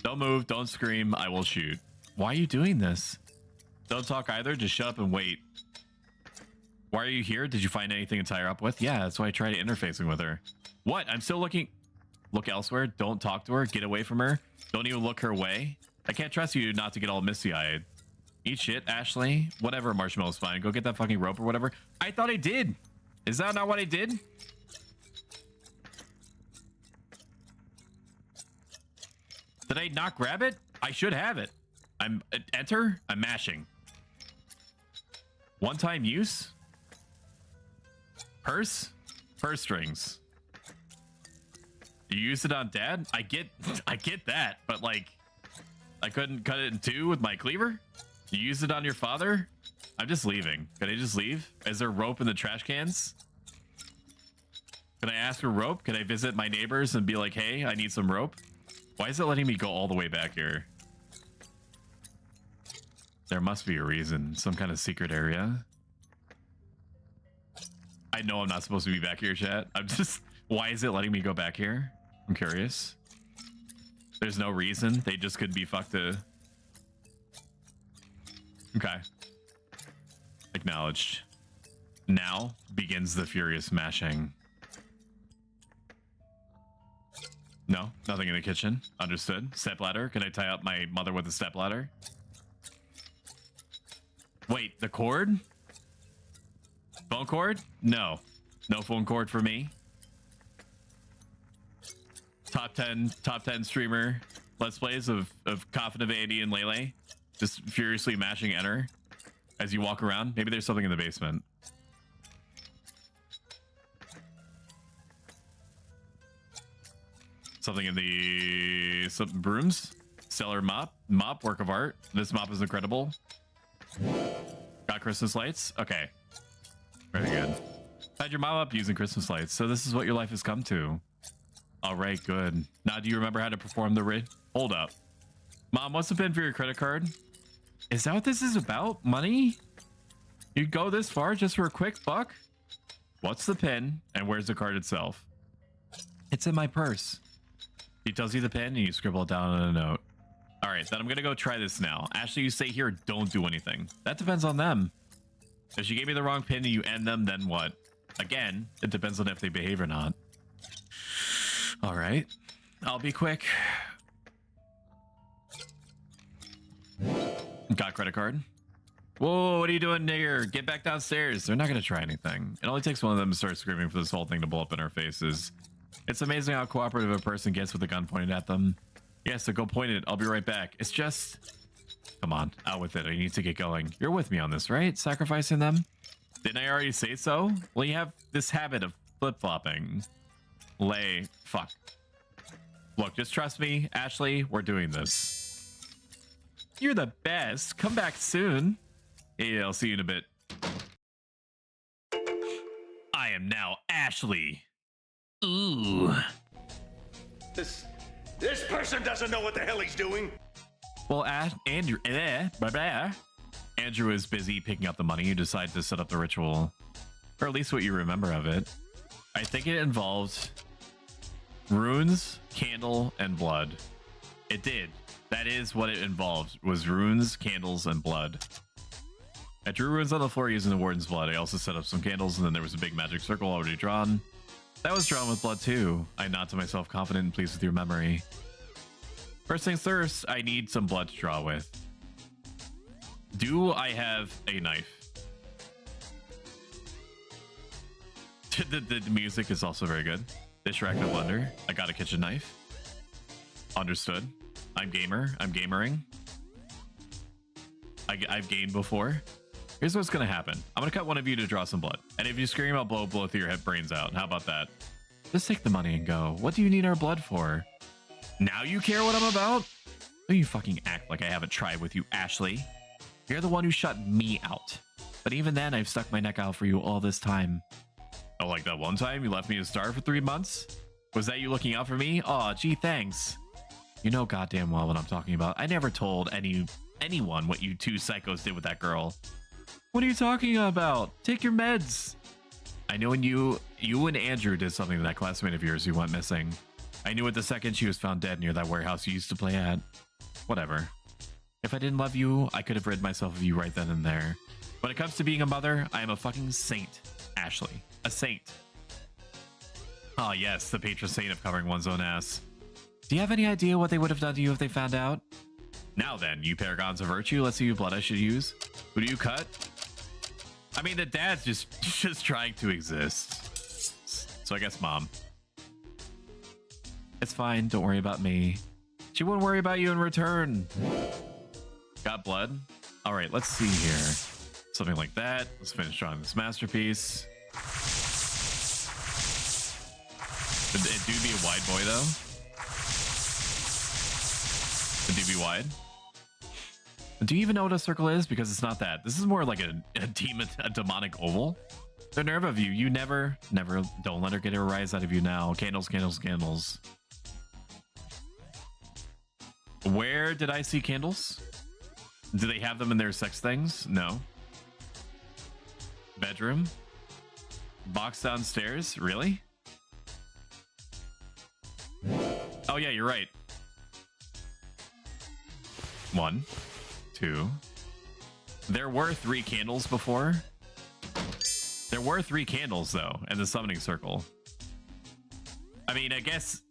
Don't move. Don't scream. I will shoot. Why are you doing this? Don't talk either. Just shut up and wait. Why are you here? Did you find anything to tie her up with? Yeah, that's why I tried interfacing with her. What? I'm still looking. Look elsewhere. Don't talk to her. Get away from her. Don't even look her way. I can't trust you not to get all misty-eyed. Eat shit, Ashley. Whatever, Marshmallow's fine. Go get that fucking rope or whatever. I thought I did. Is that not what I did? Did I not grab it? I should have it. I'm enter. I'm mashing. One-time use. Purse strings. You used it on Dad? I get that, but like I couldn't cut it in two with my cleaver? You used it on your father? I'm just leaving. Can I just leave? Is there rope in the trash cans? Can I ask for rope? Can I visit my neighbors and be like, hey, I need some rope? Why is it letting me go all the way back here? There must be a reason. Some kind of secret area. I know I'm not supposed to be back here, chat. I'm just... Why is it letting me go back here? I'm curious. There's no reason. They just could be fucked to... Okay. Acknowledged. Now begins the furious mashing. No, nothing in the kitchen. Understood. Stepladder. Can I tie up my mother with a stepladder? Wait, the cord? Phone cord? No. No phone cord for me. Top 10 streamer Let's Plays of Coffin of Andy and Leyley. Just furiously mashing enter as you walk around. Maybe there's something in the basement. Something in the brooms. Stellar mop. Work of art. This mop is incredible. Got Christmas lights. Okay. Very good. Had your mom up using Christmas lights. So this is what your life has come to. All right, good. Now, do you remember how to perform the rid? Hold up. Mom, what's the pin for your credit card? Is that what this is about? Money? You'd go this far just for a quick buck? What's the pin and where's the card itself? It's in my purse. He tells you the pin and you scribble it down on a note. All right, then I'm gonna go try this now. Ashley, you stay here, don't do anything. That depends on them. If she gave me the wrong pin and you end them, then what? Again, it depends on if they behave or not. All right, I'll be quick. Got credit card. Whoa, what are you doing here? Get back downstairs. They're not gonna try anything. It only takes one of them to start screaming for this whole thing to blow up in our faces. It's amazing how cooperative a person gets with a gun pointed at them. Yes, so go point it. I'll be right back. It's just... Come on, out with it. I need to get going. You're with me on this, right? Sacrificing them? Didn't I already say so? Well, you have this habit of flip-flopping. Fuck. Look, just trust me, Ashley. We're doing this. You're the best. Come back soon. Yeah, I'll see you in a bit. I am now Ashley. Ooh. This person doesn't know what the hell he's doing. Well, Andrew is busy picking up the money. You decide to set up the ritual, or at least what you remember of it. I think it involved runes, candle, and blood. It did. That is what it involved, was runes, candles, and blood. I drew runes on the floor using the warden's blood. I also set up some candles, and then there was a big magic circle already drawn. That was drawn with blood too. I nod to myself, confident and pleased with your memory. First things first, I need some blood to draw with. Do I have a knife? The music is also very good. Dish rack and blender. I got a kitchen knife. Understood. I'm gamer. I'm gamering. I've gamed before. Here's what's gonna happen. I'm gonna cut one of you to draw some blood. And if you scream, I'll blow both of your head brains out. How about that? Just take the money and go. What do you need our blood for? Now you care what I'm about? Don't you fucking act like I haven't tried with you, Ashley. You're the one who shut me out. But even then, I've stuck my neck out for you all this time. Oh, like that one time you left me to starve for 3 months? Was that you looking out for me? Aw, gee, thanks. You know goddamn well what I'm talking about. I never told anyone what you two psychos did with that girl. What are you talking about? Take your meds. I know when you and Andrew did something to that classmate of yours who went missing. I knew it the second she was found dead near that warehouse you used to play at. Whatever. If I didn't love you, I could have rid myself of you right then and there. When it comes to being a mother, I am a fucking saint, Ashley. A saint. Ah, yes, the patron saint of covering one's own ass. Do you have any idea what they would have done to you if they found out? Now then, you paragons of virtue, let's see who blood I should use. Who do you cut? I mean, the dad's just trying to exist. So I guess mom. It's fine, don't worry about me. She won't worry about you in return. Got blood? All right, let's see here. Something like that. Let's finish drawing this masterpiece. It do be a wide boy though. It do be wide. Do you even know what a circle is? Because it's not that. This is more like a demonic oval. The nerve of you. You never, don't let her get a rise out of you now. Candles, candles, candles. Where did I see candles? Do they have them in their sex things? No. Bedroom? Box downstairs? Really? Oh yeah, you're right. 1, 2. There were 3 candles before. There were 3 candles though in the summoning circle. I mean, I guess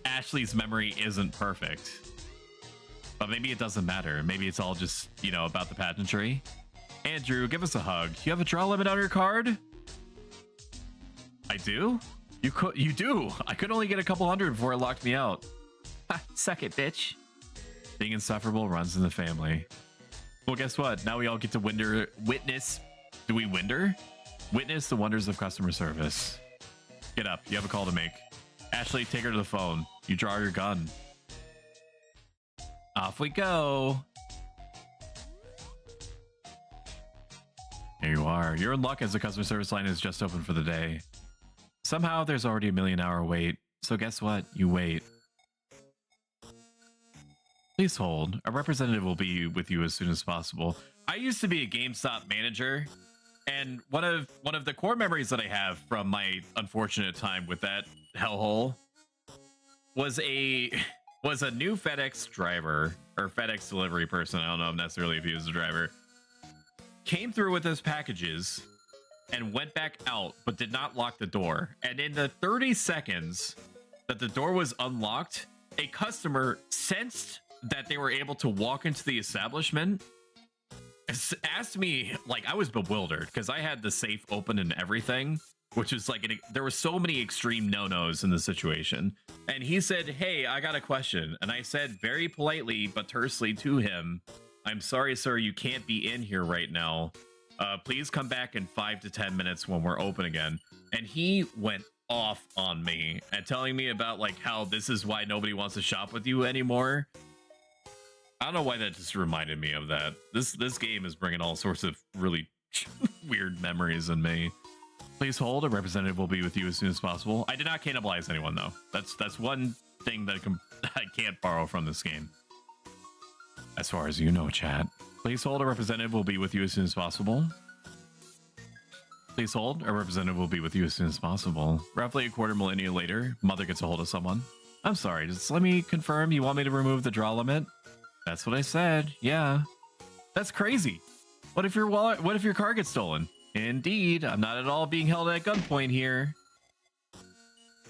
Ashley's memory isn't perfect. But maybe it doesn't matter. Maybe it's all just, you know, about the pageantry. Andrew, give us a hug. You have a draw limit on your card? I do? You do. I could only get a couple hundred before it locked me out. Ha, suck it, bitch. Being insufferable runs in the family. Well, guess what? Now we all get to witness. Do we winder? Witness the wonders of customer service. Get up. You have a call to make. Ashley, take her to the phone. You draw your gun. Off we go. Here you are. You're in luck as the customer service line is just open for the day. Somehow there's already a million-hour wait. So guess what? You wait. Please hold. A representative will be with you as soon as possible. I used to be a GameStop manager, and one of the core memories that I have from my unfortunate time with that hellhole was a new FedEx driver or FedEx delivery person. I don't know necessarily if he was a driver. Came through with his packages and went back out, but did not lock the door. And in the 30 seconds that the door was unlocked, a customer sensed that they were able to walk into the establishment, asked me, like, I was bewildered because I had the safe open and everything, which is like, there were so many extreme no-nos in the situation. And he said, hey, I got a question. And I said very politely but tersely to him, I'm sorry, sir, you can't be in here right now. Please come back in 5 to 10 minutes when we're open again. And he went off on me and telling me about like how this is why nobody wants to shop with you anymore. I don't know why that just reminded me of that. This game is bringing all sorts of really weird memories in me. Please hold. A representative will be with you as soon as possible. I did not cannibalize anyone though. That's one thing that I can't borrow from this game. As far as you know, chat. Please hold. A representative will be with you as soon as possible. Please hold. A representative will be with you as soon as possible. Roughly a quarter millennia later, mother gets a hold of someone. I'm sorry, just let me confirm you want me to remove the draw limit? That's what I said. Yeah. That's crazy. What if your wallet, what if your car gets stolen? Indeed, I'm not at all being held at gunpoint here.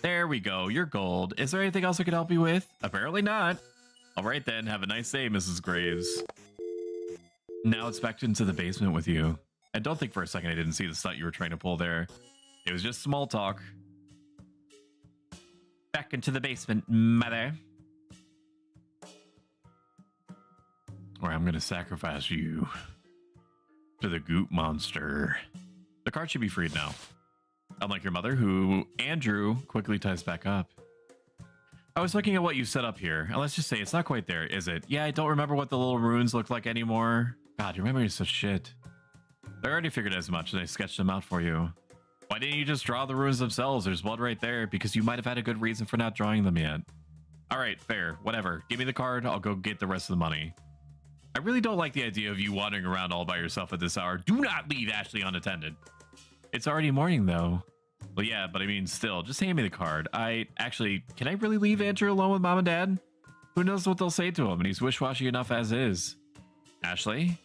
There we go. You're gold. Is there anything else I could help you with? Apparently not. All right then, have a nice day, Mrs. Graves. Now it's back into the basement with you. And don't think for a second I didn't see the stunt you were trying to pull there. It was just small talk. Back into the basement, mother. Or I'm gonna sacrifice you to the goop monster. The card should be freed now. Unlike your mother, who Andrew quickly ties back up. I was looking at what you set up here, and let's just say it's not quite there, is it? Yeah, I don't remember what the little runes look like anymore. God, your memory is such shit. I already figured as much, and I sketched them out for you. Why didn't you just draw the runes themselves? There's blood right there, because you might have had a good reason for not drawing them yet. Alright, fair, whatever. Give me the card, I'll go get the rest of the money. I really don't like the idea of you wandering around all by yourself at this hour. Do not leave Ashley unattended. It's already morning, though. Well, yeah, but I mean, still, just hand me the card. Can I really leave Andrew alone with mom and dad? Who knows what they'll say to him, and he's wish-washy enough as is. Ashley,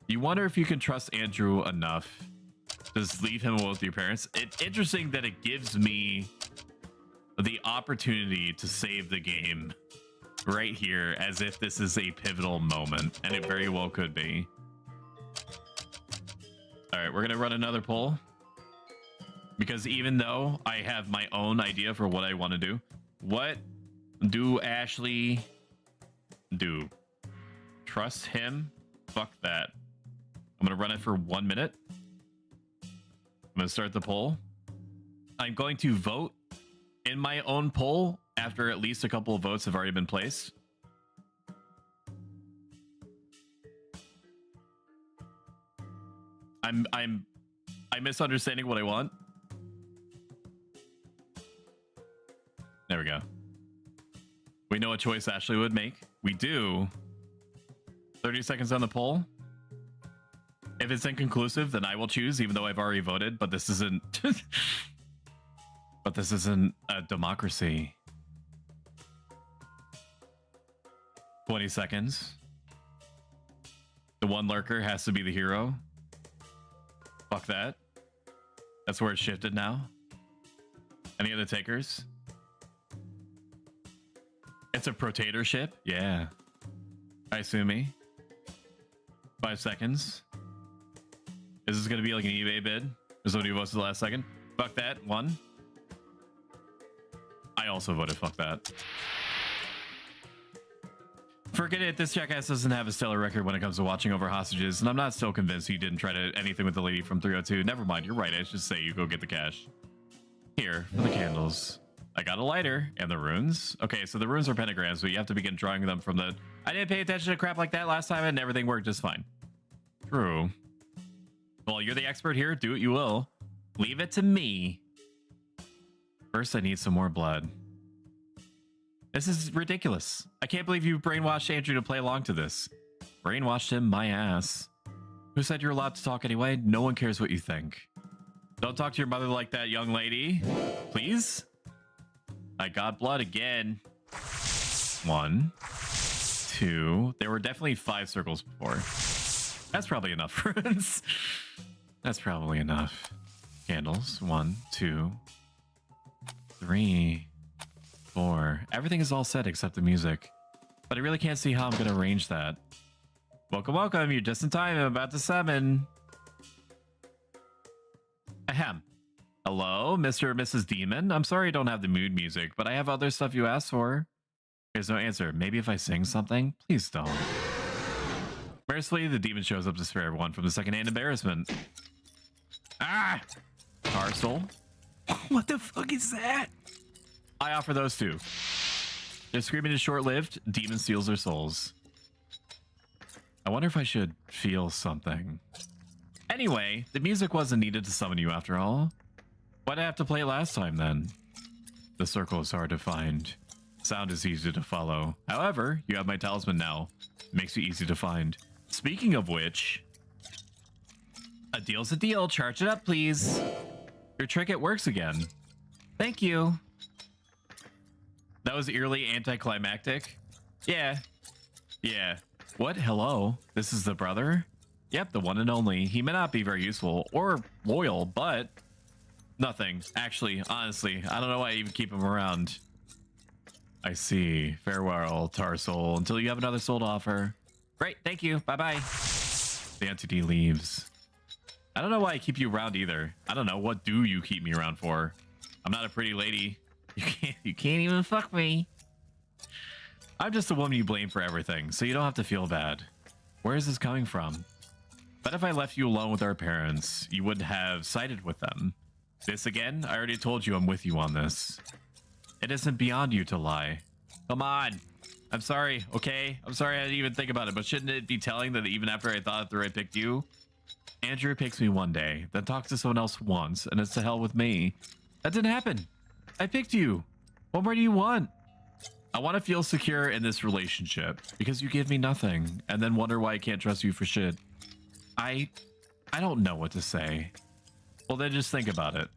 you wonder if you can trust Andrew enough to just leave him alone with your parents? It's interesting that it gives me the opportunity to save the game right here, as if this is a pivotal moment, and it very well could be. All right, we're gonna run another poll. Because even though I have my own idea for what I want to do, what do Ashley do? Trust him? Fuck that. I'm going to run it for 1 minute. I'm going to start the poll. I'm going to vote in my own poll after at least a couple of votes have already been placed. I'm misunderstanding what I want. There we go. We know what choice Ashley would make. We do. 30 seconds on the poll. If it's inconclusive, then I will choose, even though I've already voted. But this isn't... but this isn't a democracy. 20 seconds. The one lurker has to be the hero. Fuck that. That's where it shifted now. Any other takers? It's a protatorship? Yeah. I assume me. 5 seconds. Is this going to be like an eBay bid? Or somebody votes the last second? Fuck that. 1. I also voted fuck that. Forget it. This jackass doesn't have a stellar record when it comes to watching over hostages, and I'm not still convinced he didn't try to anything with the lady from 302. Never mind. You're right. I should say you go get the cash. Here, for the candles. I got a lighter and the runes. Okay, so the runes are pentagrams, but you have to begin drawing them from the... I didn't pay attention to crap like that last time, and everything worked just fine. True. Well, you're the expert here. Do what you will. Leave it to me. First, I need some more blood. This is ridiculous. I can't believe you brainwashed Andrew to play along to this. Brainwashed him, my ass. Who said you're allowed to talk anyway? No one cares what you think. Don't talk to your mother like that, young lady. Please? I got blood again. 1, 2. There were definitely 5 circles before. That's probably enough, friends. That's probably enough. Candles. 1, 2, 3, 4. Everything is all set except the music. But I really can't see how I'm going to arrange that. Welcome, welcome. You're just in time. I'm about to summon. Ahem. Hello, Mr. or Mrs. Demon. I'm sorry I don't have the mood music, but I have other stuff you asked for. There's no answer. Maybe if I sing something? Please don't. Mercifully, the demon shows up to spare everyone from the secondhand embarrassment. Ah! Parcel. What the fuck is that? I offer those too. Their screaming is short-lived. Demon steals their souls. I wonder if I should feel something. Anyway, the music wasn't needed to summon you after all. Why'd I have to play it last time then? The circle is hard to find. Sound is easy to follow. However, you have my talisman now. It makes you easy to find. Speaking of which, a deal's a deal. Charge it up, please. Your trinket works again. Thank you. That was eerily anticlimactic. Yeah. Yeah. What? Hello? This is the brother? Yep, the one and only. He may not be very useful or loyal, but nothing. Actually, honestly, I don't know why I even keep him around. I see. Farewell, Tarsol, until you have another soul to offer. Great, thank you. Bye-bye. The entity leaves. I don't know why I keep you around either. I don't know. What do you keep me around for? I'm not a pretty lady. You can't even fuck me. I'm just the woman you blame for everything, so you don't have to feel bad. Where is this coming from? But if I left you alone with our parents, you would have sided with them. This again? I already told you I'm with you on this. It isn't beyond you to lie. Come on. I'm sorry, okay? I'm sorry I didn't even think about it, but shouldn't it be telling that even after I thought that I picked you? Andrew picks me one day, then talks to someone else once, and it's to hell with me. That didn't happen. I picked you. What more do you want? I want to feel secure in this relationship because you give me nothing and then wonder why I can't trust you for shit. I don't know what to say. Well, then just think about it.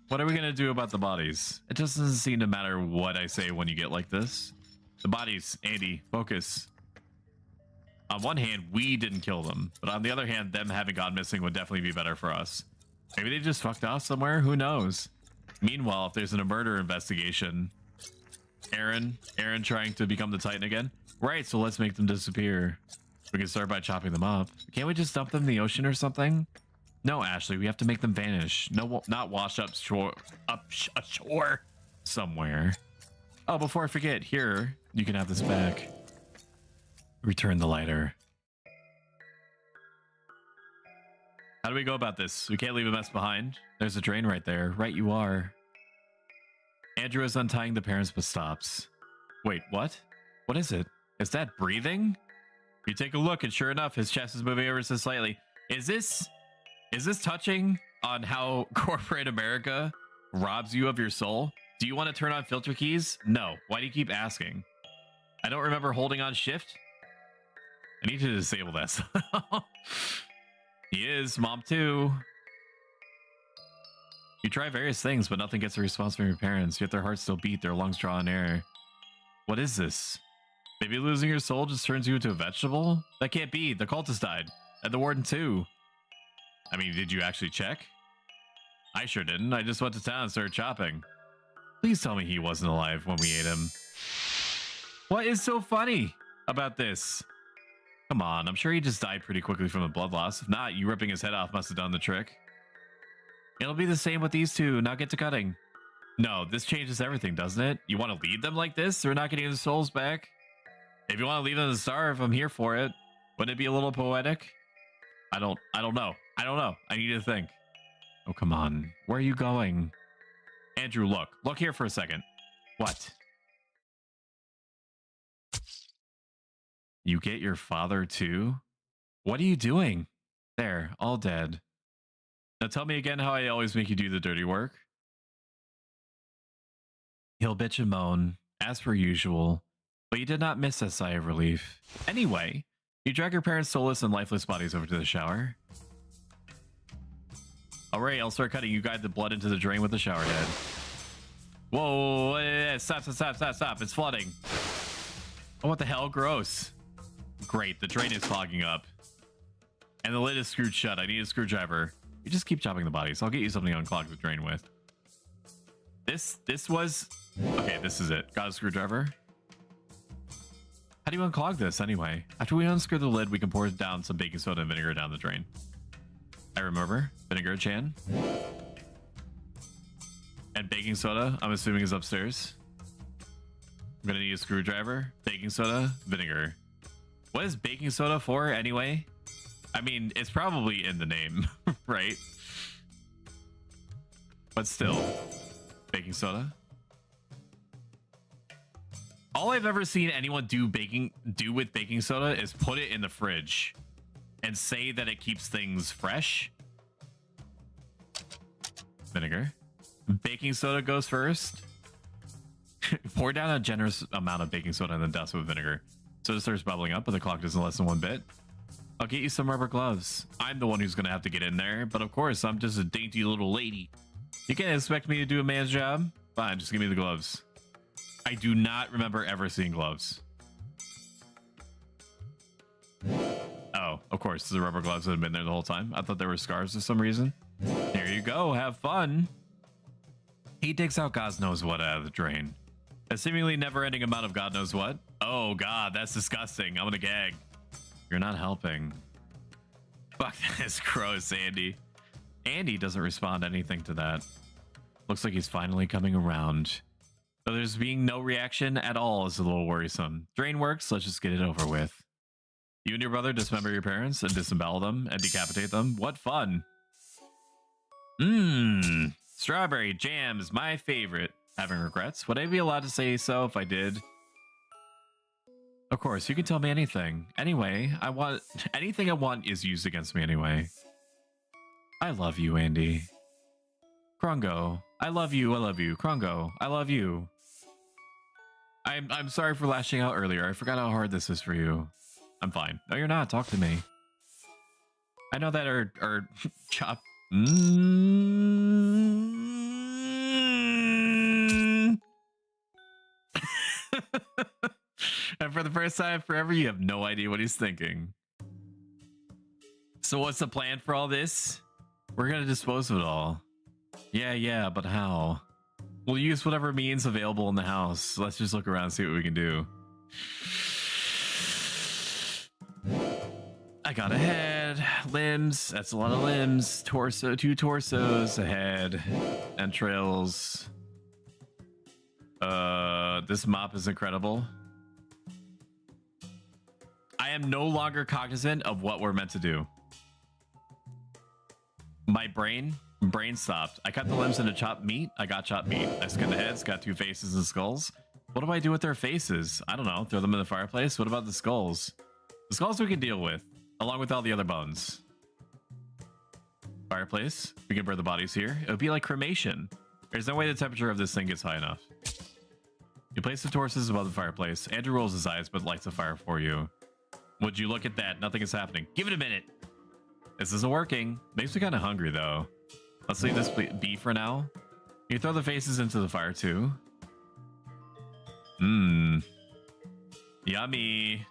What are we going to do about the bodies? It just doesn't seem to matter what I say when you get like this. The bodies, Andy, focus. On one hand, we didn't kill them, but on the other hand, them having gone missing would definitely be better for us. Maybe they just fucked off somewhere, who knows? Meanwhile, if there's a murder investigation, Aaron trying to become the Titan again? Right, so let's make them disappear. We can start by chopping them up. Can't we just dump them in the ocean or something? No, Ashley, we have to make them vanish. No, not wash up ashore somewhere. Oh, before I forget, here, you can have this back. Return the lighter. How do we go about this? We can't leave a mess behind. There's a drain right there. Right you are. Andrew is untying the parents but stops. Wait, what? What is it? Is that breathing? You take a look and sure enough, his chest is moving ever so slightly. Is this touching on how corporate America robs you of your soul? Do you want to turn on filter keys? No. Why do you keep asking? I don't remember holding on shift. I need to disable that. He is, mom too. You try various things, but nothing gets a response from your parents, yet their hearts still beat, their lungs draw in air. What is this? Maybe losing your soul just turns you into a vegetable? That can't be. The cultist died. And the warden too. I mean, did you actually check? I sure didn't. I just went to town and started chopping. Please tell me he wasn't alive when we ate him. What is so funny about this? Come on, I'm sure he just died pretty quickly from the blood loss. If not, you ripping his head off must have done the trick. It'll be the same with these two. Now get to cutting. No, this changes everything, doesn't it? You want to leave them like this? They're not getting their souls back? If you want to leave them to starve, I'm here for it. Wouldn't it be a little poetic? I don't know. I don't know. I need to think. Oh, come on. Where are you going? Andrew, look. Look here for a second. What? You get your father too? What are you doing? There, all dead. Now tell me again how I always make you do the dirty work. He'll bitch and moan, as per usual, but you did not miss a sigh of relief. Anyway, you drag your parents' soulless and lifeless bodies over to the shower. Alright, I'll start cutting. You guide the blood into the drain with the shower head. Whoa, stop, it's flooding. Oh, what the hell? Gross. Great, the drain is clogging up. And the lid is screwed shut. I need a screwdriver. You just keep chopping the bodies. I'll get you something to unclog the drain with. This was... Okay, this is it. Got a screwdriver. How do you unclog this anyway? After we unscrew the lid, we can pour down some baking soda and vinegar down the drain. I remember. Vinegar, Chan. And baking soda, I'm assuming, is upstairs. I'm gonna need a screwdriver, baking soda, vinegar. What is baking soda for anyway? I mean, it's probably in the name, right? But still, baking soda. All I've ever seen anyone do with baking soda is put it in the fridge and say that it keeps things fresh. Vinegar. Baking soda goes first. Pour down a generous amount of baking soda and then dust with vinegar. So it starts bubbling up, but the clock doesn't lessen one bit. I'll get you some rubber gloves. I'm the one who's gonna have to get in there, but of course, I'm just a dainty little lady. You can't expect me to do a man's job? Fine, just give me the gloves. I do not remember ever seeing gloves. Oh, of course, the rubber gloves had been there the whole time. I thought they were scarves for some reason. Here you go, have fun. He digs out God knows what out of the drain. A seemingly never-ending amount of God knows what. Oh god, that's disgusting. I'm gonna gag. You're not helping. Fuck, that is gross, Andy. Andy doesn't respond to anything to that. Looks like he's finally coming around. But there's being no reaction at all is a little worrisome. Drain works, let's just get it over with. You and your brother dismember your parents and disembowel them and decapitate them. What fun. Mmm. Strawberry jam is my favorite. Having regrets? Would I be allowed to say so if I did? Of course, you can tell me anything. Anyway, anything I want is used against me anyway. I love you, Andy. Krongo, I love you, I love you. Krongo, I love you. I'm sorry for lashing out earlier. I forgot how hard this is for you. I'm fine. No, you're not. Talk to me. I know that our chop. And for the first time forever, you have no idea what he's thinking. So what's the plan for all this? We're gonna dispose of it all. Yeah, but how? We'll use whatever means available in the house. Let's just look around and see what we can do. I got a head, limbs, that's a lot of limbs, torso, 2 torsos, a head, entrails. This mop is incredible. I am no longer cognizant of what we're meant to do. My brain stopped. I cut the limbs into chopped meat. I got chopped meat. I skinned the heads, got 2 faces and skulls. What do I do with their faces? I don't know. Throw them in the fireplace? What about the skulls? The skulls we can deal with, along with all the other bones. Fireplace. We can burn the bodies here. It would be like cremation. There's no way the temperature of this thing gets high enough. You place the torsos above the fireplace. Andrew rolls his eyes but lights a fire for you. Would you look at that? Nothing is happening. Give it a minute. This isn't working. Makes me kind of hungry though. Let's leave this be for now. You throw the faces into the fire too. Yummy.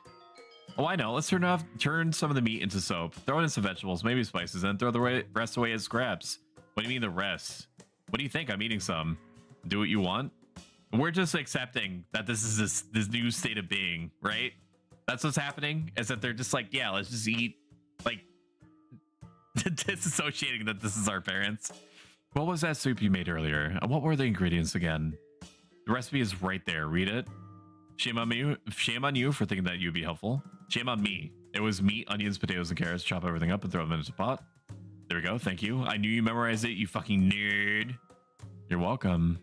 Oh, I know. Let's turn some of the meat into soap. Throw in some vegetables, maybe spices, and throw the rest away as scraps. What do you mean the rest? What do you think? I'm eating some. Do what you want. We're just accepting that this is this new state of being, right? That's what's happening. Is that they're just like, yeah, let's just eat, like, disassociating that this is our parents. What was that soup you made earlier? What were the ingredients again? The recipe is right there. Read it. Shame on me. Shame on you for thinking that you'd be helpful. Shame on me. It was meat, onions, potatoes, and carrots. Chop everything up and throw them into a pot. There we go. Thank you. I knew you memorized it, you fucking nerd. You're welcome.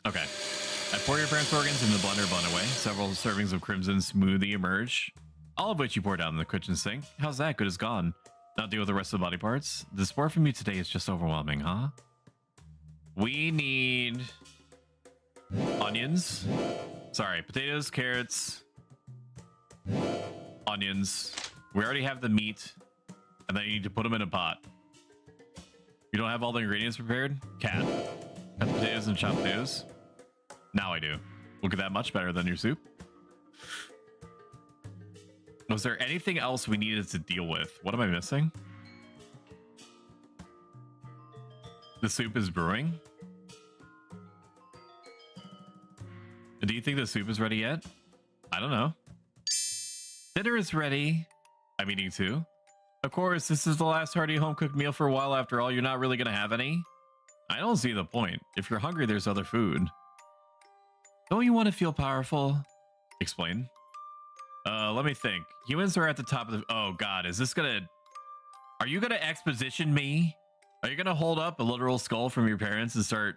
Okay. I pour your parents' organs in the blender, blend away. Several servings of crimson smoothie emerge, all of which you pour down in the kitchen sink. How's that? Good as gone. Not deal with the rest of the body parts. The support from you today is just overwhelming, huh? We need onions. Sorry, potatoes, carrots, onions. We already have the meat, and then you need to put them in a pot. You don't have all the ingredients prepared? Cat. Cut the potatoes and chop potatoes. Now I do. Look at that, much better than your soup. Was there anything else we needed to deal with? What am I missing? The soup is brewing. Do you think the soup is ready yet? I don't know. Dinner is ready. I'm eating too. Of course, this is the last hearty home-cooked meal for a while. After all, you're not really gonna have any. I don't see the point. If you're hungry, there's other food. Don't you want to feel powerful? Explain. Let me think. Humans are at the top of the... Oh, God. Is this gonna... Are you gonna exposition me? Are you gonna hold up a literal skull from your parents and start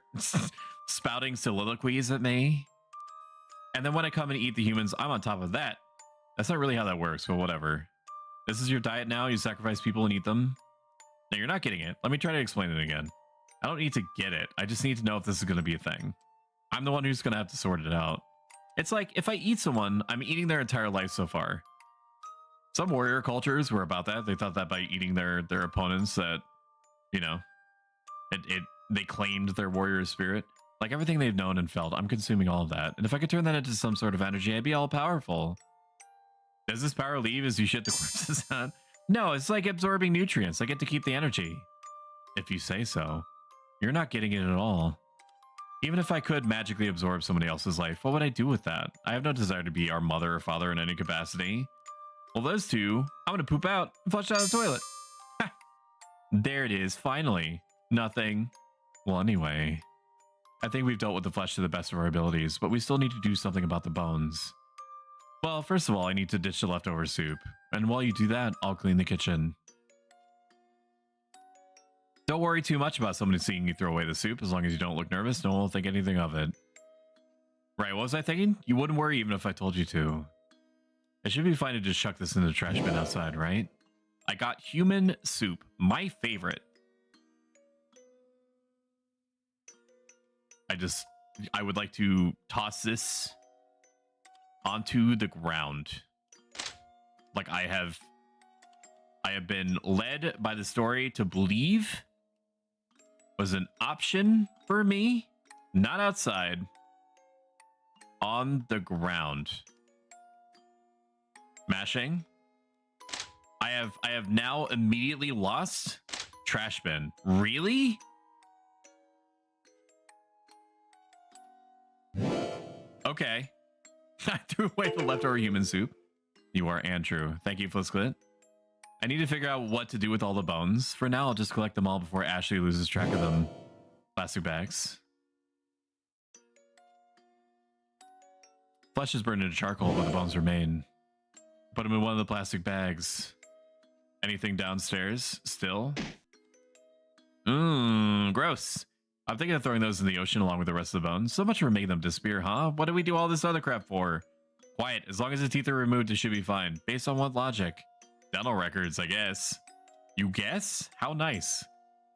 spouting soliloquies at me? And then when I come and eat the humans, I'm on top of that. That's not really how that works, but whatever. This is your diet now? You sacrifice people and eat them? No, you're not getting it. Let me try to explain it again. I don't need to get it. I just need to know if this is going to be a thing. I'm the one who's going to have to sort it out. It's like, if I eat someone, I'm eating their entire life so far. Some warrior cultures were about that. They thought that by eating their opponents that, you know, they claimed their warrior spirit. Like everything they've known and felt, I'm consuming all of that. And if I could turn that into some sort of energy, I'd be all powerful. Does this power leave as you shit the corpses out? No, it's like absorbing nutrients. I get to keep the energy. If you say so. You're not getting it at all. Even if I could magically absorb somebody else's life, what would I do with that? I have no desire to be our mother or father in any capacity. Well, those two, I'm gonna poop out and flush down the toilet. Ha! There it is, finally. Nothing. Well, anyway. I think we've dealt with the flesh to the best of our abilities, but we still need to do something about the bones. Well, first of all, I need to ditch the leftover soup. And while you do that, I'll clean the kitchen. Don't worry too much about somebody seeing you throw away the soup. As long as you don't look nervous, no one will think anything of it. Right, what was I thinking? You wouldn't worry even if I told you to. It should be fine to just chuck this in the trash bin outside, right? I got human soup, my favorite. I would like to toss this onto the ground. Like I have been led by the story to believe was an option for me, not outside, on the ground. Mashing. I have now immediately lost trash bin. Really? Okay. I threw away the leftover human soup. You are Andrew. Thank you, Flisklit. I need to figure out what to do with all the bones. For now, I'll just collect them all before Ashley loses track of them. Plastic bags. Flesh is burned into charcoal, but the bones remain. Put them in one of the plastic bags. Anything downstairs? Still? Gross. I'm thinking of throwing those in the ocean along with the rest of the bones. So much for making them disappear, huh? What do we do all this other crap for? Quiet. As long as the teeth are removed, it should be fine. Based on what logic? Dental records, I guess. You guess? How nice.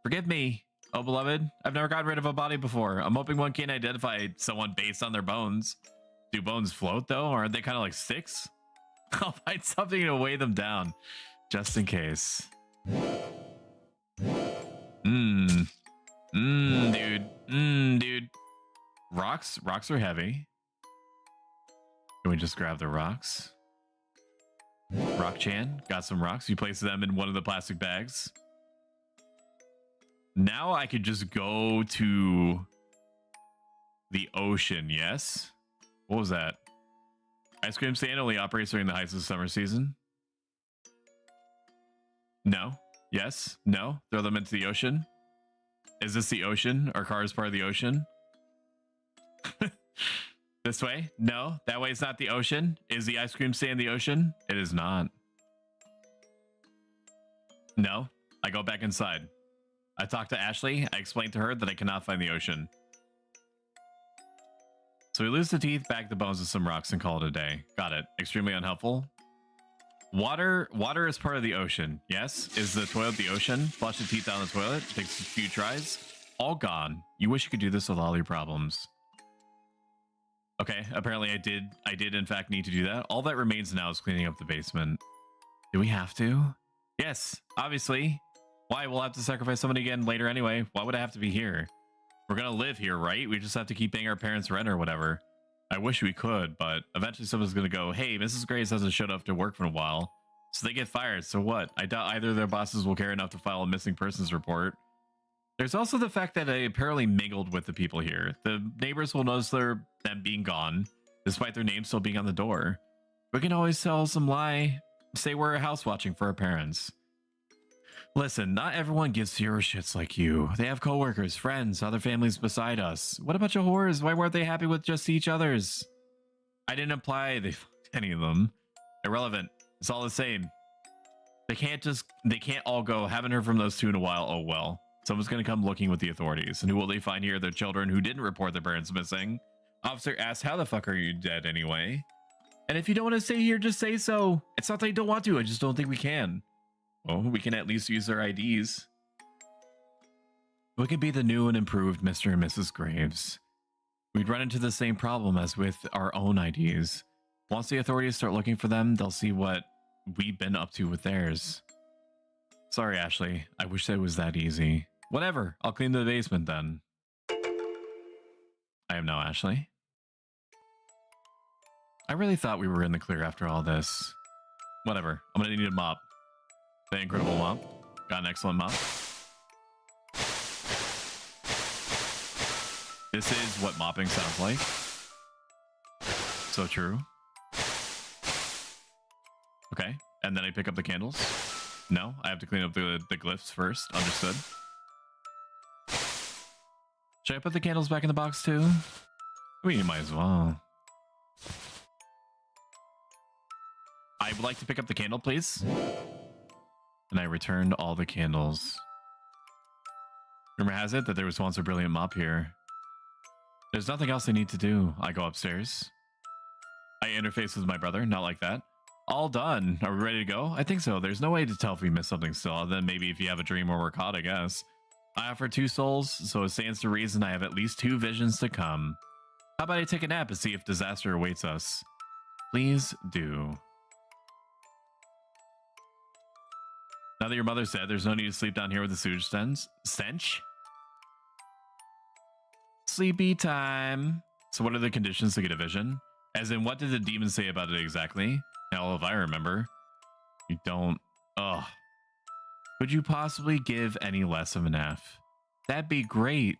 Forgive me, oh beloved. I've never gotten rid of a body before. I'm hoping one can identify someone based on their bones. Do bones float, though? Or are they kind of like sticks? I'll find something to weigh them down. Just in case. Dude. Dude. Rocks are heavy. Can we just grab the rocks? Rock-chan, got some rocks. You place them in one of the plastic bags. Now I could just go to the ocean, yes? What was that? Ice cream stand only operates during the heights of the summer season. No. Yes. No. Throw them into the ocean. Is this the ocean? Our car is part of the ocean? This way? No. That way is not the ocean. Is the ice cream stand the ocean? It is not. No. I go back inside. I talked to Ashley. I explained to her that I cannot find the ocean. So we lose the teeth, bag the bones with some rocks, and call it a day. Got it. Extremely unhelpful. Water is part of the ocean. Yes. Is the toilet the ocean? Flush the teeth down the toilet. Takes a few tries. All gone. You wish you could do this with all your problems. Okay. Apparently I did in fact need to do that. All that remains now is cleaning up the basement. Do we have to? Yes. Obviously. Why? We'll have to sacrifice somebody again later anyway. Why would I have to be here? We're gonna live here, right? We just have to keep paying our parents' rent or whatever. I wish we could, but eventually someone's gonna go, hey, Mrs. Grace hasn't showed up to work for a while. So they get fired. So what? I doubt either of their bosses will care enough to file a missing persons report. There's also the fact that I apparently mingled with the people here. The neighbors will notice them being gone, despite their name still being on the door. We can always tell some lie, say we're house watching for our parents. Listen, not everyone gives zero shits like you. They have coworkers, friends, other families beside us. What a bunch of whores. Why weren't they happy with just each other's? I didn't imply they fucked any of them. Irrelevant. It's all the same. They can't all go, haven't heard from those two in a while. Oh well. Someone's gonna come looking with the authorities. And who will they find here? Their children who didn't report their parents missing. Officer asks, how the fuck are you dead anyway? And if you don't want to stay here, just say so. It's not that I don't want to, I just don't think we can. Well, we can at least use their IDs. We could be the new and improved Mr. and Mrs. Graves. We'd run into the same problem as with our own IDs. Once the authorities start looking for them, they'll see what we've been up to with theirs. Sorry, Ashley. I wish that was that easy. Whatever. I'll clean the basement then. I am now Ashley. I really thought we were in the clear after all this. Whatever. I'm gonna need a mop. The incredible mop. Got an excellent mop. This is what mopping sounds like. So true. Okay, and then I pick up the candles. No, I have to clean up the glyphs first. Understood. Should I put the candles back in the box too? I mean, you might as well. I would like to pick up the candle, please. And I returned all the candles. Rumor has it that there was once a brilliant mop here. There's nothing else I need to do. I go upstairs. I interface with my brother, not like that. All done. Are we ready to go? I think so. There's no way to tell if we missed something still, other than maybe if you have a dream or we're caught, I guess. I offer 2 souls, so it stands to reason I have at least 2 visions to come. How about I take a nap and see if disaster awaits us? Please do. Now that your mother said there's no need to sleep down here with the sewage stench. Sleepy time. So what are the conditions to get a vision? As in, what did the demon say about it exactly? Hell, if I remember. You don't. Ugh. Could you possibly give any less of an F? That'd be great.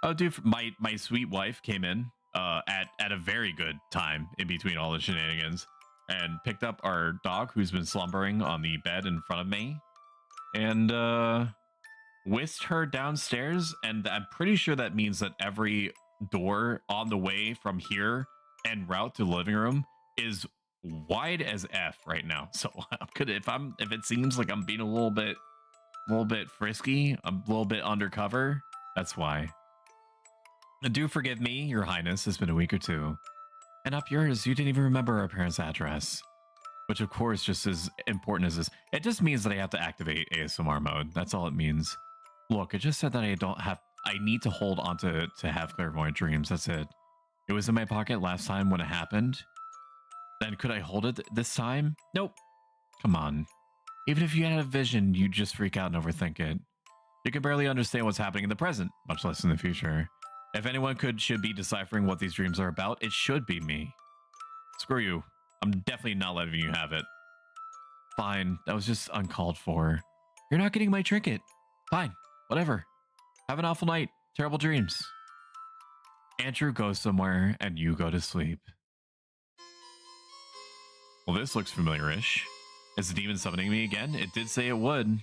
Oh, dude, my sweet wife came in at a very good time in between all the shenanigans and picked up our dog who's been slumbering on the bed in front of me and whisked her downstairs. And I'm pretty sure that means that every door on the way from here en route to the living room is wide as F right now. So if it seems like I'm being a little bit frisky, a little bit undercover, that's why. Do forgive me, Your Highness. It's been a week or two. And up yours, you didn't even remember our parents' address. Which of course, just as important as this, it just means that I have to activate ASMR mode. That's all it means. Look, it just said that I need to hold on to have clairvoyant dreams. That's it. It was in my pocket last time when it happened. Then could I hold it this time? Nope. Come on. Even if you had a vision, you'd just freak out and overthink it. You can barely understand what's happening in the present, much less in the future. If anyone should be deciphering what these dreams are about, it should be me. Screw you. I'm definitely not letting you have it. Fine, that was just uncalled for. You're not getting my trinket. Fine, whatever. Have an awful night. Terrible dreams. Andrew goes somewhere and you go to sleep. Well, this looks familiar-ish. Is the demon summoning me again? It did say it would.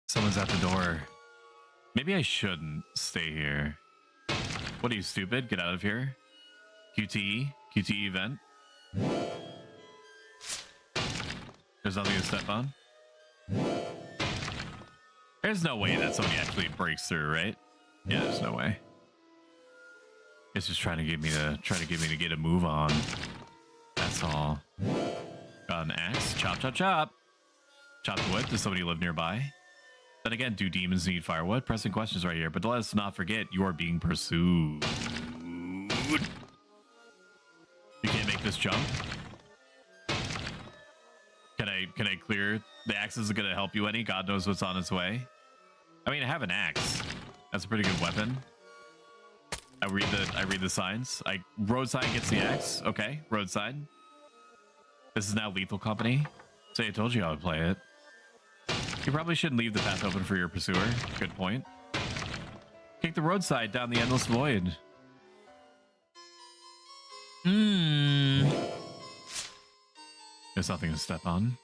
Someone's at the door. Maybe I shouldn't stay here. What are you, stupid? Get out of here. QTE? QTE event? There's nothing to step on? There's no way that somebody actually breaks through, right? Yeah, there's no way. It's just trying to get me to get a move on. That's all. Got an axe. Chop, chop, chop. Chop the wood. Does somebody live nearby? Then again, do demons need firewood? Pressing questions right here. But let us not forget, you are being pursued. You can't make this jump. Can I clear? The axe isn't going to help you any. God knows what's on its way. I mean, I have an axe. That's a pretty good weapon. I read the signs. Road sign gets the axe. Okay, road sign. This is now lethal company. So I told you how to play it. You probably shouldn't leave the path open for your pursuer. Good point. Kick the roadside down the endless void. There's nothing to step on.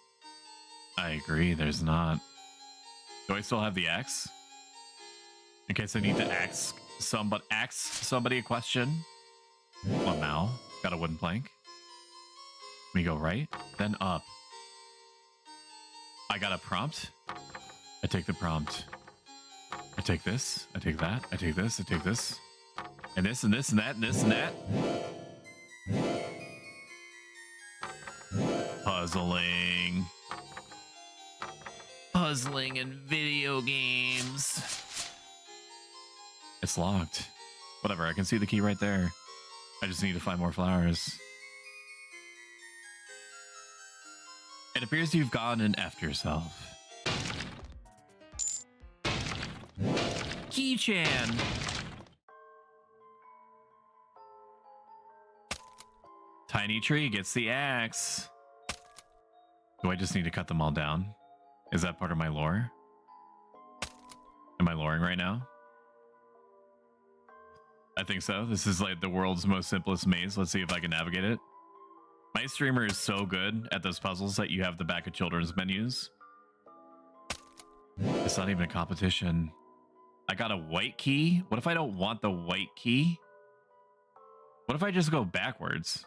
I agree, there's not. Do I still have the axe? In case I need to ask somebody a question. What now? Got a wooden plank. We go right, then up. I got a prompt. I take the prompt. I take this. I take that. I take this. I take this. And this and this and that and this and that. Puzzling. Puzzling in video games. It's locked. Whatever, I can see the key right there. I just need to find more flowers. It appears you've gone and effed yourself. Key-chan! Tiny tree gets the axe. Do I just need to cut them all down? Is that part of my lore? Am I loring right now? I think so. This is like the world's most simplest maze. Let's see if I can navigate it. My streamer is so good at those puzzles that you have the back of children's menus. It's not even a competition. I got a white key. What if I don't want the white key? What if I just go backwards?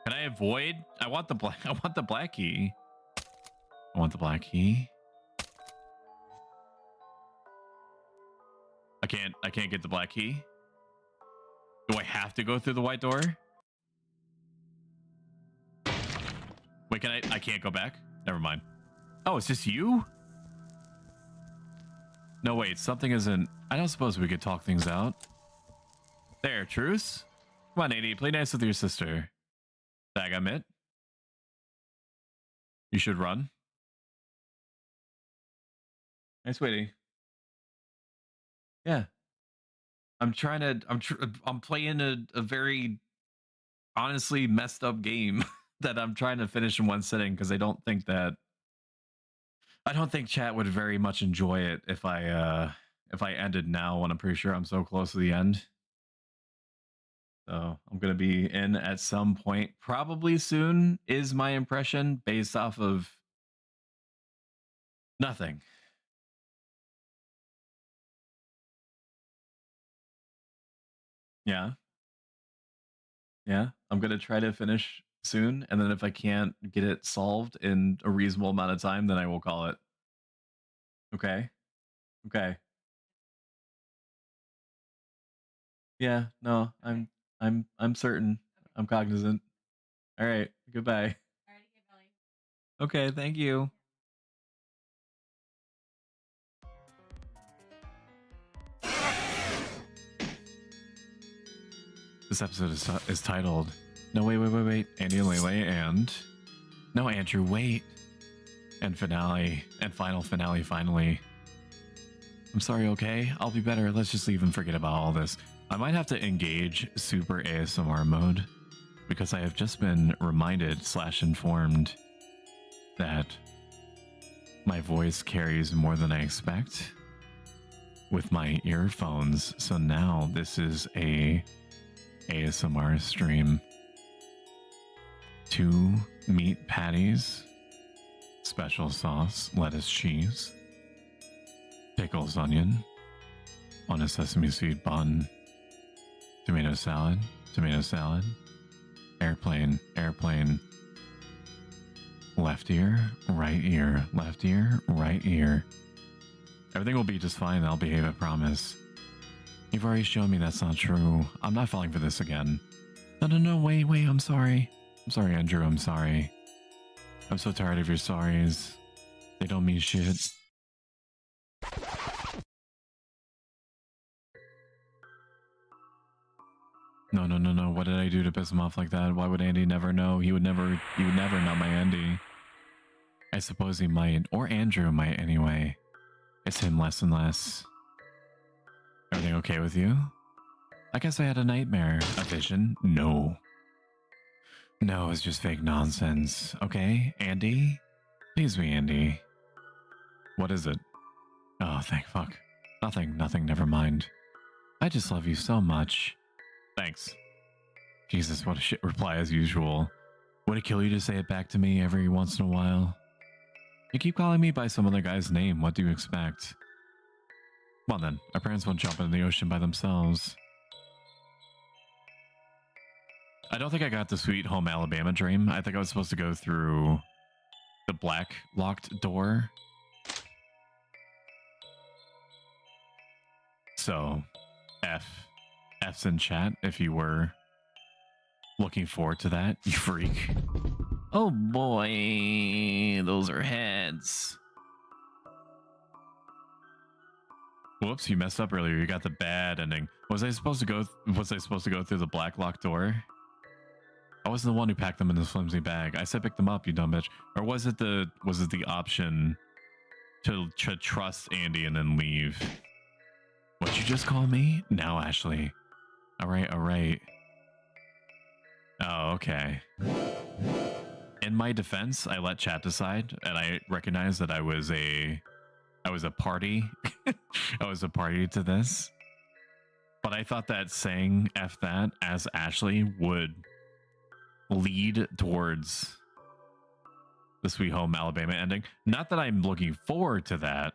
Can I avoid? I want the black key. I want the black key. I can't get the black key. Do I have to go through the white door? Wait, I can't go back? Never mind. Oh, it's just you? No, wait, something isn't... I don't suppose we could talk things out. There, truce? Come on, AD, play nice with your sister. Dagamit. You should run. Hey, sweetie. Yeah. I'm playing a very honestly messed up game that I'm trying to finish in one sitting because I don't think chat would very much enjoy it if I ended now when I'm pretty sure I'm so close to the end. So I'm gonna be in at some point, probably soon, is my impression based off of nothing. Yeah. Yeah, I'm gonna try to finish soon, and then if I can't get it solved in a reasonable amount of time, then I will call it. Okay. Okay. Yeah, no, I'm certain. I'm cognizant. All right, goodbye. Okay, thank you. This episode is titled... No, wait. Andy and Leyley and... No, Andrew, wait. And finale. And final finale, finally. I'm sorry, okay? I'll be better. Let's just leave and forget about all this. I might have to engage super ASMR mode because I have just been reminded / informed that my voice carries more than I expect with my earphones. So now this is a ASMR stream. 2 meat patties, special sauce, lettuce, cheese, pickles, onion, on a sesame seed bun, tomato salad, airplane, left ear, right ear, left ear, right ear. Everything will be just fine. I'll behave, I promise. You've already shown me that's not true. I'm not falling for this again. No, wait, I'm sorry. I'm sorry, Andrew, I'm sorry. I'm so tired of your sorries. They don't mean shit. No. What did I do to piss him off like that? Why would Andy never know? He would never, not my Andy. I suppose he might. Or Andrew might anyway. It's him less and less. Everything okay with you? I guess I had a nightmare. A vision? No, it's just fake nonsense. Okay, Andy? Please be Andy. What is it? Oh, thank fuck. Nothing, never mind. I just love you so much. Thanks. Jesus, what a shit reply as usual. Would it kill you to say it back to me every once in a while? You keep calling me by some other guy's name. What do you expect? Well then, our parents won't jump into the ocean by themselves. I don't think I got the Sweet Home Alabama dream. I think I was supposed to go through the black locked door. So, F's in chat if you were looking forward to that, you freak. Oh boy, those are heads. Whoops, you messed up earlier. You got the bad ending. Was I supposed to go through the black locked door? I wasn't the one who packed them in this flimsy bag. I said pick them up, you dumb bitch. Or was it the option to trust Andy and then leave? What'd you just call me? Now, Ashley. All right. Oh, okay. In my defense, I let chat decide, and I recognized that I was a party. I was a party to this. But I thought that saying F that as Ashley would lead towards the Sweet Home Alabama ending. Not that I'm looking forward to that.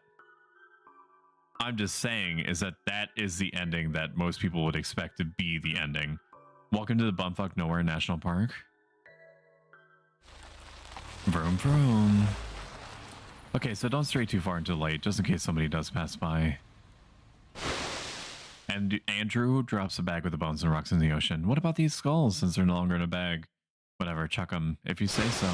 I'm just saying is that is the ending that most people would expect to be the ending. Welcome to the Bumfuck Nowhere National Park. Vroom vroom. Okay, so don't stray too far into the light, just in case somebody does pass by. And Andrew drops a bag with the bones and rocks in the ocean. What about these skulls, since they're no longer in a bag? Whatever, chuck them, if you say so.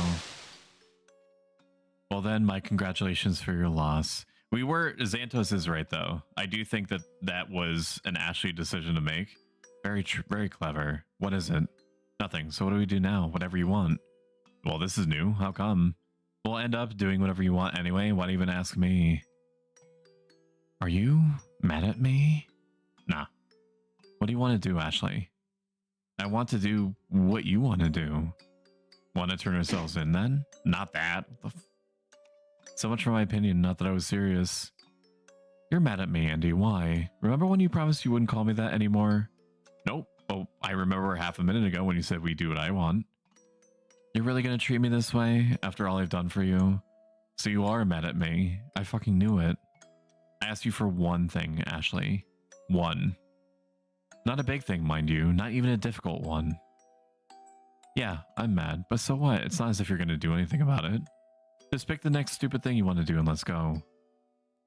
Well then, my congratulations for your loss. Xantos is right though. I do think that was an Ashley decision to make. Very clever. What is it? Nothing. So what do we do now? Whatever you want. Well, this is new. How come? We'll end up doing whatever you want anyway. Why even ask me? Are you mad at me? Nah. What do you want to do, Ashley? I want to do what you want to do. Want to turn ourselves in then? Not that. So much for my opinion, not that I was serious. You're mad at me, Andy. Why? Remember when you promised you wouldn't call me that anymore? Nope. Oh, I remember half a minute ago when you said we do what I want. You're really gonna treat me this way after all I've done for you? So you are mad at me. I fucking knew it. I asked you for one thing, Ashley. One. Not a big thing, mind you. Not even a difficult one. Yeah, I'm mad, but so what? It's not as if you're gonna do anything about it. Just pick the next stupid thing you want to do and let's go.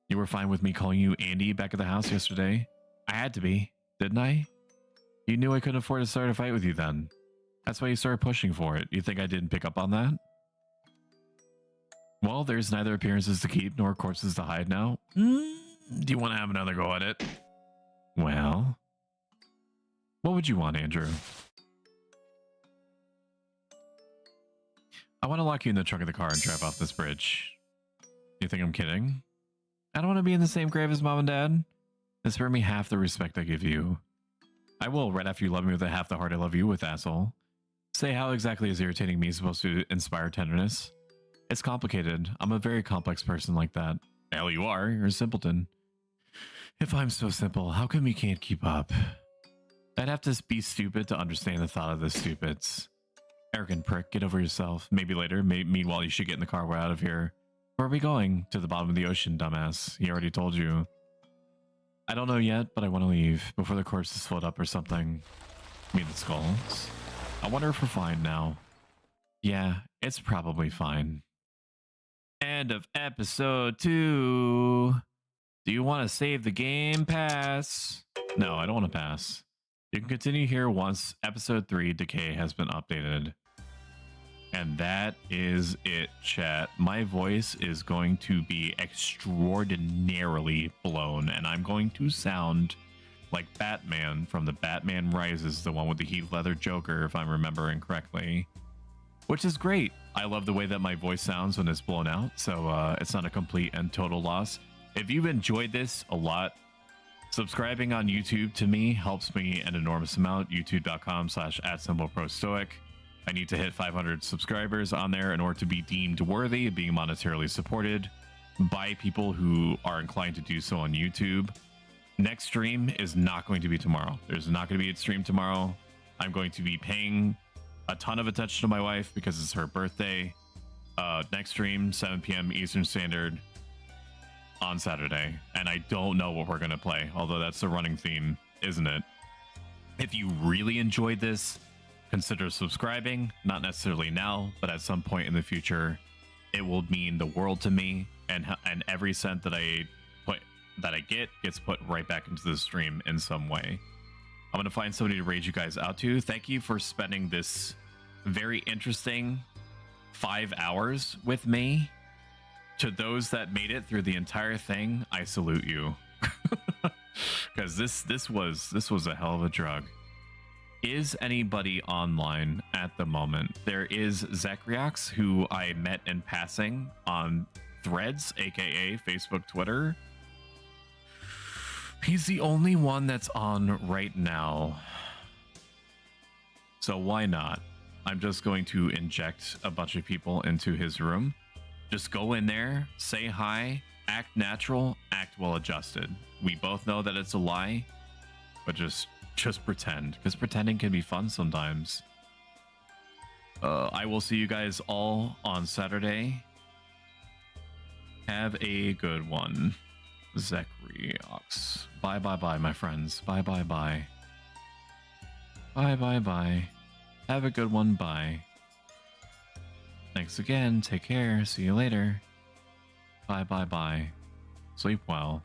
You were fine with me calling you Andy back at the house yesterday? I had to be, didn't I? You knew I couldn't afford to start a fight with you then. That's why you started pushing for it. You think I didn't pick up on that? Well, there's neither appearances to keep nor corpses to hide now. Do you want to have another go at it? Well, what would you want, Andrew? I want to lock you in the trunk of the car and drive off this bridge. You think I'm kidding? I don't want to be in the same grave as mom and dad. And spare me half the respect I give you. I will, right after you love me with the half the heart I love you with, asshole. Say, how exactly is irritating me supposed to inspire tenderness? It's complicated. I'm a very complex person like that. Hell, you are. You're a simpleton. If I'm so simple, how come you can't keep up? I'd have to be stupid to understand the thought of the stupids. Arrogant prick, get over yourself. Maybe later. Meanwhile, you should get in the car. We're out of here. Where are we going? To the bottom of the ocean, dumbass. He already told you. I don't know yet, but I want to leave before the corpses float up or something. I mean, the skulls. I wonder if we're fine now. Yeah, it's probably fine. End of episode 2. Do you want to save the game? Pass. No, I don't want to pass. You can continue here once episode 3 Decay has been updated. And that is it, chat. My voice is going to be extraordinarily blown, and I'm going to sound like Batman from the Batman Rises, the one with the Heath Ledger Joker, if I'm remembering correctly. Which is great. I love the way that my voice sounds when it's blown out, so it's not a complete and total loss. If you've enjoyed this a lot, subscribing on YouTube to me helps me an enormous amount. youtube.com/@SimpleProStoic. I need to hit 500 subscribers on there in order to be deemed worthy of being monetarily supported by people who are inclined to do so on YouTube. Next stream is not going to be tomorrow. There's not going to be a stream tomorrow. I'm going to be paying a ton of attention to my wife because it's her birthday. Next stream, 7 p.m. Eastern Standard on Saturday. And I don't know what we're going to play, although that's the running theme, isn't it? If you really enjoyed this, consider subscribing. Not necessarily now, but at some point in the future. It will mean the world to me, and every cent that I get gets put right back into the stream in some way. I'm going to find somebody to raid you guys out to. Thank you for spending this very interesting 5 hours with me. To those that made it through the entire thing, I salute you. Because this was a hell of a drug. Is anybody online at the moment? There is Zekriox, who I met in passing on Threads, aka Facebook, Twitter. He's the only one that's on right now. So why not? I'm just going to inject a bunch of people into his room. Just go in there, say hi, act natural, act well adjusted. We both know that it's a lie, but just pretend, because pretending can be fun sometimes. I will see you guys all on Saturday. Have a good one. Zekriox. Bye bye bye, my friends. Bye bye bye. Bye bye bye. Have a good one. Bye. Thanks again. Take care. See you later. Bye bye bye. Sleep well.